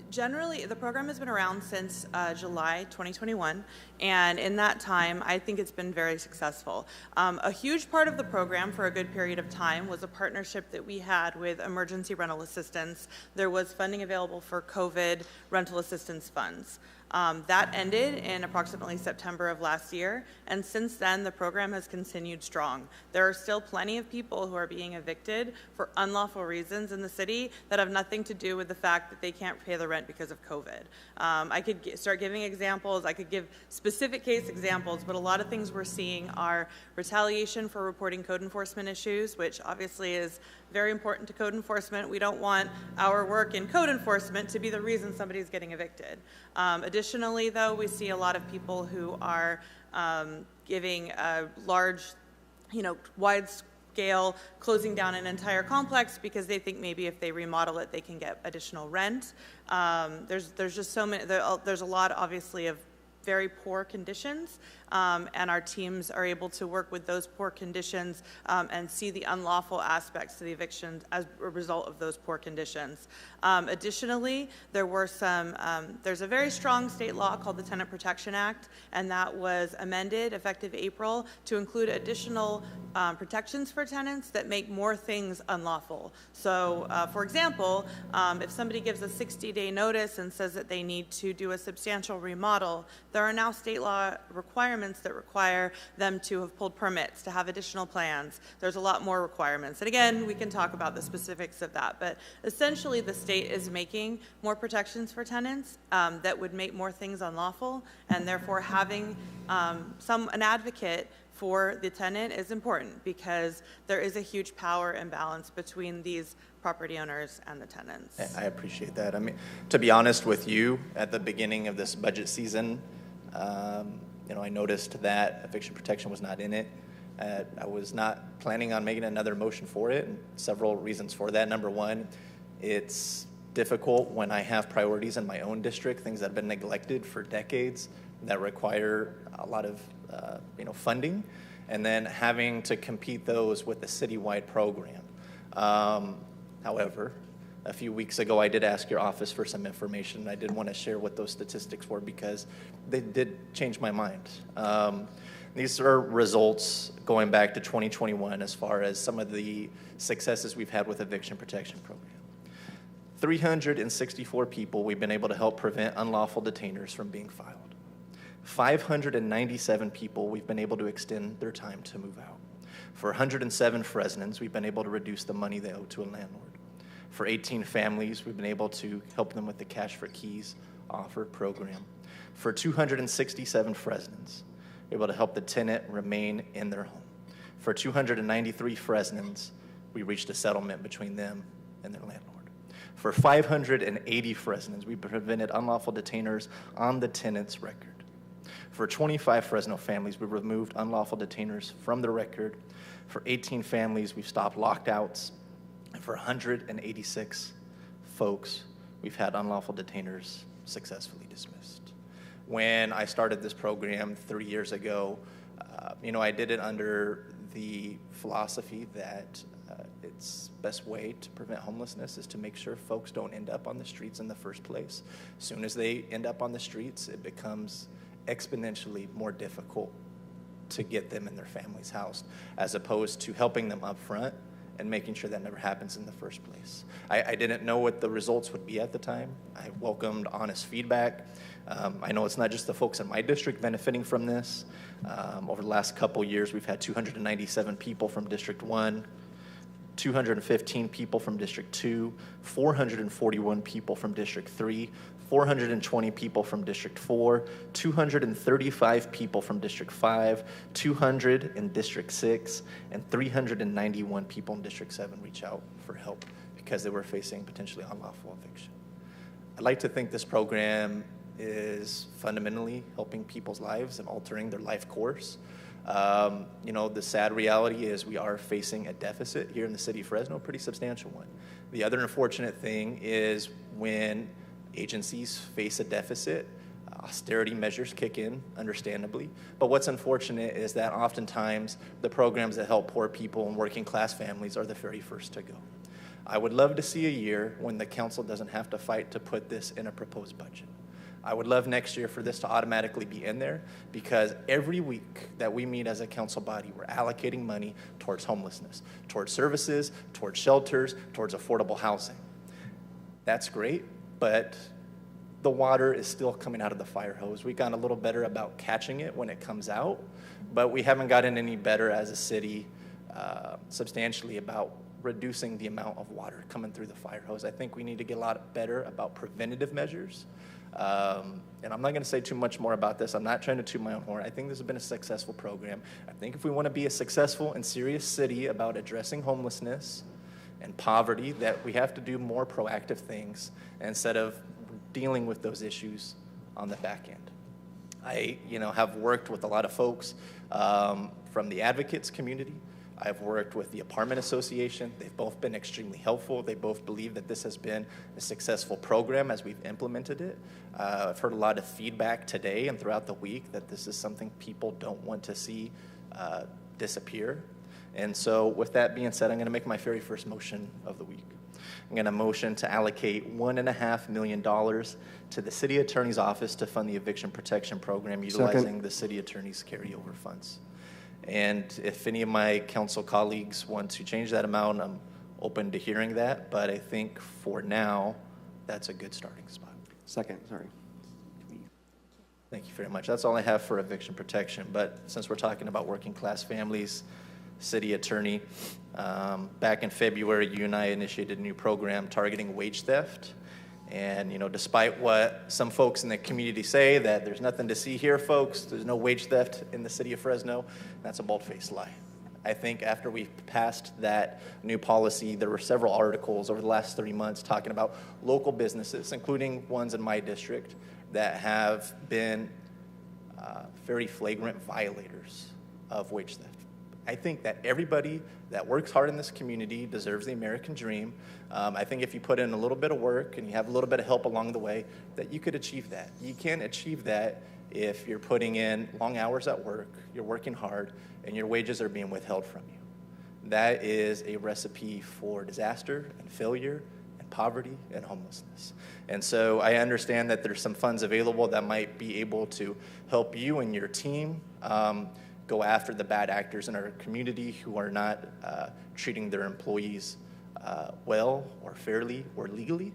generally, the program has been around since July 2021, and in that time, I think it's been very successful. A huge part of the program for a good period of time was a partnership that we had with Emergency Rental Assistance. There was funding available for COVID rental assistance funds. That ended in approximately September of last year, and since then the program has continued strong. There are still plenty of people who are being evicted for unlawful reasons in the city that have nothing to do with the fact that they can't pay the rent because of COVID. I could start giving examples, I could give specific case examples, but a lot of things we're seeing are retaliation for reporting code enforcement issues, which obviously is very important to code enforcement. We don't want our work in code enforcement to be the reason somebody's getting evicted. Additionally, though, we see a lot of people who are giving a large, wide-scale closing down an entire complex because they think maybe if they remodel it, they can get additional rent. There's just so many. There's a lot, obviously, of very poor conditions, and our teams are able to work with those poor conditions and see the unlawful aspects to the evictions as a result of those poor conditions. Additionally, there's a very strong state law called the Tenant Protection Act, and that was amended effective April to include additional protections for tenants that make more things unlawful. So, for example, if somebody gives a 60-day notice and says that they need to do a substantial remodel, there are now state law requirements that require them to have pulled permits, to have additional plans. There's a lot more requirements. And again, we can talk about the specifics of that, but essentially the state is making more protections for tenants that would make more things unlawful, and therefore having an advocate for the tenant is important because there is a huge power imbalance between these property owners and the tenants. I appreciate that. I mean, to be honest with you, at the beginning of this budget season, I noticed that eviction protection was not in it. I was not planning on making another motion for it, and several reasons for that. Number one, it's difficult when I have priorities in my own district, things that have been neglected for decades that require a lot of funding, and then having to compete those with the citywide program. However, a few weeks ago, I did ask your office for some information. I did want to share what those statistics were because they did change my mind. These are results going back to 2021 as far as some of the successes we've had with eviction protection program. 364 people we've been able to help prevent unlawful detainers from being filed. 597 people we've been able to extend their time to move out. For 107 Fresnans, we've been able to reduce the money they owe to a landlord. For 18 families, we've been able to help them with the Cash for Keys offer program. For 267 Fresnans, we're able to help the tenant remain in their home. For 293 Fresnans, we reached a settlement between them and their landlord. For 580 Fresnans, we prevented unlawful detainers on the tenant's record. For 25 Fresno families, we removed unlawful detainers from the record. For 18 families, we've stopped lockouts. And for 186 folks, we've had unlawful detainers successfully dismissed. When I started this program 3 years ago, I did it under the philosophy that its best way to prevent homelessness is to make sure folks don't end up on the streets in the first place. As soon as they end up on the streets, it becomes exponentially more difficult to get them and their families housed, as opposed to helping them up front and making sure that never happens in the first place. I didn't know what the results would be at the time. I welcomed honest feedback. I know it's not just the folks in my district benefiting from this. Over the last couple years, we've had 297 people from District 1, 215 people from District 2, 441 people from District 3, 420 people from District 4, 235 people from District 5, 200 in District 6, and 391 people in District 7 reach out for help because they were facing potentially unlawful eviction. I'd like to think this program is fundamentally helping people's lives and altering their life course. The sad reality is we are facing a deficit here in the city of Fresno, a pretty substantial one. The other unfortunate thing is when agencies face a deficit, austerity measures kick in, understandably. But what's unfortunate is that oftentimes the programs that help poor people and working class families are the very first to go. I would love to see a year when the council doesn't have to fight to put this in a proposed budget. I would love next year for this to automatically be in there, because every week that we meet as a council body, we're allocating money towards homelessness, towards services, towards shelters, towards affordable housing. That's great, but the water is still coming out of the fire hose. We've gotten a little better about catching it when it comes out, but we haven't gotten any better as a city substantially about reducing the amount of water coming through the fire hose. I think we need to get a lot better about preventative measures. And I'm not going to say too much more about this. I'm not trying to toot my own horn. I think this has been a successful program. I think if we want to be a successful and serious city about addressing homelessness and poverty, that we have to do more proactive things instead of dealing with those issues on the back end. I, have worked with a lot of folks from the advocates community. I've worked with the Apartment Association. They've both been extremely helpful. They both believe that this has been a successful program as we've implemented it. I've heard a lot of feedback today and throughout the week that this is something people don't want to see disappear. And so with that being said, I'm going to make my very first motion of the week. I'm going to motion to allocate $1.5 million to the City Attorney's Office to fund the eviction protection program utilizing the City Attorney's carryover funds. And if any of my council colleagues want to change that amount, I'm open to hearing that. But I think for now, that's a good starting spot. Second, sorry. Thank you very much. That's all I have for eviction protection. But since we're talking about working class families, City Attorney, back in February, you and I initiated a new program targeting wage theft. And, despite what some folks in the community say, that there's nothing to see here, folks, there's no wage theft in the city of Fresno, that's a bold-faced lie. I think after we passed that new policy, there were several articles over the last 3 months talking about local businesses, including ones in my district, that have been very flagrant violators of wage theft. I think that everybody that works hard in this community deserves the American dream. I think if you put in a little bit of work and you have a little bit of help along the way, that you could achieve that. You can't achieve that if you're putting in long hours at work, you're working hard, and your wages are being withheld from you. That is a recipe for disaster and failure and poverty and homelessness. And so I understand that there's some funds available that might be able to help you and your team go after the bad actors in our community who are not treating their employees well or fairly or legally.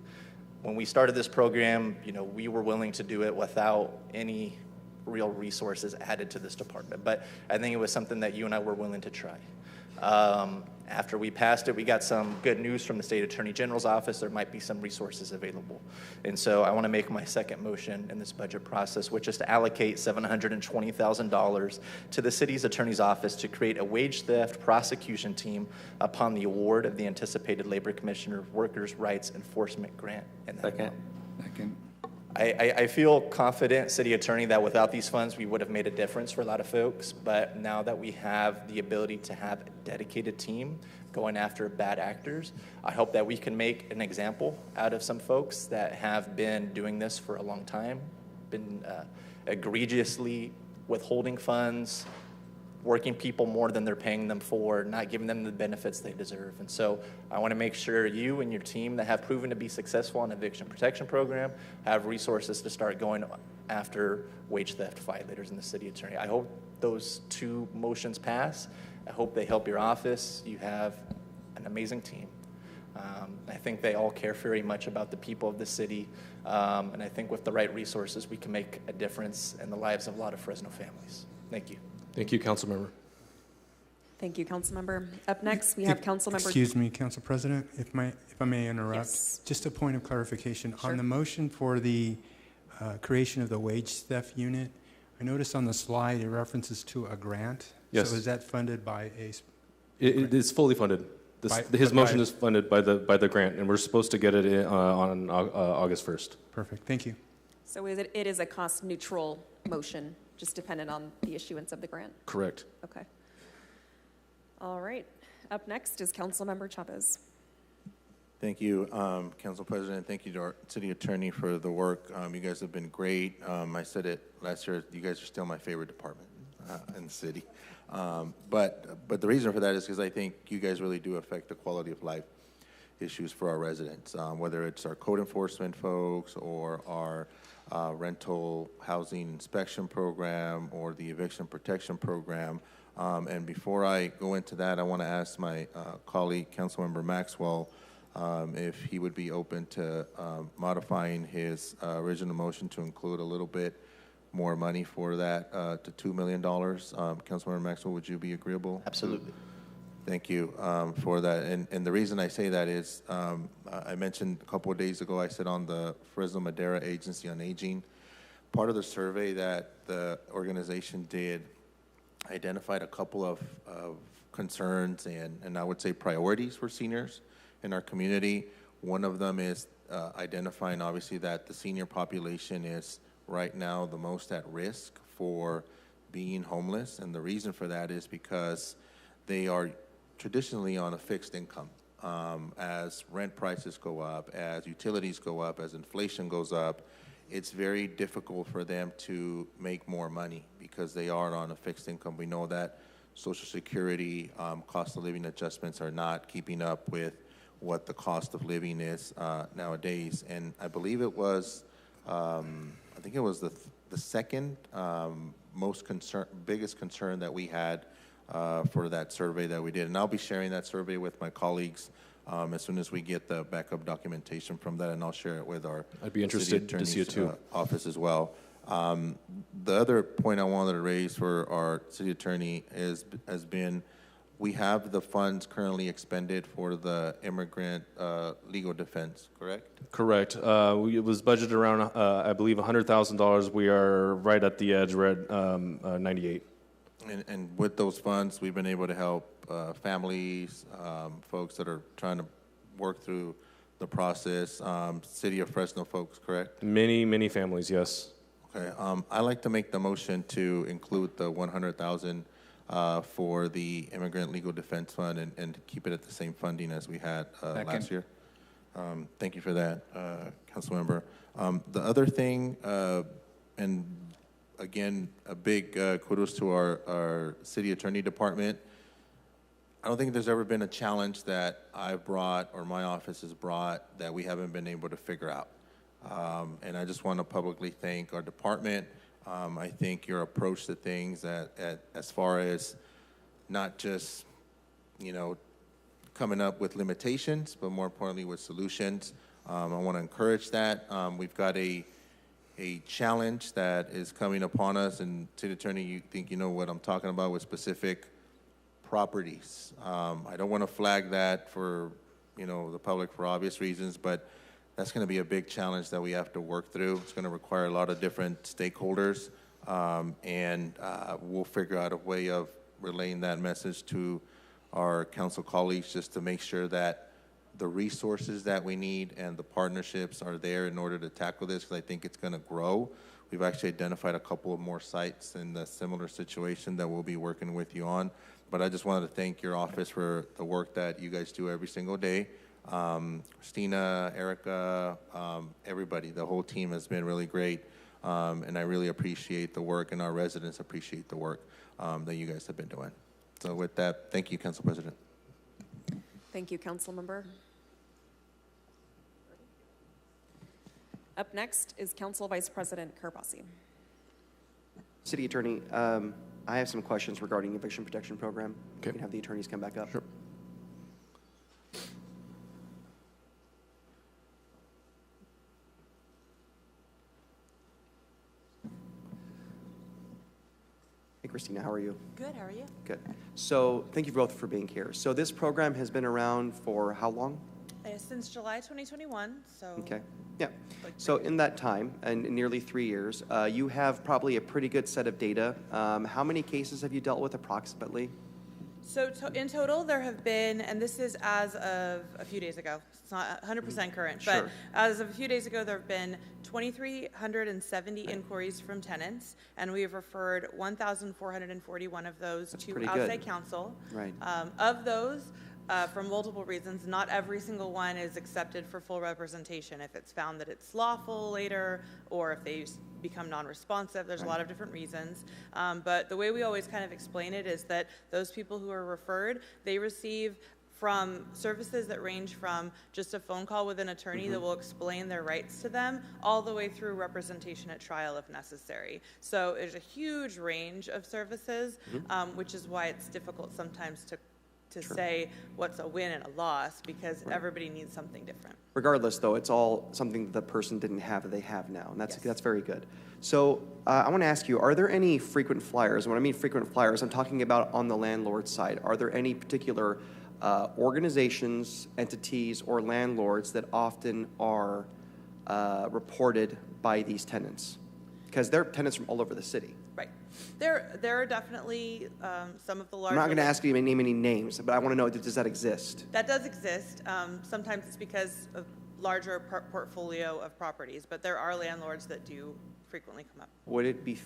When we started this program, we were willing to do it without any real resources added to this department. But I think it was something that you and I were willing to try. After we passed it, we got some good news from the State Attorney General's office. There might be some resources available. And so I want to make my second motion in this budget process, which is to allocate $720,000 to the city's attorney's office to create a wage theft prosecution team upon the award of the anticipated Labor Commissioner Workers' Rights Enforcement Grant. Second. I feel confident, City Attorney, that without these funds, we would have made a difference for a lot of folks. But now that we have the ability to have a dedicated team going after bad actors, I hope that we can make an example out of some folks that have been doing this for a long time, been egregiously withholding funds, working people more than they're paying them for, not giving them the benefits they deserve. And so I want to make sure you and your team that have proven to be successful in eviction protection program have resources to start going after wage theft violators in the city attorney. I hope those two motions pass. I hope they help your office. You have an amazing team. I think they all care very much about the people of the city. And I think with the right resources, we can make a difference in the lives of a lot of Fresno families. Thank you. Thank you, Councilmember. Thank you, Councilmember. Up next, we have Councilmember. Excuse me, Council President, if I may interrupt. Yes. Just a point of clarification. Sure. On the motion for the creation of the wage theft unit, I noticed on the slide it references to a grant. Yes. So is that funded by a? It is fully funded. His motion is funded by the grant, and we're supposed to get it on August 1st. Perfect. Thank you. So it is a cost-neutral motion, just dependent on the issuance of the grant? Correct. Okay. All right. Up next is Councilmember Chavez. Thank you, Council President. Thank you to our City Attorney for the work. You guys have been great. I said it last year, you guys are still my favorite department in the city. But the reason for that is because I think you guys really do affect the quality of life issues for our residents, whether it's our code enforcement folks or our rental housing inspection program or the eviction protection program. And before I go into that, I want to ask my colleague, Councilmember Maxwell, if he would be open to modifying his original motion to include a little bit more money for that to $2 million. Councilmember Maxwell, would you be agreeable? Absolutely. Thank you for that. And the reason I say that is I mentioned a couple of days ago, I said on the Fresno Madera Agency on Aging, part of the survey that the organization did identified a couple of concerns and I would say priorities for seniors in our community. One of them is identifying obviously that the senior population is right now the most at risk for being homeless. And the reason for that is because they are traditionally on a fixed income. As rent prices go up, as utilities go up, as inflation goes up, it's very difficult for them to make more money because they are on a fixed income. We know that Social Security cost of living adjustments are not keeping up with what the cost of living is nowadays. And I believe it was, I think it was the second biggest concern that we had for that survey that we did. And I'll be sharing that survey with my colleagues as soon as we get the backup documentation from that, and I'll share it with our I'd be interested to see it too. Office as well. The other point I wanted to raise for our city attorney has been we have the funds currently expended for the immigrant legal defense, correct? Correct. It was budgeted around, I believe, $100,000. We are right at the edge. We're at 98. And with those funds, we've been able to help families, folks that are trying to work through the process, City of Fresno folks, correct? Many families, yes. Okay. I'd like to make the motion to include the $100,000 for the Immigrant Legal Defense Fund and keep it at the same funding as we had last year. Thank you for that, Councilmember. The other thing, and again, a big kudos to our city attorney department. I don't think there's ever been a challenge that I've brought or my office has brought that we haven't been able to figure out. And I just want to publicly thank our department. I think your approach to things as far as not just, coming up with limitations, but more importantly with solutions. I want to encourage that. We've got a challenge that is coming upon us, and City Attorney, you think you know what I'm talking about with specific properties. I don't want to flag that for, the public for obvious reasons, but that's going to be a big challenge that we have to work through. It's going to require a lot of different stakeholders, and we'll figure out a way of relaying that message to our council colleagues just to make sure that the resources that we need and the partnerships are there in order to tackle this, because I think it's going to grow. We've actually identified a couple of more sites in the similar situation that we'll be working with you on. But I just wanted to thank your office for the work that you guys do every single day. Christina, Erica, everybody, the whole team has been really great. And I really appreciate the work, and our residents appreciate the work that you guys have been doing. So with that, thank you, Council President. Thank you, Council Member. Up next is Council Vice President Kerbasi. City Attorney, I have some questions regarding the eviction protection program. Okay. You can have the attorneys come back up. Sure. Hey, Christina, how are you? Good, how are you? Good. So thank you both for being here. So this program has been around for how long? Since July 2021, so. Okay, yeah. So in that time, and in nearly 3 years, you have probably a pretty good set of data. How many cases have you dealt with approximately? So in total, there have been, and this is as of a few days ago, it's not 100% current, Sure. but as of a few days ago, there have been 2,370 inquiries from tenants, and we have referred 1,441 of those to pretty outside good. counsel. Right. Of those, for multiple reasons, not every single one is accepted for full representation. If it's found that it's lawful later, or if they become non-responsive, there's a lot of different reasons. But the way we always kind of explain it is that those people who are referred, they receive from services that range from just a phone call with an attorney that will explain their rights to them, all the way through representation at trial if necessary. So there's a huge range of services, which is why it's difficult sometimes to say what's a win and a loss, because everybody needs something different. Regardless, though, it's all something that the person didn't have that they have now, and that's very good. So I want to ask you, are there any frequent flyers? And when I mean frequent flyers, I'm talking about on the landlord side. Are there any particular organizations, entities, or landlords that often are reported by these tenants? Because they're tenants from all over the city. Right. There are definitely some of the larger... I'm not going to ask you to name any names, but I want to know, does that exist? That does exist. Sometimes it's because of larger portfolio of properties, but there are landlords that do frequently come up. Would it be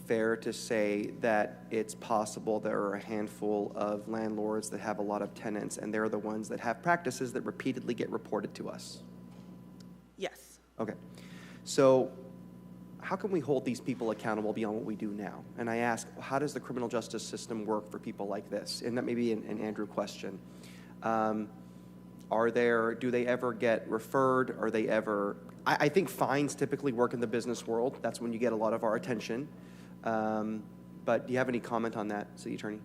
fair to say that it's possible there are a handful of landlords that have a lot of tenants, and they're the ones that have practices that repeatedly get reported to us? Yes. Okay. So how can we hold these people accountable beyond what we do now? And I ask, how does the criminal justice system work for people like this? And that may be an Andrew question. Do they ever get referred? Are they ever, I think fines typically work in the business world. That's when you get a lot of our attention. But do you have any comment on that, City Attorney?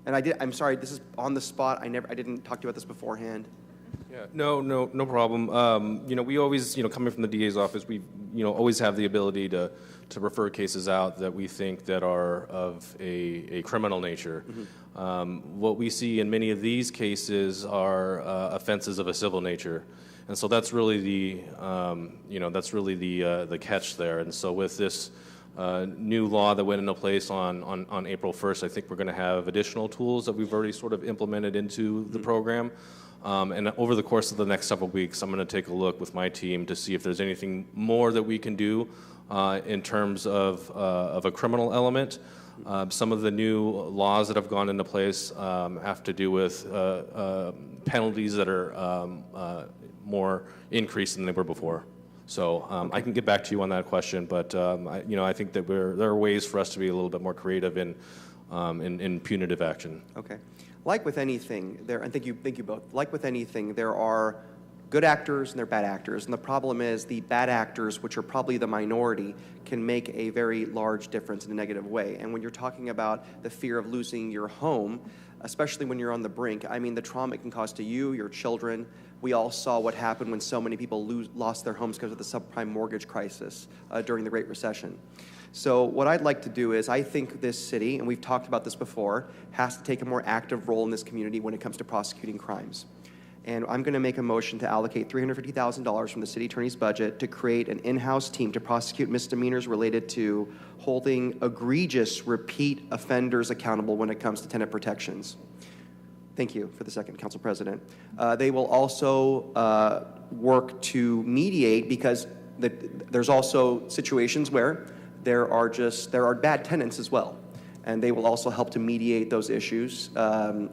And I'm sorry, this is on the spot. I didn't talk to you about this beforehand. Yeah, no problem. We always, coming from the DA's office, we, always have the ability to refer cases out that we think that are of a criminal nature. What we see in many of these cases are offenses of a civil nature, and so that's really the catch there. And so with this new law that went into place on April 1st, I think we're going to have additional tools that we've already sort of implemented into the program. And over the course of the next several weeks, I'm going to take a look with my team to see if there's anything more that we can do in terms of a criminal element. Some of the new laws that have gone into place have to do with penalties that are more increased than they were before. So I can get back to you on that question, but I think that there are ways for us to be a little bit more creative in punitive action. Okay. Like with anything, and thank you both. Like with anything, there are good actors and there are bad actors, and the problem is the bad actors, which are probably the minority, can make a very large difference in a negative way. And when you're talking about the fear of losing your home, especially when you're on the brink, I mean, the trauma it can cause to you, your children. We all saw what happened when so many people lost their homes because of the subprime mortgage crisis during the Great Recession. So what I'd like to do is, I think this city, and we've talked about this before, has to take a more active role in this community when it comes to prosecuting crimes. And I'm going to make a motion to allocate $350,000 from the city attorney's budget to create an in-house team to prosecute misdemeanors related to holding egregious repeat offenders accountable when it comes to tenant protections. Thank you for the second, Council President. They will also work to mediate, because there's also situations where there are bad tenants as well, and they will also help to mediate those issues and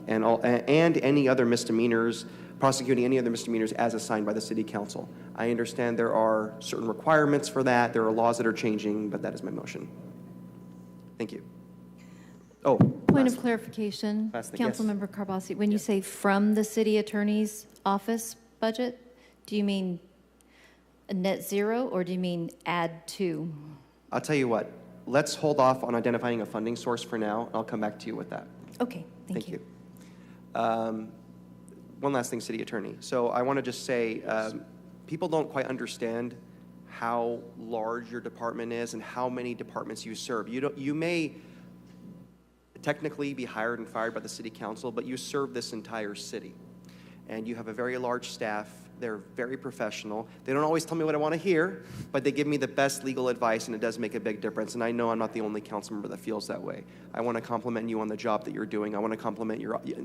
any other misdemeanors, prosecuting any other misdemeanors as assigned by the City Council. I understand there are certain requirements for that. There are laws that are changing, but that is my motion. Thank you. Oh, point of clarification, Councilmember Carbasi, when you say from the city attorney's office budget, do you mean a net zero, or do you mean add to? I'll tell you what, let's hold off on identifying a funding source for now. I'll come back to you with that. Okay, thank you. One last thing, City Attorney. So I want to just say, people don't quite understand how large your department is and how many departments you serve. You may technically be hired and fired by the City Council, but you serve this entire city. And you have a very large staff. They're very professional. They don't always tell me what I want to hear, but they give me the best legal advice, and it does make a big difference. And I know I'm not the only council member that feels that way. I want to compliment you on the job that you're doing. I want to compliment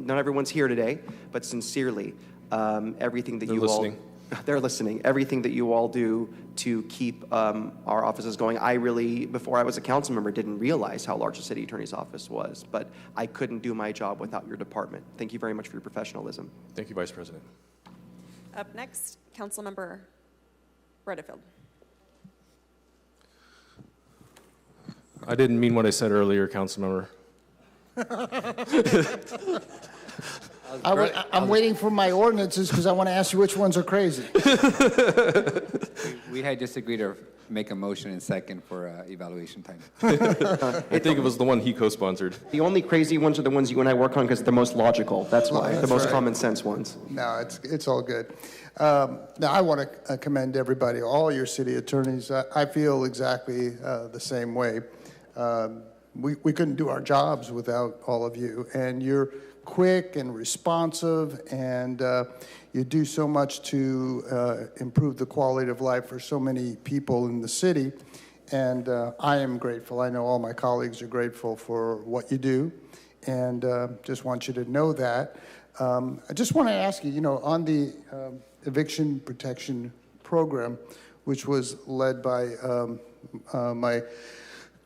not everyone's here today, but sincerely, everything that They're you listening. all... They're listening. Everything that you all do to keep our offices going. I really, before I was a council member, didn't realize how large the city attorney's office was, but I couldn't do my job without your department. Thank you very much for your professionalism. Thank you, Vice President. Up next, Councilmember Bredefield. I didn't mean what I said earlier, Councilmember. I'm waiting for my ordinances because I want to ask you which ones are crazy. We had just agreed to make a motion and second for evaluation time. I think it was the one he co-sponsored. The only crazy ones are the ones you and I work on because they're the most logical. That's why. That's the most right. common sense ones. No, it's all good. Now, I want to commend everybody, all your city attorneys. I feel exactly the same way. We couldn't do our jobs without all of you. And you're quick and responsive, and you do so much to improve the quality of life for so many people in the city. And I am grateful. I know all my colleagues are grateful for what you do, and just want you to know that. I just want to ask you, on the eviction protection program, which was led by my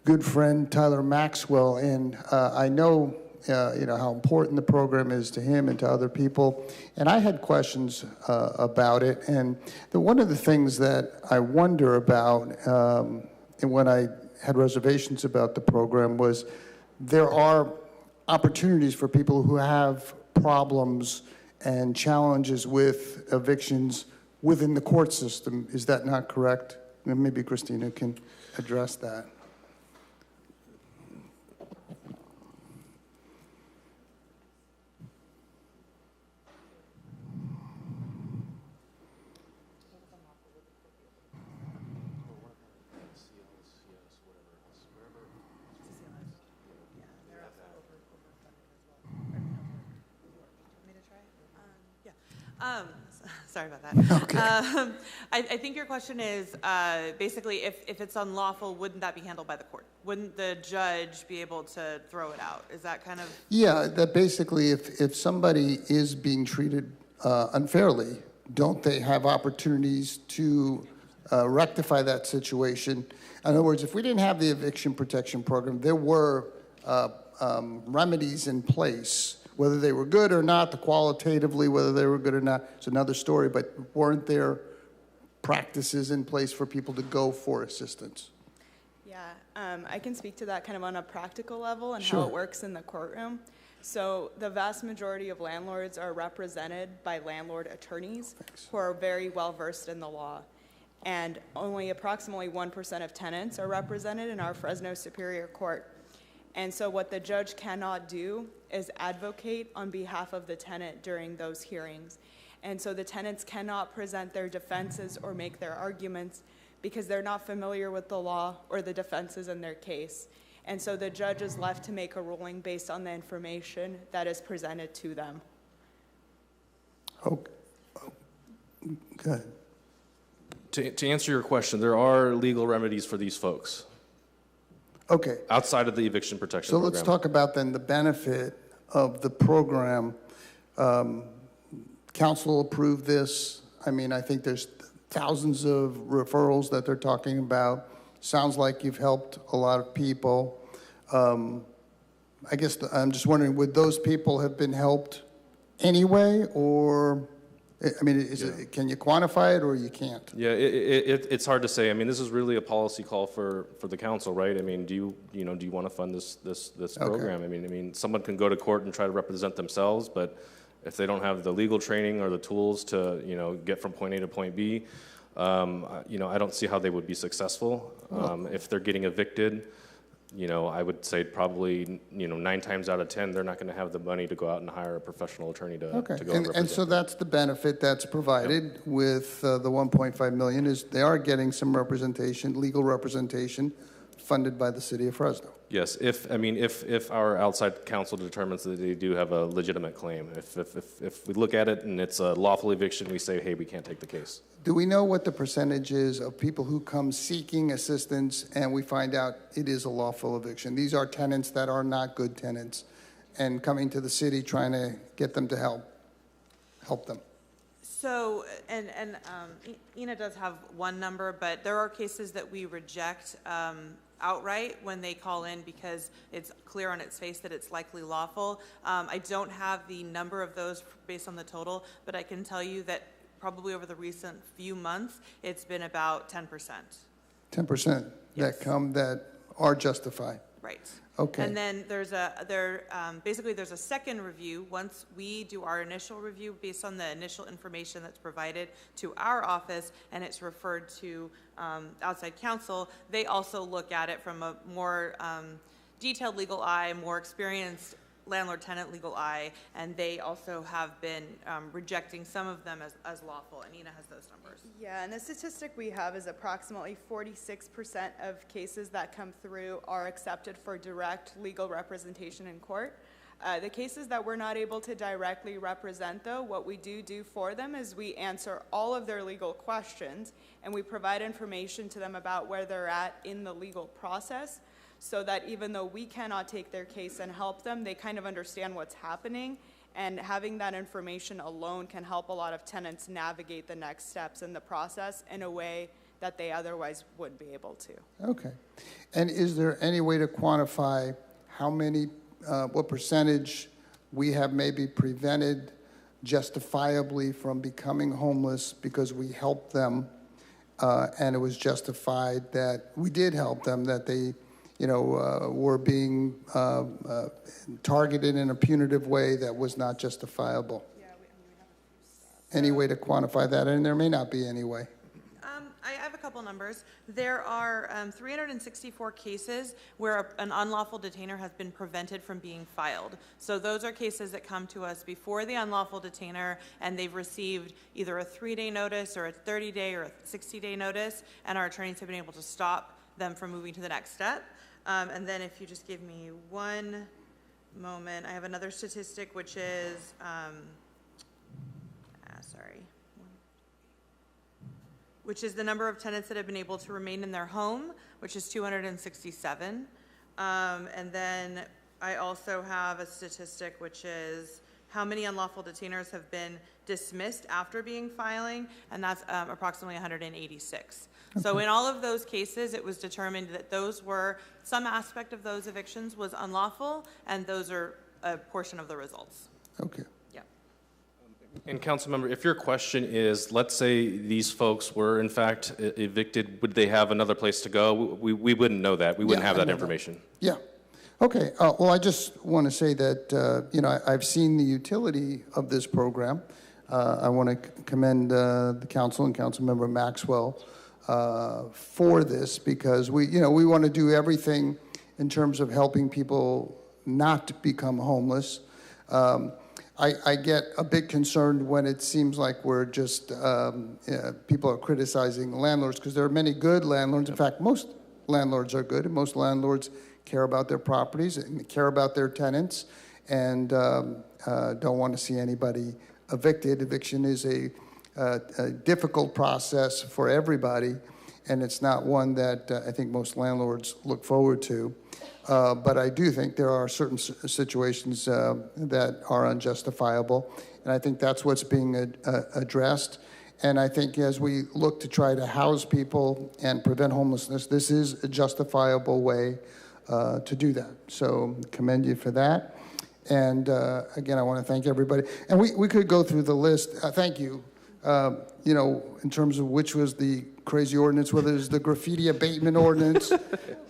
good friend Tyler Maxwell, and I know how important the program is to him and to other people. And I had questions about it. And one of the things that I wonder about, and when I had reservations about the program, was there are opportunities for people who have problems and challenges with evictions within the court system. Is that not correct? And maybe Christina can address that. Sorry about that. Okay. I think your question is basically if it's unlawful, wouldn't that be handled by the court? Wouldn't the judge be able to throw it out? Is that kind of? Yeah, that basically if somebody is being treated unfairly, don't they have opportunities to rectify that situation? In other words, if we didn't have the eviction protection program, there were remedies in place. Whether they were good or not, qualitatively, whether they were good or not, it's another story, but weren't there practices in place for people to go for assistance? Yeah, I can speak to that kind of on a practical level and Sure. how it works in the courtroom. So the vast majority of landlords are represented by landlord attorneys who are very well versed in the law. and only approximately 1% of tenants are represented in our Fresno Superior Court. And so what the judge cannot do is advocate on behalf of the tenant during those hearings. And so the tenants cannot present their defenses or make their arguments because they're not familiar with the law or the defenses in their case. And so the judge is left to make a ruling based on the information that is presented to them. Okay. Good. To answer your question, there are legal remedies for these folks. Okay. Outside of the eviction protection So program. let's talk about then the benefit of the program. Council approved this. I mean, I think there's thousands of referrals that they're talking about. Sounds like you've helped a lot of people. I guess I'm just wondering, would those people have been helped anyway, or, I mean, can you quantify it or you can't? Yeah, it's hard to say. I mean, this is really a policy call for the council, right? I mean, do you want to fund this program? I mean, someone can go to court and try to represent themselves, but if they don't have the legal training or the tools to, get from point A to point B, I don't see how they would be successful. If they're getting evicted, I would say probably, 9 times out of 10, they're not going to have the money to go out and hire a professional attorney to go and represent And so that's the benefit that's provided with the 1.5 million is they are getting some representation, legal representation, funded by the city of Fresno. Yes, if our outside counsel determines that they do have a legitimate claim, if we look at it and it's a lawful eviction, we say, hey, we can't take the case. Do we know what the percentage is of people who come seeking assistance and we find out it is a lawful eviction? These are tenants that are not good tenants and coming to the city trying to get them to help them. So, and Ina does have one number, but there are cases that we reject outright when they call in because it's clear on its face that it's likely lawful. I don't have the number of those based on the total, but I can tell you that probably over the recent few months, it's been about 10%. 10% that are justified. Right. Okay. And then basically there's a second review. Once we do our initial review based on the initial information that's provided to our office and it's referred to outside counsel, they also look at it from a more detailed legal eye, more experienced landlord-tenant legal eye, and they also have been rejecting some of them as lawful, and Ina has those numbers. Yeah, and the statistic we have is approximately 46% of cases that come through are accepted for direct legal representation in court. The cases that we're not able to directly represent, though, what we do for them is we answer all of their legal questions, and we provide information to them about where they're at in the legal process, so that even though we cannot take their case and help them, they kind of understand what's happening, and having that information alone can help a lot of tenants navigate the next steps in the process in a way that they otherwise wouldn't be able to. Okay. And is there any way to quantify how many, what percentage we have maybe prevented justifiably from becoming homeless because we helped them and it was justified that we did help them, that they were being targeted in a punitive way that was not justifiable? Yeah, we have a few stats. Any way to quantify that? And there may not be any way. I have a couple numbers. There are 364 cases where an unlawful detainer has been prevented from being filed. So those are cases that come to us before the unlawful detainer, and they've received either a 3-day notice or a 30-day or a 60-day notice, and our attorneys have been able to stop them from moving to the next step. And then if you just give me one moment, I have another statistic, which is, which is the number of tenants that have been able to remain in their home, which is 267. And then I also have a statistic, which is how many unlawful detainers have been dismissed after being filing, and that's approximately 186. Okay. So in all of those cases, it was determined that those were, some aspect of those evictions was unlawful, and those are a portion of the results. Okay. And Councilmember, if your question is, let's say these folks were in fact evicted, would they have another place to go? We wouldn't know that. We wouldn't have that information. Yeah. Okay. Well, I just want to say that, I've seen the utility of this program. I want to commend the council and Councilmember Maxwell for this, because we want to do everything in terms of helping people not become homeless. I get a bit concerned when it seems like we're just, people are criticizing landlords, because there are many good landlords. In fact, most landlords are good, and most landlords care about their properties and care about their tenants, and don't want to see anybody evicted. Eviction is a difficult process for everybody, and it's not one that I think most landlords look forward to. But I do think there are certain situations that are unjustifiable, and I think that's what's being addressed. And I think as we look to try to house people and prevent homelessness, this is a justifiable way to do that. So commend you for that. And again, I want to thank everybody. And we could go through the list. Thank you. In terms of which was the crazy ordinance, whether it's the graffiti abatement ordinance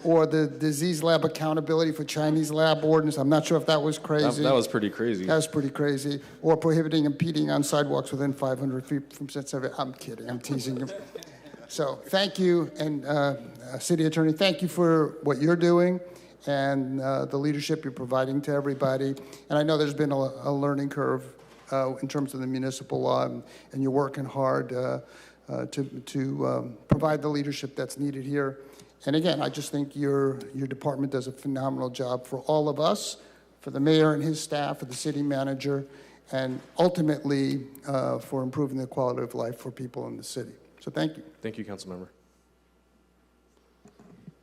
or the disease lab accountability for Chinese lab ordinance. I'm not sure if that was crazy. That was pretty crazy. That was pretty crazy. Or prohibiting impeding on sidewalks within 500 feet from set. I'm kidding. I'm teasing you. So thank you. And City Attorney, thank you for what you're doing and the leadership you're providing to everybody. And I know there's been a learning curve in terms of the municipal law, and you're working hard to provide the leadership that's needed here. And again, I just think your department does a phenomenal job for all of us, for the mayor and his staff, for the city manager, and ultimately for improving the quality of life for people in the city. So thank you. Thank you, Councilmember.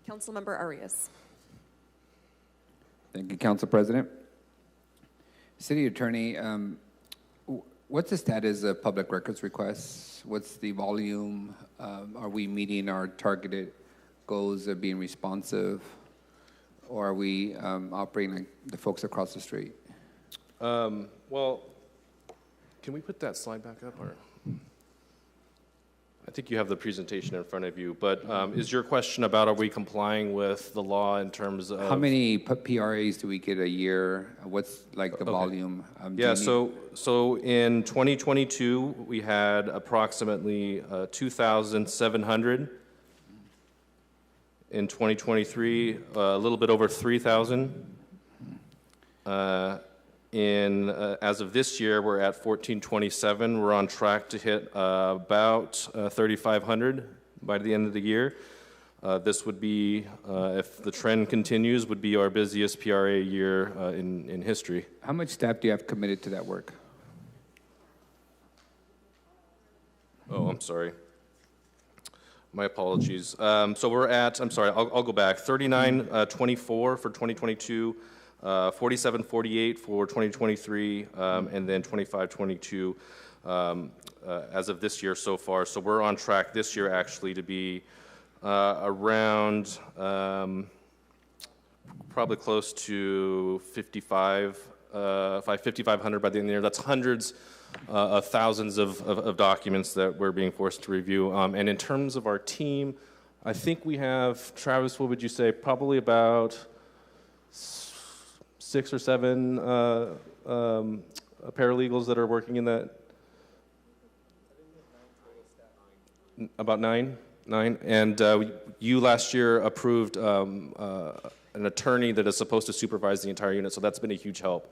Councilmember Arias. Thank you, Council President. City Attorney, what's the status of public records requests? What's the volume? Are we meeting our targeted goals of being responsive? Or are we operating like the folks across the street? Well, can we put that slide back up? Or I think you have the presentation in front of you, but is your question about are we complying with the law in terms of... How many PRAs do we get a year? What's like the volume? Yeah, so in 2022, we had approximately 2,700. In 2023, a little bit over 3,000. As of this year, we're at 1,427. We're on track to hit about 3,500 by the end of the year. This would be, if the trend continues, would be our busiest PRA year in history. How much staff do you have committed to that work? Oh, I'm sorry. My apologies. So we're at, I'm sorry, I'll go back, 3924 for 2022. 4748 for 2023, and then 2522 as of this year so far. So we're on track this year actually to be around probably close to 5,500 by the end of the year. That's hundreds of thousands of documents that we're being forced to review. And in terms of our team, I think we have, Travis, what would you say, probably about 6 or 7 paralegals that are working in that? About 9? And you last year approved an attorney that is supposed to supervise the entire unit, so that's been a huge help.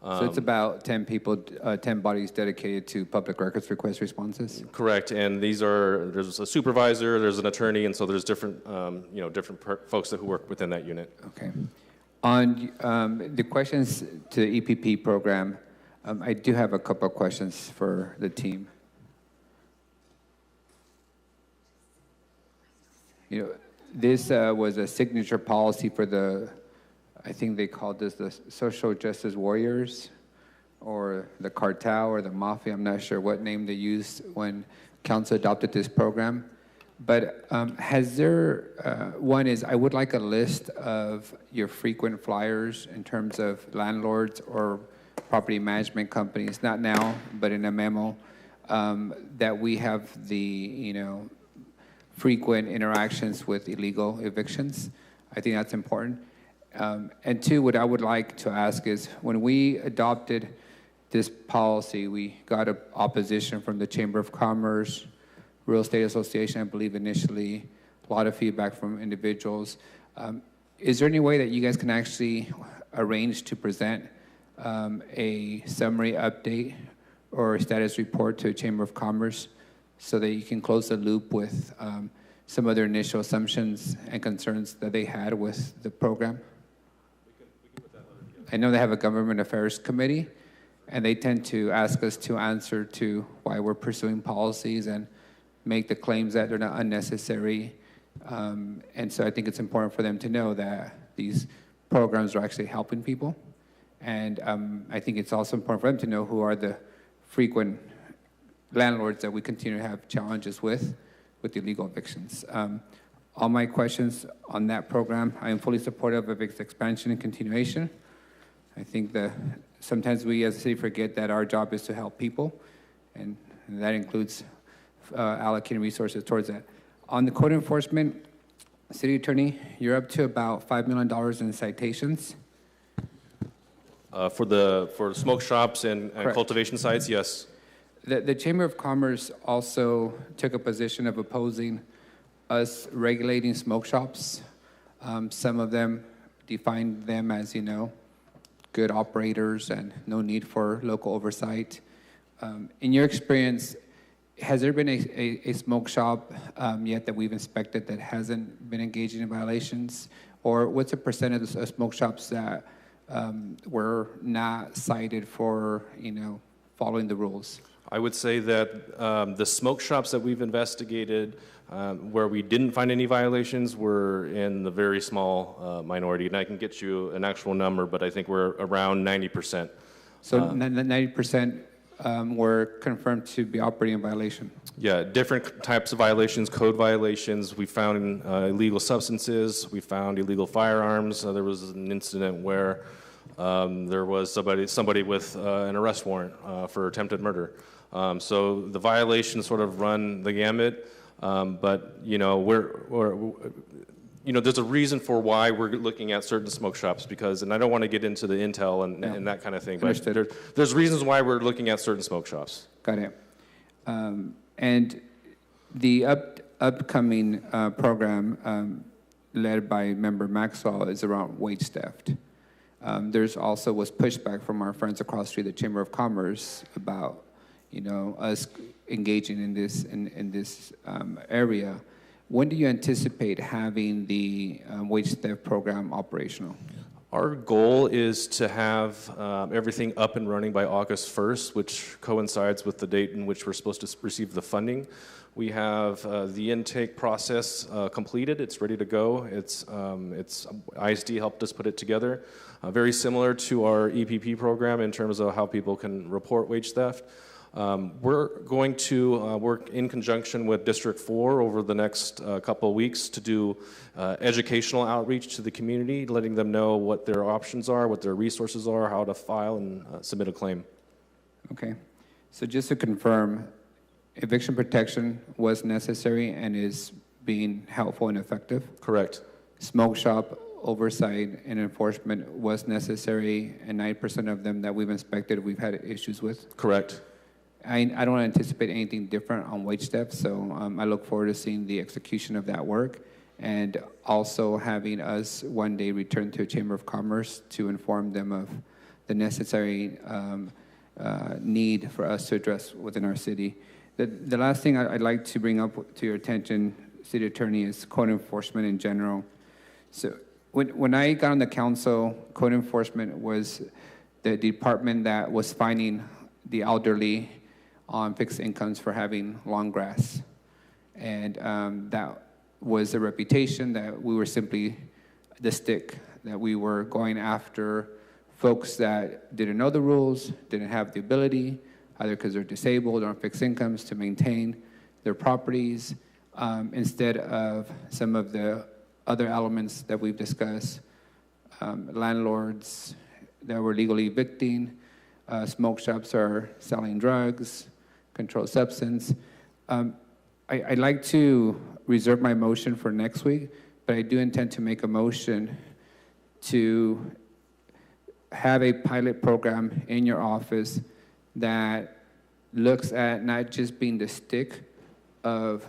So it's about 10 people, 10 bodies dedicated to public records request responses? Correct, and there's a supervisor, there's an attorney, and so there's different, different folks who work within that unit. Okay. On the questions to the EPP program, I do have a couple of questions for the team. This was a signature policy for the, I think they called this the social justice warriors, or the cartel, or the mafia. I'm not sure what name they used when council adopted this program. But has there, one is, I would like a list of your frequent flyers in terms of landlords or property management companies, not now, but in a memo, that we have the, frequent interactions with illegal evictions. I think that's important. And two, what I would like to ask is, when we adopted this policy, we got opposition from the Chamber of Commerce, Real Estate Association, I believe initially, a lot of feedback from individuals. Is there any way that you guys can actually arrange to present a summary update or a status report to Chamber of Commerce so that you can close the loop with some of their initial assumptions and concerns that they had with the program? I know they have a government affairs committee, and they tend to ask us to answer to why we're pursuing policies and make the claims that they're not unnecessary. And so I think it's important for them to know that these programs are actually helping people. And I think it's also important for them to know who are the frequent landlords that we continue to have challenges with illegal evictions. All my questions on that program, I am fully supportive of its expansion and continuation. I think that sometimes we as a city forget that our job is to help people, and that includes allocating resources towards that. On the code enforcement, City Attorney, you're up to about $5 million in citations. For smoke shops and cultivation sites, yes. The Chamber of Commerce also took a position of opposing us regulating smoke shops. Some of them defined them as, good operators and no need for local oversight. In your experience, has there been a smoke shop yet that we've inspected that hasn't been engaging in violations? Or what's the percentage of smoke shops that were not cited for, following the rules? I would say that the smoke shops that we've investigated where we didn't find any violations were in the very small minority, and I can get you an actual number, but I think we're around 90%. So 90% were confirmed to be operating in violation? Yeah, different types of violations, code violations. We found illegal substances. We found illegal firearms. There was an incident where there was somebody with an arrest warrant for attempted murder. So the violations sort of run the gamut, but there's a reason for why we're looking at certain smoke shops and I don't want to get into the intel and that kind of thing, but there's reasons why we're looking at certain smoke shops. Got it. And the upcoming program led by member Maxwell is around wage theft. There's also was pushback from our friends across the street, the Chamber of Commerce, about us engaging in this area. When do you anticipate having the wage theft program operational? Our goal is to have everything up and running by August 1st, which coincides with the date in which we're supposed to receive the funding. We have the intake process completed. It's ready to go. It's ISD helped us put it together. Very similar to our EPP program in terms of how people can report wage theft. We're going to work in conjunction with District 4 over the next couple of weeks to do educational outreach to the community, letting them know what their options are, what their resources are, how to file and submit a claim. Okay. So just to confirm, eviction protection was necessary and is being helpful and effective? Correct. Smoke shop oversight and enforcement was necessary, and 9% of them that we've inspected we've had issues with? Correct. I don't anticipate anything different on wage theft, so I look forward to seeing the execution of that work and also having us one day return to a Chamber of Commerce to inform them of the necessary need for us to address within our city. The last thing I'd like to bring up to your attention, City Attorney, is code enforcement in general. So when I got on the council, code enforcement was the department that was fining the elderly on fixed incomes for having long grass. And that was a reputation that we were simply the stick, that we were going after folks that didn't know the rules, didn't have the ability, either because they're disabled or on fixed incomes, to maintain their properties, instead of some of the other elements that we've discussed, landlords that were legally evicting, smoke shops are selling drugs, controlled substance. I'd like to reserve my motion for next week, but I do intend to make a motion to have a pilot program in your office that looks at not just being the stick of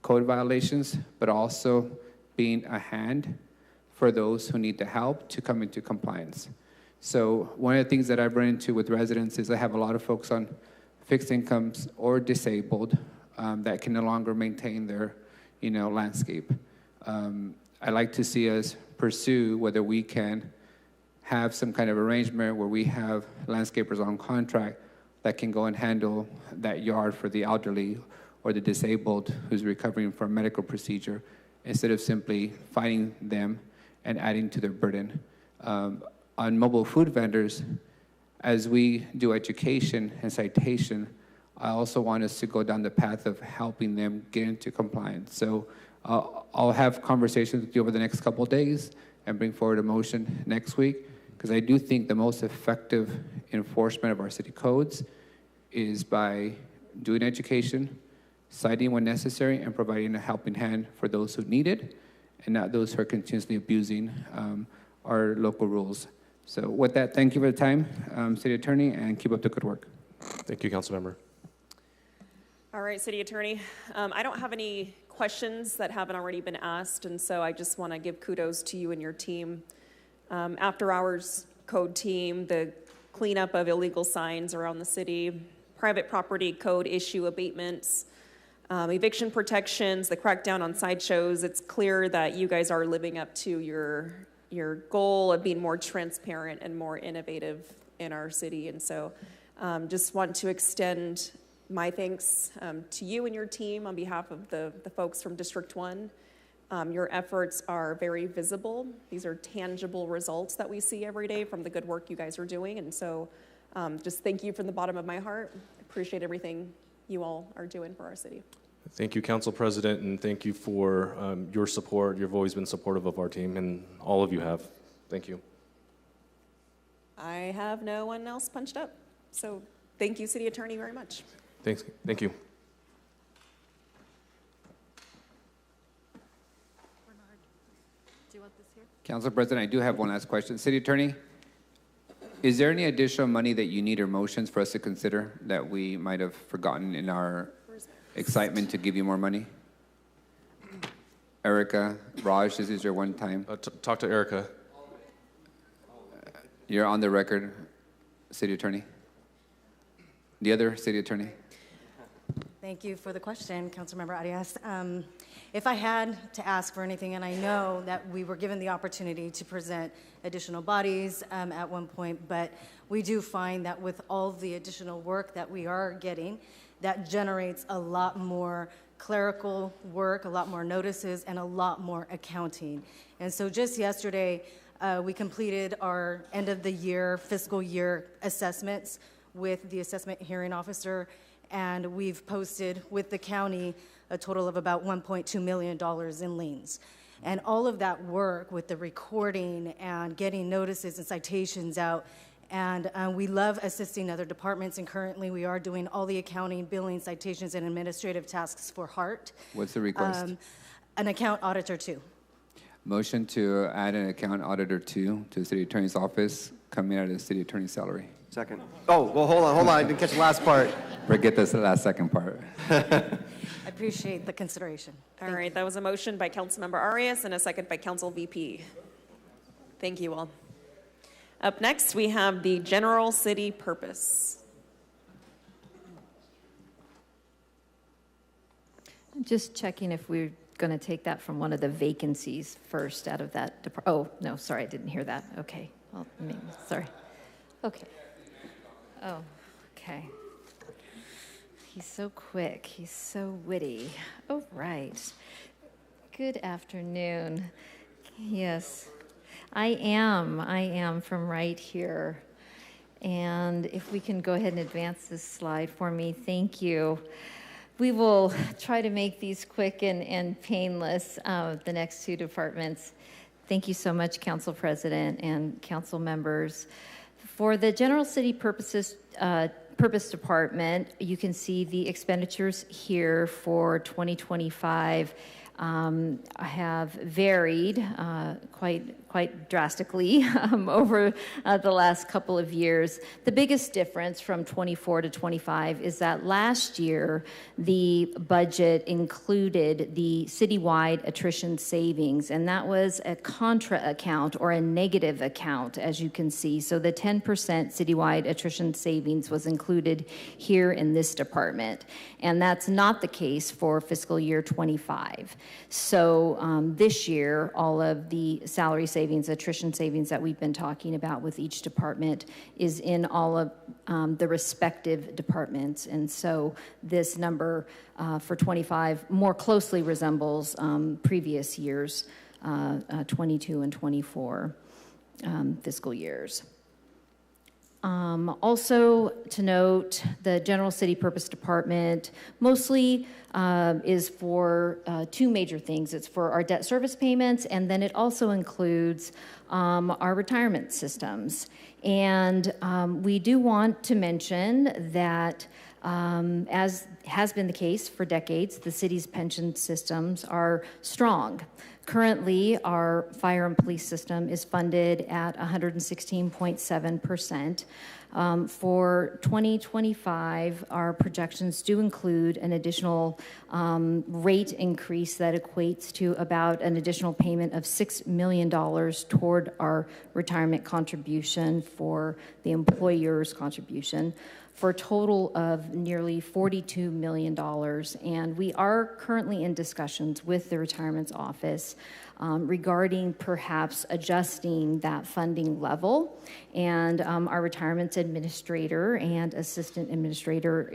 code violations, but also being a hand for those who need the help to come into compliance. So one of the things that I've run into with residents is I have a lot of folks on fixed incomes or disabled that can no longer maintain their, landscape. I like to see us pursue whether we can have some kind of arrangement where we have landscapers on contract that can go and handle that yard for the elderly or the disabled who's recovering from a medical procedure, instead of simply fighting them and adding to their burden. On mobile food vendors, as we do education and citation, I also want us to go down the path of helping them get into compliance. So I'll have conversations with you over the next couple of days and bring forward a motion next week, because I do think the most effective enforcement of our city codes is by doing education, citing when necessary, and providing a helping hand for those who need it, and not those who are continuously abusing our local rules. So with that, thank you for the time, City Attorney, and keep up the good work. Thank you, Councilmember. All right, City Attorney. I don't have any questions that haven't already been asked, and so I just want to give kudos to you and your team. After Hours Code team, the cleanup of illegal signs around the city, private property code issue abatements, eviction protections, the crackdown on sideshows. It's clear that you guys are living up to your goal of being more transparent and more innovative in our city. And so just want to extend my thanks to you and your team on behalf of the folks from District 1. Your efforts are very visible. These are tangible results that we see every day from the good work you guys are doing. And so just thank you from the bottom of my heart. Appreciate everything you all are doing for our city. Thank you, Council President, and thank you for your support. You've always been supportive of our team, and all of you have. Thank you. I have no one else punched up. So thank you, City Attorney, very much. Thanks. Thank you. Do you want this here? Council President, I do have one last question. City Attorney, is there any additional money that you need or motions for us to consider that we might have forgotten in our excitement to give you more money? Erica, Raj, this is your one time. Talk to Erica. You're on the record, City Attorney. The other City Attorney. Thank you for the question, Councilmember Arias. If I had to ask for anything, and I know that we were given the opportunity to present additional bodies at one point, but we do find that with all the additional work that we are getting, that generates a lot more clerical work, a lot more notices, and a lot more accounting. And so just yesterday, we completed our end of the year, fiscal year assessments with the assessment hearing officer, and we've posted with the county a total of about $1.2 million in liens. And all of that work with the recording and getting notices and citations out, and we love assisting other departments, and currently we are doing all the accounting, billing, citations, and administrative tasks for HART. What's the request? An account auditor too. Motion to add an account auditor to the City Attorney's office coming out of the City Attorney's salary. Second. Oh, well, hold on. I didn't catch the last part. Forget this last second part. I appreciate the consideration. All right, that was a motion by Councilmember Arias and a second by Council VP. Thank you all. Up next, we have the general city purpose. Just checking if we're going to take that from one of the vacancies first out of that. Oh, no, sorry, I didn't hear that. Okay. Well, sorry. Okay. Oh, okay. He's so quick. He's so witty. Oh, right. Good afternoon. Yes, I am from right here. And if we can go ahead and advance this slide for me, thank you. We will try to make these quick and painless, the next two departments. Thank you so much, Council President and council members. For the General City Purpose Department, you can see the expenditures here for 2025 have varied quite drastically over the last couple of years. The biggest difference from 24 to 25 is that last year the budget included the citywide attrition savings, and that was a contra account or a negative account, as you can see. So the 10% citywide attrition savings was included here in this department, and that's not the case for fiscal year 25. So this year, all of the salary savings, attrition savings that we've been talking about with each department is in all of the respective departments. And so this number for 25 more closely resembles previous years, 22 and 24 fiscal years. Also to note, the General City Purpose Department mostly is for two major things. It's for our debt service payments, and then it also includes our retirement systems. And we do want to mention that as has been the case for decades, the city's pension systems are strong. Currently, our fire and police system is funded at 116.7%. For 2025, our projections do include an additional rate increase that equates to about an additional payment of $6 million toward our retirement contribution for the employer's contribution, for a total of nearly $42 million. And we are currently in discussions with the Retirement's Office regarding perhaps adjusting that funding level. And our Retirement's Administrator and Assistant Administrator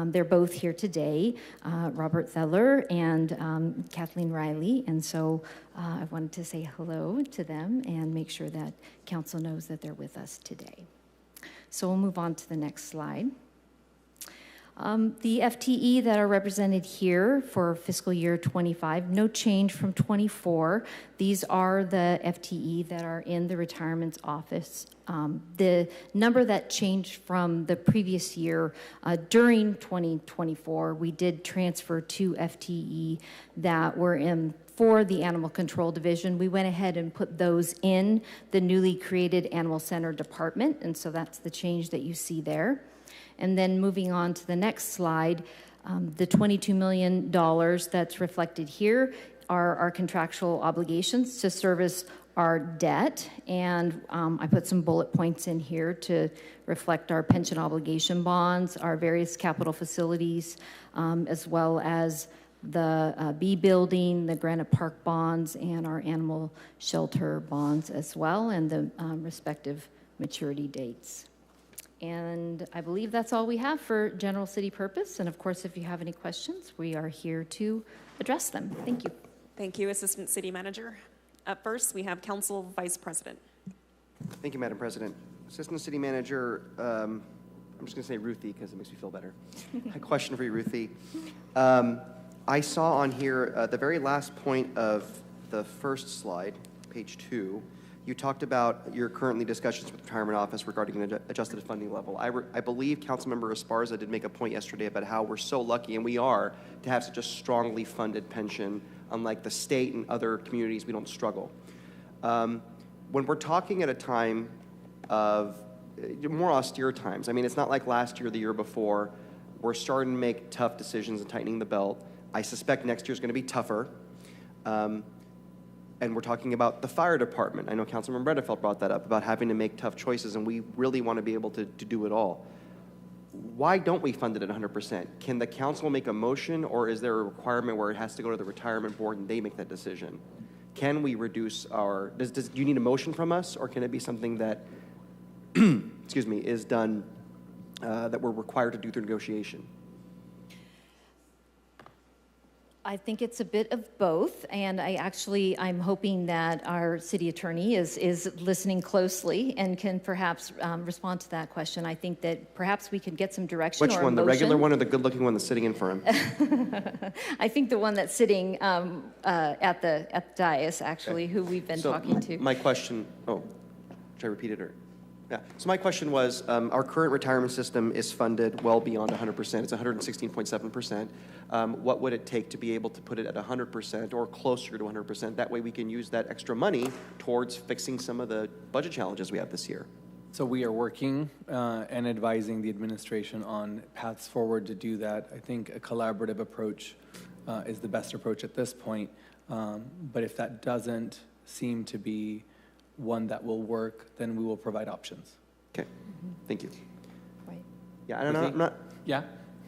they're both here today, Robert Theller and Kathleen Riley. And so I wanted to say hello to them and make sure that Council knows that they're with us today. So we'll move on to the next slide. The FTE that are represented here for fiscal year 25, no change from 24. These are the FTE that are in the Retirement's Office. The number that changed from the previous year, during 2024, we did transfer 2 FTE that were in for the Animal Control Division. We went ahead and put those in the newly created Animal Center Department, and so that's the change that you see there. And then moving on to the next slide, the $22 million that's reflected here are our contractual obligations to service our debt. And I put some bullet points in here to reflect our pension obligation bonds, our various capital facilities, as well as the B building, the Granite Park bonds, and our animal shelter bonds as well, and the respective maturity dates. And I believe that's all we have for general city purpose. And of course, if you have any questions, we are here to address them. Thank you. Thank you, Assistant City Manager. Up first, we have Council Vice President. Thank you, Madam President. Assistant City Manager, I'm just going to say Ruthie because it makes me feel better. A question for you, Ruthie. I saw on here the very last point of the first slide, page 2, you talked about your currently discussions with the Retirement Office regarding an adjusted funding level. I believe Councilmember Esparza did make a point yesterday about how we're so lucky, and we are, to have such a strongly funded pension. Unlike the state and other communities, we don't struggle. When we're talking at a time of more austere times, I mean, it's not like last year or the year before, we're starting to make tough decisions and tightening the belt. I suspect next year's going to be tougher. And we're talking about the fire department. I know Councilmember Bredefeld brought that up, about having to make tough choices, and we really want to be able to do it all. Why don't we fund it at 100%? Can the council make a motion, or is there a requirement where it has to go to the retirement board and they make that decision? Can we reduce our, do you need a motion from us, or can it be something that, excuse me, is done, that we're required to do through negotiation? I think it's a bit of both, and I'm hoping that our city attorney is listening closely and can perhaps respond to that question. I think that perhaps we could get some direction. Which one, the regular one or the good-looking one that's sitting in for him? I think the one that's sitting at the dais, actually, who we've been talking to. My question, should I repeat it or? Yeah. So my question was, our current retirement system is funded well beyond 100%. It's 116.7%. What would it take to be able to put it at 100% or closer to 100%? That way we can use that extra money towards fixing some of the budget challenges we have this year. So we are working and advising the administration on paths forward to do that. I think a collaborative approach is the best approach at this point. But if that doesn't seem to be one that will work, then we will provide options. Okay, thank you. Right. Yeah, and I'm not. Yeah.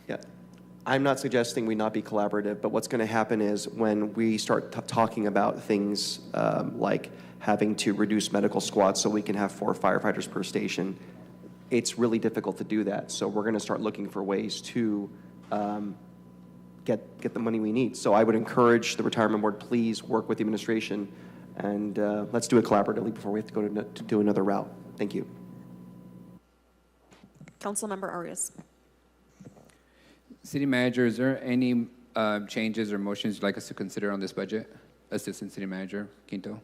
Yeah, I'm not suggesting we not be collaborative, but what's going to happen is when we start talking about things like having to reduce medical squads so we can have 4 firefighters per station, it's really difficult to do that. So we're going to start looking for ways to get the money we need. So I would encourage the retirement board, please work with the administration, and let's do it collaboratively before we have to go to do another route. Thank you. Councilmember Arias. City Manager, is there any changes or motions you'd like us to consider on this budget? Assistant City Manager Quinto.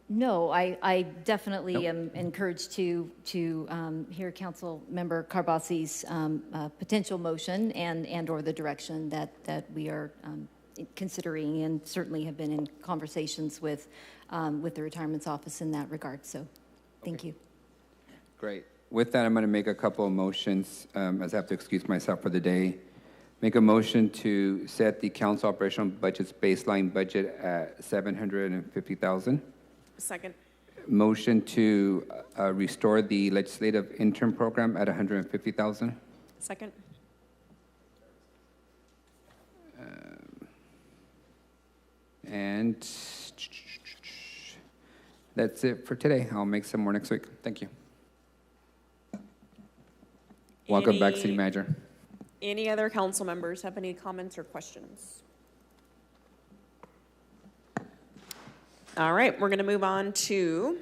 No, I definitely am encouraged to hear Council Member Carbasi's potential motion and or the direction that we are considering, and certainly have been in conversations with the Retirement's Office in that regard. So, thank you. Great. With that, I'm going to make a couple of motions, as I have to excuse myself for the day. Make a motion to set the council operational budget's baseline budget at $750,000. Second. Motion to restore the legislative intern program at $150,000. Second. And that's it for today. I'll make some more next week. Thank you. Welcome back, City Manager. Any other council members have any comments or questions? All right, we're going to move on to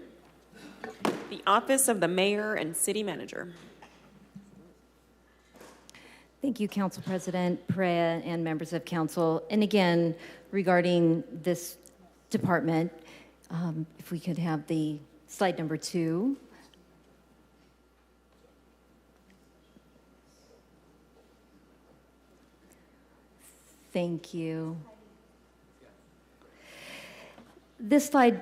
the Office of the Mayor and City Manager. Thank you, Council President Perea and members of council. And again, regarding this department, if we could have the slide number 2. Thank you. This slide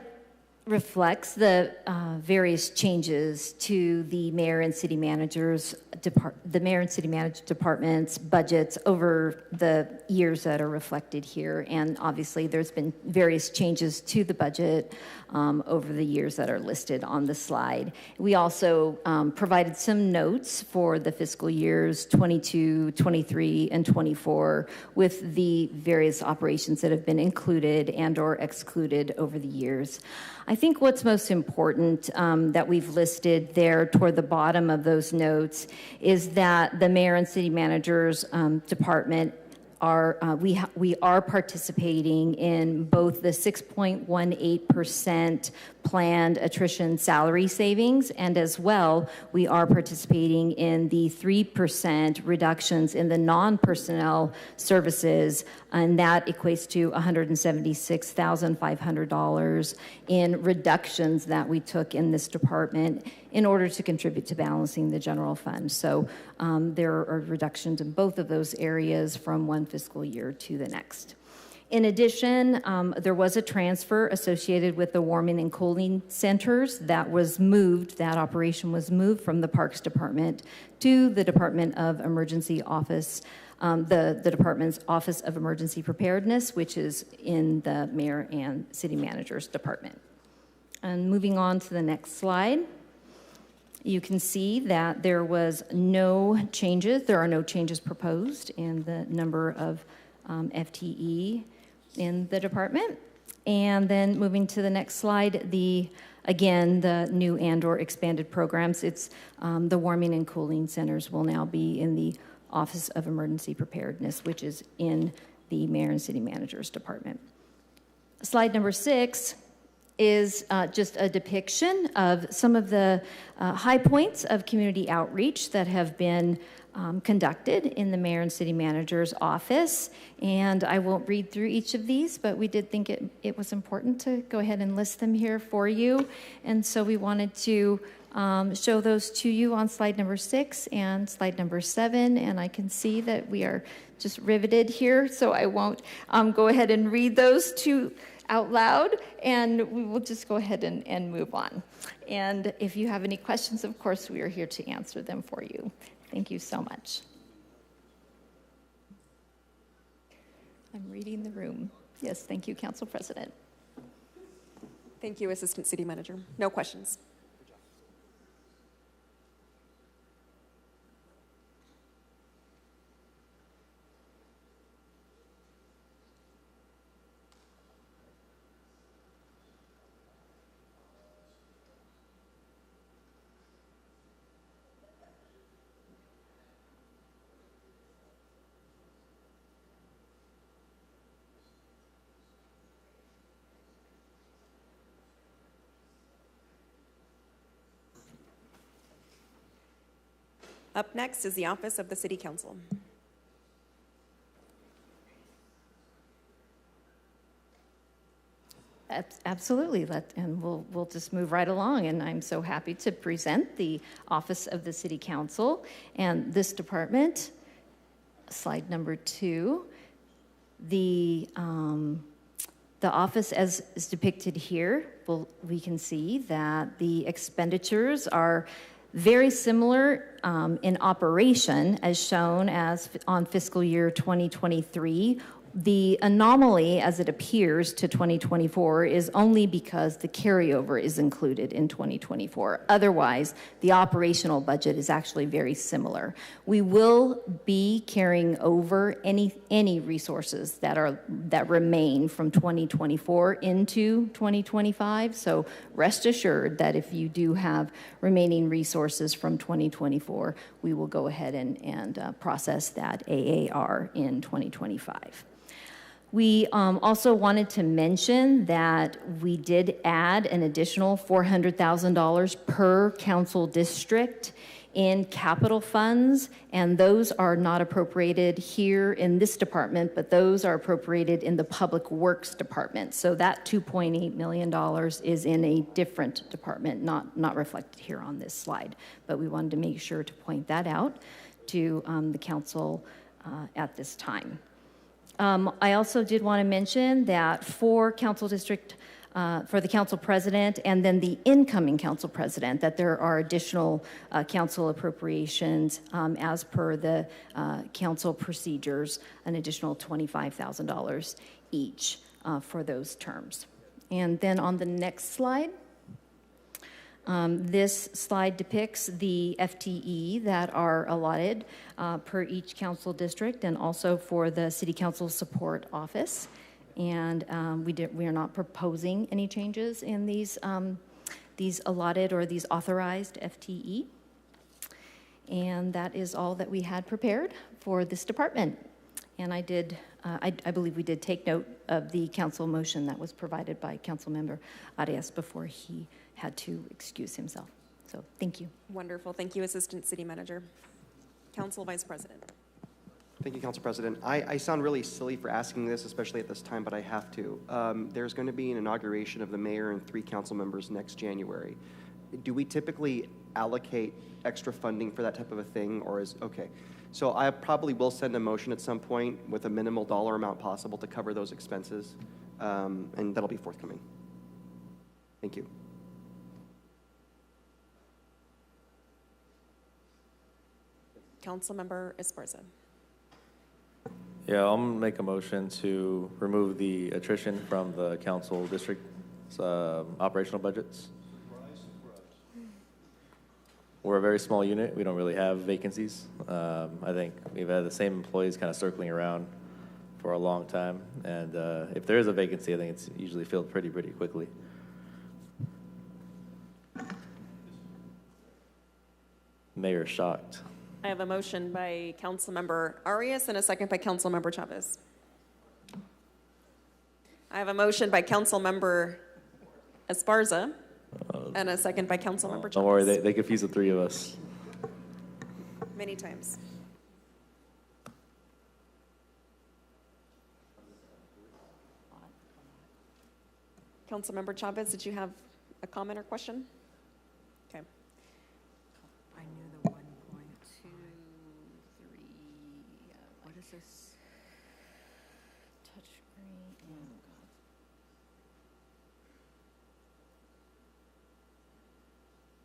reflects the various changes to the mayor and city managers departments budgets over the years that are reflected here, and obviously there's been various changes to the budget over the years that are listed on the slide. We also provided some notes for the fiscal years 22, 23, and 24 with the various operations that have been included and or excluded over the years. I think what's most important that we've listed there toward the bottom of those notes is that the mayor and city managers department are we are participating in both the 6.18% planned attrition salary savings, and as well we are participating in the 3% reductions in the non-personnel services, and that equates to $176,500 in reductions that we took in this department in order to contribute to balancing the general fund. So there are reductions in both of those areas from one fiscal year to the next. In addition, there was a transfer associated with the warming and cooling centers that was moved, that operation was moved from the Parks Department to the Department of Emergency Office, the Department's Office of Emergency Preparedness, which is in the Mayor and City Manager's Department. And moving on to the next slide. You can see that there was no changes. There are no changes proposed in the number of FTE in the department. And then moving to the next slide, again, the new and or expanded programs. It's the warming and cooling centers will now be in the Office of Emergency Preparedness, which is in the Mayor and City Manager's Department. Slide number 6 is just a depiction of some of the high points of community outreach that have been conducted in the mayor and city manager's office. And I won't read through each of these, but we did think it was important to go ahead and list them here for you. And so we wanted to show those to you on slide number 6 and slide number 7. And I can see that we are just riveted here, so I won't go ahead and read those out loud, and we will just go ahead and move on. And if you have any questions, of course, we are here to answer them for you. Thank you so much. I'm reading the room. Yes, thank you, Council President. Thank you, Assistant City Manager. No questions. Up next is the Office of the City Council. Absolutely, and we'll just move right along. And I'm so happy to present the Office of the City Council and this department. Slide number 2. The office, as is depicted here, we can see that the expenditures are very similar in operation as shown as on fiscal year 2023. The anomaly as it appears to 2024 is only because the carryover is included in 2024. Otherwise, the operational budget is actually very similar. We will be carrying over any resources that remain from 2024 into 2025. So rest assured that if you do have remaining resources from 2024, we will go ahead and process that AAR in 2025. We also wanted to mention that we did add an additional $400,000 per council district in capital funds, and those are not appropriated here in this department, but those are appropriated in the Public Works Department. So that $2.8 million is in a different department, not reflected here on this slide. But we wanted to make sure to point that out to the council at this time. I also did want to mention that for council district, for the council president and then the incoming council president, that there are additional council appropriations as per the council procedures, an additional $25,000 each for those terms. And then on the next slide, this slide depicts the FTE that are allotted per each council district and also for the City Council Support Office. And we are not proposing any changes in these allotted or these authorized FTE. And that is all that we had prepared for this department. And I believe we did take note of the council motion that was provided by Councilmember Arias before he had to excuse himself. So thank you. Wonderful. Thank you, Assistant City Manager. Council Vice President. Thank you, Council President. I sound really silly for asking this, especially at this time, but I have to. There's going to be an inauguration of the mayor and 3 council members next January. Do we typically allocate extra funding for that type of a thing, or okay. So I probably will send a motion at some point with a minimal dollar amount possible to cover those expenses, and that'll be forthcoming. Thank you. Councilmember Esparza. Yeah, I'll make a motion to remove the attrition from the council district's operational budgets. We're a very small unit. We don't really have vacancies. I think we've had the same employees kind of circling around for a long time. And if there is a vacancy, I think it's usually filled pretty quickly. Mayor shocked. I have a motion by Councilmember Arias and a second by Councilmember Chavez. I have a motion by Councilmember Esparza and a second by Councilmember Chavez. Don't worry, they confuse the 3 of us. Many times. Councilmember Chavez, did you have a comment or question? Okay. I knew the 1.2, 3, what is this? Touchscreen, oh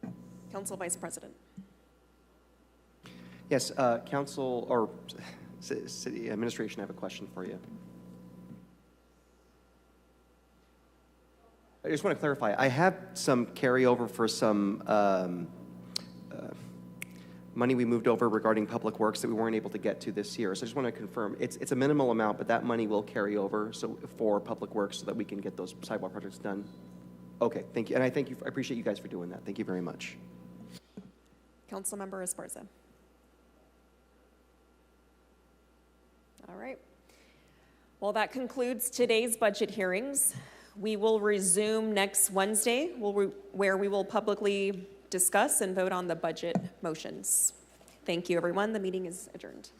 God. Council Vice President. Yes, Council, or City Administration, I have a question for you. I just want to clarify. I have some carryover for some money we moved over regarding public works that we weren't able to get to this year. So I just want to confirm, it's a minimal amount, but that money will carry over so for public works so that we can get those sidewalk projects done. Okay, thank you. And I thank you. I appreciate you guys for doing that. Thank you very much. Councilmember Esparza. All right. Well, that concludes today's budget hearings. We will resume next Wednesday, where we will publicly discuss and vote on the budget motions. Thank you, everyone. The meeting is adjourned.